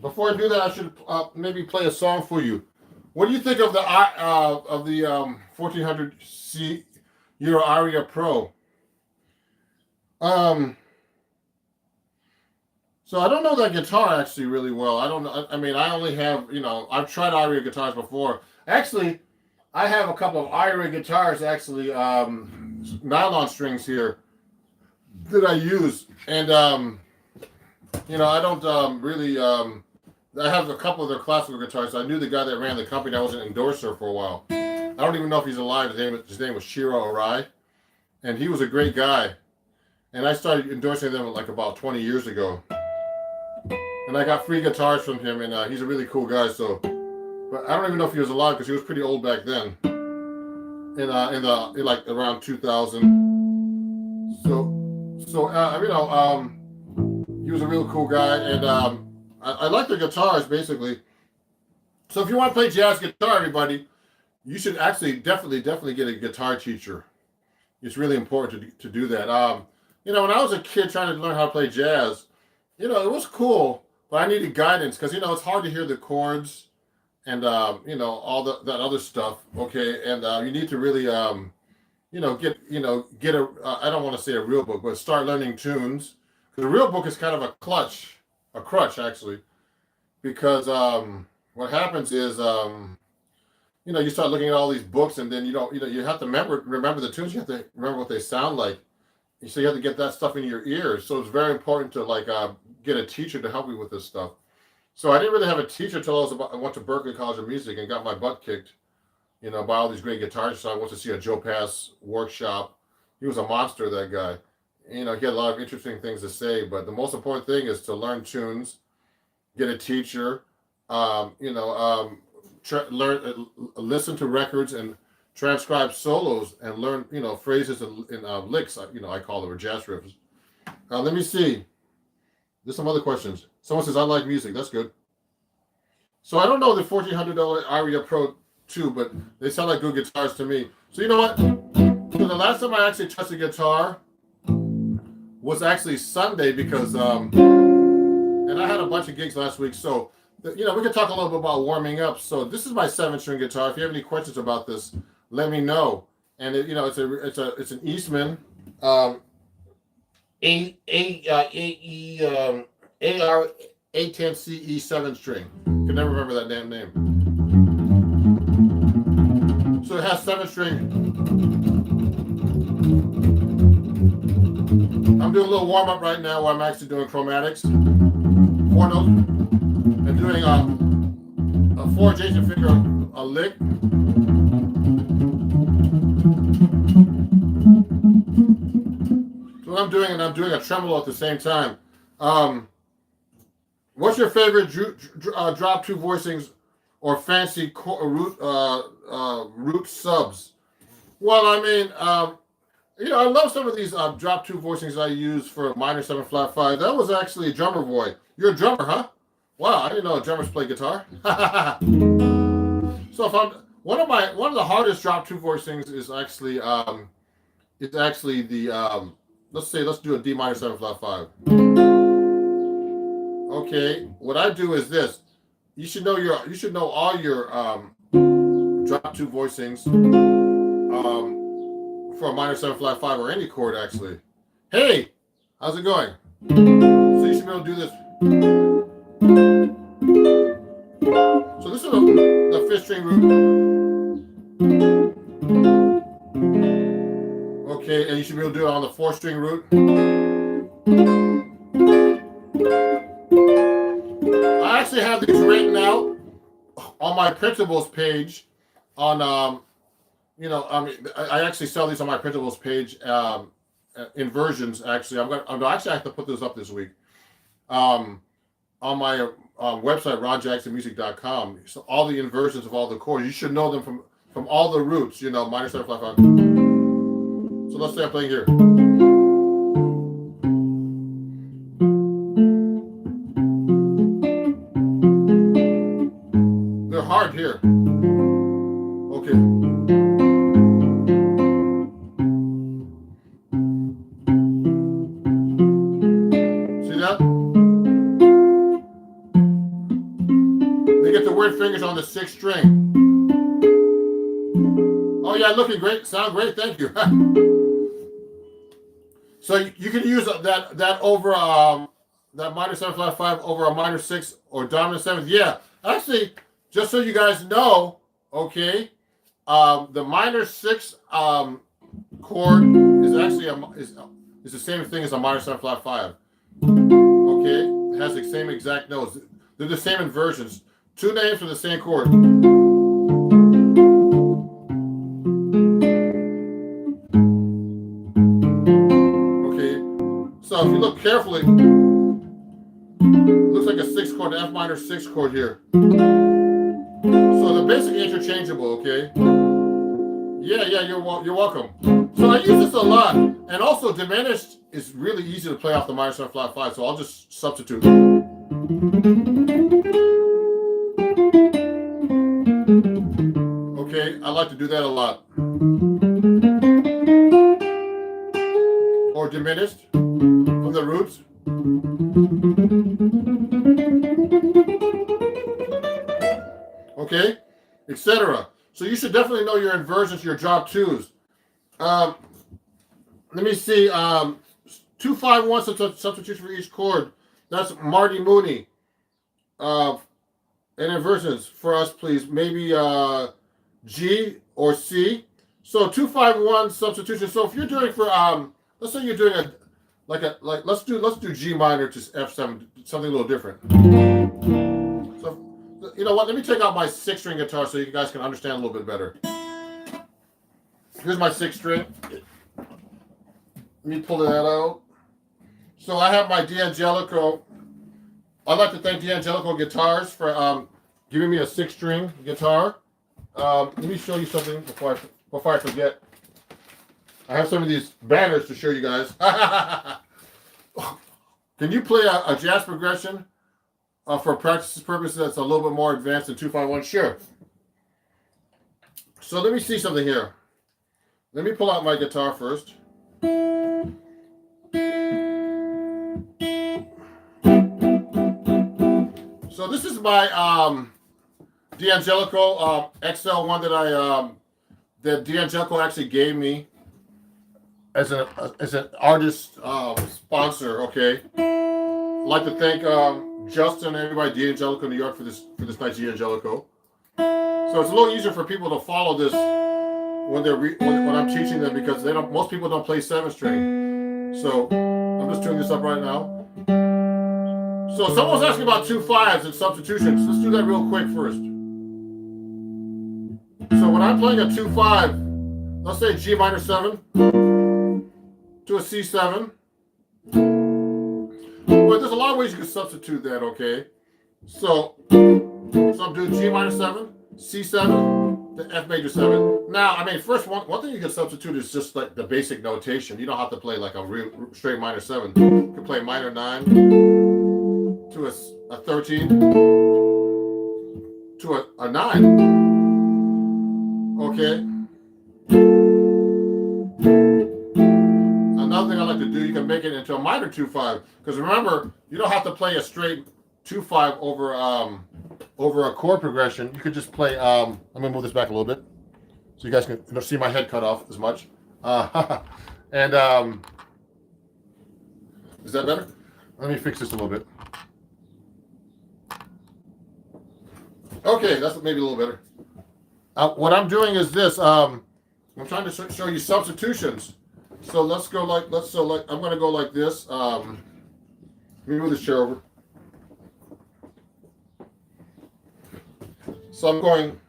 Before I do that, I should maybe play a song for you. What do you think of the 1400 Euro Aria Pro? So I don't know that guitar actually really well. I don't know. I mean, I only have, I've tried Aria guitars before. Actually, I have a couple of Aria guitars, actually, nylon strings here that I use. And, I don't really, I have a couple of their classical guitars. I knew the guy that ran the company. I was an endorser for a while. I don't even know if he's alive. His name was Shiro Arai. And he was a great guy. And I started endorsing them like about 20 years ago. And I got free guitars from him, and he's a really cool guy. So, but I don't even know if he was alive because he was pretty old back then. In like around 2000. He was a real cool guy, and I like the guitars basically. So if you want to play jazz guitar, everybody, you should actually definitely get a guitar teacher. It's really important to do that. When I was a kid trying to learn how to play jazz, it was cool. But I needed guidance because it's hard to hear the chords and all that other stuff. Okay, and you need to really get a I don't want to say a real book, but start learning tunes. Because a real book is kind of a crutch actually, because what happens is you start looking at all these books and then you have to remember the tunes. You have to remember what they sound like. So you have to get that stuff in your ears. So it's very important to get a teacher to help you with this stuff. So I didn't really have a teacher until I went to Berklee College of Music and got my butt kicked, by all these great guitarists. So I went to see a Joe Pass workshop. He was a monster, that guy. He had a lot of interesting things to say. But the most important thing is to learn tunes, get a teacher, listen to records and transcribe solos and learn, phrases and licks, I call them, or jazz riffs. Let me see. There's some other questions. Someone says, I like music. That's good. So I don't know the $1,400 Aria Pro 2, but they sound like good guitars to me. So you know what? So the last time I actually touched a guitar was actually Sunday because, and I had a bunch of gigs last week. So, we can talk a little bit about warming up. So this is my 7-string guitar. If you have any questions about this, let me know. And it's an Eastman AR-810CE 7-string. Can never remember that damn name. So it has 7-string. doing a little warm up right now where I'm actually doing chromatics, 4 notes, and doing a 4 adjacent finger, a lick. So what I'm doing, and I'm doing a tremolo at the same time. What's your favorite drop 2 voicings or fancy root subs? Well, I mean, I love some of these drop 2 voicings I use for minor 7 flat 5. That was actually a drummer boy. You're a drummer, huh? Wow, I didn't know drummers play guitar. So if I'm one of the hardest drop 2 voicings is actually the let's do a D minor 7 flat 5. Okay, what I do is this. You should know all your drop 2 voicings for a minor 7 flat 5 or any chord actually. Hey, how's it going? So you should be able to do this. So this is the 5th string root. Okay, and you should be able to do it on the 4th string root. I actually have these written out on my printables page on I actually sell these on my printables page in versions. Actually, I have to put those up this week on my website ronjacksonmusic.com. So all the inversions of all the chords, you should know them from all the roots. Minor 7 flat 5. So let's say I'm playing here. They're hard here. Okay. See that? They get the weird fingers on the 6th string. Oh yeah, looking great. Sound great. Thank you. So you can use that over that minor 7 flat 5 over a minor 6 or dominant 7th. Yeah, actually, just so you guys know, okay, the minor 6 chord is actually is the same thing as a minor 7 flat 5. Okay, it has the same exact notes. They're the same inversions. 2 names for the same chord. So if you look carefully, it looks like a 6 chord, F minor 6 chord here. So they're basically interchangeable, okay? Yeah, you're welcome. So I use this a lot, and also diminished is really easy to play off the minor 7 flat 5. So I'll just substitute. Okay, I like to do that a lot. Or diminished. From the roots. Okay, etc. So you should definitely know your inversions, your drop 2s. Let me see. 2-5-1 substitution for each chord. That's Marty Mooney. And inversions for us, please. Maybe G or C. So 2-5-1 substitution. So if you're doing for let's say you're doing let's do G minor to F7, something a little different. So you know what? Let me take out my 6th string guitar so you guys can understand a little bit better. Here's my 6th string. Let me pull that out. So I have my D'Angelico. I'd like to thank D'Angelico Guitars for giving me a 6th string guitar. Let me show you something before I forget. I have some of these banners to show you guys. Can you play a jazz progression for practice purposes that's a little bit more advanced than 2-5-1? Sure. So let me see something here. Let me pull out my guitar first. So this is my D'Angelico XL one that D'Angelico actually gave me as an artist sponsor. Okay, I'd like to thank Justin and everybody at D'Angelico New York for this nice D'Angelico. So it's a little easier for people to follow this when I'm teaching them, because most people don't play 7th string. So I'm just tuning this up right now. So someone was asking about 2/5s and substitutions. Let's do that real quick first. So when I'm playing a 2/5, let's say G minor 7 to a C7. But there's a lot of ways you can substitute that, okay? So I'm doing G minor 7, C7, to F major 7. Now, I mean, first, one thing you can substitute is just like the basic notation. You don't have to play like a real straight minor 7. You can play minor 9 to a 13 to a 9. Okay? Another thing I like to do, you can make it into a minor 2/5. Because remember, you don't have to play a straight 2/5 over a chord progression. You could just play, let me move this back a little bit so you guys can see my head cut off as much. And is that better? Let me fix this a little bit. Okay, that's maybe a little better. What I'm doing is this. I'm trying to show you substitutions. So let's go like, I'm going to go like this. Let me move this chair over. So I'm doing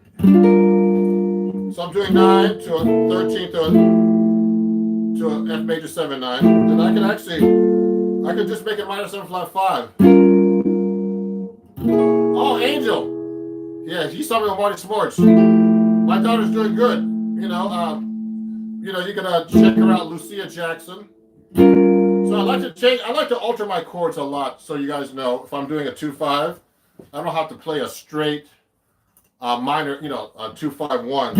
9 to a 13 to a F major 7 9. Then I can just make it minor 7 flat 5. Oh, Angel. Yeah, he saw me on Marty Sports. My daughter's doing good. You can check her out, Lucia Jackson. So I like to alter my chords a lot, so you guys know if I'm doing a 2/5, I don't have to play a straight minor, a 2/5 1.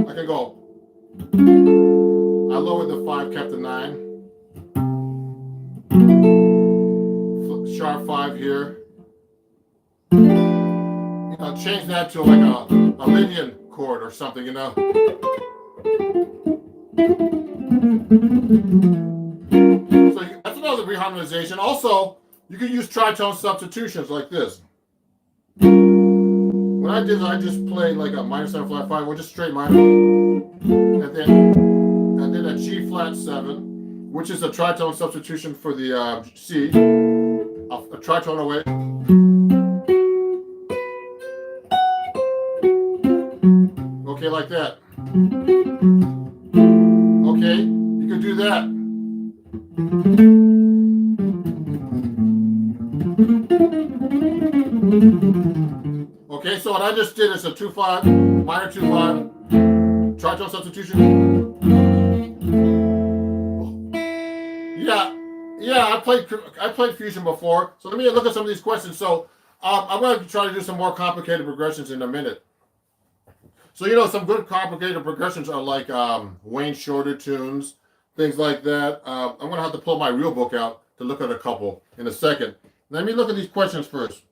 I can go. I lowered the 5, kept the 9. Sharp 5 here. Change that to like a Lydian chord or something, So that's another reharmonization. Also, you can use tritone substitutions like this. When I did, I just played like a minor 7 flat 5, or just straight minor, and then a G flat 7, which is a tritone substitution for the C. A tritone away. Okay, like that. Okay, you can do that. Okay, so what I just did is a 2/5, minor 2/5, tritone substitution. Yeah, I played fusion before. So let me look at some of these questions. So I'm going to try to do some more complicated progressions in a minute. So some good complicated progressions are like Wayne Shorter tunes, things like that. I'm going to have to pull my real book out to look at a couple in a second. Let me look at these questions first.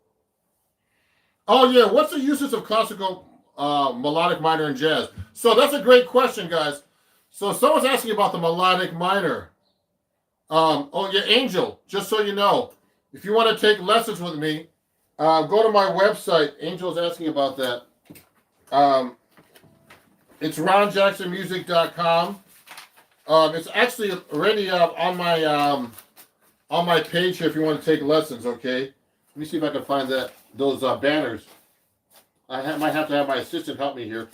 Oh yeah, what's the uses of classical melodic minor in jazz? So that's a great question, guys. So someone's asking about the melodic minor. Oh yeah, Angel, just so you know, if you want to take lessons with me, go to my website. Angel's asking about that. It's ronjacksonmusic.com. It's actually already on my page here if you want to take lessons, okay? Let me see if I can find those banners. I might have to have my assistant help me here.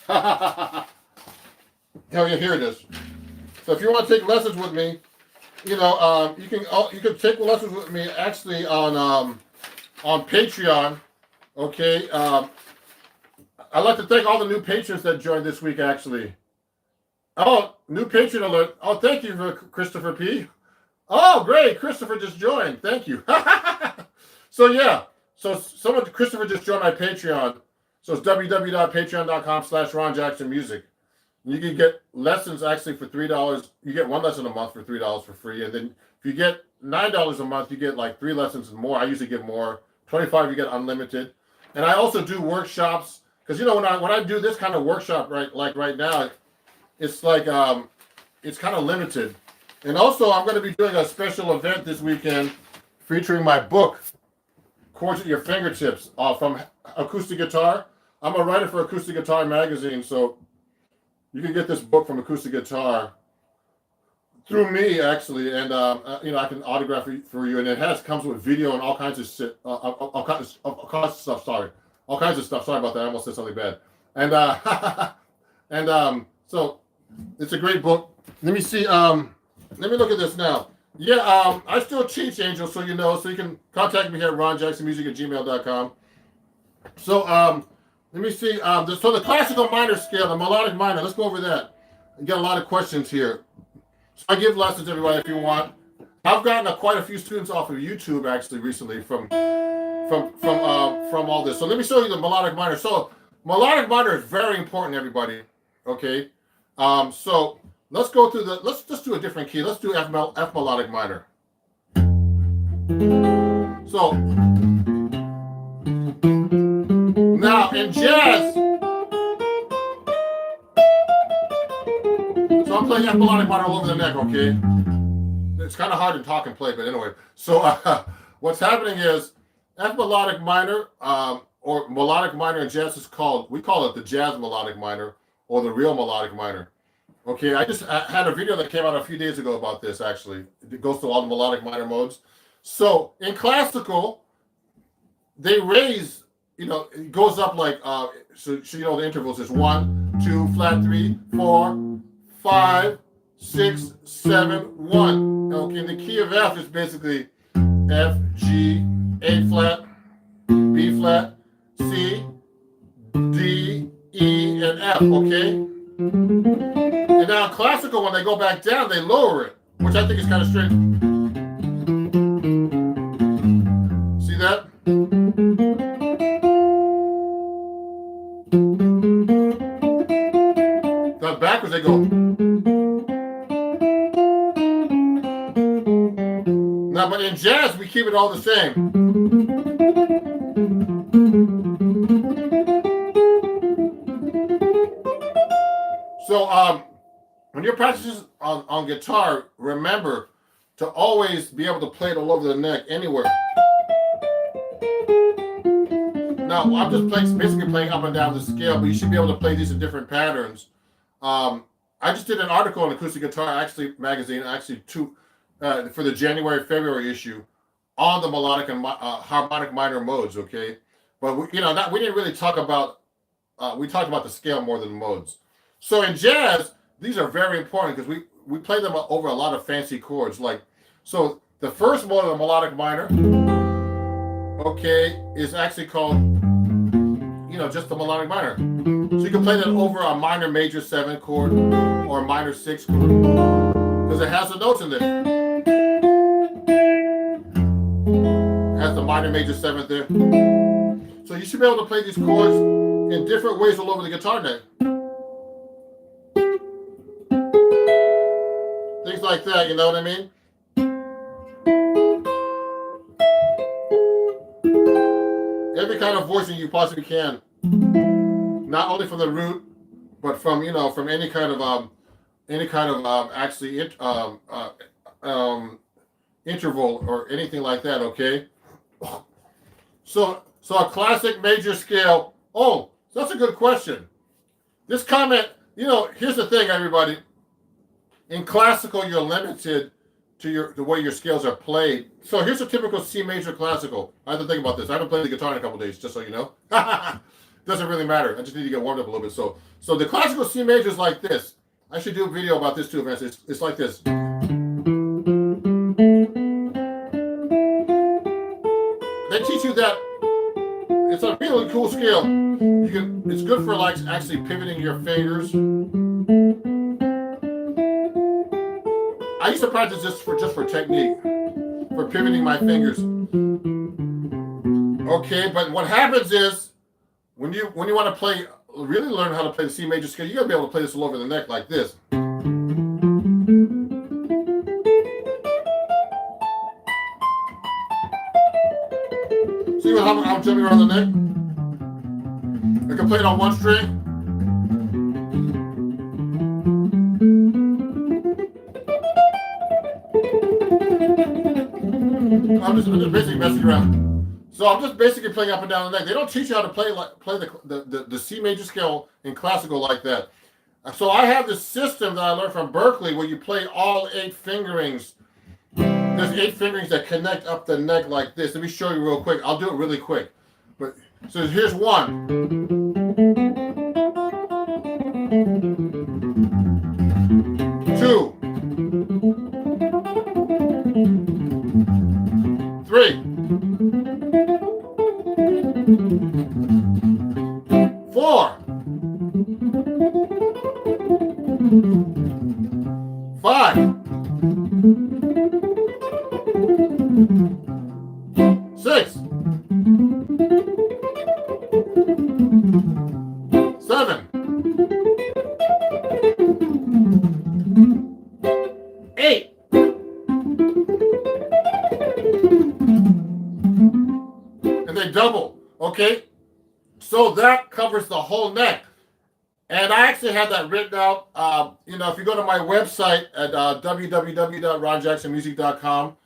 Oh yeah, here it is. So if you want to take lessons with me, you can take lessons with me actually on Patreon, okay? I'd like to thank all the new patrons that joined this week, actually. Oh, new patron alert. Oh, thank you for Christopher P. Oh, great. Christopher just joined. Thank you. So, yeah. So, Christopher just joined my Patreon. So, it's www.patreon.com/RonJacksonMusic. You can get lessons actually for $3. You get one lesson a month for $3 for free. And then if you get $9 a month, you get like 3 lessons and more. I usually get more. 25 you get unlimited. And I also do workshops. Because when I do this kind of workshop right now, it's like it's kind of limited. And also I'm going to be doing a special event this weekend featuring my book, Chords at Your Fingertips, from Acoustic Guitar. I'm a writer for Acoustic Guitar magazine, so you can get this book from Acoustic Guitar. through me actually, and I can autograph it for you, and it comes with video and all kinds of shit, all kinds of stuff. Sorry, all kinds of stuff. Sorry about that. I almost said something bad. And so it's a great book. Let me see. Let me look at this now. Yeah, I still teach, Angel, so you know. So you can contact me here at ronjacksonmusic@gmail.com. So let me see. So the classical minor scale, the melodic minor. Let's go over that. I get a lot of questions here. So I give lessons, everybody, if you want. I've gotten quite a few students off of YouTube actually recently from all this. So let me show you the melodic minor. So melodic minor is very important, everybody. Okay. So let's go through let's just do a different key. Let's do F melodic minor. So now in jazz, so I'm playing F melodic minor all over the neck, okay? It's kind of hard to talk and play, but anyway. So what's happening is F melodic minor, or melodic minor in jazz we call it the jazz melodic minor or the real melodic minor. Okay, I had a video that came out a few days ago about this, actually. It goes through all the melodic minor modes. So in classical, they raise, it goes up like, so the intervals is 1, 2, flat 3, 4, 5, 6, 7, 1. Okay, the key of F is basically F, G, A flat, B flat, C, D, E, and F, okay? And now in classical, when they go back down, they lower it, which I think is kind of strange. See that? Now backwards they go. Now, but in jazz, we keep it all the same. So when you're practicing on guitar, remember to always be able to play it all over the neck, anywhere. Now, I'm just basically playing up and down the scale, but you should be able to play these in different patterns. I just did an article on Acoustic Guitar magazine, two, for the January-February issue on the melodic and harmonic minor modes, okay? But we didn't really talk about, we talked about the scale more than the modes. So in jazz, these are very important because we play them over a lot of fancy chords. So the first mode of the melodic minor, okay, is actually called, just the melodic minor. So you can play that over a minor major 7 chord or a minor 6 chord because it has the notes in there. It has the minor major 7th there. So you should be able to play these chords in different ways all over the guitar neck. Things like that, you know what I mean? Every kind of voicing you possibly can. Not only from the root, but from from any kind of interval or anything like that, okay? So a classic major scale. Oh, that's a good question. This comment, here's the thing, everybody. In classical, you're limited to the way your scales are played. So here's a typical C major classical. I have to think about this. I haven't played the guitar in a couple days, just so you know. Doesn't really matter. I just need to get warmed up a little bit. So the classical C major is like this. I should do a video about this too, Vince. It's like this. They teach you that it's a really cool scale. It's good for actually pivoting your fingers. I used to practice this just for technique, for pivoting my fingers. Okay, but what happens is when you want to really learn how to play the C major scale, you gotta be able to play this all over the neck like this. See how I'm jumping around the neck? I can play it on one string. I'm just basically messing around. So I'm just basically playing up and down the neck. They don't teach you how to play the C major scale in classical like that. So I have this system that I learned from Berkeley where you play all 8 fingerings. There's 8 fingerings that connect up the neck like this. Let me show you real quick. I'll do it really quick. But so here's 1. 2. 3. 4. 5. 6. 7. 8. And they double. Okay? So that covers the whole neck. And I actually had that written out. If you go to my website at www.ronjacksonmusic.com,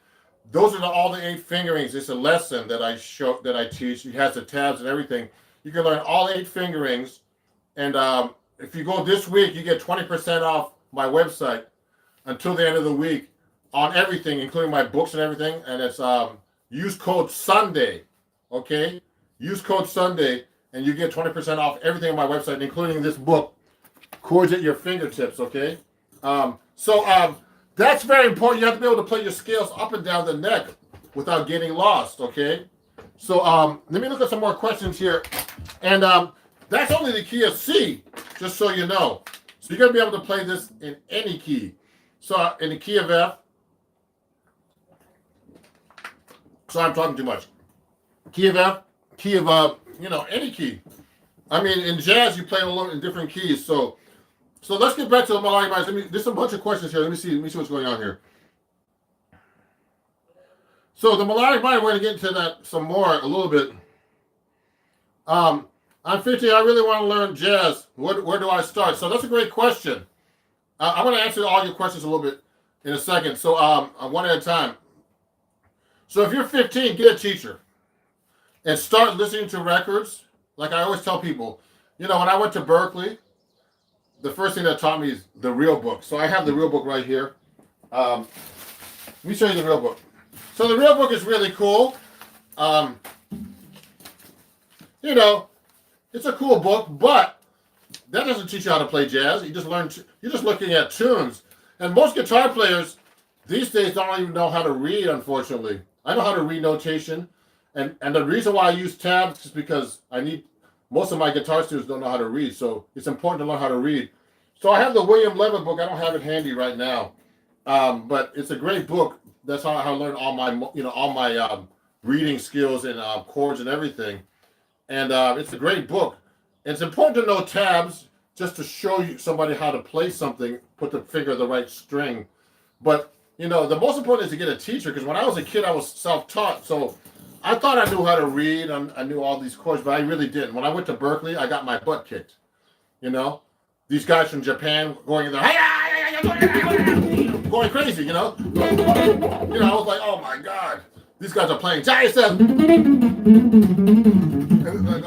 those are all the 8 fingerings. It's a lesson that I teach. It has the tabs and everything. You can learn all 8 fingerings. And if you go this week, you get 20% off my website until the end of the week on everything, including my books and everything. And it's use code Sunday. Okay? Use code Sunday, and you get 20% off everything on my website, including this book, Chords at Your Fingertips. Okay? That's very important. You have to be able to play your scales up and down the neck without getting lost. Okay? So let me look at some more questions here. And that's only the key of C, just so you know. So you're going to be able to play this in any key. So in the key of F. Sorry, I'm talking too much. Key of F, key of, any key. I mean, in jazz, you play a lot in different keys. So let's get back to the melodic minds. There's a bunch of questions here. Let me see what's going on here. So the melodic mind, we're going to get into that some more a little bit. I'm 50. I really want to learn jazz. Where do I start? So that's a great question. I'm going to answer all your questions a little bit in a second. So one at a time. So if you're 15, get a teacher and start listening to records. Like I always tell people, when I went to Berkeley, the first thing that taught me is the real book. So I have the real book right here. Let me show you the real book. So the real book is really cool. It's a cool book, but that doesn't teach you how to play jazz. You're just looking at tunes. And most guitar players these days don't even know how to read, unfortunately. I know how to read notation. And the reason why I use tabs is because most of my guitar students don't know how to read. So it's important to learn how to read. So I have the William Levin book. I don't have it handy right now. But it's a great book. That's how I learned all my reading skills and chords and everything. And it's a great book. It's important to know tabs just to show you somebody how to play something, put the finger on the right string. But, the most important is to get a teacher, because when I was a kid, I was self-taught. So I thought I knew how to read. I knew all these chords, but I really didn't. When I went to Berkeley, I got my butt kicked. These guys from Japan going in there, going crazy, I was like, oh my God, these guys are playing. I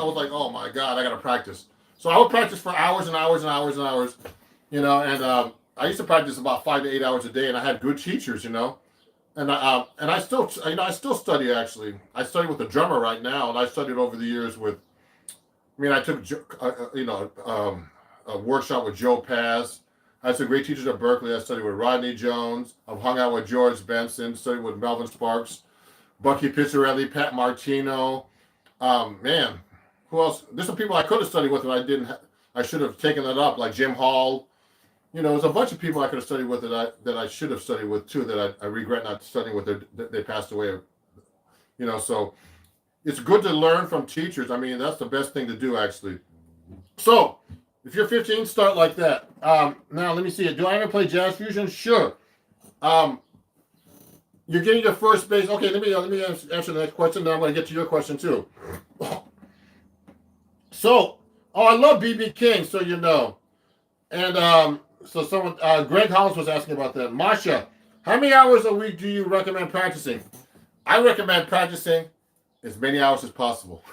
was like, oh my God, I got to practice. So I would practice for hours and hours and hours and hours, and I used to practice about 5 to 8 hours a day, and I had good teachers, and I still study actually. I study with a drummer right now, and I studied over the years with. I took a workshop with Joe Paz. I had some great teachers at Berkeley. I studied with Rodney Jones. I've hung out with George Benson. Studied with Melvin Sparks, Bucky Pizzarelli, Pat Martino. Who else? There's some people I could have studied with, and I didn't. I should have taken that up, like Jim Hall. There's a bunch of people I could have studied with that I should have studied with too. That I regret not studying with. They passed away. So it's good to learn from teachers. That's the best thing to do, actually. So if you're 15, start like that. Now let me see it. Do I ever play jazz fusion? Sure. You're getting your first bass. Okay, let me answer the next question. Then I'm going to get to your question too. So, I love BB King, so you know. And so someone, Greg Hollins was asking about that. Masha, how many hours a week do you recommend practicing? I recommend practicing as many hours as possible.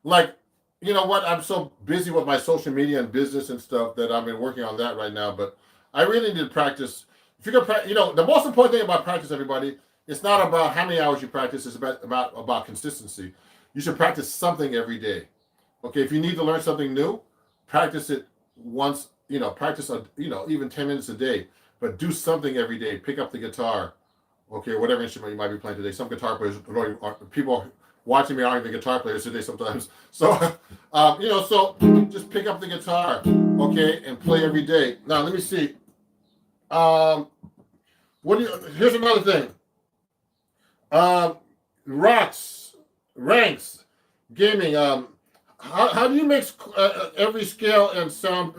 Like, you know what? I'm so busy with my social media and business and stuff that I've been working on that right now. But I really need to practice. If you can, you know, the most important thing about practice, everybody, it's not about how many hours you practice. It's about consistency. You should practice something every day. Okay, if you need to learn something new, practice it once. You know, practice even 10 minutes a day. But do something every day. Pick up the guitar. Okay, whatever instrument you might be playing today. Some guitar players, people watching me aren't even guitar players today sometimes. So, so just pick up the guitar, okay, and play every day. Now, let me see. Here's another thing. Rocks, ranks, gaming. How do you mix every scale and sound?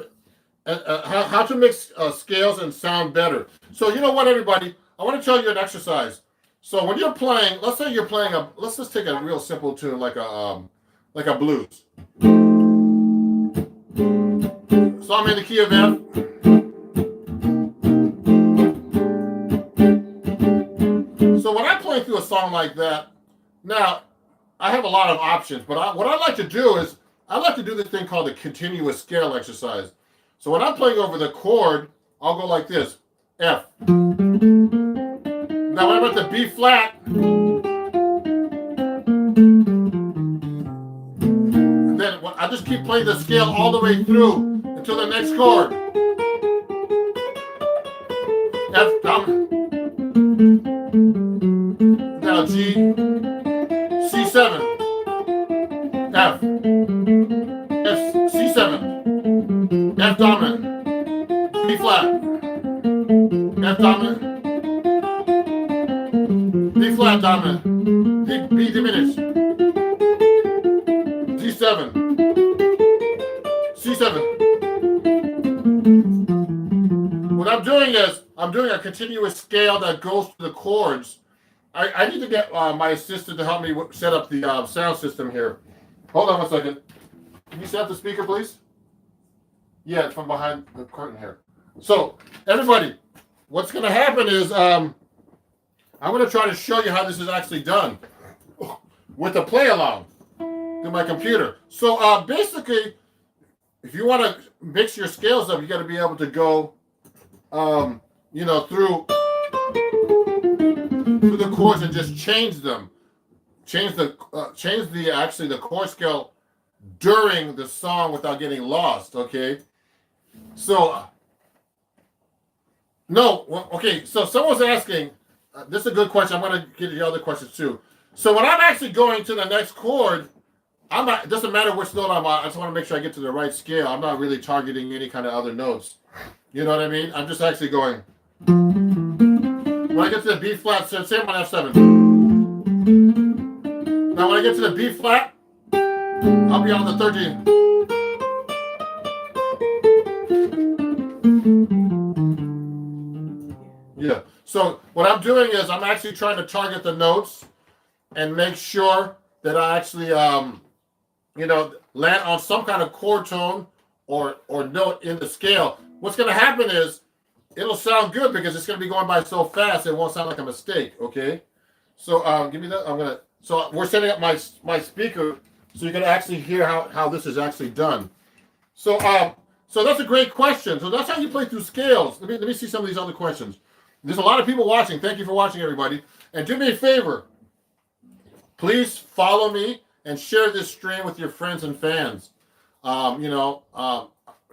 How to mix scales and sound better? So you know what, everybody? I want to tell you an exercise. So when you're playing, let's say you're playing let's just take a real simple tune like a blues. So I'm in the key of F. So when I'm playing through a song like that, now I have a lot of options, but what I like to do is I like to do this thing called the continuous scale exercise. So when I'm playing over the chord, I'll go like this, F. Now when I'm at the B flat, then I just keep playing the scale all the way through until the next chord. F dominant. Now G, C7, F, C7, F dominant, B flat, F dominant, B flat dominant, B diminished, D7, C7. What I'm doing is I'm doing a continuous scale that goes to the chords. I need to get my assistant to help me set up the sound system here. Hold on one second. Can you set up the speaker, please? Yeah, it's from behind the curtain here. So, everybody, what's going to happen is I'm going to try to show you how this is actually done with the play along to my computer. So, basically, if you want to mix your scales up, you got to be able to go, through the chords and just change them. Change the chord scale during the song without getting lost, okay? So, so someone's asking, this is a good question. I'm going to get the other questions too. So when I'm actually going to the next chord, it doesn't matter which note I'm on. I just want to make sure I get to the right scale. I'm not really targeting any kind of other notes. You know what I mean? I'm just actually going. When I get to the B flat, same on F7. Now when I get to the B flat, I'll be on the 13. Yeah. So what I'm doing is I'm actually trying to target the notes and make sure that I actually, land on some kind of chord tone or note in the scale. What's going to happen is it'll sound good because it's going to be going by so fast it won't sound like a mistake. Okay. So give me that. So we're setting up my speaker so you can actually hear how this is actually done. So that's a great question. So that's how you play through scales. Let me see some of these other questions. There's a lot of people watching. Thank you for watching, everybody. And do me a favor. Please follow me and share this stream with your friends and fans.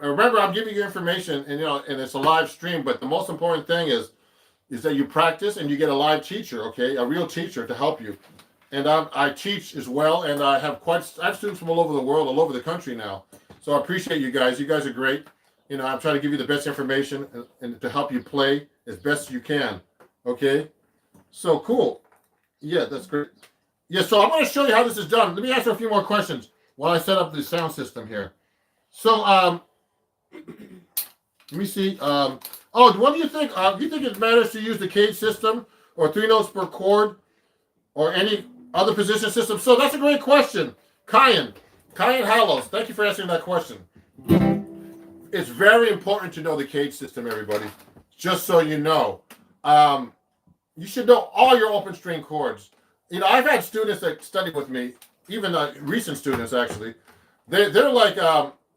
Remember, I'm giving you information, and it's a live stream. But the most important thing is that you practice and you get a live teacher, okay, a real teacher to help you. And I teach as well, and I have students from all over the world, all over the country now. So I appreciate you guys. You guys are great. I'm trying to give you the best information and to help you play as best you can. Okay? So cool. Yeah, that's great. Yeah, so I'm going to show you how this is done. Let me answer a few more questions while I set up the sound system here. So, let me see. What do you think? Do you think it matters to use the cage system or 3 notes per chord or any other position system? So that's a great question. Kyan Hallows, thank you for answering that question. It's very important to know the cage system, everybody. Just so you know. You should know all your open string chords. I've had students that study with me, even recent students actually, they're like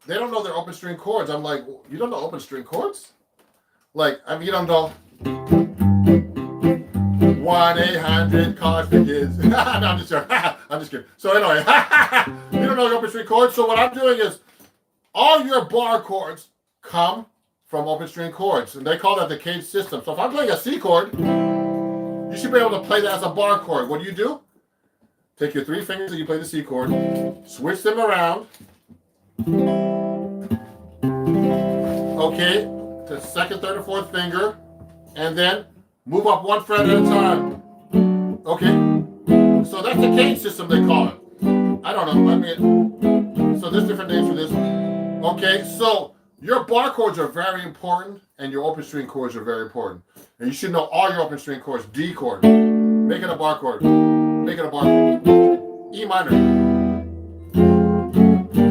they don't know their open string chords. I'm like, you don't know open string chords? Like, I mean, you don't know 1-800-COLLEGE for kids. No, I'm just joking. I'm just kidding. So anyway, you don't know the open string chords. So what I'm doing is all your bar chords come from open string chords, and they call that the cage system. So if I'm playing a C chord, you should be able to play that as a bar chord. What do? Take your 3 fingers and you play the C chord, switch them around, okay, to second, third, and fourth finger, and then move up 1 fret at a time. Okay, so that's the cage system, they call it. I don't know. I mean, so there's different names for this. Okay, so your bar chords are very important, and your open string chords are very important. And you should know all your open string chords. D chord, make it a bar chord. Make it a bar chord. E minor,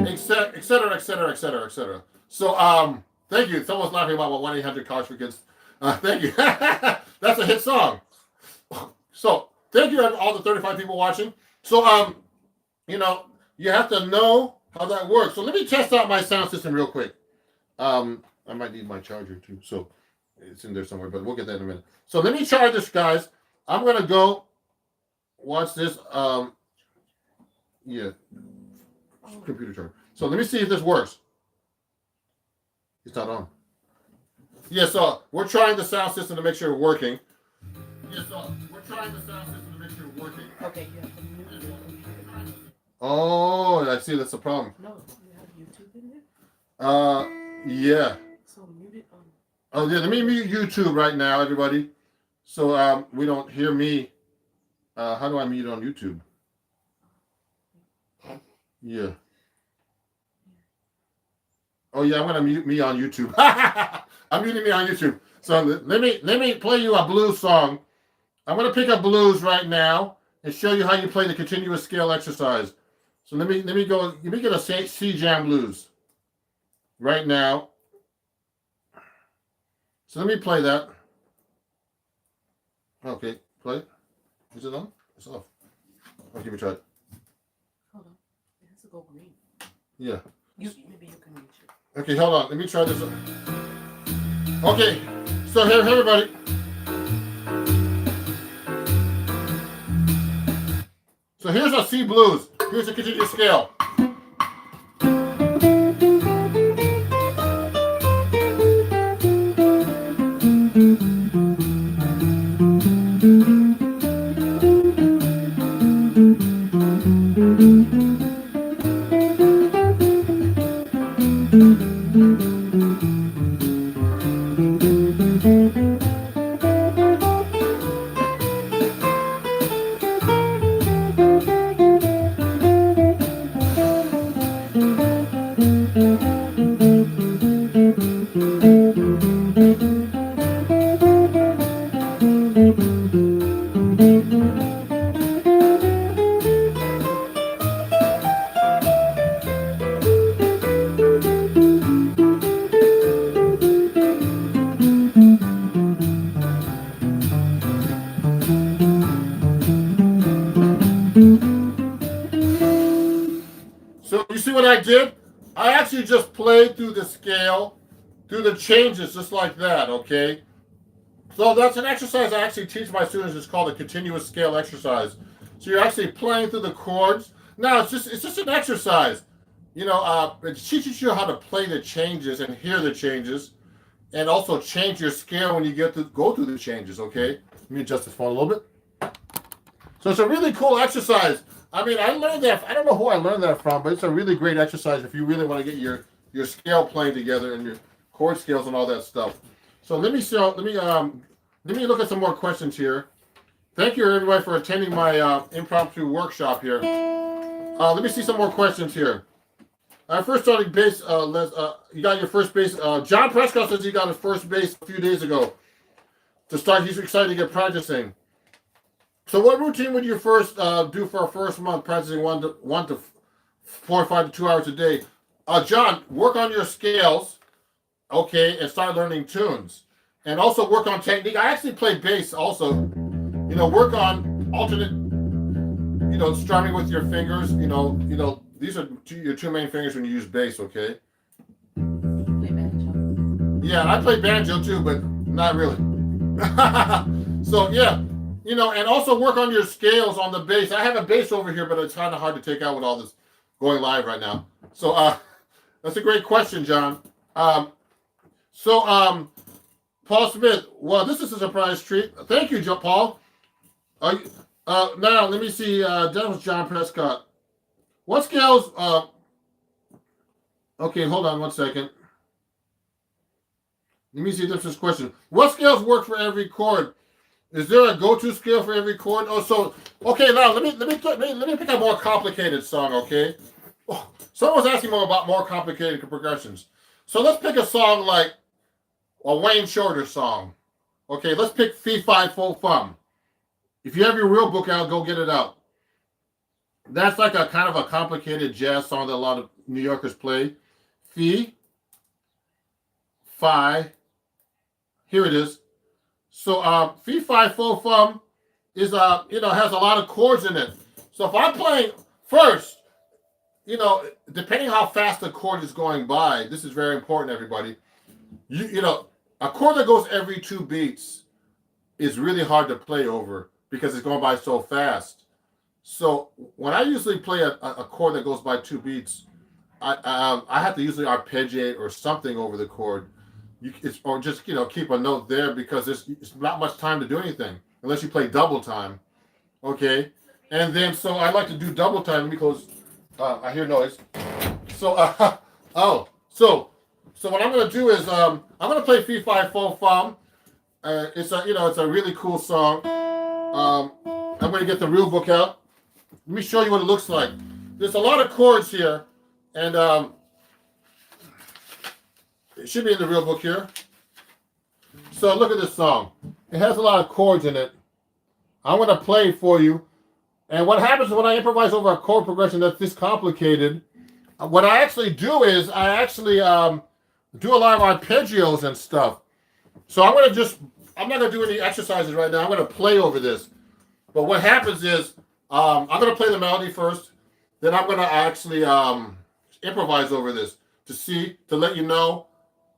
etc., etc., etc., etc. So, thank you. Someone's laughing about what 1-800-COLLEGE for kids. Thank you. That's a hit song. So, thank you all the 35 people watching. So, you know, you have to know how that works. So let me test out my sound system real quick. I might need my charger too, so it's in there somewhere, but we'll get that in a minute. So let me charge this, guys. I'm gonna go watch this. Yeah, computer charger. So let me see if this works. It's not on. Yeah, so we're trying the sound system to make sure it's working. Yeah, so we're trying the sound system to make sure it's working. Okay, you have to mute your computer. Oh, I see. That's the problem. No, you have YouTube in there. Yeah. So mute it on. Oh yeah, let me mute YouTube right now, everybody. So we don't hear me. How do I mute on YouTube? Yeah. Oh yeah, I'm gonna mute me on YouTube. I'm muting me on YouTube. So let me play you a blues song. I'm gonna pick up blues right now and show you how you play the continuous scale exercise. So let me get a C jam blues right now. So let me play that. Okay, play. Is it on? It's off. Oh, give me a try. Hold on. It has to go green. Yeah. Maybe you can reach it. Okay, hold on. Let me try this. Okay, so here, everybody. So here's a C blues. Here's a continuous scale. So you see what I did? I actually just played through the scale, through the changes, just like that, okay? So that's an exercise I actually teach my students. It's called a continuous scale exercise. So you're actually playing through the chords. Now it's just an exercise. You know, it teaches you how to play the changes and hear the changes, and also change your scale when you get to go through the changes, okay? Let me adjust this phone a little bit. So it's a really cool exercise. I mean, I learned that. I don't know who I learned that from, but it's a really great exercise if you really want to get your scale playing together and your chord scales and all that stuff. So let me look at some more questions here. Thank you everybody for attending my impromptu workshop here. Let me see some more questions here. First starting bass, you got your first bass. John Prescott says he got his first bass a few days ago. To start, he's excited to get practicing. So what routine would you first do for a first month practicing 1 to 4.5 to 2 hours a day? John, work on your scales, okay, and start learning tunes. And also work on technique. I actually play bass also. You know, work on alternate, strumming with your fingers, these are your two main fingers when you use bass, okay? Play banjo. Yeah, I play banjo too, but not really. So yeah, you know, and also work on your scales on the bass. I have a bass over here, but it's kind of hard to take out with all this going live right now. So that's a great question, John. Paul Smith. Well, this is a surprise treat. Thank you, Paul. Now let me see. That was John Prescott. What scales? Okay, hold on 1 second. Let me see this question. What scales work for every chord? Is there a go-to scale for every chord? Oh, so okay. Now let me pick a more complicated song. Okay. Oh, someone's asking me about more complicated progressions. So let's pick a song like a Wayne Shorter song. Okay, let's pick Fee Fi Fo Fum. If you have your real book out, go get it out. That's like a kind of a complicated jazz song that a lot of New Yorkers play. Fee, Fi. Here it is. So Fee Fi Fo Fum is has a lot of chords in it. So if I'm playing first, depending how fast the chord is going by, this is very important, everybody. A chord that goes every 2 beats is really hard to play over because it's going by so fast. So when I usually play a chord that goes by 2 beats, I have to usually arpeggiate or something over the chord. Or just keep a note there because there's not much time to do anything unless you play double time. Okay, and then so I like to do double time because I hear noise. So so what I'm gonna do is I'm gonna play Fee Fi Fo Fum. It's a really cool song. I'm gonna get the real book out. Let me show you what it looks like. There's a lot of chords here, and it should be in the real book here. So look at this song. It has a lot of chords in it. I'm going to play it for you. And what happens when I improvise over a chord progression that's this complicated, what I actually do is I actually do a lot of arpeggios and stuff. So I'm not going to do any exercises right now. I'm going to play over this. But what happens is I'm going to play the melody first. Then I'm going to actually improvise over this to let you know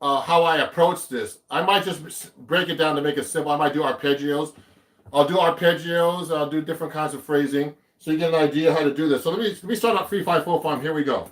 how I approach this. I might just break it down to make it simple. I might do arpeggios. I'll do different kinds of phrasing so you get an idea how to do this. So let me start out Fee Fi Fo Fum. Here we go.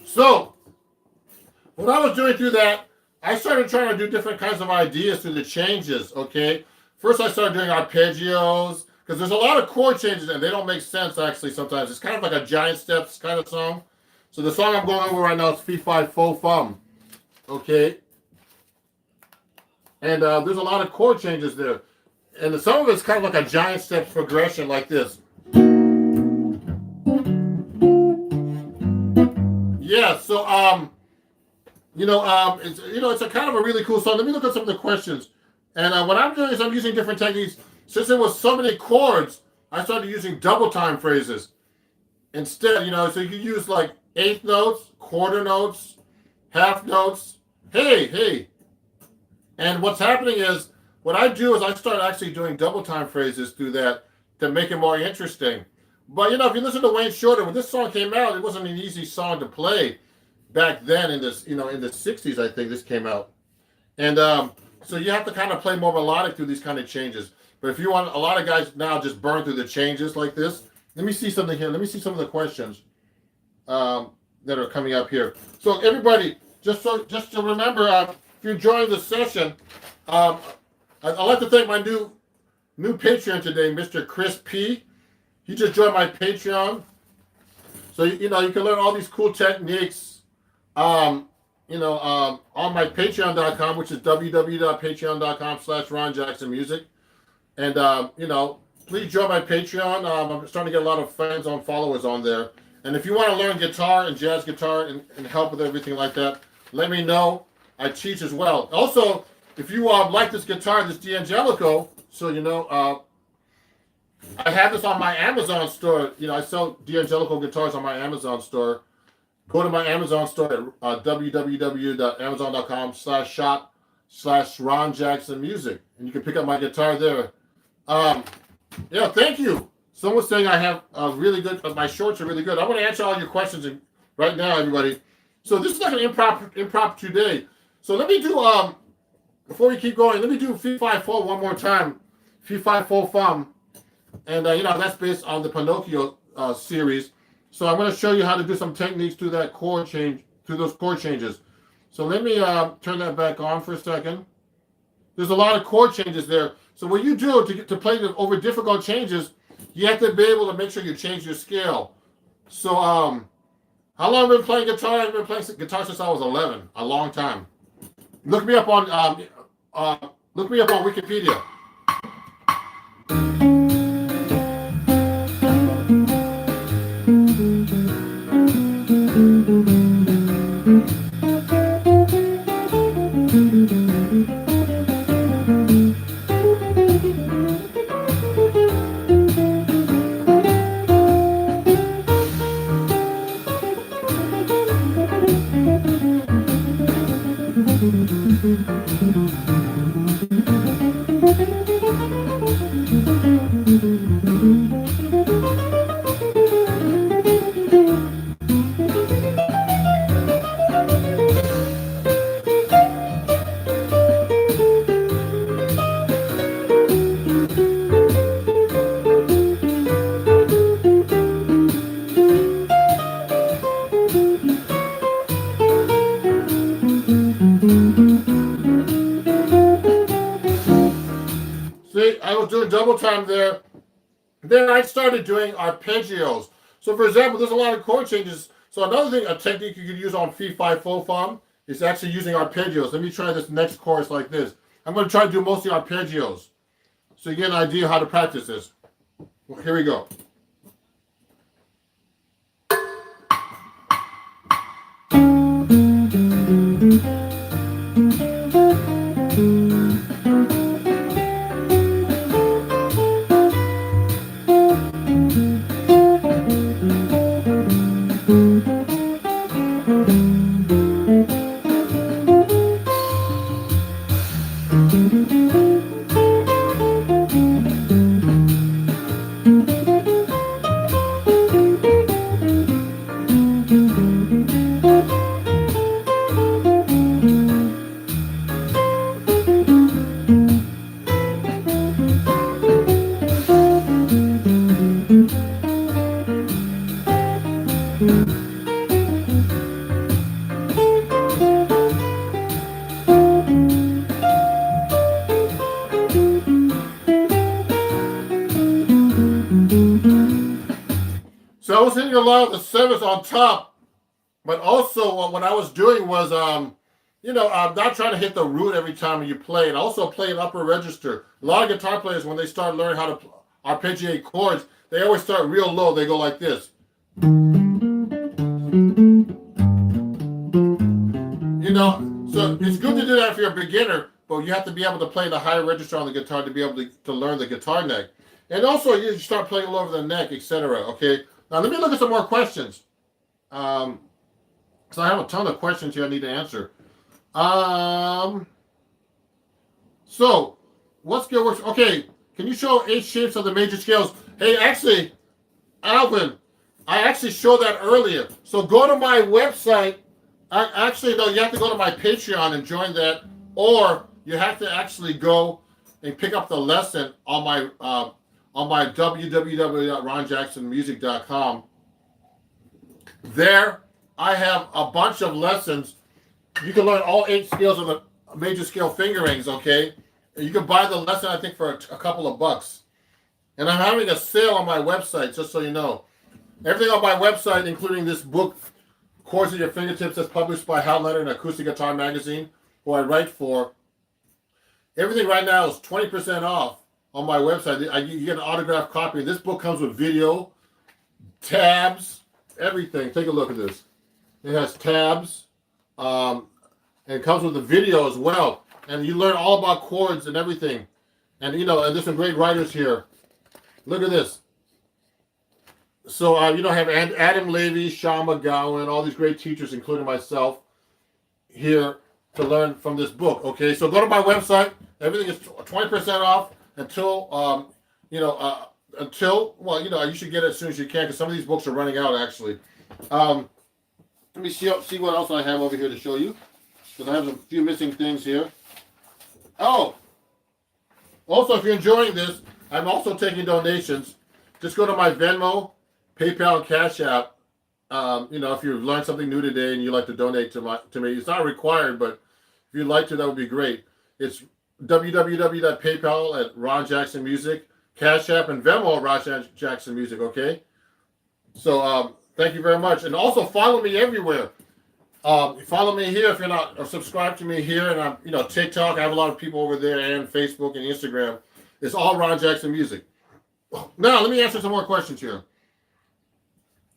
So, when I was doing through that, I started trying to do different kinds of ideas through the changes, okay? First, I started doing arpeggios, because there's a lot of chord changes, and they don't make sense, actually, sometimes. It's kind of like a giant steps kind of song. So the song I'm going over right now is Fee, Fi, Fo, Fum, okay? And there's a lot of chord changes there. And some of it's kind of like a giant steps progression like this. Yeah, so, it's a kind of a really cool song. Let me look at some of the questions. And what I'm doing is I'm using different techniques. Since there was so many chords, I started using double time phrases instead, so you can use like eighth notes, quarter notes, half notes. Hey. And what's happening is, what I do is I start actually doing double time phrases through that to make it more interesting. But, if you listen to Wayne Shorter, when this song came out, it wasn't an easy song to play back then in this, in the 60s, I think this came out. And so you have to kind of play more melodic through these kind of changes. But if you want, a lot of guys now just burn through the changes like this. Let me see something here. Let me see some of the questions that are coming up here. So everybody, just to remember, if you're enjoying the session, I'd like to thank my new Patreon today, Mr. Chris P. He just joined my Patreon. So, you can learn all these cool techniques, on my patreon.com, which is www.patreon.com/RonJacksonMusic. And, please join my Patreon. I'm starting to get a lot of friends and followers on there. And if you want to learn guitar and jazz guitar and help with everything like that, let me know. I teach as well. Also, if you like this guitar, this D'Angelico, so, I have this on my Amazon store. I sell D'Angelico guitars on my Amazon store. Go to my Amazon store at www.amazon.com/shop/RonJacksonMusic, and you can pick up my guitar there. Thank you. Someone's saying I have really good. My shorts are really good. I want to answer all your questions right now, everybody. So this is like an impromptu day. So let me do before we keep going. Let me do Fee, Fi, Fo one more time. Fee, Fi, Fo, Fum. And, that's based on the Pinocchio series. So I'm going to show you how to do some techniques through those chord changes. So let me turn that back on for a second. There's a lot of chord changes there. So what you do to play over difficult changes, you have to be able to make sure you change your scale. So how long have I been playing guitar? I've been playing guitar since I was 11, a long time. Look me up on Wikipedia. Doing double time there. Then I started doing arpeggios. So for example, there's a lot of chord changes. So another thing, a technique you can use on Fee, Fi, Fo, Fum is actually using arpeggios. Let me try this next chorus like this. I'm going to try to do mostly arpeggios, so you get an idea how to practice this. Well, here we go. So I was hitting a lot of the sevens on top, but also what I was doing was, I'm not trying to hit the root every time you play, and also play an upper register. A lot of guitar players, when they start learning how to arpeggiate chords, they always start real low. They go like this. So it's good to do that if you're a beginner, but you have to be able to play the higher register on the guitar to be able to learn the guitar neck. And also, you start playing all over the neck, etc. Okay. Now let me look at some more questions. So I have a ton of questions here I need to answer. So what scale works? Okay. Can you show 8 shapes of the major scales? Hey, actually, Alvin, I actually showed that earlier. So go to my website. Actually, no, you have to go to my Patreon and join that, or you have to actually go and pick up the lesson on my www.ronjacksonmusic.com. There, I have a bunch of lessons. You can learn all 8 scales of the major scale fingerings, okay? And you can buy the lesson, I think, for a couple of bucks. And I'm having a sale on my website, just so you know. Everything on my website, including this book, Chords at Your Fingertips, that's published by Hal Leonard and Acoustic Guitar Magazine, who I write for. Everything right now is 20% off on my website. You get an autographed copy. This book comes with video, tabs, everything. Take a look at this. It has tabs, and it comes with the video as well. And you learn all about chords and everything. And, and there's some great writers here. Look at this. So, I have Adam Levy, Sean McGowan, all these great teachers, including myself, here to learn from this book. Okay, so go to my website. Everything is 20% off until, you should get it as soon as you can, because some of these books are running out, actually. Let me see what else I have over here to show you, because I have a few missing things here. Oh, also, if you're enjoying this, I'm also taking donations. Just go to my Venmo, PayPal, and Cash App. If you've learned something new today and you'd like to donate to me, it's not required, but if you'd like to, that would be great. It's www.paypal at Ron Jackson Music, Cash App, and Venmo at Ron Jackson Music. Okay. So thank you very much, and also follow me everywhere. Follow me here if you're not, or subscribe to me here, and I'm TikTok. I have a lot of people over there, and Facebook and Instagram. It's all Ron Jackson Music. Now let me answer some more questions here.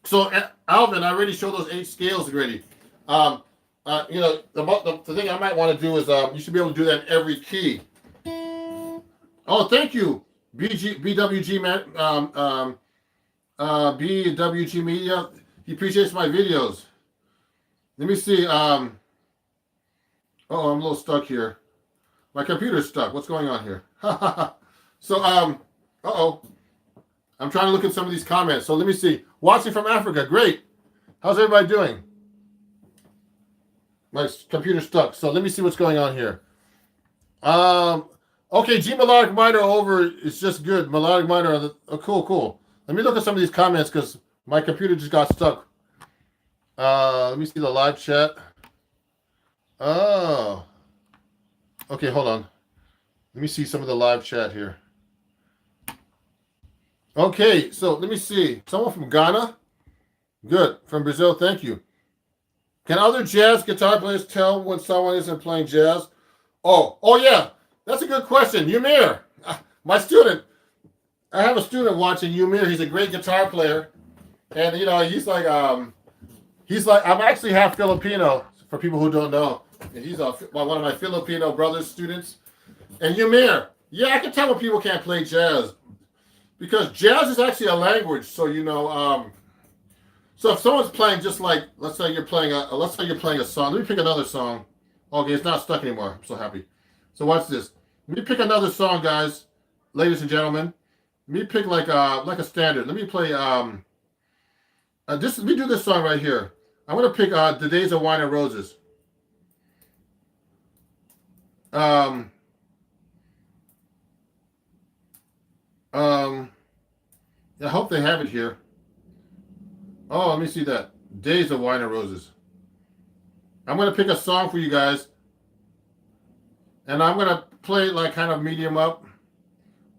So, Alvin, I already showed those 8 scales already. The thing I might want to do is you should be able to do that in every key. Oh, thank you, BWG man, BWG Media. He appreciates my videos. Let me see. I'm a little stuck here. My computer's stuck. What's going on here? So, I'm trying to look at some of these comments. So let me see. Watching from Africa. Great. How's everybody doing? My computer's stuck. So let me see what's going on here. Okay, G melodic minor over. It's just good. Melodic minor. Cool. Let me look at some of these comments because my computer just got stuck. Let me see the live chat. Oh. Okay, hold on. Let me see some of the live chat here. Okay, so let me see. Someone from Ghana? Good. From Brazil, thank you. Can other jazz guitar players tell when someone isn't playing jazz? Oh yeah. That's a good question. Ymir, my student. I have a student watching Ymir. He's a great guitar player. And, he's like, I'm actually half Filipino, for people who don't know. And he's one of my Filipino brothers' students. And Ymir, yeah, I can tell when people can't play jazz. Because jazz is actually a language, so so if someone's playing just like, let's say you're playing a song. Let me pick another song. Okay, it's not stuck anymore. I'm so happy. So watch this. Let me pick another song, guys, ladies and gentlemen. Let me pick like a standard. Let me play let me do this song right here. I'm gonna pick "The Days of Wine and Roses." I hope they have it here. Oh, let me see that. Days of Wine and Roses. I'm going to pick a song for you guys. And I'm going to play it like kind of medium up.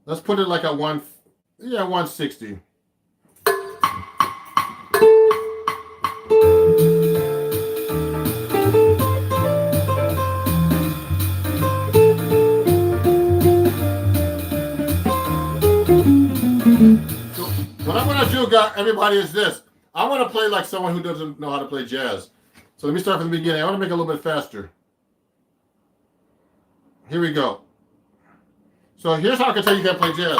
Let's put it like a 160. What I'm gonna do, everybody, is this. I want to play like someone who doesn't know how to play jazz. So let me start from the beginning. I want to make it a little bit faster. Here we go. So here's how I can tell you can't play jazz.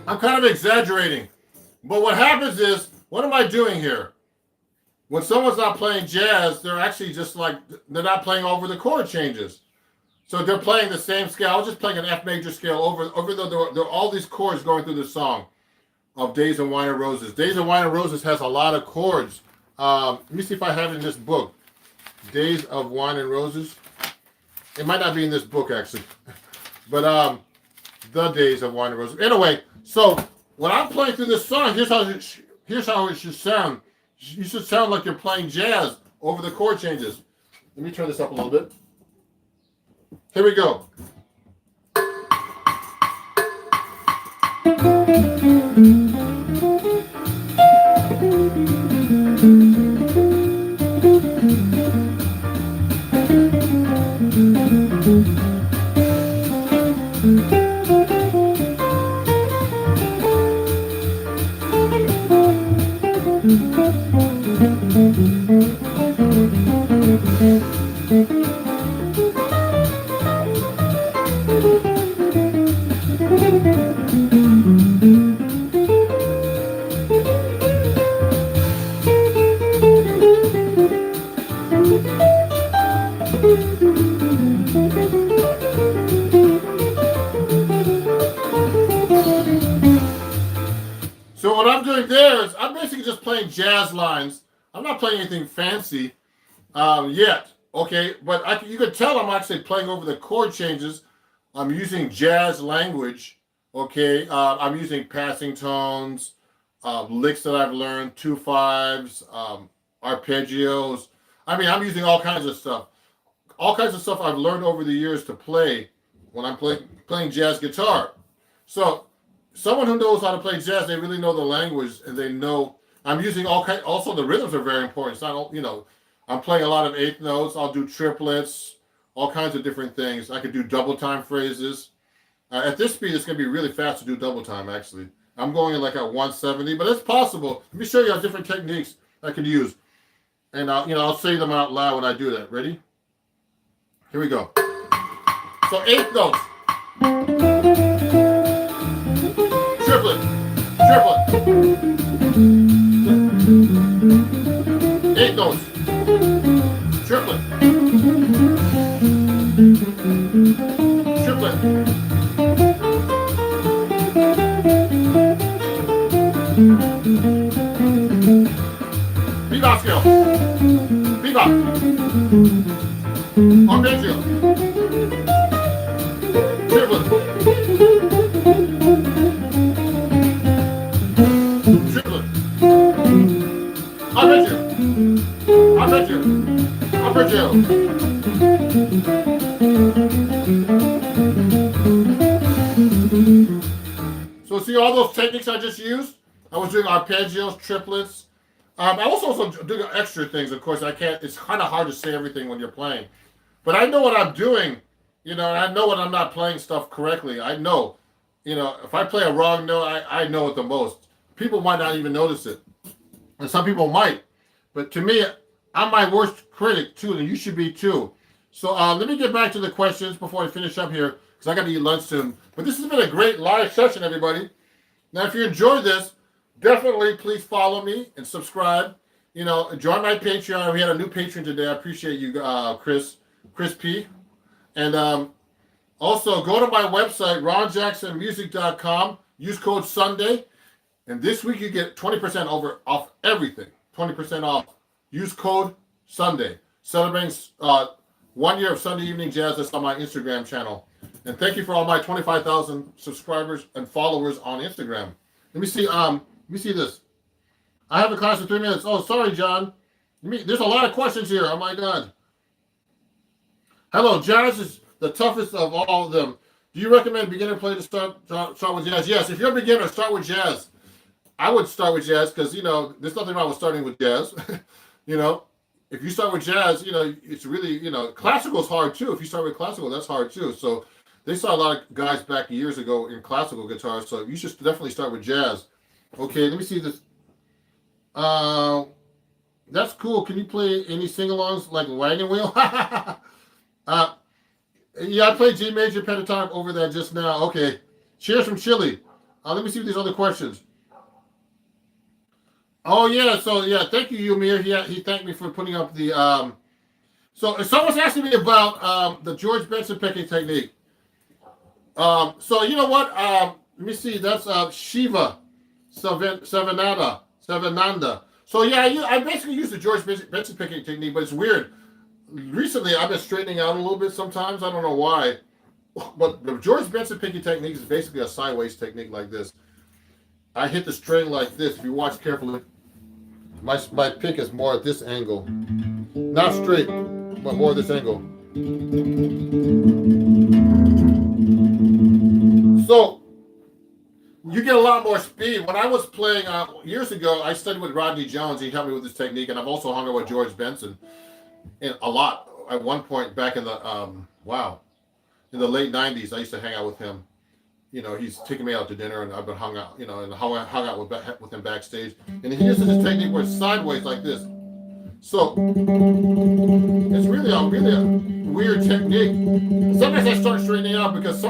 I'm kind of exaggerating, but what happens is, what am I doing here? When someone's not playing jazz, they're actually just like, they're not playing over the chord changes. So they're playing the same scale. I was just playing an F major scale over there are all these chords going through the song of Days of Wine and Roses. Days of Wine and Roses has a lot of chords. Let me see if I have it in this book. Days of Wine and Roses. It might not be in this book actually, but the Days of Wine and Roses. Anyway, so when I'm playing through this song, here's how it should sound. You should sound like you're playing jazz over the chord changes. Let me turn this up a little bit. Here we go. So what I'm doing there is I'm basically just playing jazz lines. I'm not playing anything fancy yet, okay? But you can tell I'm actually playing over the chord changes. I'm using jazz language, okay? I'm using passing tones, licks that I've learned, 2/5s, arpeggios. I mean, I'm using all kinds of stuff. All kinds of stuff I've learned over the years to play when I'm playing jazz guitar. So someone who knows how to play jazz, they really know the language, and they know I'm using all kinds. Also, the rhythms are very important. So I'm playing a lot of eighth notes. I'll do triplets, all kinds of different things. I could do double time phrases. At this speed, it's going to be really fast to do double time. Actually, I'm going like at 170, but it's possible. Let me show you how different techniques I could use, and I'll say them out loud when I do that. Ready? Here we go. So eighth notes. Triplet, triplet. Eight notes. Triplet. Triplet. Bebop scale. Bebop. Arpeggio. Triplet. Triplet. Arpeggio. Arpeggio. Arpeggio. So see all those techniques I just used? I was doing arpeggios, triplets. I was also doing extra things, of course. It's kind of hard to say everything when you're playing. But I know what I'm doing, and I know when I'm not playing stuff correctly. I know, if I play a wrong note, I know it the most. People might not even notice it. And some people might. But to me, I'm my worst critic too, and you should be too. So let me get back to the questions before I finish up here, because I got to eat lunch soon. But this has been a great live session, everybody. Now, if you enjoyed this, definitely please follow me and subscribe. Join my Patreon. We had a new patron today. I appreciate you, Chris P. And also go to my website, ronjacksonmusic.com. Use code Sunday. And this week you get 20% off everything. 20% off. Use code Sunday. Celebrating 1 year of Sunday Evening Jazz. That's on my Instagram channel. And thank you for all my 25,000 subscribers and followers on Instagram. Let me see this. I have a class in 3 minutes. Oh, sorry, John. There's a lot of questions here. Oh my God. Hello, jazz is the toughest of all of them. Do you recommend beginner play to start with jazz? Yes, if you're a beginner, start with jazz. I would start with jazz because, there's nothing wrong with starting with jazz. you know, if you start with jazz, it's really, classical is hard too. If you start with classical, that's hard too. So they saw a lot of guys back years ago in classical guitar. So you should definitely start with jazz. Okay, let me see this. That's cool. Can you play any sing-alongs like Wagon Wheel? Yeah, I played G major pentatonic over that just now. Okay. Cheers from Chile. Let me see these other questions. Oh yeah, so yeah, thank you, Umir. He thanked me for putting up the so someone's asking me about the George Benson picking technique. So you know what? Let me see, that's Shiva Savananda. So yeah, I basically use the George Benson picking technique, but it's weird. Recently I've been straightening out a little bit sometimes. I don't know why. But the George Benson picking technique is basically a sideways technique like this. I hit the string like this. If you watch carefully, my pick is more at this angle. Not straight, but more at this angle. So you get a lot more speed. When I was playing years ago, I studied with Rodney Jones. He helped me with this technique, and I've also hung out with George Benson a lot. At one point back in the in the late '90s, I used to hang out with him. He's taken me out to dinner, and I've been hung out. And hung out with him backstage. And he uses this technique where it's sideways like this. So it's really a weird technique. Sometimes I start straightening out because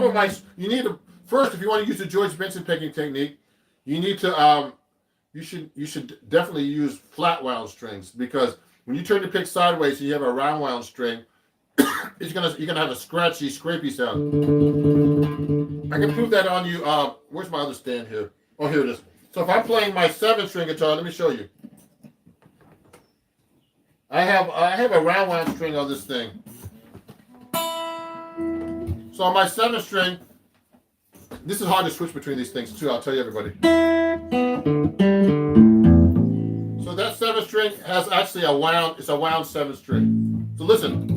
you need to first, if you want to use the George Benson picking technique, you need to you should definitely use flat wound strings, because when you turn the pick sideways and you have a round wound string, you're gonna have a scratchy, scrapey sound. I can prove that on you. Where's my other stand here? Oh, here it is. So if I'm playing my 7-string guitar, let me show you. I have a round wound string on this thing. So on my 7-string, this is hard to switch between these things too. I'll tell you, everybody. So that 7-string has actually it's a wound 7-string. So listen.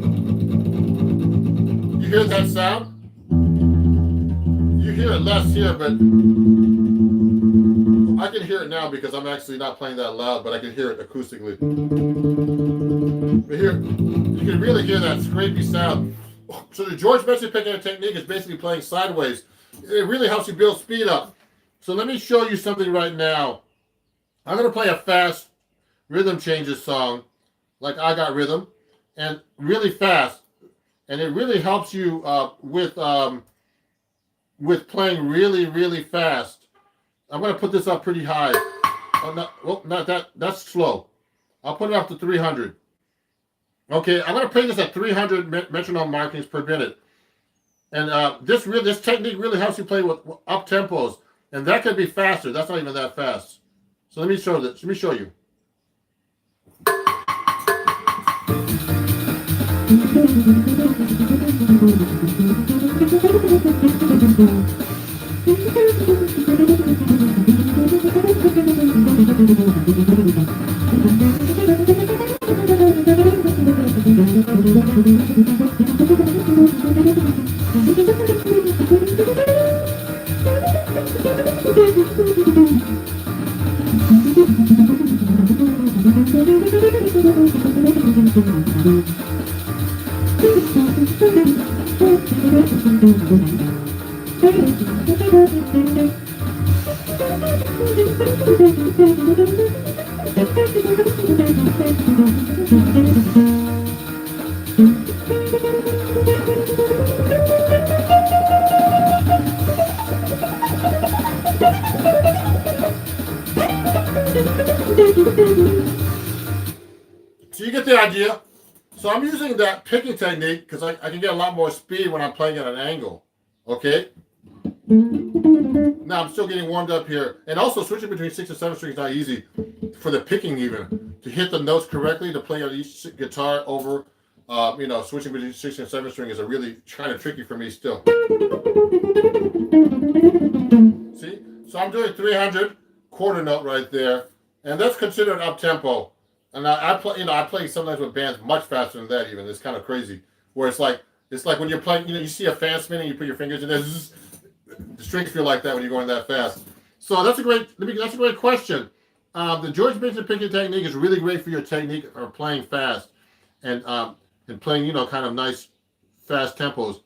You hear that sound? You hear it less here, but I can hear it now because I'm actually not playing that loud, but I can hear it acoustically. But here, you can really hear that scrapey sound. So the George Benson picking technique is basically playing sideways. It really helps you build speed up. So let me show you something right now. I'm going to play a fast rhythm changes song, like I Got Rhythm, and really fast. And it really helps you with playing really, really fast. I'm going to put this up pretty high. Not that. That's slow. I'll put it up to 300. Okay, I'm going to play this at 300 metronome markings per minute. And this technique really helps you play with up tempos, and that could be faster. That's not even that fast. So let me show this. Let me show you. So you get the idea. So I'm using that picking technique because I can get a lot more speed when I'm playing at an angle. Okay? Now I'm still getting warmed up here. And also switching between 6 and 7 strings is not easy for the picking even. To hit the notes correctly, to play on each guitar over, switching between 6 and 7 string is a really kind of tricky for me still. See? So I'm doing 300, quarter note right there. and that's considered up tempo. And I play, I play sometimes with bands much faster than that. Even it's kind of crazy. Where it's like when you're playing, you see a fan spinning, you put your fingers in there. The strings feel like that when you're going that fast. So that's a great question. The George Benson picking technique is really great for your technique or playing fast, and playing kind of nice fast tempos.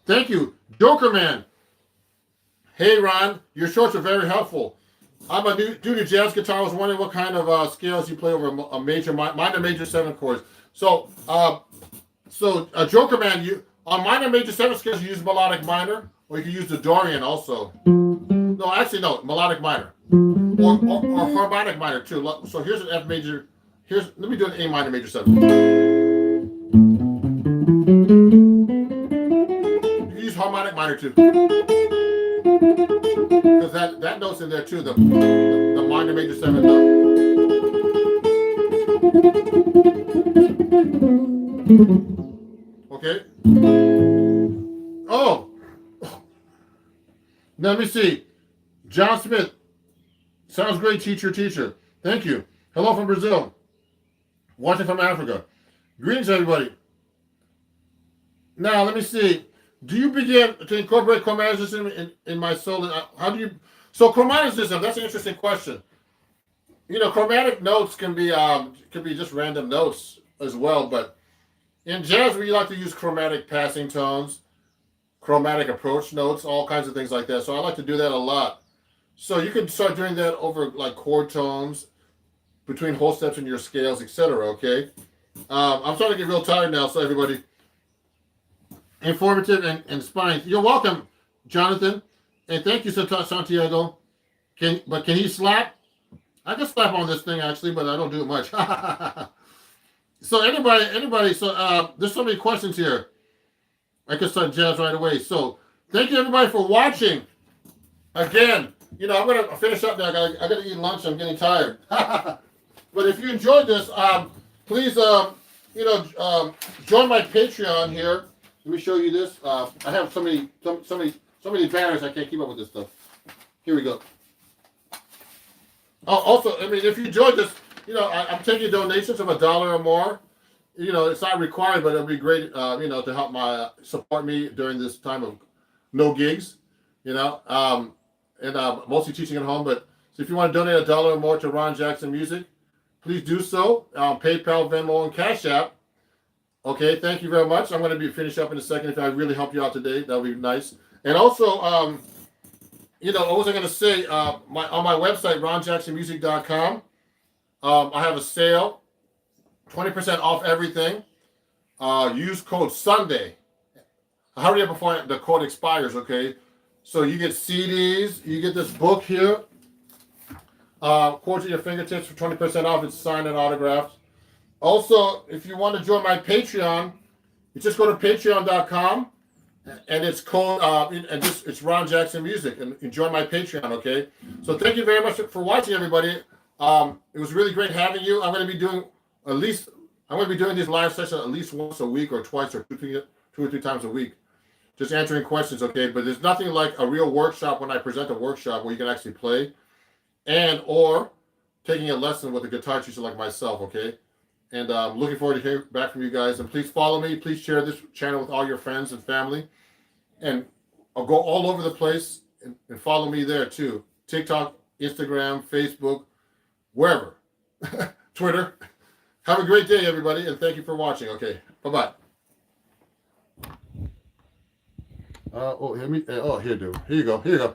Thank you, Joker Man. Hey Ron, your shorts are very helpful. I'm a new to jazz guitar. I was wondering what kind of scales you play over a major, minor, major 7 chords. So Joker Man, you on minor, major 7 scales you use melodic minor, or you can use the Dorian also. No, actually no, melodic minor, or harmonic minor too. So here's an F major. Let me do an A minor major 7. You can use harmonic minor too. Because that note's in there too, the minor major 7 note. Okay. Oh. Now let me see. John Smith. Sounds great, teacher. Thank you. Hello from Brazil. Watching from Africa. Greetings, everybody. Now let me see. Do you begin to incorporate chromatic system in my solo? How do you? So chromatic system. That's an interesting question. Chromatic notes can be just random notes as well. But in jazz, we like to use chromatic passing tones, chromatic approach notes, all kinds of things like that. So I like to do that a lot. So you can start doing that over like chord tones, between whole steps in your scales, etc. Okay. I'm starting to get real tired now. So everybody. Informative and inspiring. You're welcome, Jonathan, and thank you, Santiago. Can he slap? I can slap on this thing actually, but I don't do it much. So anybody. So there's so many questions here. I can start jazz right away. So thank you everybody for watching. Again, I'm gonna finish up now. I gotta eat lunch. I'm getting tired. But if you enjoyed this, please join my Patreon here. Let me show you this. I have so many banners. I can't keep up with this stuff. Here we go. Oh, also, if you enjoyed this, I'm taking donations of $1 or more. It's not required, but it'll be great. To help support me during this time of no gigs. And mostly teaching at home. But so if you want to donate $1 or more to Ron Jackson Music, please do so. PayPal, Venmo, and Cash App. Okay, thank you very much. I'm going to be finished up in a second. If I really help you out today, that would be nice. And also, what was I going to say? On my website, ronjacksonmusic.com, I have a sale, 20% off everything. Use code Sunday. Hurry up before the code expires, okay? So you get CDs, you get this book here, Chords at Your Fingertips for 20% off. It's signed and autographed. Also, if you want to join my Patreon, you just go to patreon.com and it's called it's Ron Jackson Music, and you join my Patreon, okay? So thank you very much for watching, everybody. It was really great having you. I'm going to be doing these live sessions at least once a week or twice or two or three times a week, just answering questions, okay? But there's nothing like a real workshop when I present a workshop where you can actually play or taking a lesson with a guitar teacher like myself, okay? And I'm looking forward to hearing back from you guys. And please follow me. Please share this channel with all your friends and family. And I'll go all over the place and follow me there too. TikTok, Instagram, Facebook, wherever. Twitter. Have a great day, everybody. And thank you for watching. Okay. Bye-bye. Here you go.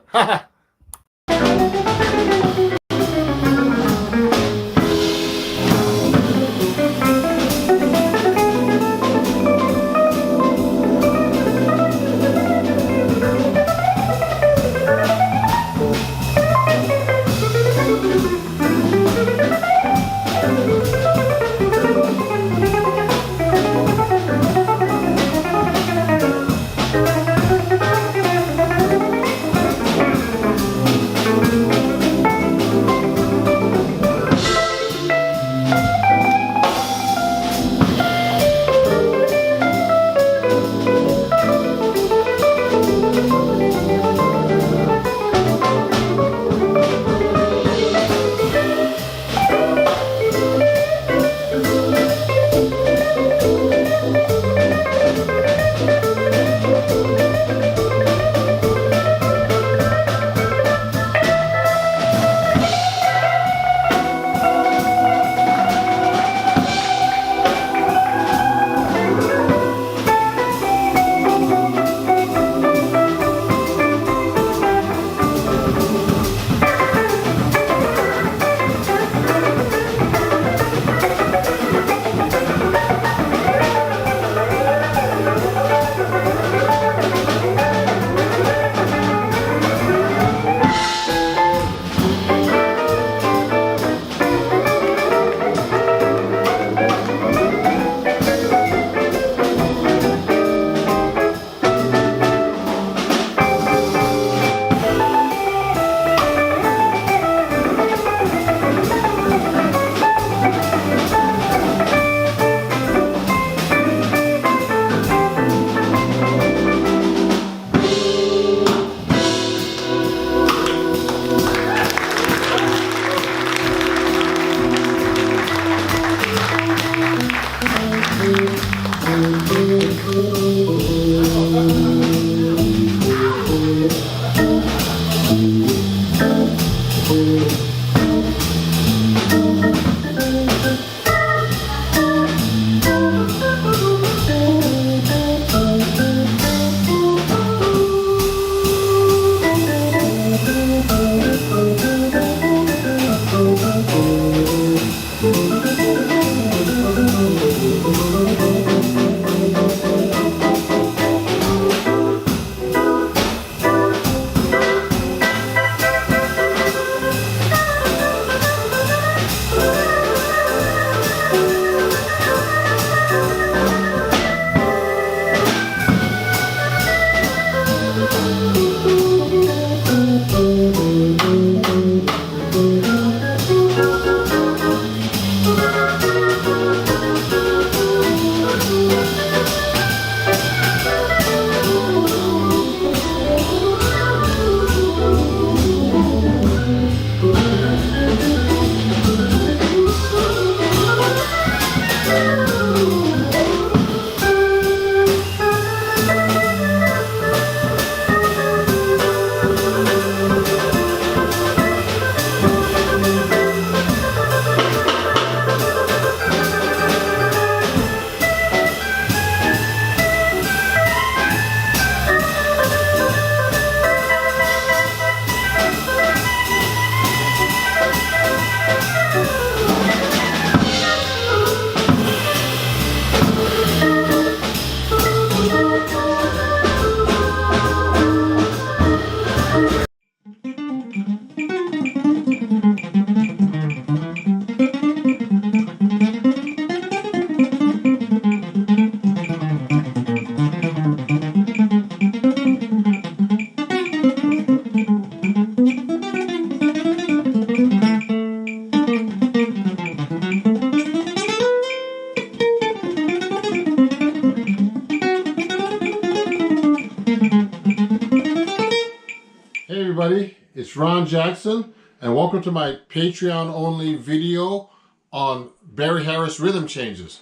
It's Ron Jackson, and welcome to my Patreon only video on Barry Harris rhythm changes.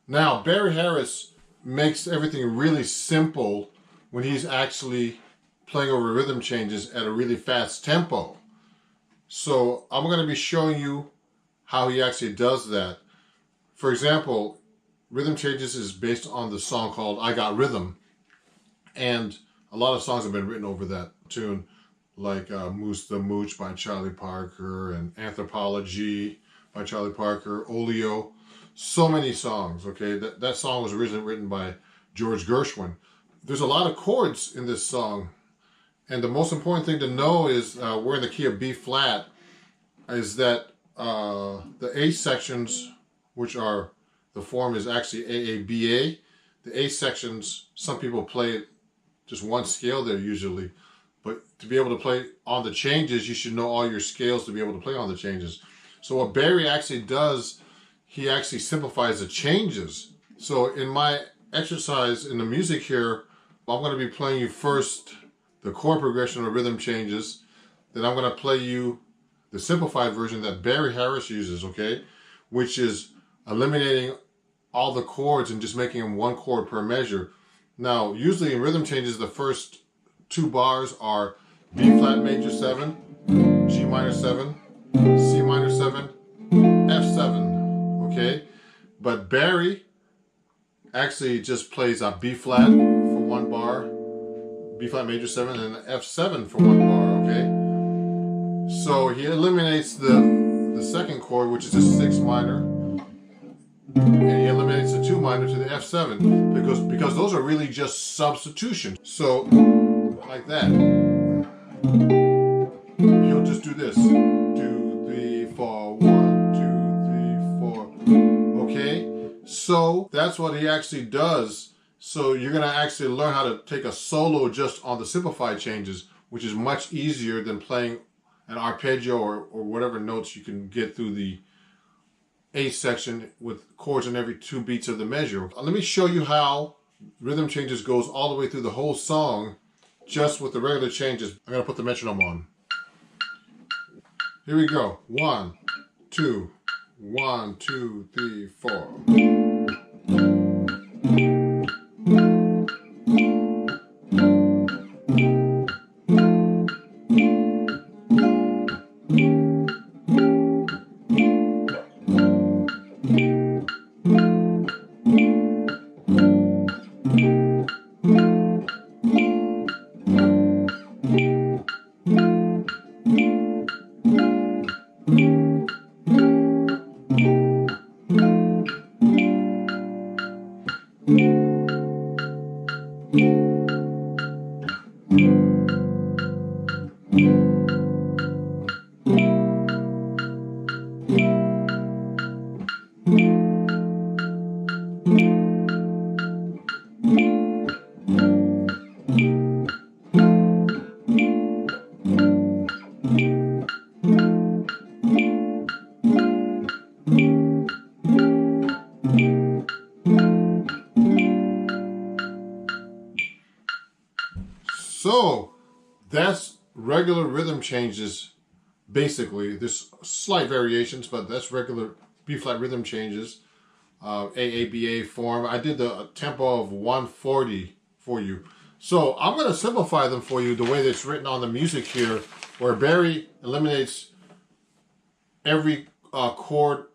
Now, Barry Harris makes everything really simple when he's actually playing over rhythm changes at a really fast tempo. So I'm going to be showing you how he actually does that. For example, rhythm changes is based on the song called I Got Rhythm, and a lot of songs have been written over that tune, like Moose the Mooch by Charlie Parker and Anthropology by Charlie Parker, Oleo. So many songs, okay? That song was originally written by George Gershwin. There's a lot of chords in this song, and the most important thing to know is we're in the key of B flat, is that the A sections, which are, the form is actually AABA. The A sections, some people play it just one scale there usually, but to be able to play on the changes, you should know all your scales to be able to play on the changes. So what Barry actually does, he actually simplifies the changes. So in my exercise in the music here, I'm going to be playing you first the chord progression of rhythm changes. Then I'm going to play you the simplified version that Barry Harris uses, okay? Which is eliminating all the chords and just making them one chord per measure. Now, usually in rhythm changes, the first two bars are B flat major 7, G minor 7, C minor 7, F7, okay? But Barry actually just plays a B flat for one bar, B flat major 7, and F7 for one bar, okay? So he eliminates the second chord, which is a 6 minor, and he eliminates the 2 minor to the F7 because those are really just substitutions. So like that, he'll just do this: 2, 3, 4, 1, 2, 3, 4. Okay, so that's what he actually does. So you're gonna actually learn how to take a solo just on the simplified changes, which is much easier than playing an arpeggio or whatever notes you can get through the A section with chords in every 2 beats of the measure. Let me show you how rhythm changes goes all the way through the whole song just with the regular changes. I'm going to put the metronome on. Here we go. 1, 2, 1, 2, 3, 4. So that's regular rhythm changes, basically. There's slight variations, but that's regular B-flat rhythm changes, AABA form. I did the tempo of 140 for you. So I'm going to simplify them for you the way that's written on the music here, where Barry eliminates every chord,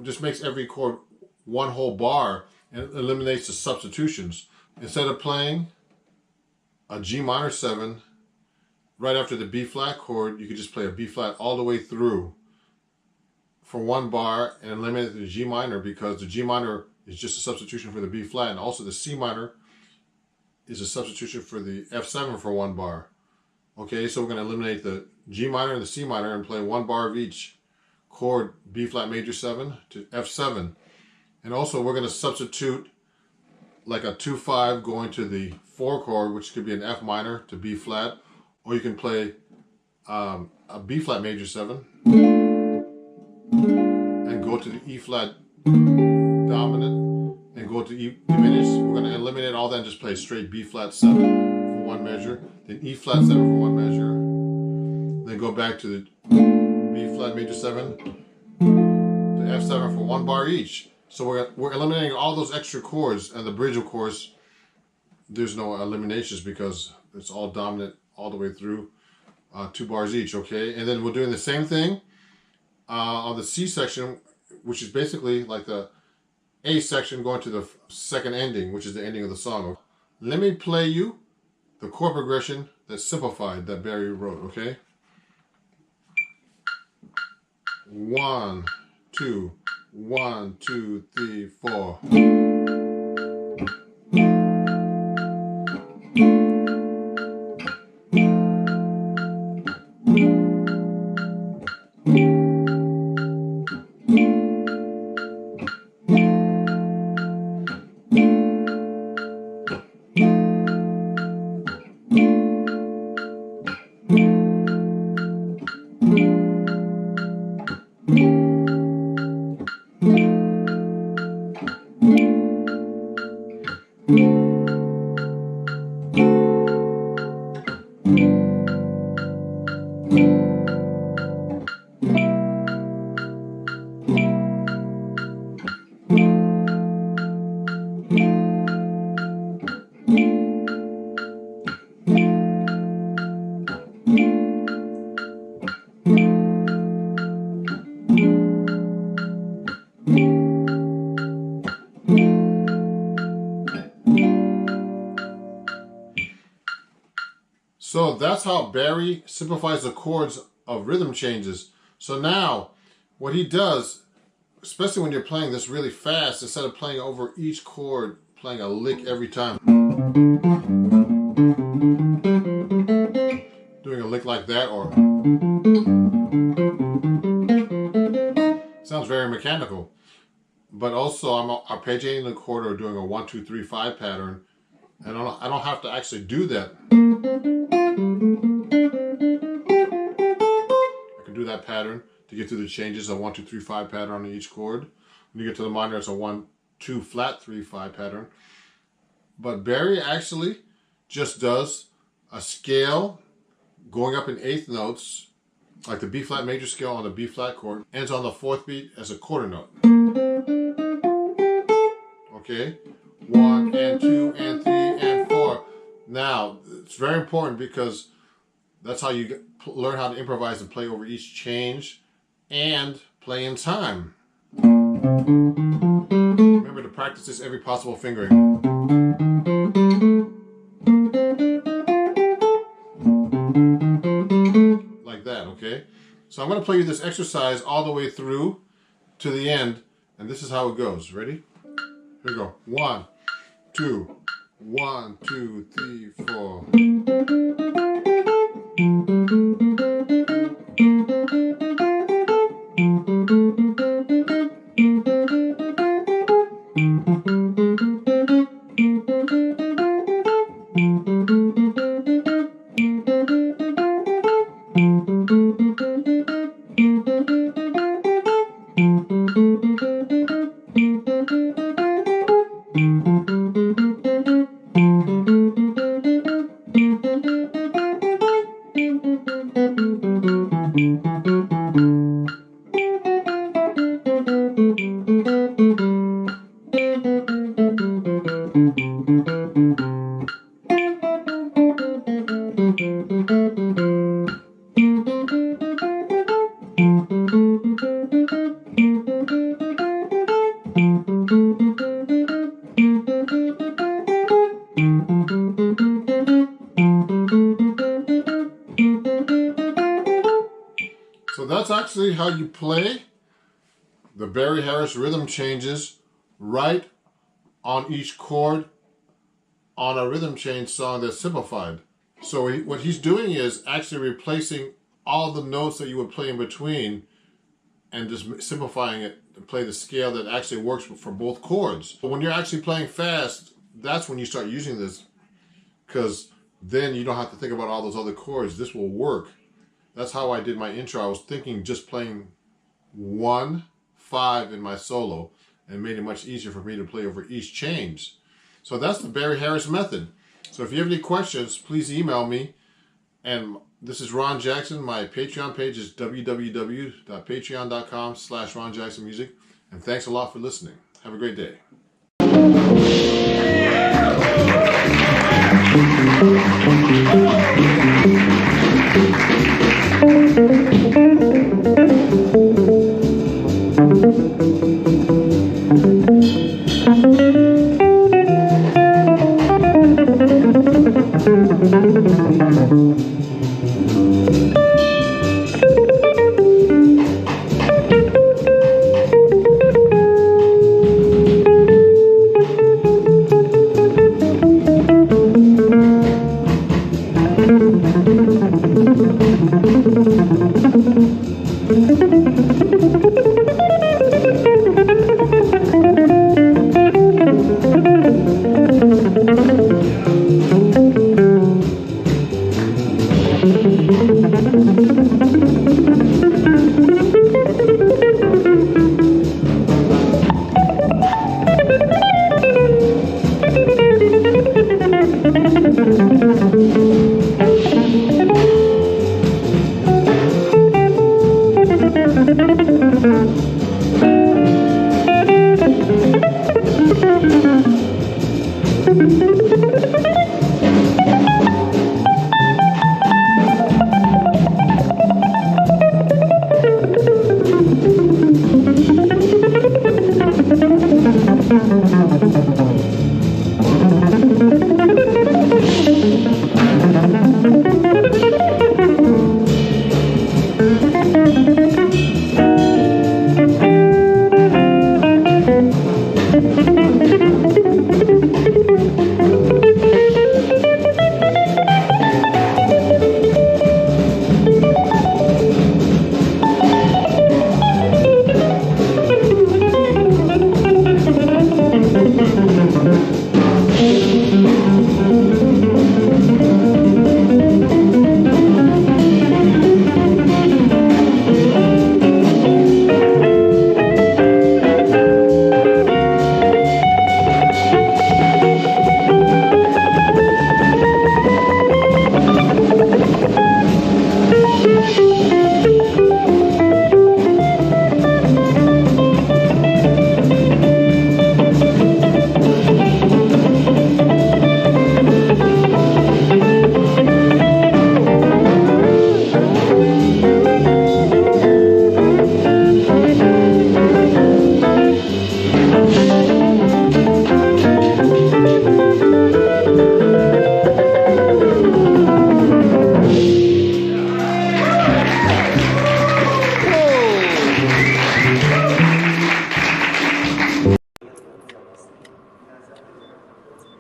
just makes every chord one whole bar and eliminates the substitutions. Instead of playing a G minor 7 right after the B flat chord, you could just play a B flat all the way through for one bar and eliminate the G minor, because the G minor is just a substitution for the B flat, and also the C minor is a substitution for the F7 for one bar. Okay, so we're going to eliminate the G minor and the C minor and play one bar of each chord, B flat major 7 to F7. And also we're going to substitute like a 2-5 going to the 4 chord, which could be an F minor to B flat, or you can play a B flat major 7 and go to the E flat dominant and go to E diminished. We're going to eliminate all that and just play straight B flat 7 for one measure, then E flat 7 for one measure, then go back to the B flat major 7 to F7 for 1 bar each. So we're eliminating all those extra chords, and the bridge, of course, there's no eliminations because it's all dominant all the way through, 2 bars each, okay? And then we're doing the same thing on the C section, which is basically like the A section going to the second ending, which is the ending of the song. Let me play you the chord progression that's simplified that Barry wrote, okay? 1, 2, 1, 2, 3, 4. So that's how Barry simplifies the chords of rhythm changes. So now, what he does, especially when you're playing this really fast, instead of playing over each chord, playing a lick every time, doing a lick like that, or sounds very mechanical. But also, I'm arpeggiating the chord or doing a 1, 2, 3, 5 pattern, and I don't have to actually do that. I can do that pattern to get through the changes, a 1, 2, 3, 5 pattern on each chord. When you get to the minor, it's a 1, 2, flat, 3, 5 pattern. But Barry actually just does a scale going up in eighth notes, like the B flat major scale on the B flat chord, ends on the 4th beat as a quarter note. Okay? 1 and 2 and 3 and 4. Now, it's very important because that's how you learn how to improvise and play over each change and play in time. Remember to practice this every possible fingering. Like that, okay? So I'm going to play you this exercise all the way through to the end, and this is how it goes. Ready? Here we go. 1, 2, 1, 2, 3, 4. So that's actually how you play the Barry Harris rhythm changes right on each chord on a rhythm change song that's simplified. So what he's doing is actually replacing all the notes that you would play in between and just simplifying it to play the scale that actually works for both chords. But when you're actually playing fast, that's when you start using this, because then you don't have to think about all those other chords. This will work. That's how I did my intro. I was thinking just playing 1, 5 in my solo, and made it much easier for me to play over each change. So that's the Barry Harris method. So if you have any questions, please email me, and This is Ron Jackson. My Patreon page is www.patreon.com/Ron Jackson Music. And thanks a lot for listening. Have a great day.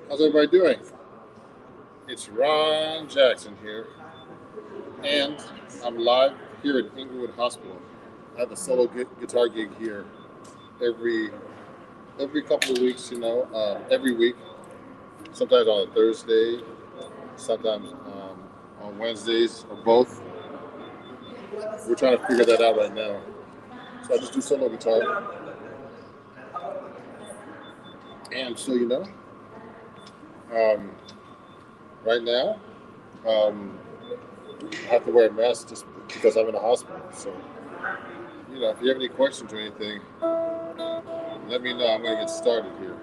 How's everybody doing? It's Ron Jackson here, and I'm live here at Inglewood Hospital. I have a solo guitar gig here every couple of weeks, every week. Sometimes on a Thursday, sometimes on Wednesdays, or both. We're trying to figure that out right now. So I just do solo guitar. And so, right now, I have to wear a mask just because I'm in a hospital. So, if you have any questions or anything, let me know. I'm going to get started here.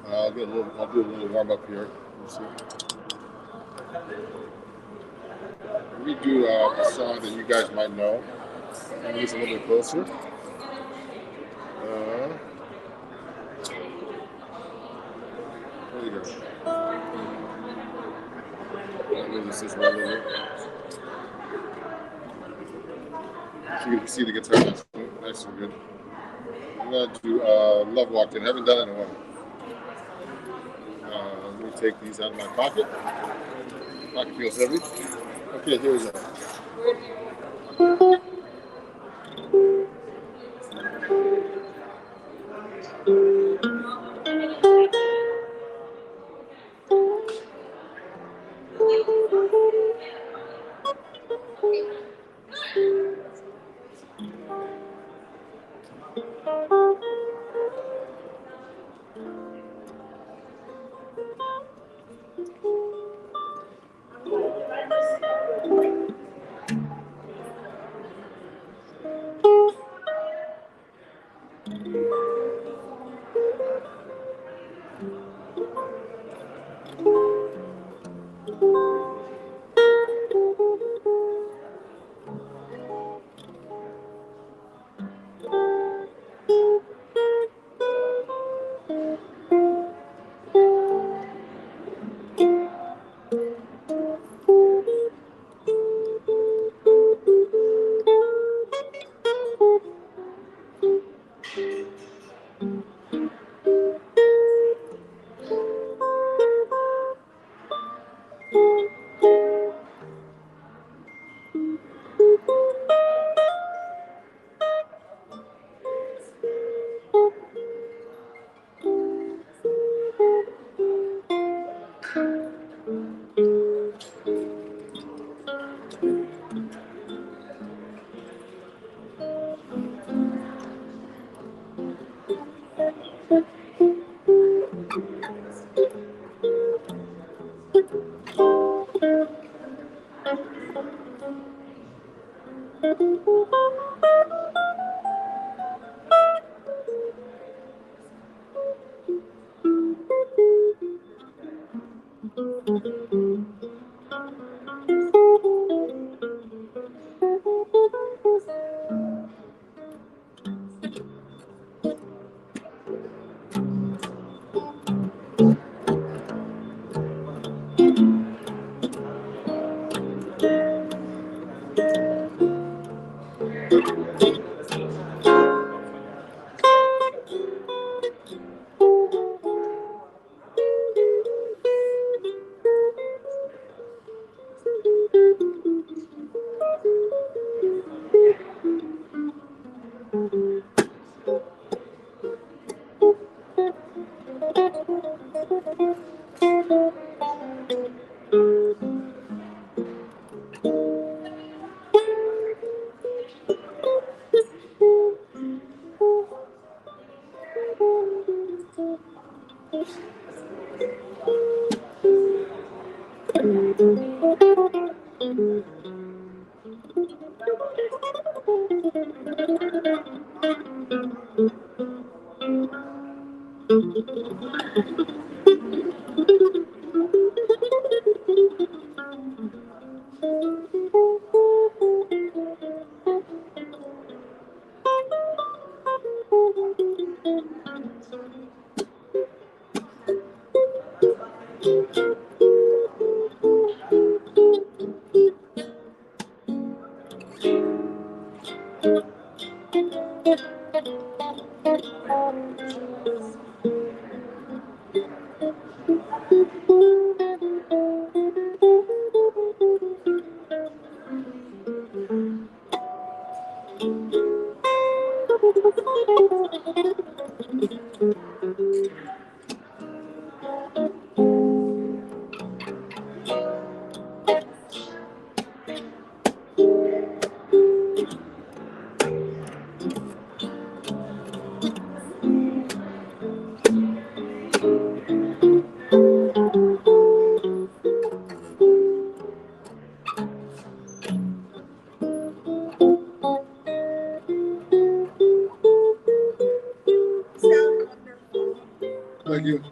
I'll do a little warm up here. Let's see. Let me do a song that you guys might know. Let me get a little bit closer. There you go. Let me move this right over. So you can see the guitar nice and good. I'm going to do Love Walked In. I haven't done it in a while. Let me take these out of my pocket. Pocket feels heavy. Okay, here we go. Thank you.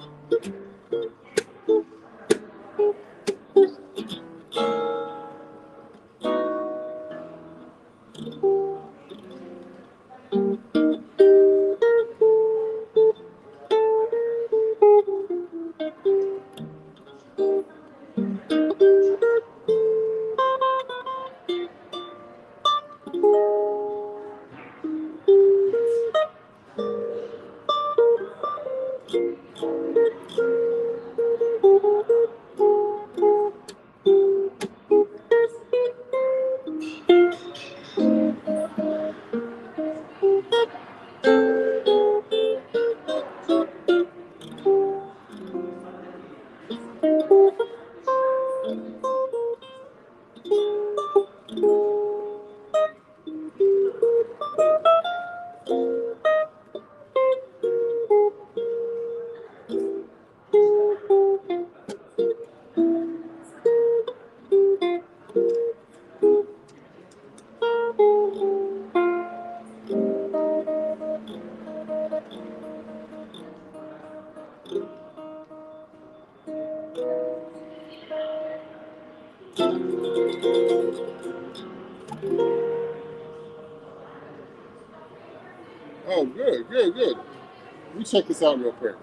Oh, good, good, good. Let me check this out real quick.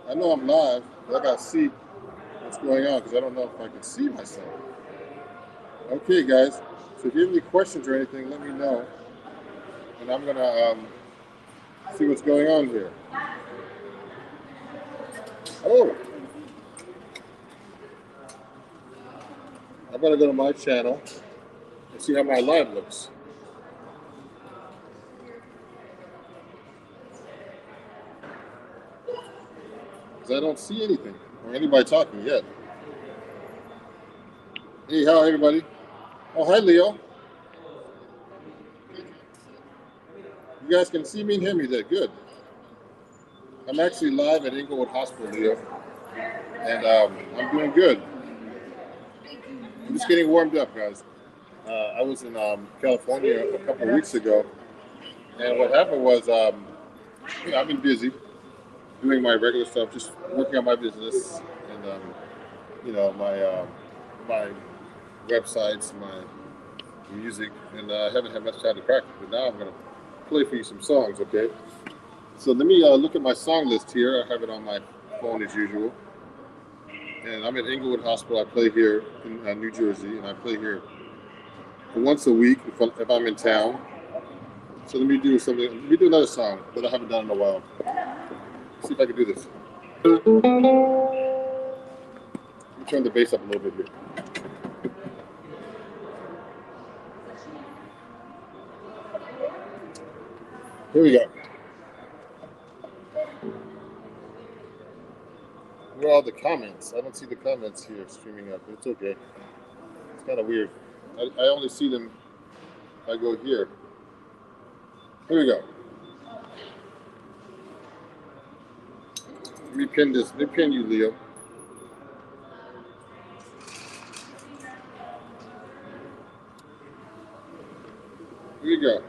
I know I'm live, but I gotta see what's going on because I don't know if I can see myself. Okay, guys. So if you have any questions or anything, let me know, and I'm gonna see what's going on here. Oh, I'm gonna go to my channel and see how my live looks. Because I don't see anything or anybody talking yet. Hey, how everybody? Oh, hi, Leo. You guys can see me and hear me there. Good. I'm actually live at Inglewood Hospital, Leo, and I'm doing good. I'm just getting warmed up, guys. I was in California a couple of weeks ago, and what happened was, I've been busy doing my regular stuff, just working on my business and my websites, my music, and I haven't had much time to practice. But now I'm gonna play for you some songs, okay? So let me look at my song list here. I have it on my phone as usual, and I'm at Inglewood Hospital. I play here in New Jersey, and I play here once a week if I'm in town. So let me do something. Let me do another song that I haven't done in a while. Let's see if I can do this. Let me turn the bass up a little bit here. Here we go. Where are all the comments? I don't see the comments here streaming up. It's okay. It's kind of weird. I only see them if I go here. Here we go. Let me pin this. Let me pin you, Leo. Here you go.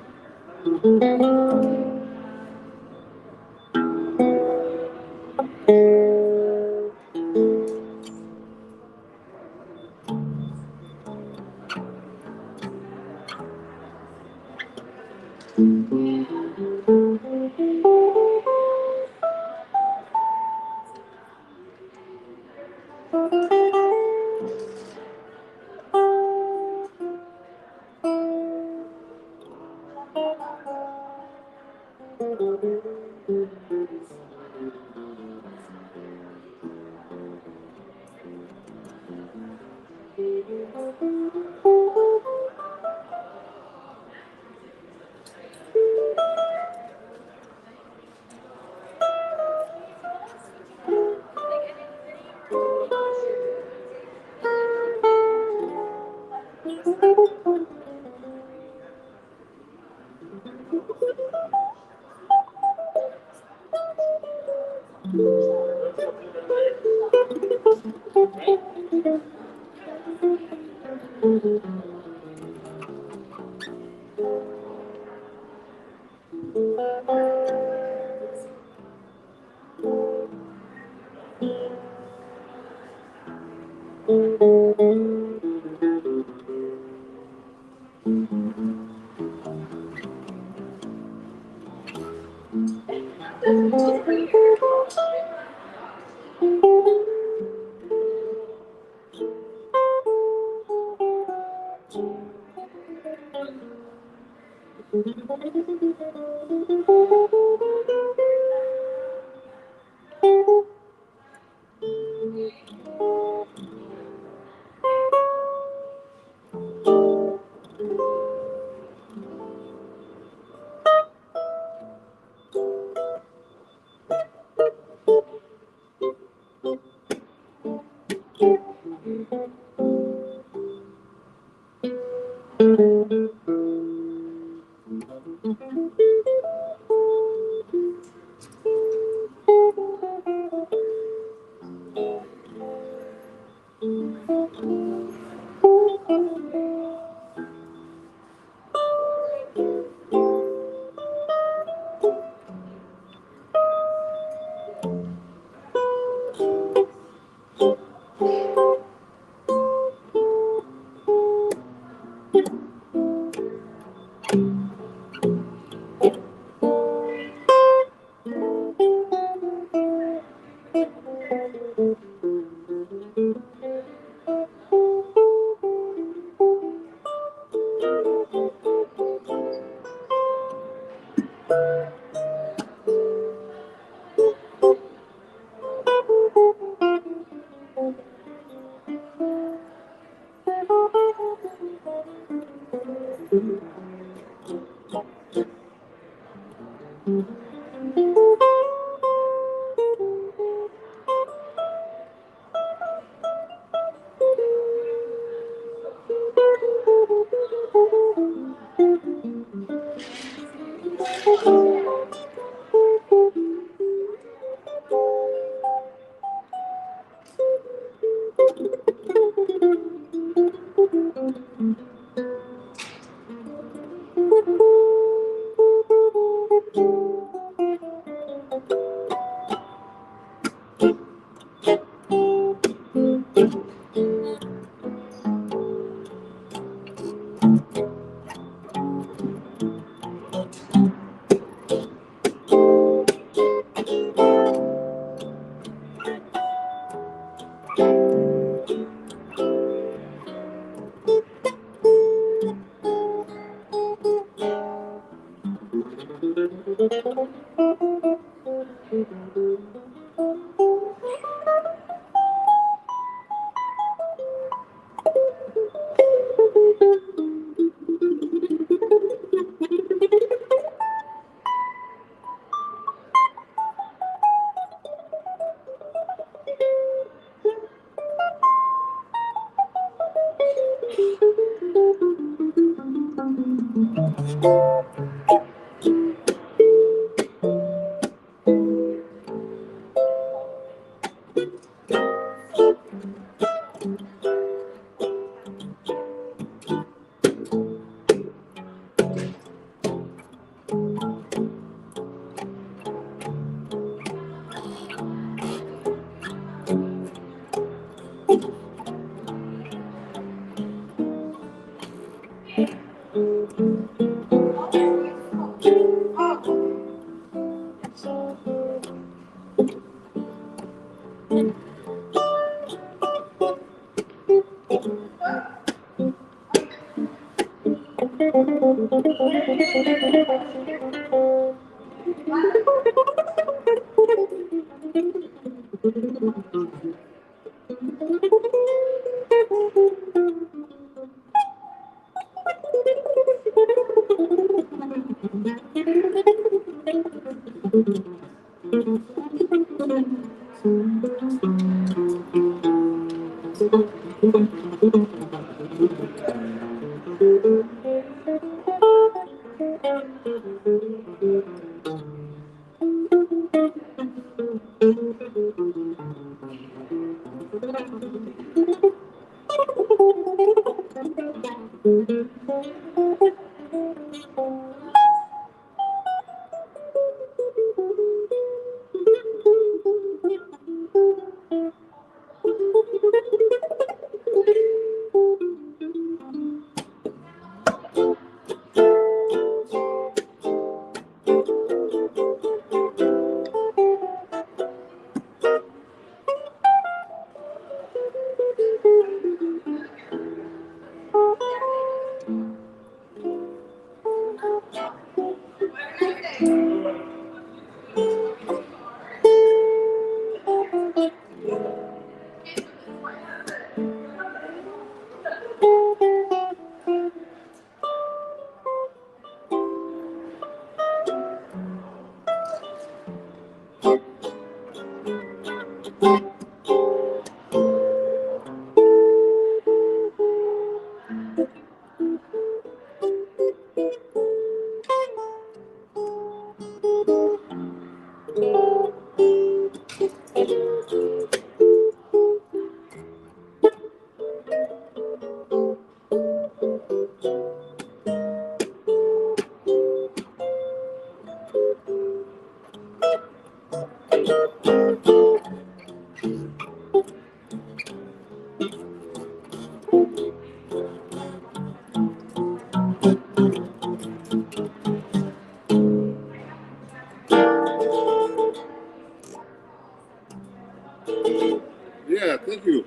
Yeah, thank you.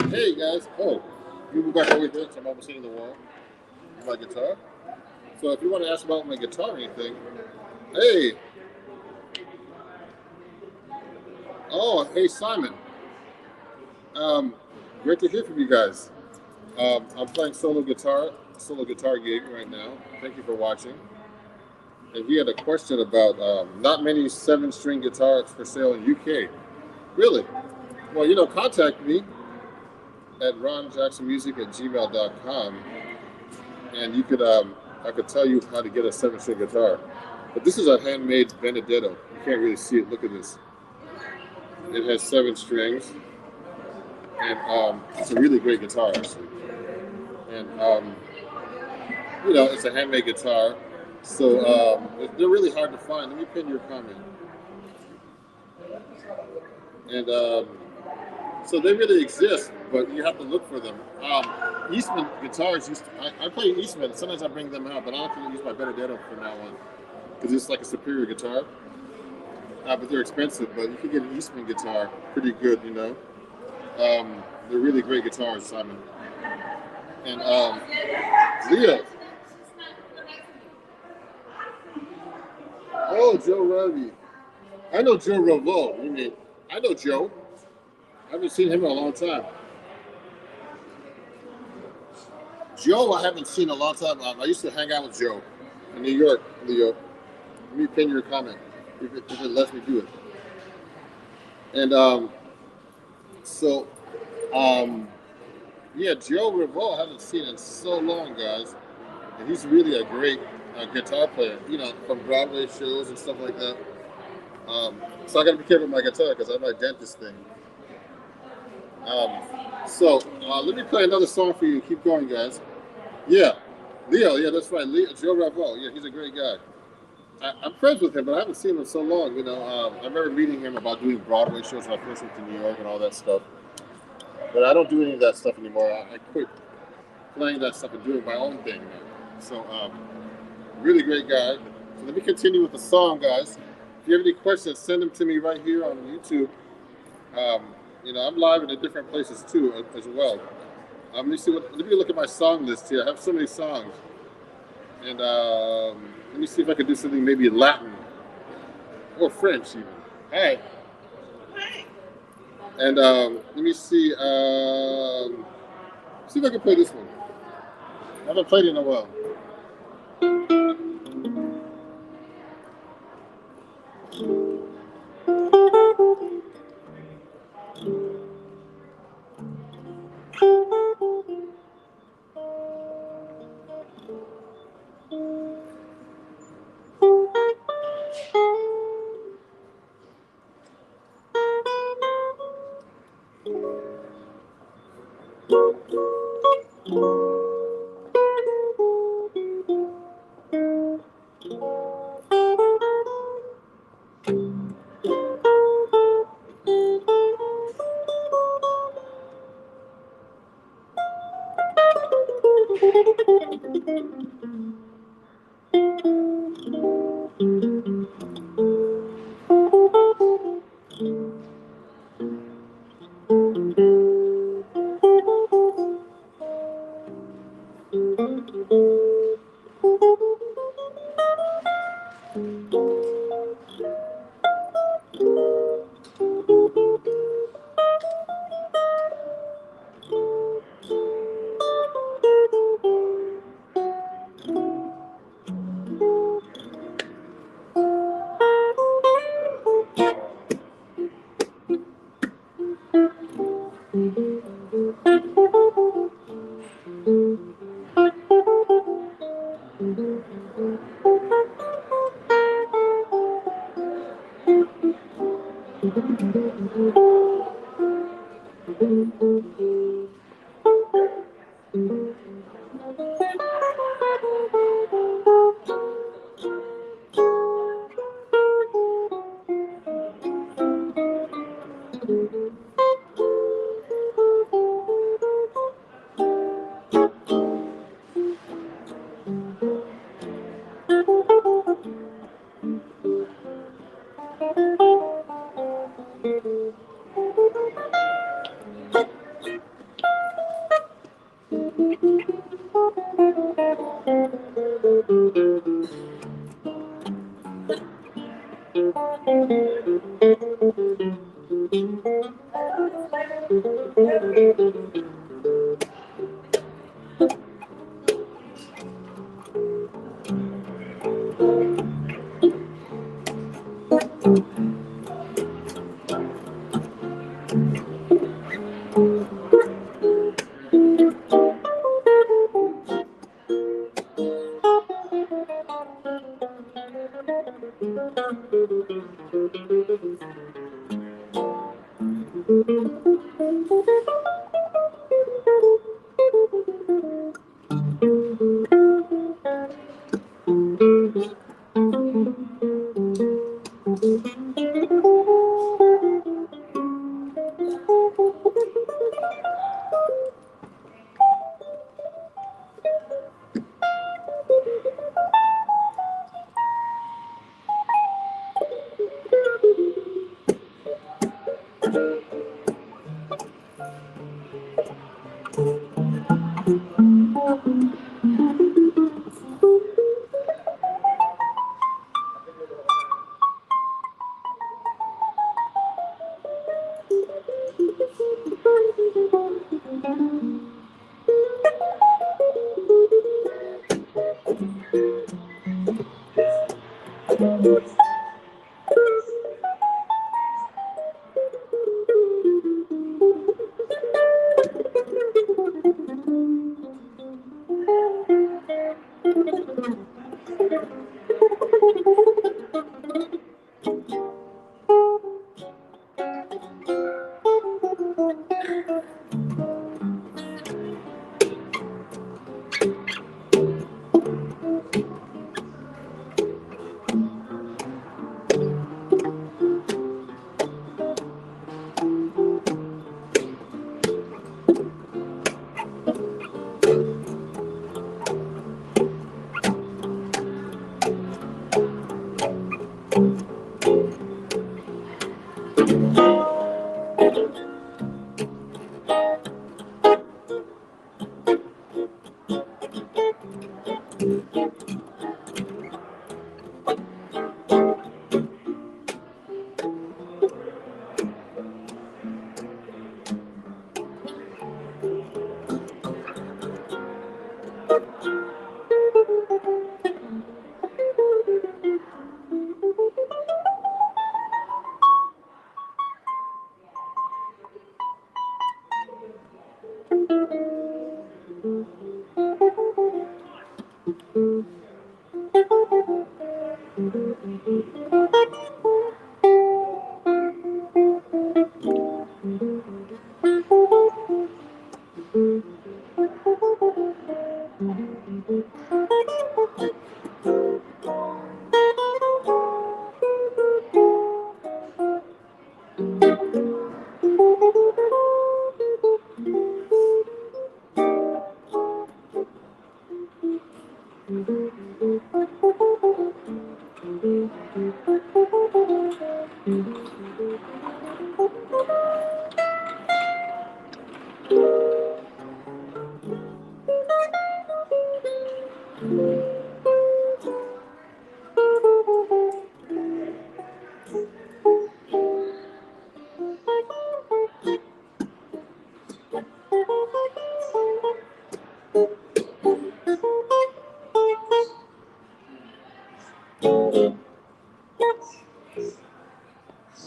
Hey guys. Oh, you move back over here, so I'm almost hitting the wall. My guitar. So if you want to ask about my guitar or anything, hey. Oh, hey Simon. Um, Great to hear from you guys. I'm playing solo guitar gig right now. Thank you for watching. And he had a question about not many seven-string guitars for sale in UK. Really? Well, contact me at ronjacksonmusic@gmail.com, and I could tell you how to get a seven-string guitar. But this is a handmade Benedetto. You can't really see it. Look at this. It has 7 strings, and it's a really great guitar actually. And it's a handmade guitar, so they're really hard to find. Let me pin your comment. And so they really exist, but you have to look for them. Eastman guitars I play Eastman. Sometimes I bring them out, but I have to use my Benedetto from now on because it's like a superior guitar. But they're expensive. But you can get an Eastman guitar pretty good, They're really great guitars, Simon. And Leo. Oh, Joe Ravi. I know Joe Ravo. I know Joe. I haven't seen him in a long time. Joe, I haven't seen in a long time. I used to hang out with Joe in New York, Leo. Let me pin your comment if it lets me do it. And yeah, Joe Ravo, I haven't seen in so long, guys. And he's really a great guitar player, from Broadway shows and stuff like that. So I got to be careful with my guitar because I have my dentist thing. Let me play another song for you. Keep going, guys. Yeah, Leo. Yeah, that's right. Joe Ravo. Yeah, he's a great guy. I'm friends with him, but I haven't seen him in so long. I remember meeting him about doing Broadway shows when I first went to New York and all that stuff. But I don't do any of that stuff anymore. I quit playing that stuff and doing my own thing now. So, really great guy. So let me continue with the song, guys. If you have any questions, send them to me right here on YouTube. I'm live in different places too as well. Let me look at my song list here. I have so many songs. And let me see if I can do something maybe in Latin or French even. Hi. And let me see. See if I can play this one. I haven't played it in a while.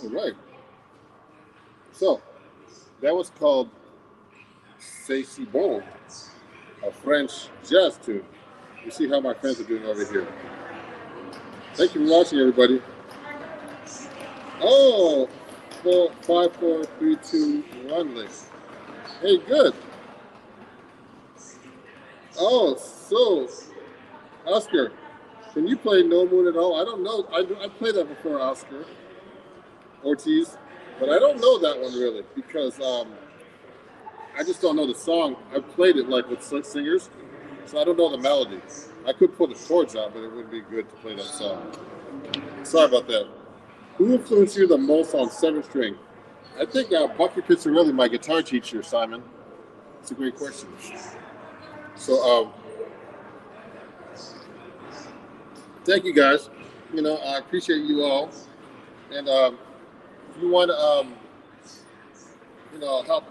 All right. So that was called C'est si bon, a French jazz tune. You see how my friends are doing over here. Thank you for watching, everybody. Oh, 4, 5, 4, 3, 2, 1, link. Hey, good. Oh, so Oscar, can you play No Moon at all? I don't know. I played that before, Oscar Ortiz, but I don't know that one really because I just don't know the song. I've played it like with singers, so I don't know the melody. I could put the chords out, but it wouldn't be good to play that song. Sorry about that. Who influenced you the most on 7th string? I think Bucky Pizzarelli, my guitar teacher, Simon. It's a great question. So, thank you guys. You know, I appreciate you all. And if you want to, you know, help,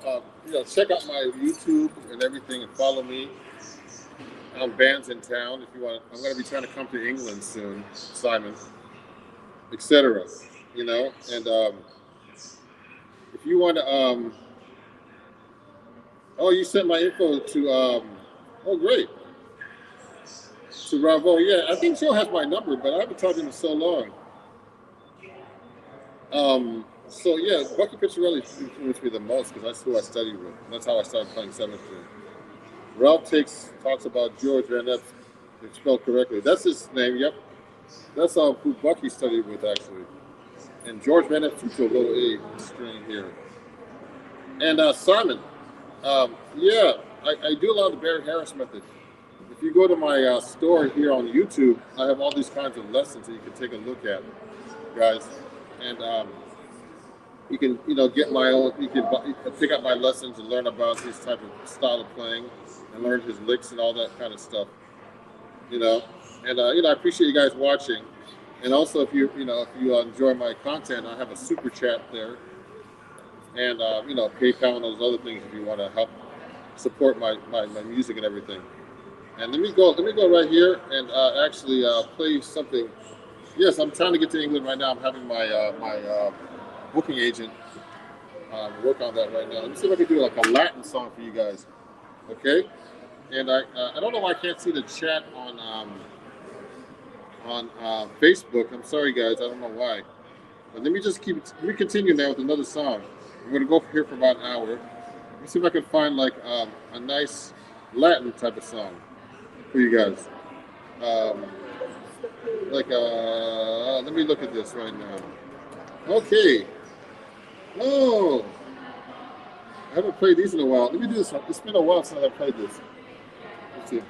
you know, check out my YouTube and everything and follow me on bands in town. If you want, I'm going to be trying to come to England soon, Simon, etc. You know, and if you want to, oh, you sent my info to, oh, great. To Ravo, yeah, I think Joe has my number, but I haven't talked to him in so long. So yeah, Bucky Pizzarelli influenced me the most because that's who I studied with. That's how I started playing 7th string. Ralph talks about George Van Epp, if spelled correctly. That's his name. Yep, that's who Bucky studied with actually. And George Van Epp to a little A string here. And Simon, yeah, I do a lot of the Barry Harris method. If you go to my store here on YouTube, I have all these kinds of lessons that you can take a look at, guys. And you can, you know, get my own. You can pick up my lessons and learn about his type of style of playing, and learn his licks and all that kind of stuff. You know, and you know, I appreciate you guys watching. And also, if you enjoy my content, I have a super chat there, and you know, PayPal and those other things if you want to help support my music and everything. And let me go right here and actually play something. Yes, I'm trying to get to England right now. I'm having my booking agent work on that right now. Let me see if I can do like a Latin song for you guys. Okay? And I don't know why I can't see the chat on Facebook. I'm sorry, guys. I don't know why. But let me continue now with another song. I'm gonna go here for about an hour. Let me see if I can find like a nice Latin type of song for you guys. Um, let me look at this right now. Okay. Oh, I haven't played these in a while. Let me do this one. It's been a while since I played this. Let's see.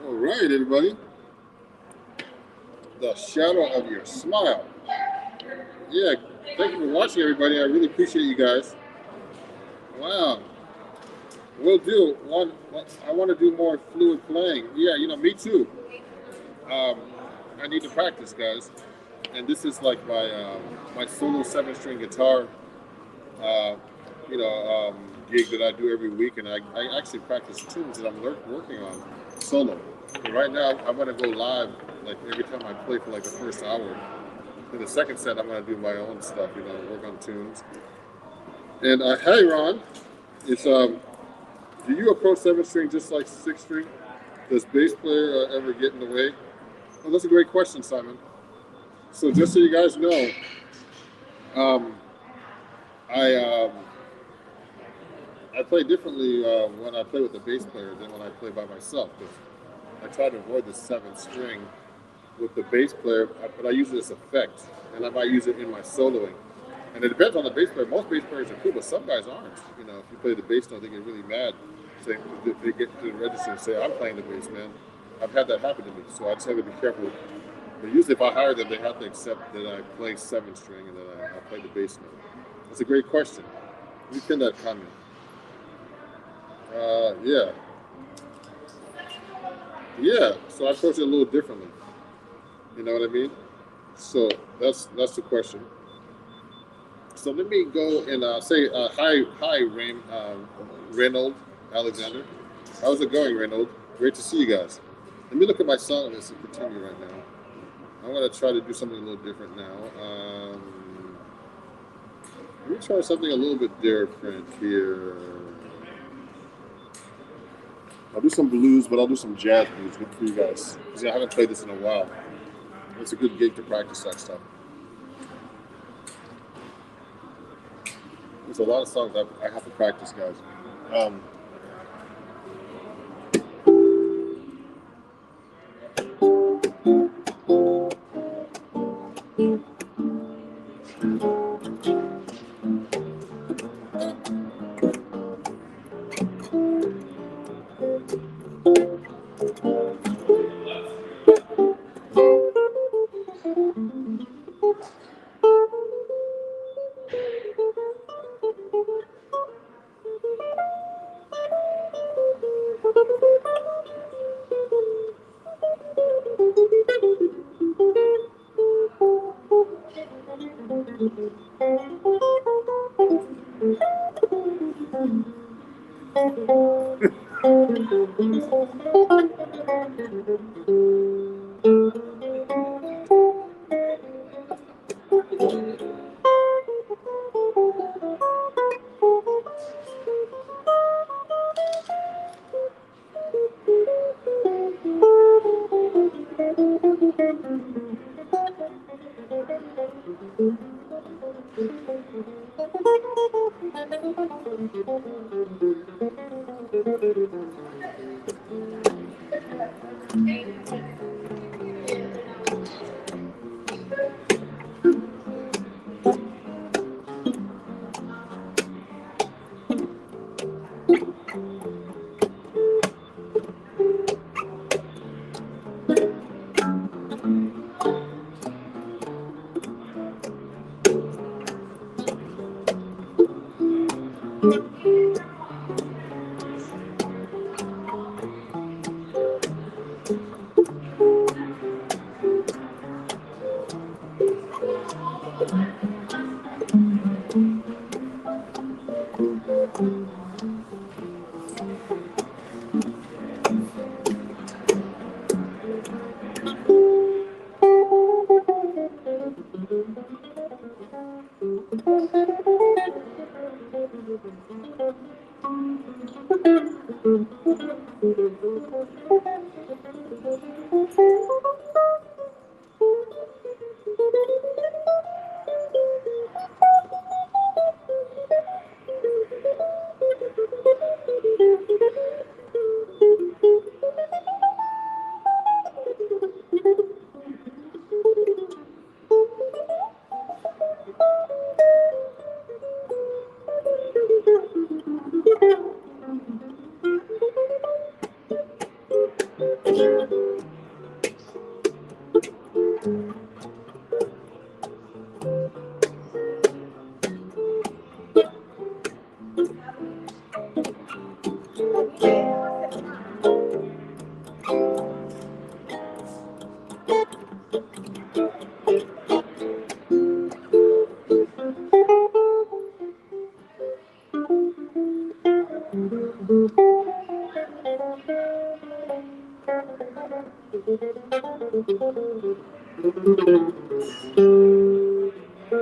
All right, everybody. The shadow of your smile. Yeah, thank you for watching, everybody. I really appreciate you guys. Wow. We'll do one. I want to do more fluid playing. Yeah, me too. Um, I need to practice, guys. And this is like my solo 7-string guitar, uh, gig that I do every week, and I actually practice tunes that I'm working on solo. And right now, I want to go live like every time I play for like the first hour. In the second set, I'm going to do my own stuff, work on tunes. And hey, Ron, it's do you approach 7-string just like 6-string? Does bass player ever get in the way? Well, that's a great question, Simon. So just so you guys know, um, I um, I play differently when I play with the bass player than when I play by myself. Because I try to avoid the 7th string with the bass player, but I use it as effect, and I might use it in my soloing. And it depends on the bass player. Most bass players are cool, but some guys aren't. If you play the bass note, they get really mad. Say they get to the register and say, "I'm playing the bass, man." I've had that happen to me, so I just have to be careful. But usually, if I hire them, they have to accept that I play 7-string and that I play the bass note. That's a great question. Let me pin that comment. Yeah, yeah. So I approach it a little differently. You know what I mean? So that's the question. So let me go and say hi, Reynold Alexander. How's it going, Reynold? Great to see you guys. Let me look at my song list and continue right now. I'm gonna try to do something a little different now. Let me try something a little bit different here. I'll do some blues, but I'll do some jazz blues for you guys because I haven't played this in a while. It's a good gig to practice that stuff. There's a lot of songs I have to practice, guys.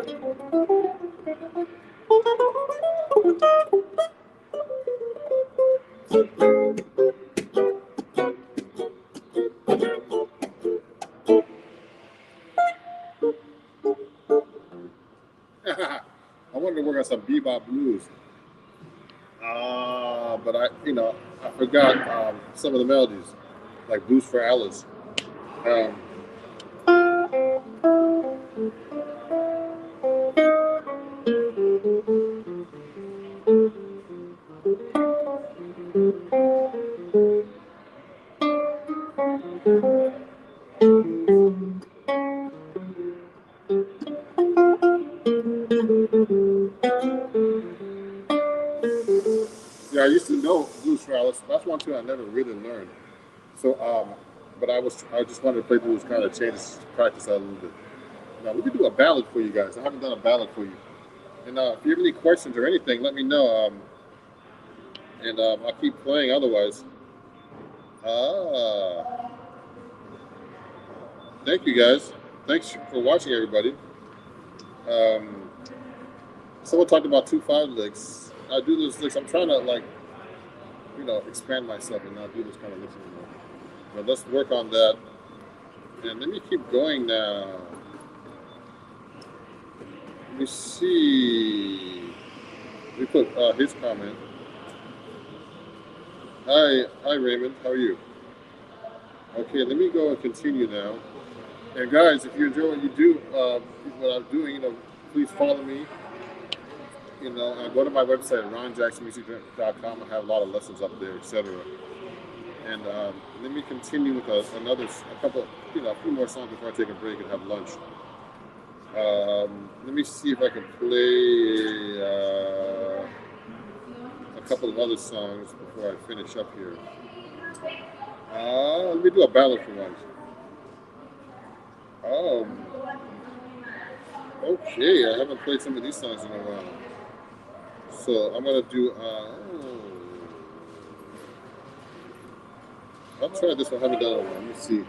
I wanted to work on some bebop blues. But I forgot some of the melodies, like Blues for Alice. Um, yeah, I used to know Blues for Alice. That's one tune I never really learned. So, but I just wanted to play blues, kind of change, practice that a little bit. Now, let me do a ballad for you guys. I haven't done a ballad for you. And if you have any questions or anything, let me know. And I'll keep playing otherwise. Ah, thank you guys. Thanks for watching, everybody. Um, Someone talked about 2/5 licks. I do those licks. I'm trying to expand myself and not do this kind of licks anymore. But let's work on that. And let me keep going now. Let me see. Let me put his comment. Hi Raymond. How are you? Okay, let me go and continue now. And guys, if you enjoy what you do, what I'm doing, please follow me. Go to my website, ronjacksonmusic.com. I have a lot of lessons up there, etc. And let me continue with a few more songs before I take a break and have lunch. Let me see if I can play a couple of other songs before I finish up here. Let me do a ballad for once. Okay, I haven't played some of these songs in a while. So I'm gonna do. I'll try this one. I haven't done it in a while. Let me see.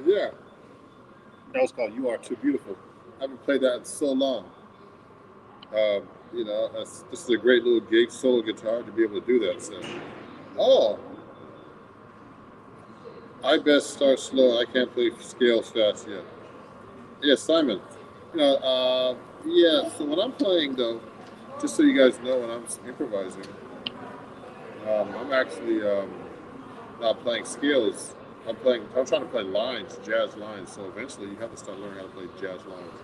Yeah. That was called "You Are Too Beautiful." I haven't played that in so long. This is a great little gig solo guitar to be able to do that. So, oh, I best start slow. I can't play scales fast yet. Yeah, Simon. Yeah. So when I'm playing, though, just so you guys know, when I'm improvising, I'm actually not playing scales. I'm trying to play lines, jazz lines. So eventually, you have to start learning how to play jazz lines,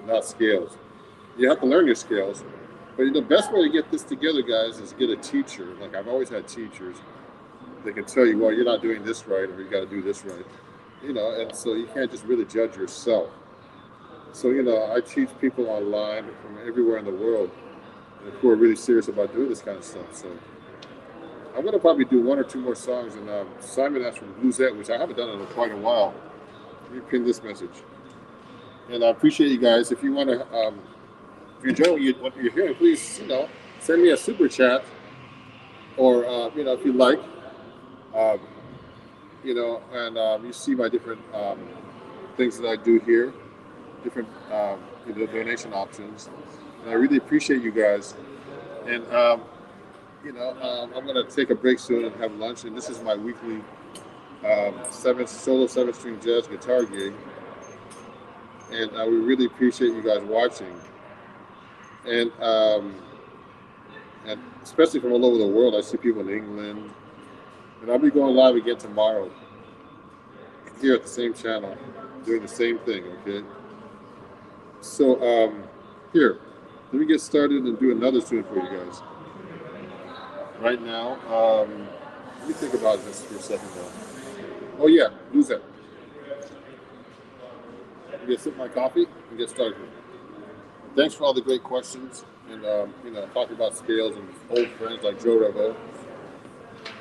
not scales. You have to learn your scales. But the best way to get this together, guys, is get a teacher. Like I've always had teachers. They can tell you, well, you're not doing this right, or you got to do this right. And so you can't just really judge yourself. So I teach people online from everywhere in the world who are really serious about doing this kind of stuff. So I'm gonna probably do one or two more songs. And Simon asked for Bluesette, which I haven't done in quite a while. Let me pin this message. And I appreciate you guys. If you want to, if you're enjoying what you're hearing, please, send me a super chat, or if you like, um, and you see my different things that I do here, different donation options, and I really appreciate you guys. And I'm gonna take a break soon and have lunch. And this is my weekly seven string jazz guitar gig, and we really appreciate you guys watching. And and especially from all over the world. I see people in England, and I'll be going live again tomorrow here at the same channel, doing the same thing. Okay. So here, let me get started and do another tune for you guys. Right now, let me think about this for a second though. Oh yeah, lose that. I'm gonna sip my coffee and get started. Thanks for all the great questions and talking about scales and old friends like Joe Revo.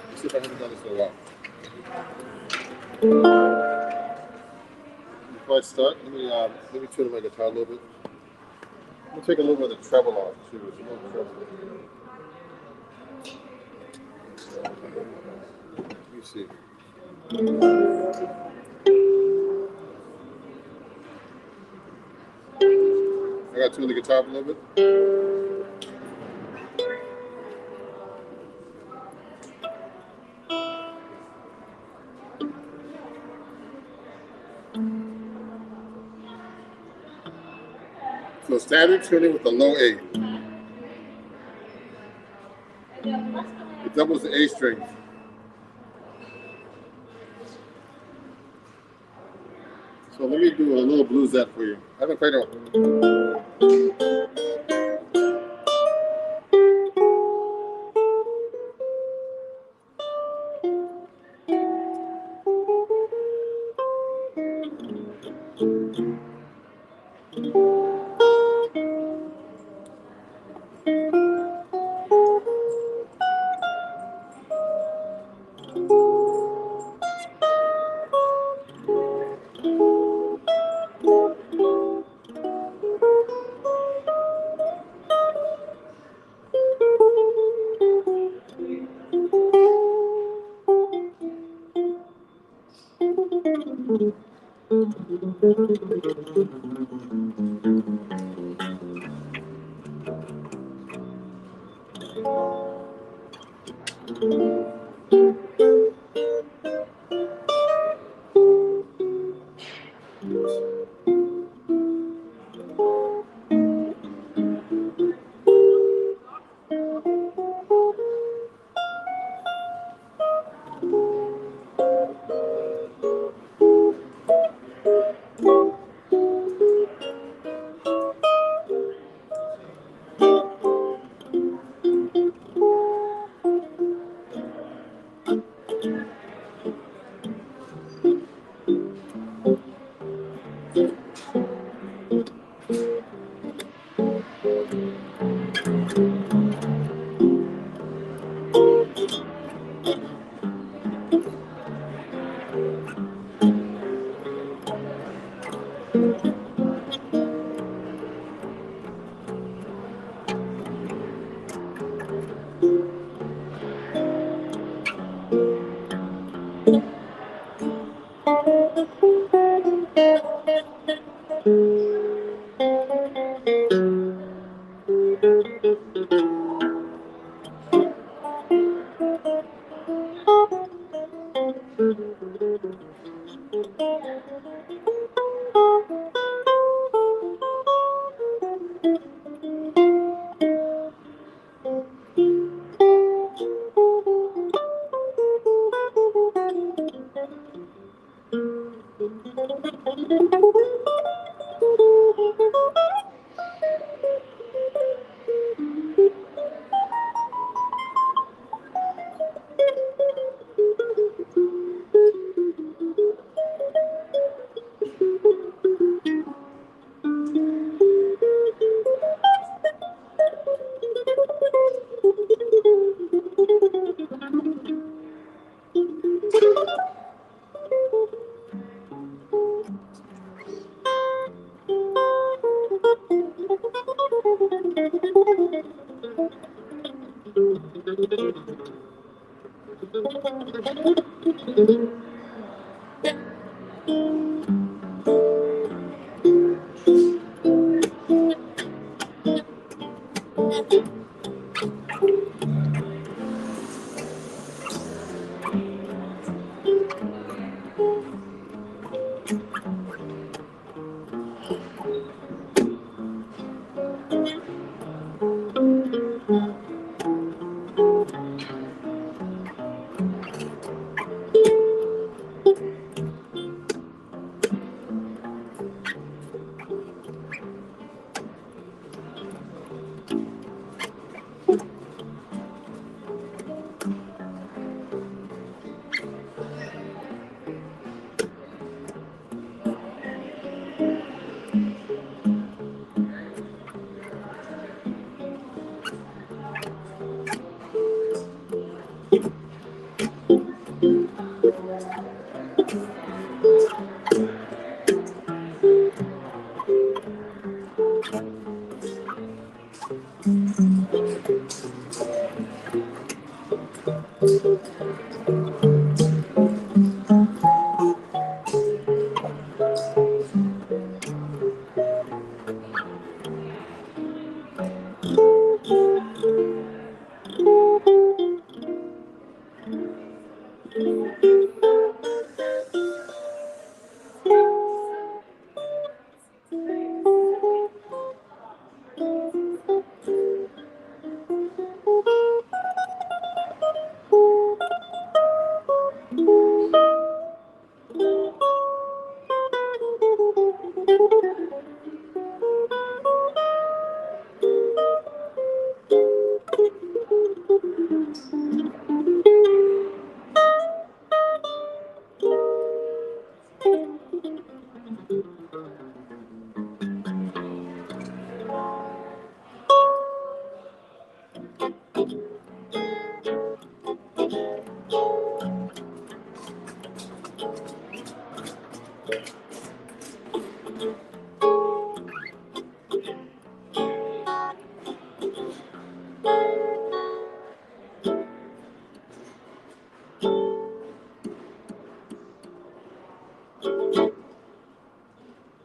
Let's see if I haven't done this in a while. Before I start, let me tune my guitar a little bit. I'm gonna take a little bit of the treble off too. It's a little treble. Let me see. I gotta tune the guitar up a little bit. So standard tuning with the low A. It doubles the A string. So let me do a little bluesette for you. I haven't played it.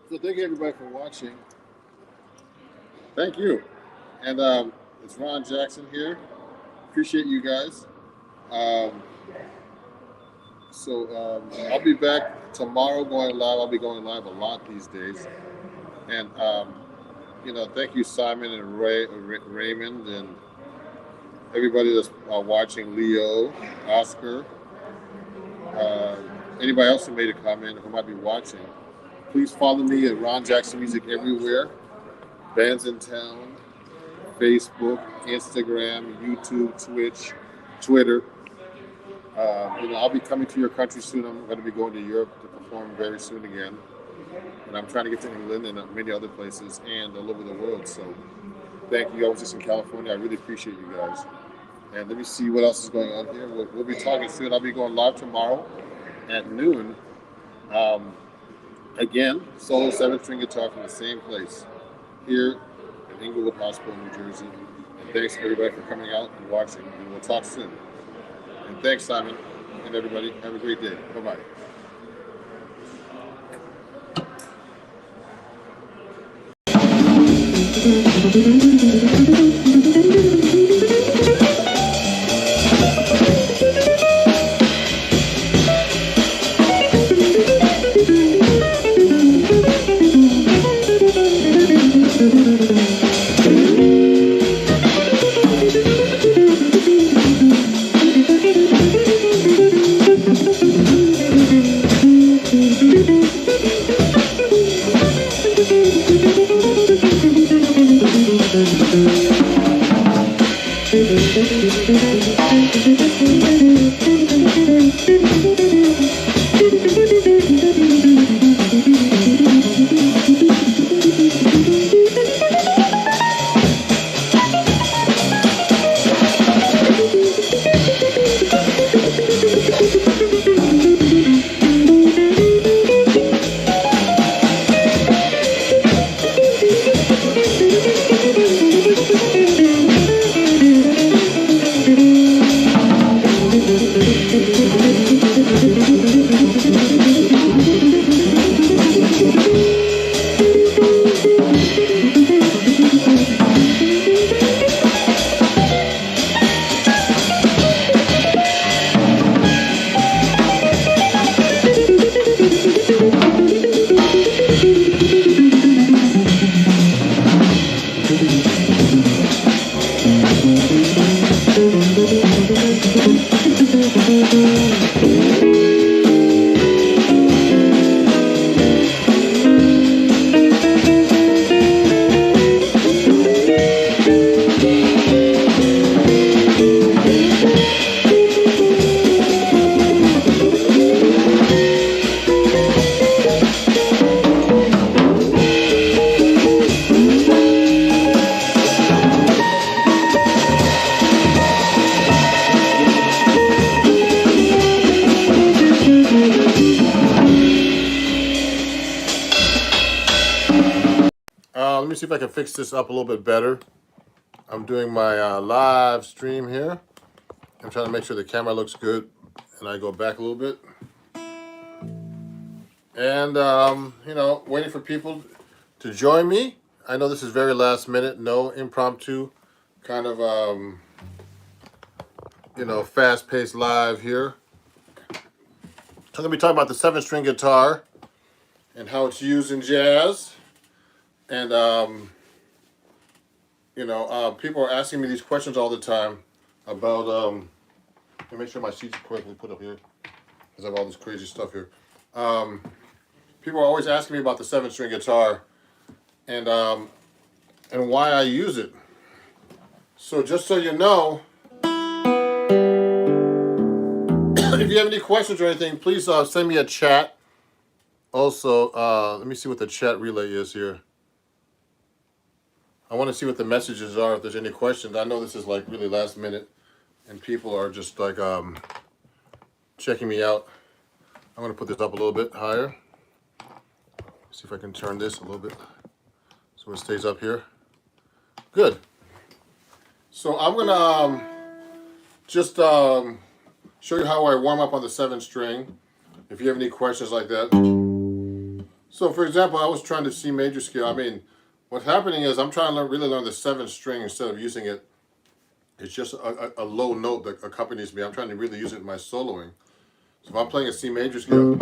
So thank you everybody for watching. Thank you. And it's Ron Jackson here. Appreciate you guys. I'll be back tomorrow going live. I'll be going live a lot these days. And thank you Simon and Raymond and everybody that's watching, Leo, Oscar, anybody else who made a comment who might be watching. Please follow me at Ron Jackson Music everywhere. Bands in Town, Facebook, Instagram, YouTube, Twitch, Twitter. I'll be coming to your country soon. I'm going to be going to Europe to perform very soon again. And I'm trying to get to England and many other places and all over the world. So thank you. I was just in California. I really appreciate you guys. And let me see what else is going on here. We'll be talking soon. I'll be going live tomorrow at noon. Again, solo 7-string guitar from the same place here in Inglewood Hospital, New Jersey. And thanks everybody for coming out and watching. And we'll talk soon. And thanks, Simon, and everybody. Have a great day. Bye-bye. see if I can fix this up a little bit better. I'm doing my live stream here. I'm trying to make sure the camera looks good, and I go back a little bit. And, you know, waiting for people to join me. I know this is very last minute, no impromptu kind of, you know, fast-paced live here. I'm going to be talking about the 7-string guitar and how it's used in jazz. And, you know, people are asking me these questions all the time about, let me make sure my seat's correctly put up here, because I have all this crazy stuff here. People are always asking me about the 7-string guitar and why I use it. So just so you know, if you have any questions or anything, please send me a chat. Also, let me see what the chat relay is here. I want to see what the messages are, if there's any questions. I know this is like really last minute, and people are just like checking me out. I'm going to put this up a little bit higher. See if I can turn this a little bit so it stays up here. Good. So I'm going to just show you how I warm up on the 7-string, if you have any questions like that. So for example, I was trying to C major scale. I mean, what's happening is I'm trying to really learn the 7th string instead of using it. It's just a low note that accompanies me. I'm trying to really use it in my soloing. So if I'm playing a C major scale,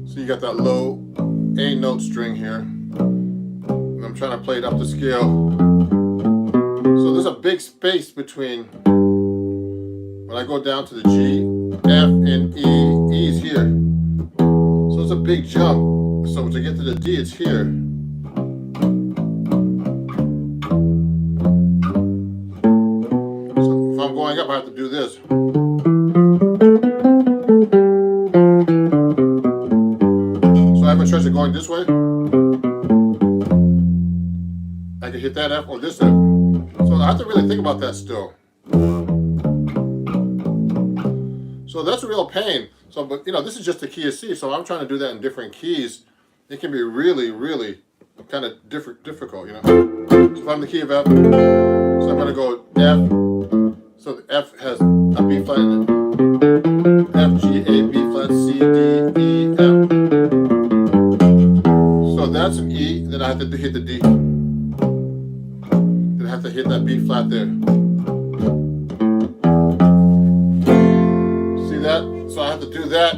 so you got that low A note string here, and I'm trying to play it up the scale. So there's a big space between when I go down to the G, F, and E. E is here. So it's a big jump. So to get to the D, it's here. So if I'm going up, I have to do this. So I have a choice of going this way. I can hit that F or this F. So I have to really think about that still. So that's a real pain. So, but you know, this is just the key of C. So I'm trying to do that in different keys. It can be really, really kind of difficult, you know. So if I'm the key of F, so I'm going to go F. So the F has a B flat in it. F, G, A, B flat, C, D, E, F. So that's an E. Then I have to hit the D. Then I have to hit that B flat there. See that? So I have to do that.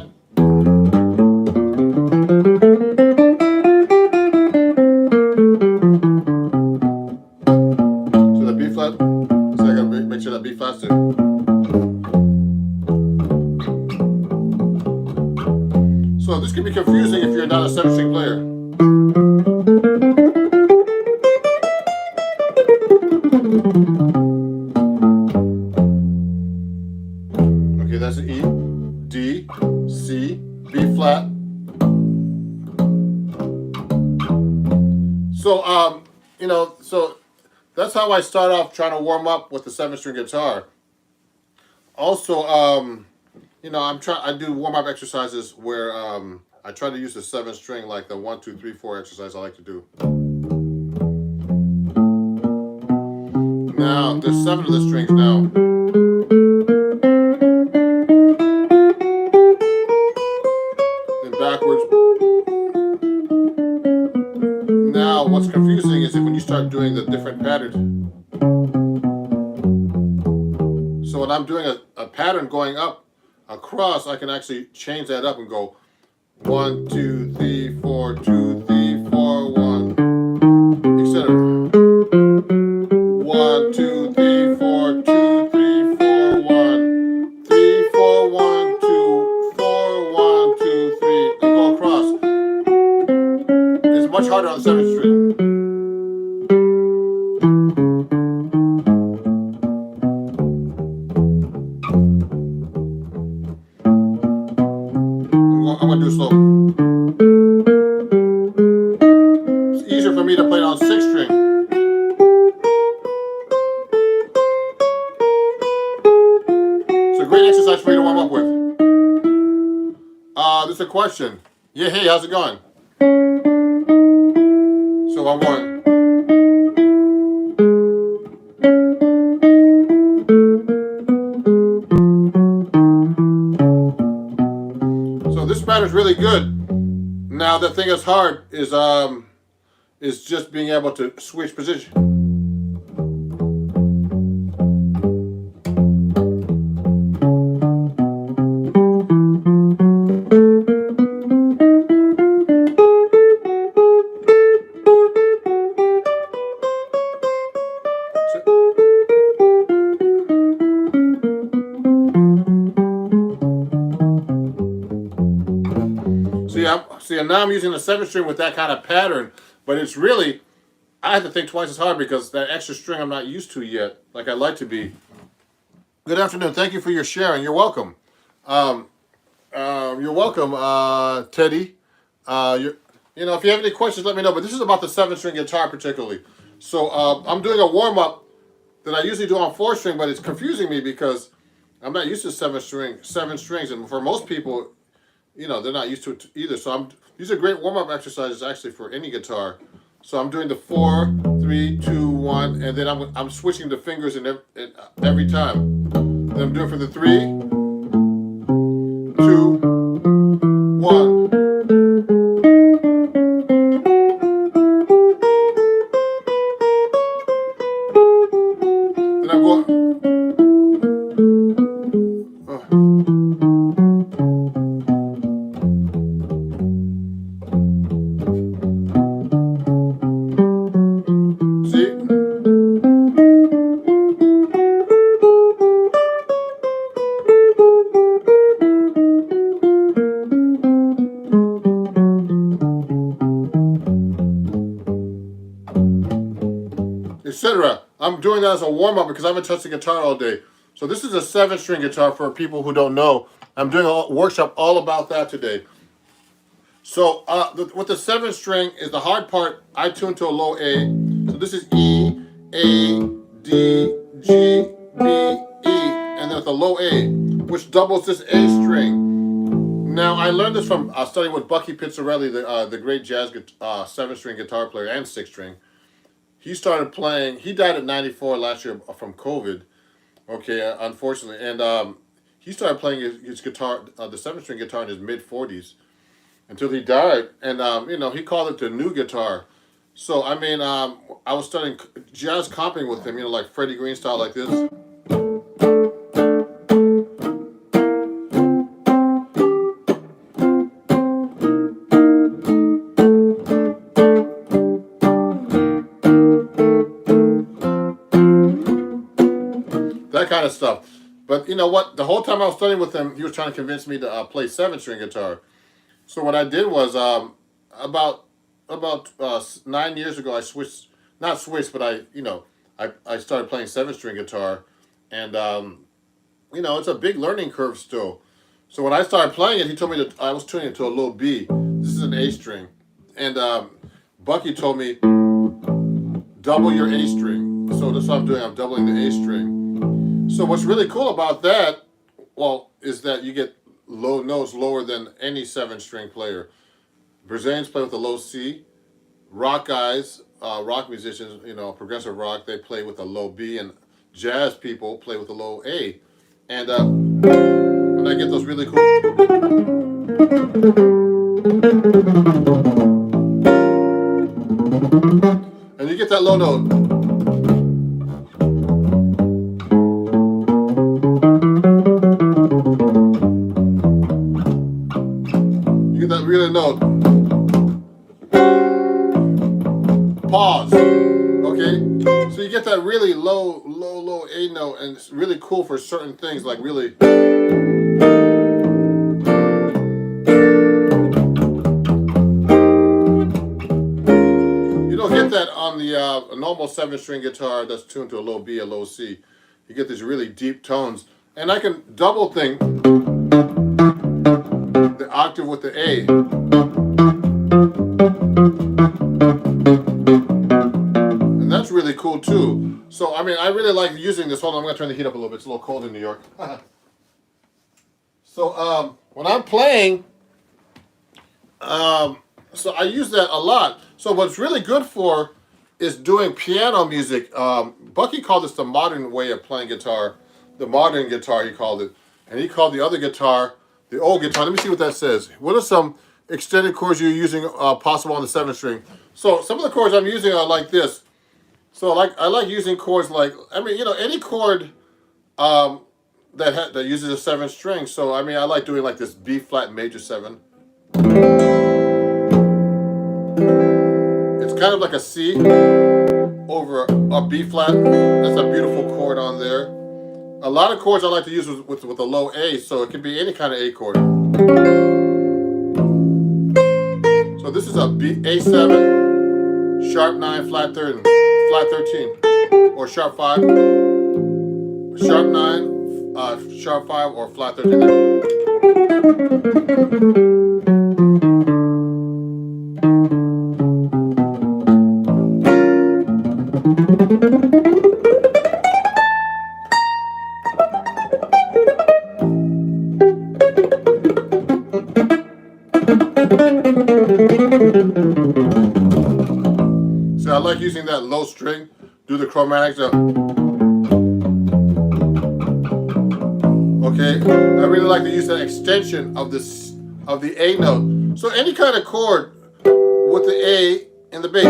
So the B flat. So I gotta make sure that B flat's there. So this can be confusing if you're not a 7-string player. Okay, that's an E, D, C, B flat. So, you know, so that's how I start off trying to warm up with the 7-string guitar. Also, you know, I do warm-up exercises where I try to use the 7th string, like the 1, 2, 3, 4 exercise I like to do. Now, there's 7 of the strings now. Then backwards. Now, what's confusing is when you start doing the different patterns. So when I'm doing a pattern going up across, I can actually change that up and go 1, 2, 3, 4, 2, 3, 4, 1, etc. 1, 2, 3, 4, 2, 3, 4, 1, 3, 4, 1, 2, 4, 1, 2, 3, and go across. It's much harder on the 7th string. I'm going to do slow. It's easier for me to play it on 6th string. It's a great exercise for you to warm up with. There's a question. Yeah, hey, how's it going? So I'm going. So this pattern is really good. Now the thing that's hard is just being able to switch position. See, now I'm using the 7th string with that kind of pattern, but it's really, I have to think twice as hard because that extra string I'm not used to yet, like I'd like to be. Good afternoon. Thank you for your sharing. You're welcome. You're welcome, Teddy. If you have any questions, let me know. But this is about the 7th string guitar particularly. So I'm doing a warm up that I usually do on 4th string, but it's confusing me because I'm not used to 7 strings, and for most people, they're not used to it either. So these are great warm up exercises actually for any guitar. So I'm doing the 4, 3, 2, 1, and then I'm switching the fingers in every time. Then I'm doing for the 3, 2, 1. Then I'm going. Etc. I'm doing that as a warm-up because I haven't touched the guitar all day. So this is a 7-string guitar for people who don't know. I'm doing a workshop all about that today. So with the 7th string is the hard part. I tune to a low A. So this is E, A, D, G, B, E, and then it's a low A, which doubles this A string. Now I learned this from studying with Bucky Pizzarelli, the great jazz 7-string guitar player and 6-string. He started playing. He died at 94 last year from COVID. Okay, unfortunately, and he started playing his guitar, the 7-string guitar, in his mid-40s until he died. And he called it the new guitar. So I mean, I was studying jazz comping with him. Like Freddie Green style, like this. That kind of stuff. But you know what? The whole time I was studying with him, he was trying to convince me to play 7-string guitar. So what I did was about 9 years ago, I switched, not switched, but I started playing 7-string guitar, and it's a big learning curve still. So when I started playing it, he told me that I was tuning it to a low B. This is an A string, and Bucky told me double your A string. So that's what I'm doing. I'm doubling the A string. So what's really cool about that, is that you get low notes lower than any 7-string player. Brazilians play with a low C. Rock guys, rock musicians, progressive rock, they play with a low B, and jazz people play with a low A. And I get those really cool. And you get that low note. That really note. Pause. Okay? So you get that really low A note, and it's really cool for certain things, like really. You don't get that on the a normal 7-string guitar that's tuned to a low B, a low C. You get these really deep tones. And I can double thing the octave with the A. And that's really cool too. So, I mean, I really like using this. Hold on, I'm going to turn the heat up a little bit. It's a little cold in New York. So, when I'm playing, So I use that a lot. So what's really good for is doing piano music. Bucky called this the modern way of playing guitar. The modern guitar, he called it. And he called the other guitar, the old guitar. Let me see what that says. What are some extended chords you're using possible on the 7th string? So some of the chords I'm using are like this. So I like using chords like, I mean, you know, any chord that uses a 7th string. So I mean, I like doing like this B flat major 7. It's kind of like a C over a B flat. That's a beautiful chord on there. A lot of chords I like to use with a low A, so it can be any kind of A chord. So this is a A7, sharp 9, flat 3rd, and flat 13, or sharp 5, sharp 9, sharp 5, or flat 13. So I like using that low string, do the chromatics. Okay, I really like to use that extension of the A note. So any kind of chord with the A in the bass.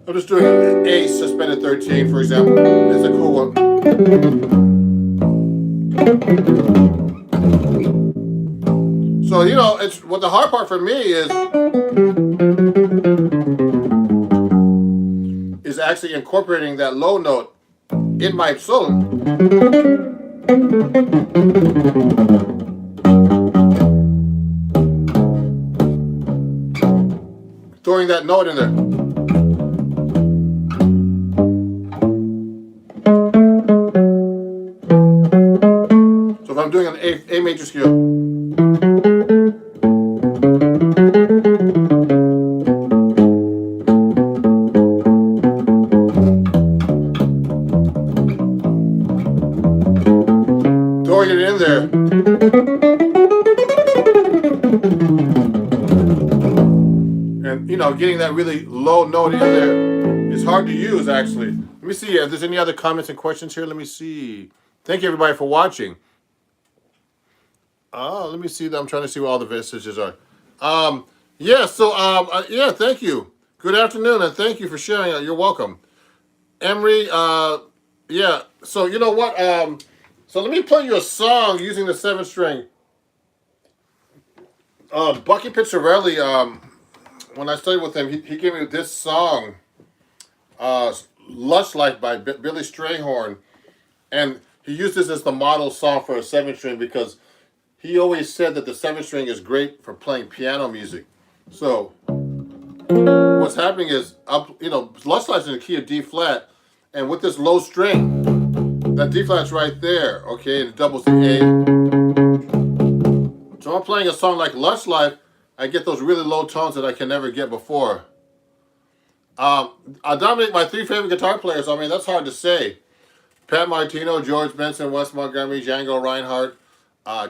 I'm just doing an A suspended 13, for example. It's a cool one. So, you know, it's what the hard part for me is actually incorporating that low note in my solo. Throwing that note in there. So if I'm doing an A major scale, throwing it in there. And, you know, getting that really low note in there is hard to use, actually. Let me see if there's any other comments and questions here. Let me see. Thank you, everybody, for watching. Let me see. I'm trying to see what all the messages are. Yeah, thank you. Good afternoon, and thank you for sharing. You're welcome. Emery, yeah. So, you know what? So let me play you a song using the 7th string. Bucky Pizzarelli, when I studied with him, he gave me this song, Lush Life by Billy Strayhorn. And he used this as the model song for a 7th string because he always said that the 7th string is great for playing piano music. So what's happening is, Lush Life is in the key of D flat, and with this low string, that D flat's right there, okay, and it doubles the A. So I'm playing a song like Lush Life, I get those really low tones that I can never get before. I dominate my 3 favorite guitar players. I mean, that's hard to say. Pat Martino, George Benson, Wes Montgomery, Django Reinhardt,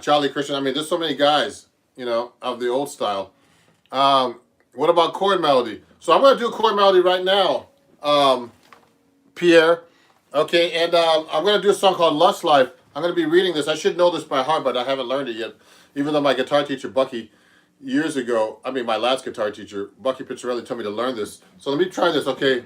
Charlie Christian. I mean, there's so many guys, you know, of the old style. What about chord melody? So I'm going to do a chord melody right now, Pierre. Okay, and I'm going to do a song called Lush Life. I'm going to be reading this. I should know this by heart, but I haven't learned it yet. Even though my guitar teacher, Bucky, years ago, my last guitar teacher, Bucky Pizzarelli, told me to learn this. So let me try this, okay?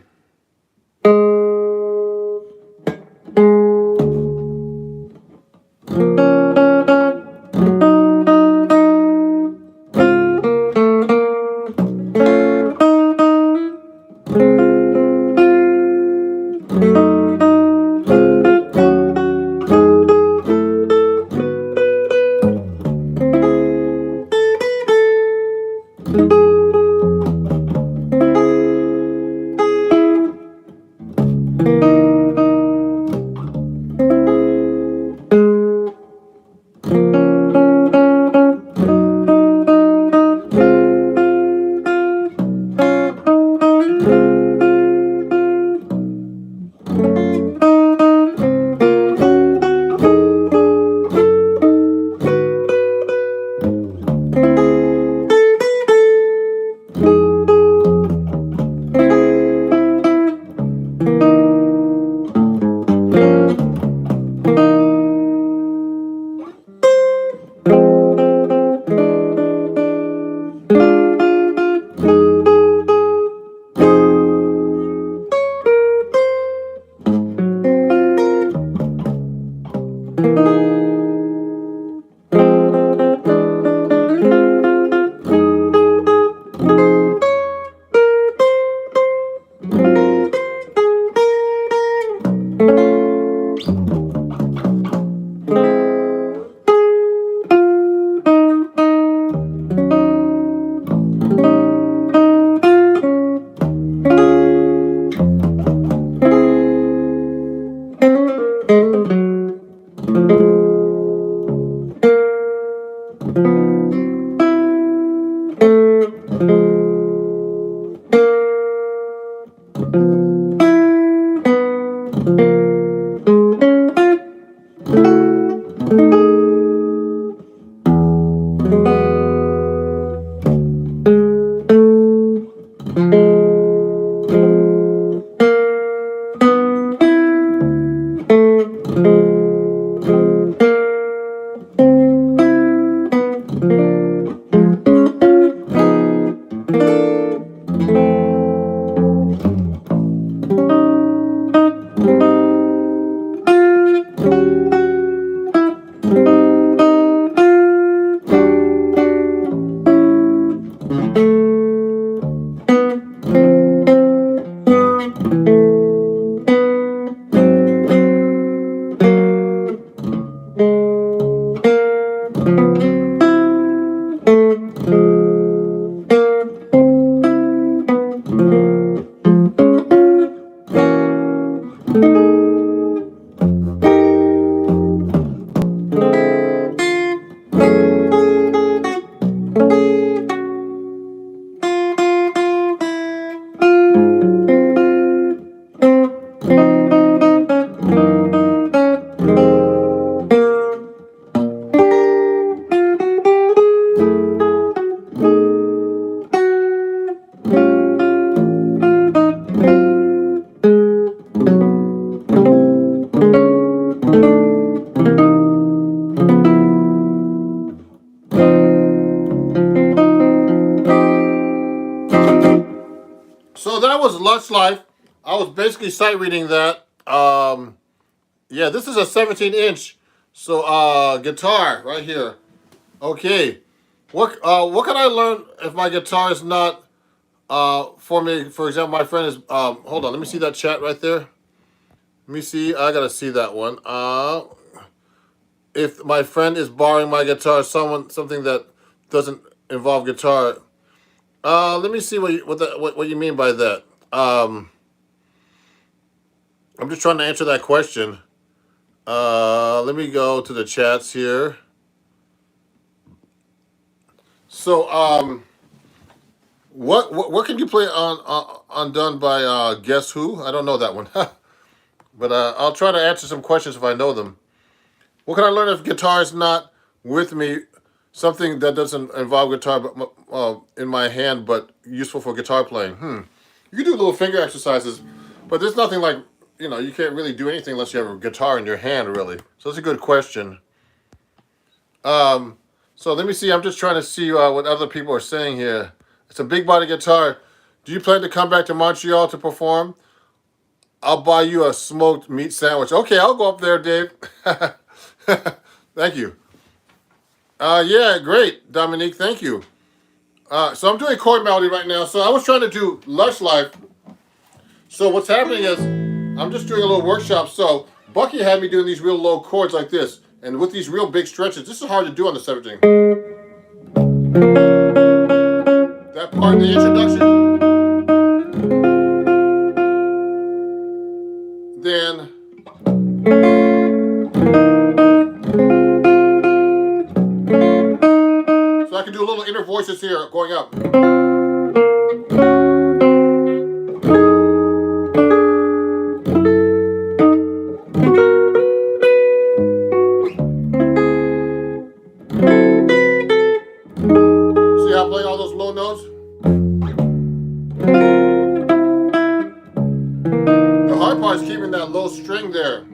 So that was Lunch Life. I was basically sight reading that. Yeah, this is a 17-inch. So guitar right here. Okay. What can I learn if my guitar is not for me? For example, my friend is hold on, let me see that chat right there. Let me see. I gotta see that one. If my friend is borrowing my guitar, something that doesn't involve guitar. Let me see what you mean by that. I'm just trying to answer that question. Let me go to the chats here. So, what can you play on undone by Guess Who? I don't know that one, but I'll try to answer some questions if I know them. What can I learn if guitar is not with me? Something that doesn't involve guitar, but in my hand, but useful for guitar playing. You can do little finger exercises, but there's nothing like, you can't really do anything unless you have a guitar in your hand, really. So that's a good question. So let me see. I'm just trying to see what other people are saying here. It's a big body guitar. Do you plan to come back to Montreal to perform? I'll buy you a smoked meat sandwich. Okay, I'll go up there, Dave. Thank you. Yeah, great, Dominique. Thank you. So I'm doing chord melody right now. So I was trying to do Lush Life. So what's happening is I'm just doing a little workshop. So Bucky had me doing these real low chords like this. And with these real big stretches, this is hard to do on the 17. That part in the introduction. Then so I can do a little inner voices here going up. See how I play all those low notes? The hard part is keeping that low string there.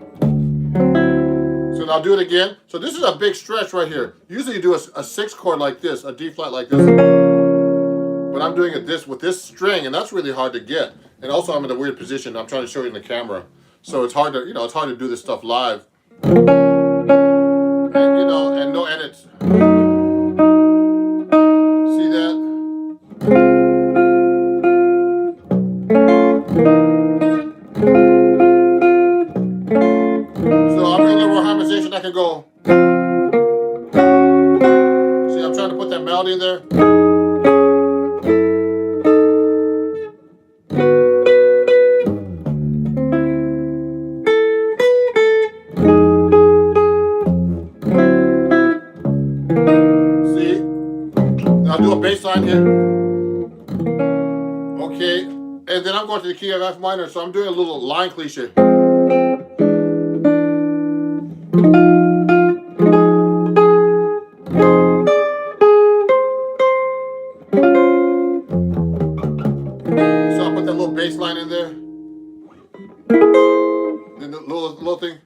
So now I'll do it again. So this is a big stretch right here. Usually you do a 6 chord like this, a D flat like this. But I'm doing it with this string, and that's really hard to get. And also I'm in a weird position. I'm trying to show you in the camera. So it's hard to, it's hard to do this stuff live. And, and no edits. See that? So I'm doing a little harmonization. I can go. See, I'm trying to put that melody in there. Okay, and then I'm going to the key of F minor, so I'm doing a little line cliche. So I put that little bass line in there. Then the little thing.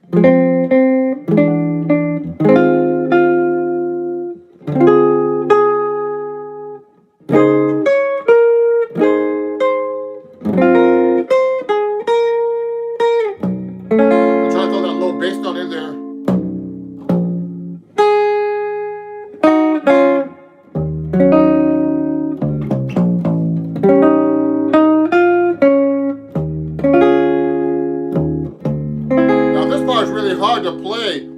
I'm trying to throw that little bass note in there. Now this part is really hard to play,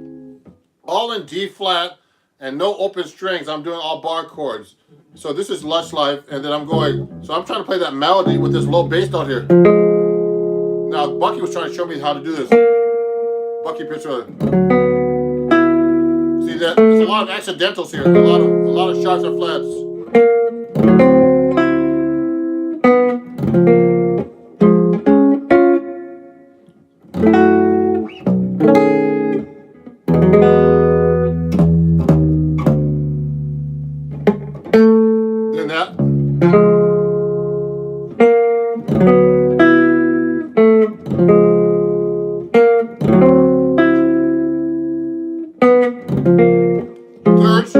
all in D flat and no open strings. I'm doing all bar chords. So this is Lush Life, and then I'm going. So I'm trying to play that melody with this low bass note here. Now Bucky was trying to show me how to do this. Bucky Pitcher. See that? There's a lot of accidentals here. A lot of sharps and flats. Then that. Thirds.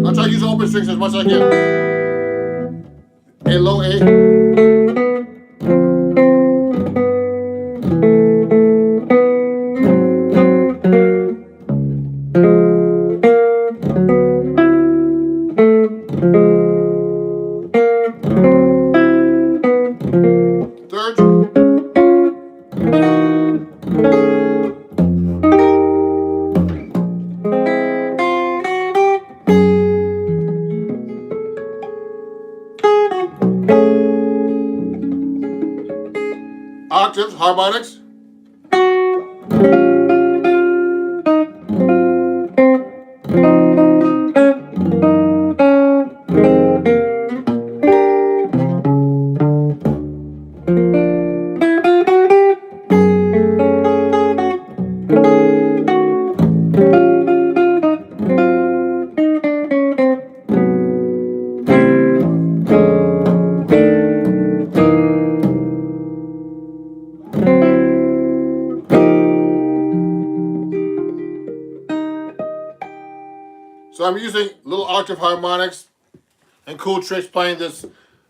I'll try to use open strings as much as I can. A low A. Third. Octaves, harmonics. So I'm using little octave harmonics and cool tricks playing this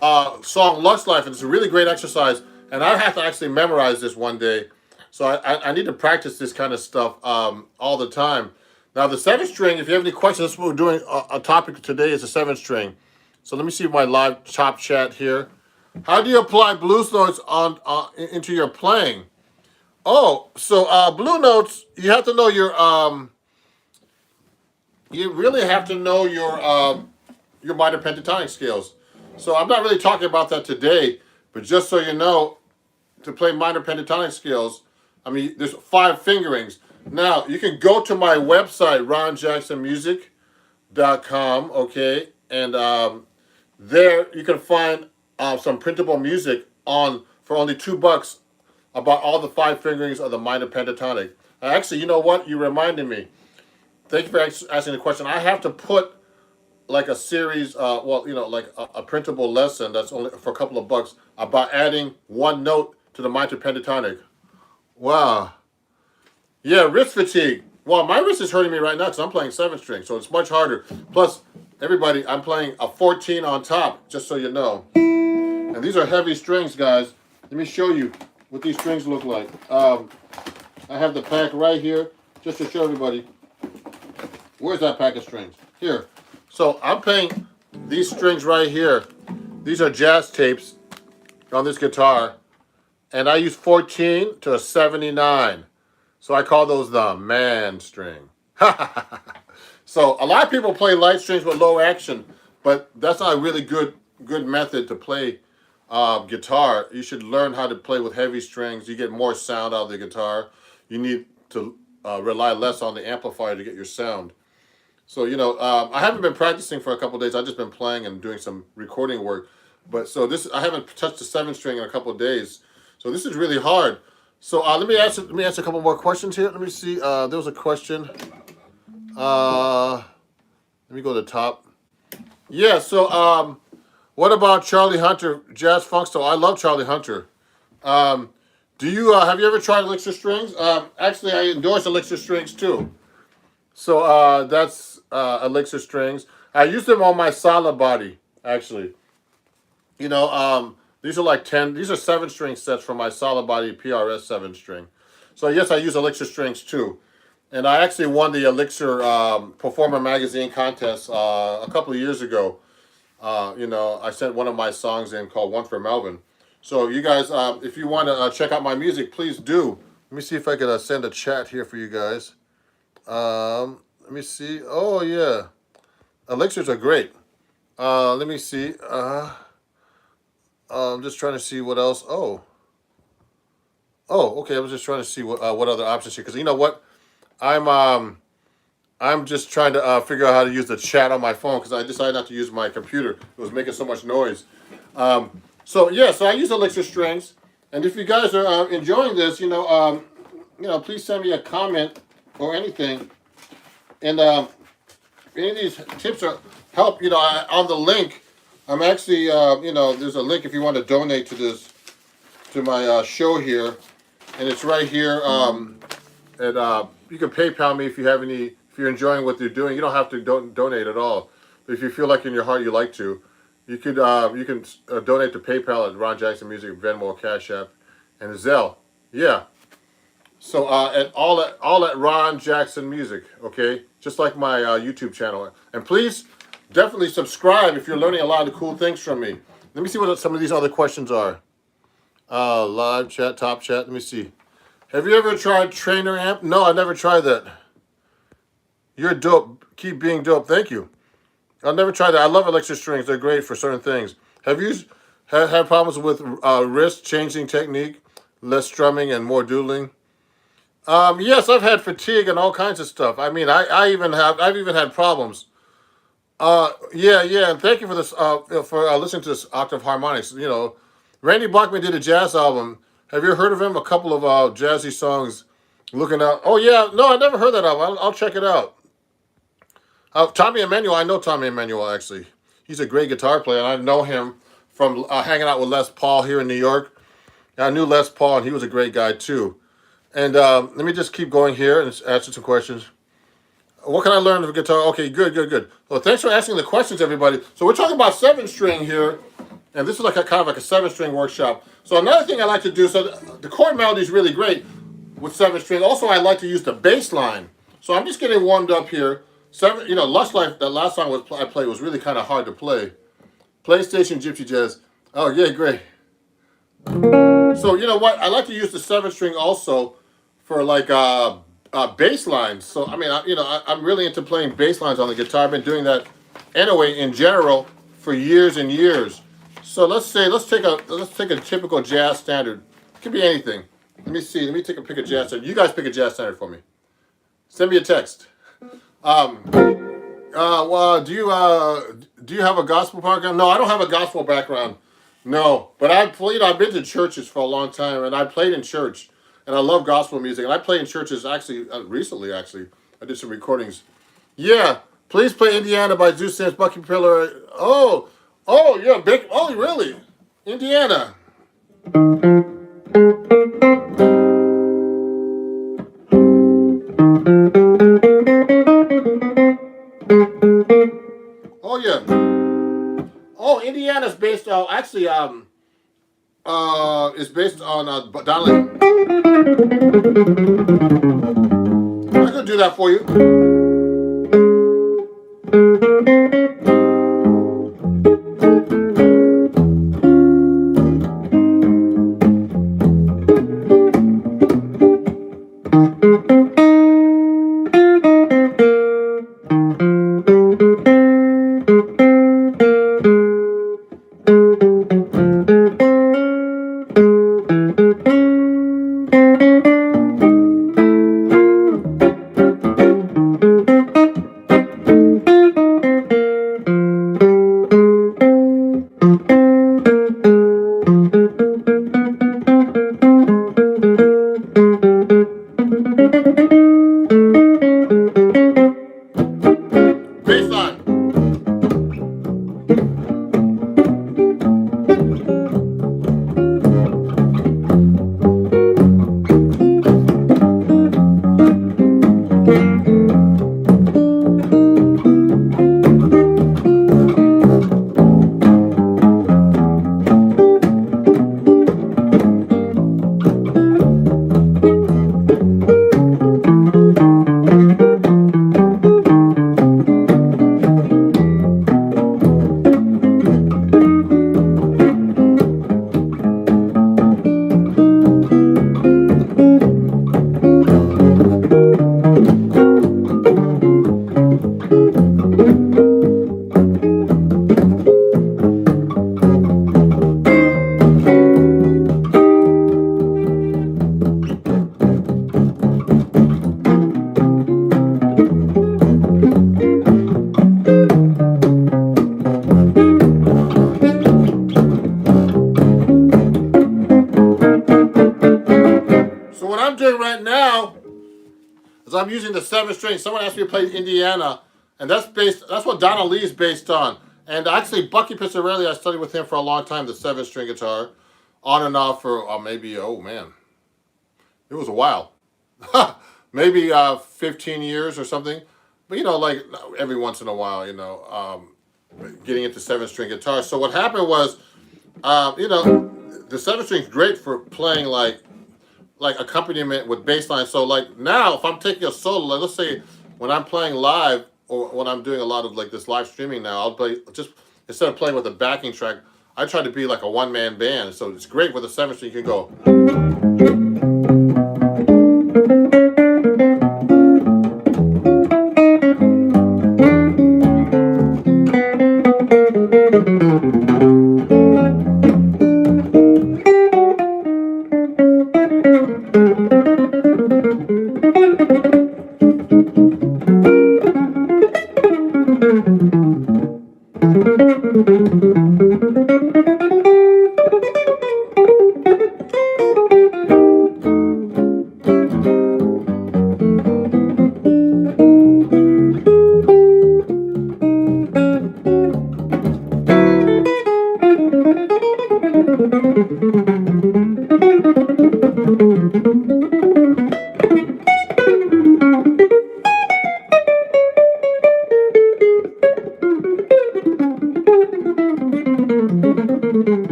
song Lush Life, and it's a really great exercise. And I have to actually memorize this one day. So I need to practice this kind of stuff all the time. Now the 7th string, if you have any questions, that's what we're doing. A topic today is the 7th string. So let me see my live top chat here. How do you apply blues notes into your playing? Oh, so blue notes, you have to know you really have to know your minor pentatonic scales. So I'm not really talking about that today, but just so you know, to play minor pentatonic scales, I mean, there's 5 fingerings. Now, you can go to my website, ronjacksonmusic.com, okay? And there you can find some printable music for only $2 about all the 5 fingerings of the minor pentatonic. Actually, you know what? You reminded me. Thank you for asking the question. I have to put like a series, like a printable lesson that's only for a couple of bucks about adding 1 note to the minor pentatonic. Wow. Yeah, wrist fatigue. Well, my wrist is hurting me right now because I'm playing 7th string, so it's much harder. Plus, everybody, I'm playing a 14 on top, just so you know. And these are heavy strings, guys. Let me show you what these strings look like. I have the pack right here, just to show everybody. Where's that pack of strings? Here. So I'm playing these strings right here. These are jazz tapes on this guitar. And I use 14 to a 79. So I call those the man string. So a lot of people play light strings with low action, but that's not a really good method to play guitar. You should learn how to play with heavy strings. You get more sound out of the guitar. You need to rely less on the amplifier to get your sound. So, you know, I haven't been practicing for a couple of days. I've just been playing and doing some recording work. But so this, I haven't touched the 7 string in a couple of days. So this is really hard. So let me answer a couple more questions here. Let me see. There was a question. Let me go to the top. Yeah. So what about Charlie Hunter Jazz Funk Style? I love Charlie Hunter. Do you have you ever tried Elixir Strings? Actually, I endorse Elixir Strings too. So that's Elixir Strings. I use them on my solid body, actually. You know, these are like 10, these are 7 string sets from my solid body PRS 7 string. So yes, I use Elixir Strings too. And I actually won the Elixir Performer Magazine contest a couple of years ago. You know, I sent one of my songs in called One for Melvin. So you guys, if you want to check out my music, please do. Let me see if I can send a chat here for you guys. Let me see. Oh yeah, elixirs are great. Let me see. I'm just trying to see what else. Oh, okay. I was just trying to see what other options here, because you know what, I'm just trying to figure out how to use the chat on my phone, because I decided not to use my computer. It was making so much noise. So yeah, so I use Elixir Strings, and if you guys are enjoying this, you know, please send me a comment or anything. And any of these tips are help. You know, on the link, I'm actually, you know, there's a link if you want to donate to this, to my show here, and it's right here. And you can PayPal me if you have any. If you're enjoying what you're doing, you don't have to donate at all. But if you feel like in your heart you like to, you could you can donate to PayPal at Ron Jackson Music, Venmo, Cash App, and Zelle. Yeah. So at all at Ron Jackson Music, okay? Just like my YouTube channel. And please, definitely subscribe if you're learning a lot of cool things from me. Let me see what some of these other questions are. Live chat, top chat. Let me see. Have you ever tried Trainer Amp? No, I never tried that. You're dope. Keep being dope. Thank you. I've never tried that. I love Elixir Strings. They're great for certain things. Have you had problems with wrist changing technique, less strumming and more doodling? Yes, I've had fatigue and all kinds of stuff. I mean, I've even had problems. Yeah, and thank you for this, for listening to this Octave Harmonics. You know, Randy Bachman did a jazz album. Have you heard of him? A couple of jazzy songs. Looking out. Oh yeah, no, I never heard that album. I'll check it out. Tommy Emmanuel, I know Tommy Emmanuel actually. He's a great guitar player, and I know him from hanging out with Les Paul here in New York. I knew Les Paul, and he was a great guy too. And let me just keep going here and answer some questions. What can I learn of guitar? Okay, good. Well, thanks for asking the questions, everybody. So we're talking about 7 string here, and this is like kind of like a 7 string workshop. So another thing I like to do, so the chord melody is really great with 7 string. Also, I like to use the bass line. So I'm just getting warmed up here. 7, you know, Lush Life, that last song I played was really kind of hard to play. PlayStation Gypsy Jazz. Oh yeah, great. So you know what? I like to use the 7 string also for like bass lines. So I mean, I'm really into playing bass lines on the guitar. I've been doing that anyway in general for years and years. So let's take a typical jazz standard. It could be anything. Let me see. Let me pick a jazz standard. You guys pick a jazz standard for me. Send me a text. Well, do you have a gospel background? No, I don't have a gospel background. No, but I've been to churches for a long time, and I played in church, and I love gospel music, and I played in churches actually recently. Actually, I did some recordings. Yeah, please play Indiana by Zeus Sims, Bucky Pillar. Oh, yeah, big. Oh, really? Indiana. Oh yeah. Oh, Indiana's based on actually is based on Donald. I could do that for you. Bass line. So what I'm doing right now is I'm using the 7th string. Someone asked me to play Indiana, and that's what Donna Lee's based on. And actually, Bucky Pizzarelli, I studied with him for a long time, the 7th string guitar, on and off for maybe, oh man, it was a while. Maybe 15 years or something. But you know, like every once in a while, you know, getting into 7th string guitar. So what happened was, you know, the 7th string is great for playing like accompaniment with bass line. So like now, if I'm taking a solo, like let's say when I'm playing live or when I'm doing a lot of like this live streaming now, I'll play just instead of playing with a backing track, I try to be like a one-man band. So it's great with a 7th string. You can go.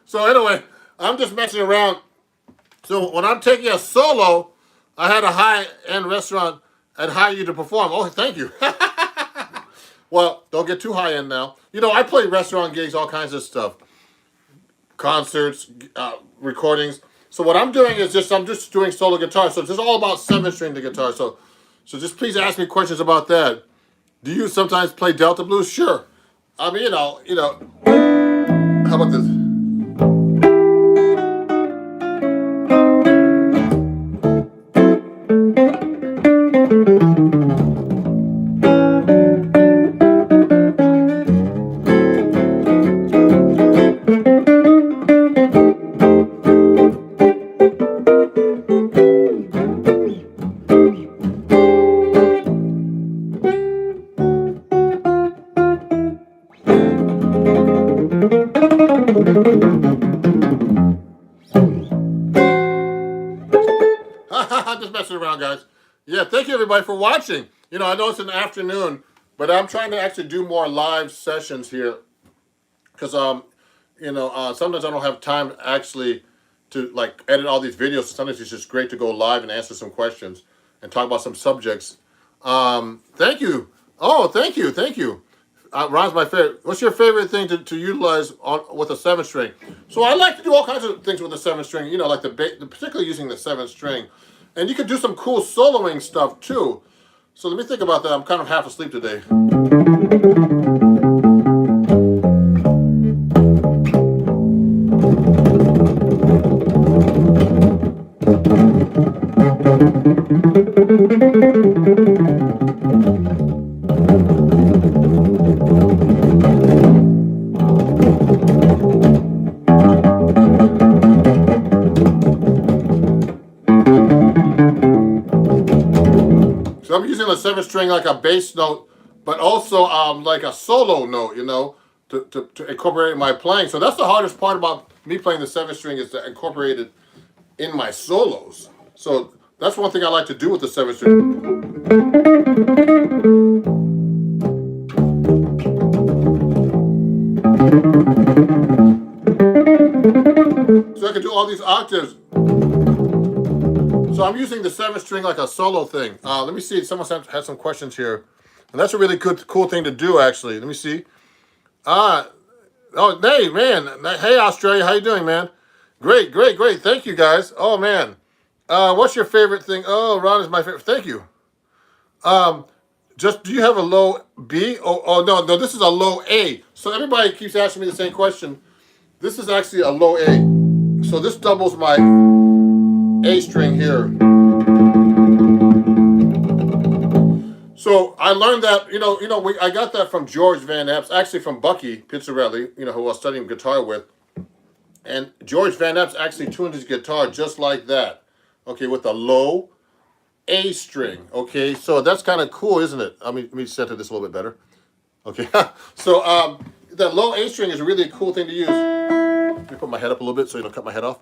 So anyway, I'm just messing around. So when I'm taking a solo, I had a high-end restaurant and hire you to perform. Oh, thank you. Well, don't get too high-end now. You know, I play restaurant gigs, all kinds of stuff. Concerts, recordings. So what I'm doing is I'm just doing solo guitar. So it's just all about 7th string the guitar. So just please ask me questions about that. Do you sometimes play Delta blues? Sure. I mean, you know. How about this? Just messing around, guys. Yeah, thank you everybody for watching. You know, I know it's in the afternoon, but I'm trying to actually do more live sessions here because sometimes I don't have time actually to like edit all these videos. Sometimes it's just great to go live and answer some questions and talk about some subjects. Thank you. Oh, thank you. Ron's my favorite. What's your favorite thing to utilize with a 7-string? So I like to do all kinds of things with the 7-string. You know, like particularly using the 7-string, and you could do some cool soloing stuff too. So let me think about that. I'm kind of half asleep today. So I'm using the 7-string like a bass note, but also like a solo note, you know, to incorporate in my playing. So that's the hardest part about me playing the 7-string is to incorporate it in my solos. So that's one thing I like to do with the 7-string. So I can do all these octaves. So I'm using the 7-string like a solo thing. Let me see. Someone had some questions here, and that's a really cool thing to do. Actually, let me see. Oh, hey man. Hey Australia, how you doing, man? Great. Thank you guys. Oh man, what's your favorite thing? Oh, Ron is my favorite. Thank you. Just do you have a low B? Oh no, this is a low A. So everybody keeps asking me the same question. This is actually a low A. So this doubles my A string here. So I learned that, I got that from George Van Apps, actually from Bucky Pizzarelli, who I was studying guitar with. And George Van Apps actually tuned his guitar just like that, okay, with a low A string, okay? So that's kind of cool, isn't it? Let me center this a little bit better. Okay, so the low A string is a really cool thing to use. Let me put my head up a little bit so you don't cut my head off.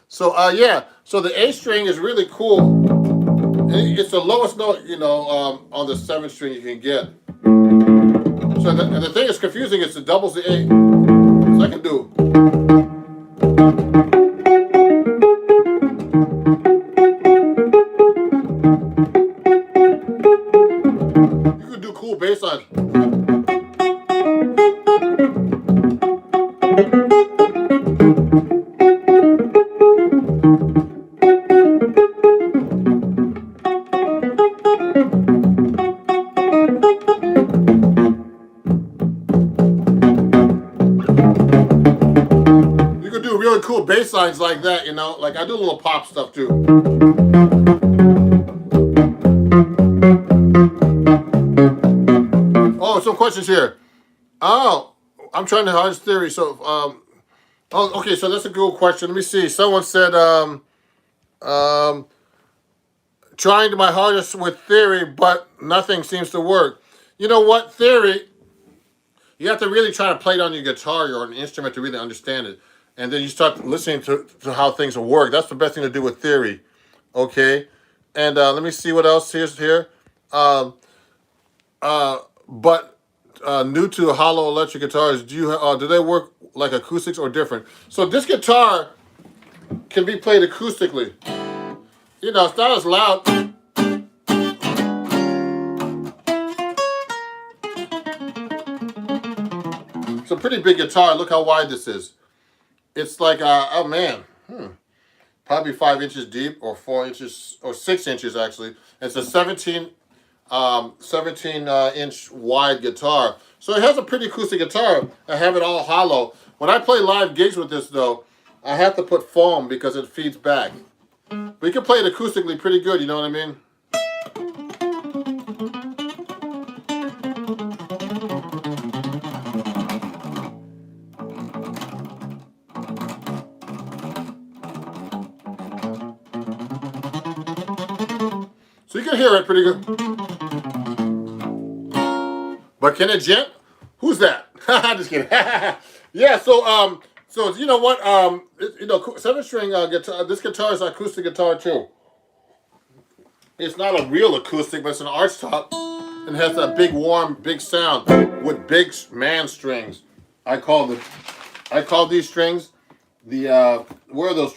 So yeah, so the A string is really cool. It's the lowest note, on the 7-string you can get. So the thing that's confusing is it doubles the A. So I can do. You can do cool bass lines. Really cool bass lines like that, like I do a little pop stuff too. Oh, some questions here. Oh, I'm trying to harness theory. So, okay, so that's a good question. Let me see. Someone said, trying my hardest with theory, but nothing seems to work. You know what? Theory, you have to really try to play it on your guitar or an instrument to really understand it. And then you start listening to how things will work. That's the best thing to do with theory, okay? And let me see what else is here. But new to hollow electric guitars, do they work like acoustics or different? So this guitar can be played acoustically. It's not as loud. It's a pretty big guitar. Look how wide this is. It's like, oh man, probably 5 inches deep or 4 inches or 6 inches actually. It's a 17 inch wide guitar. So it has a pretty acoustic guitar. I have it all hollow. When I play live gigs with this though, I have to put foam because it feeds back. But you can play it acoustically pretty good, you know what I mean? So you can hear it pretty good. But can it gent? Who's that? Just kidding. Yeah, so you know what? 7-string guitar. This guitar is an acoustic guitar too. It's not a real acoustic, but it's an arch top, and has that big, warm, big sound with big man strings. I call these strings the where are those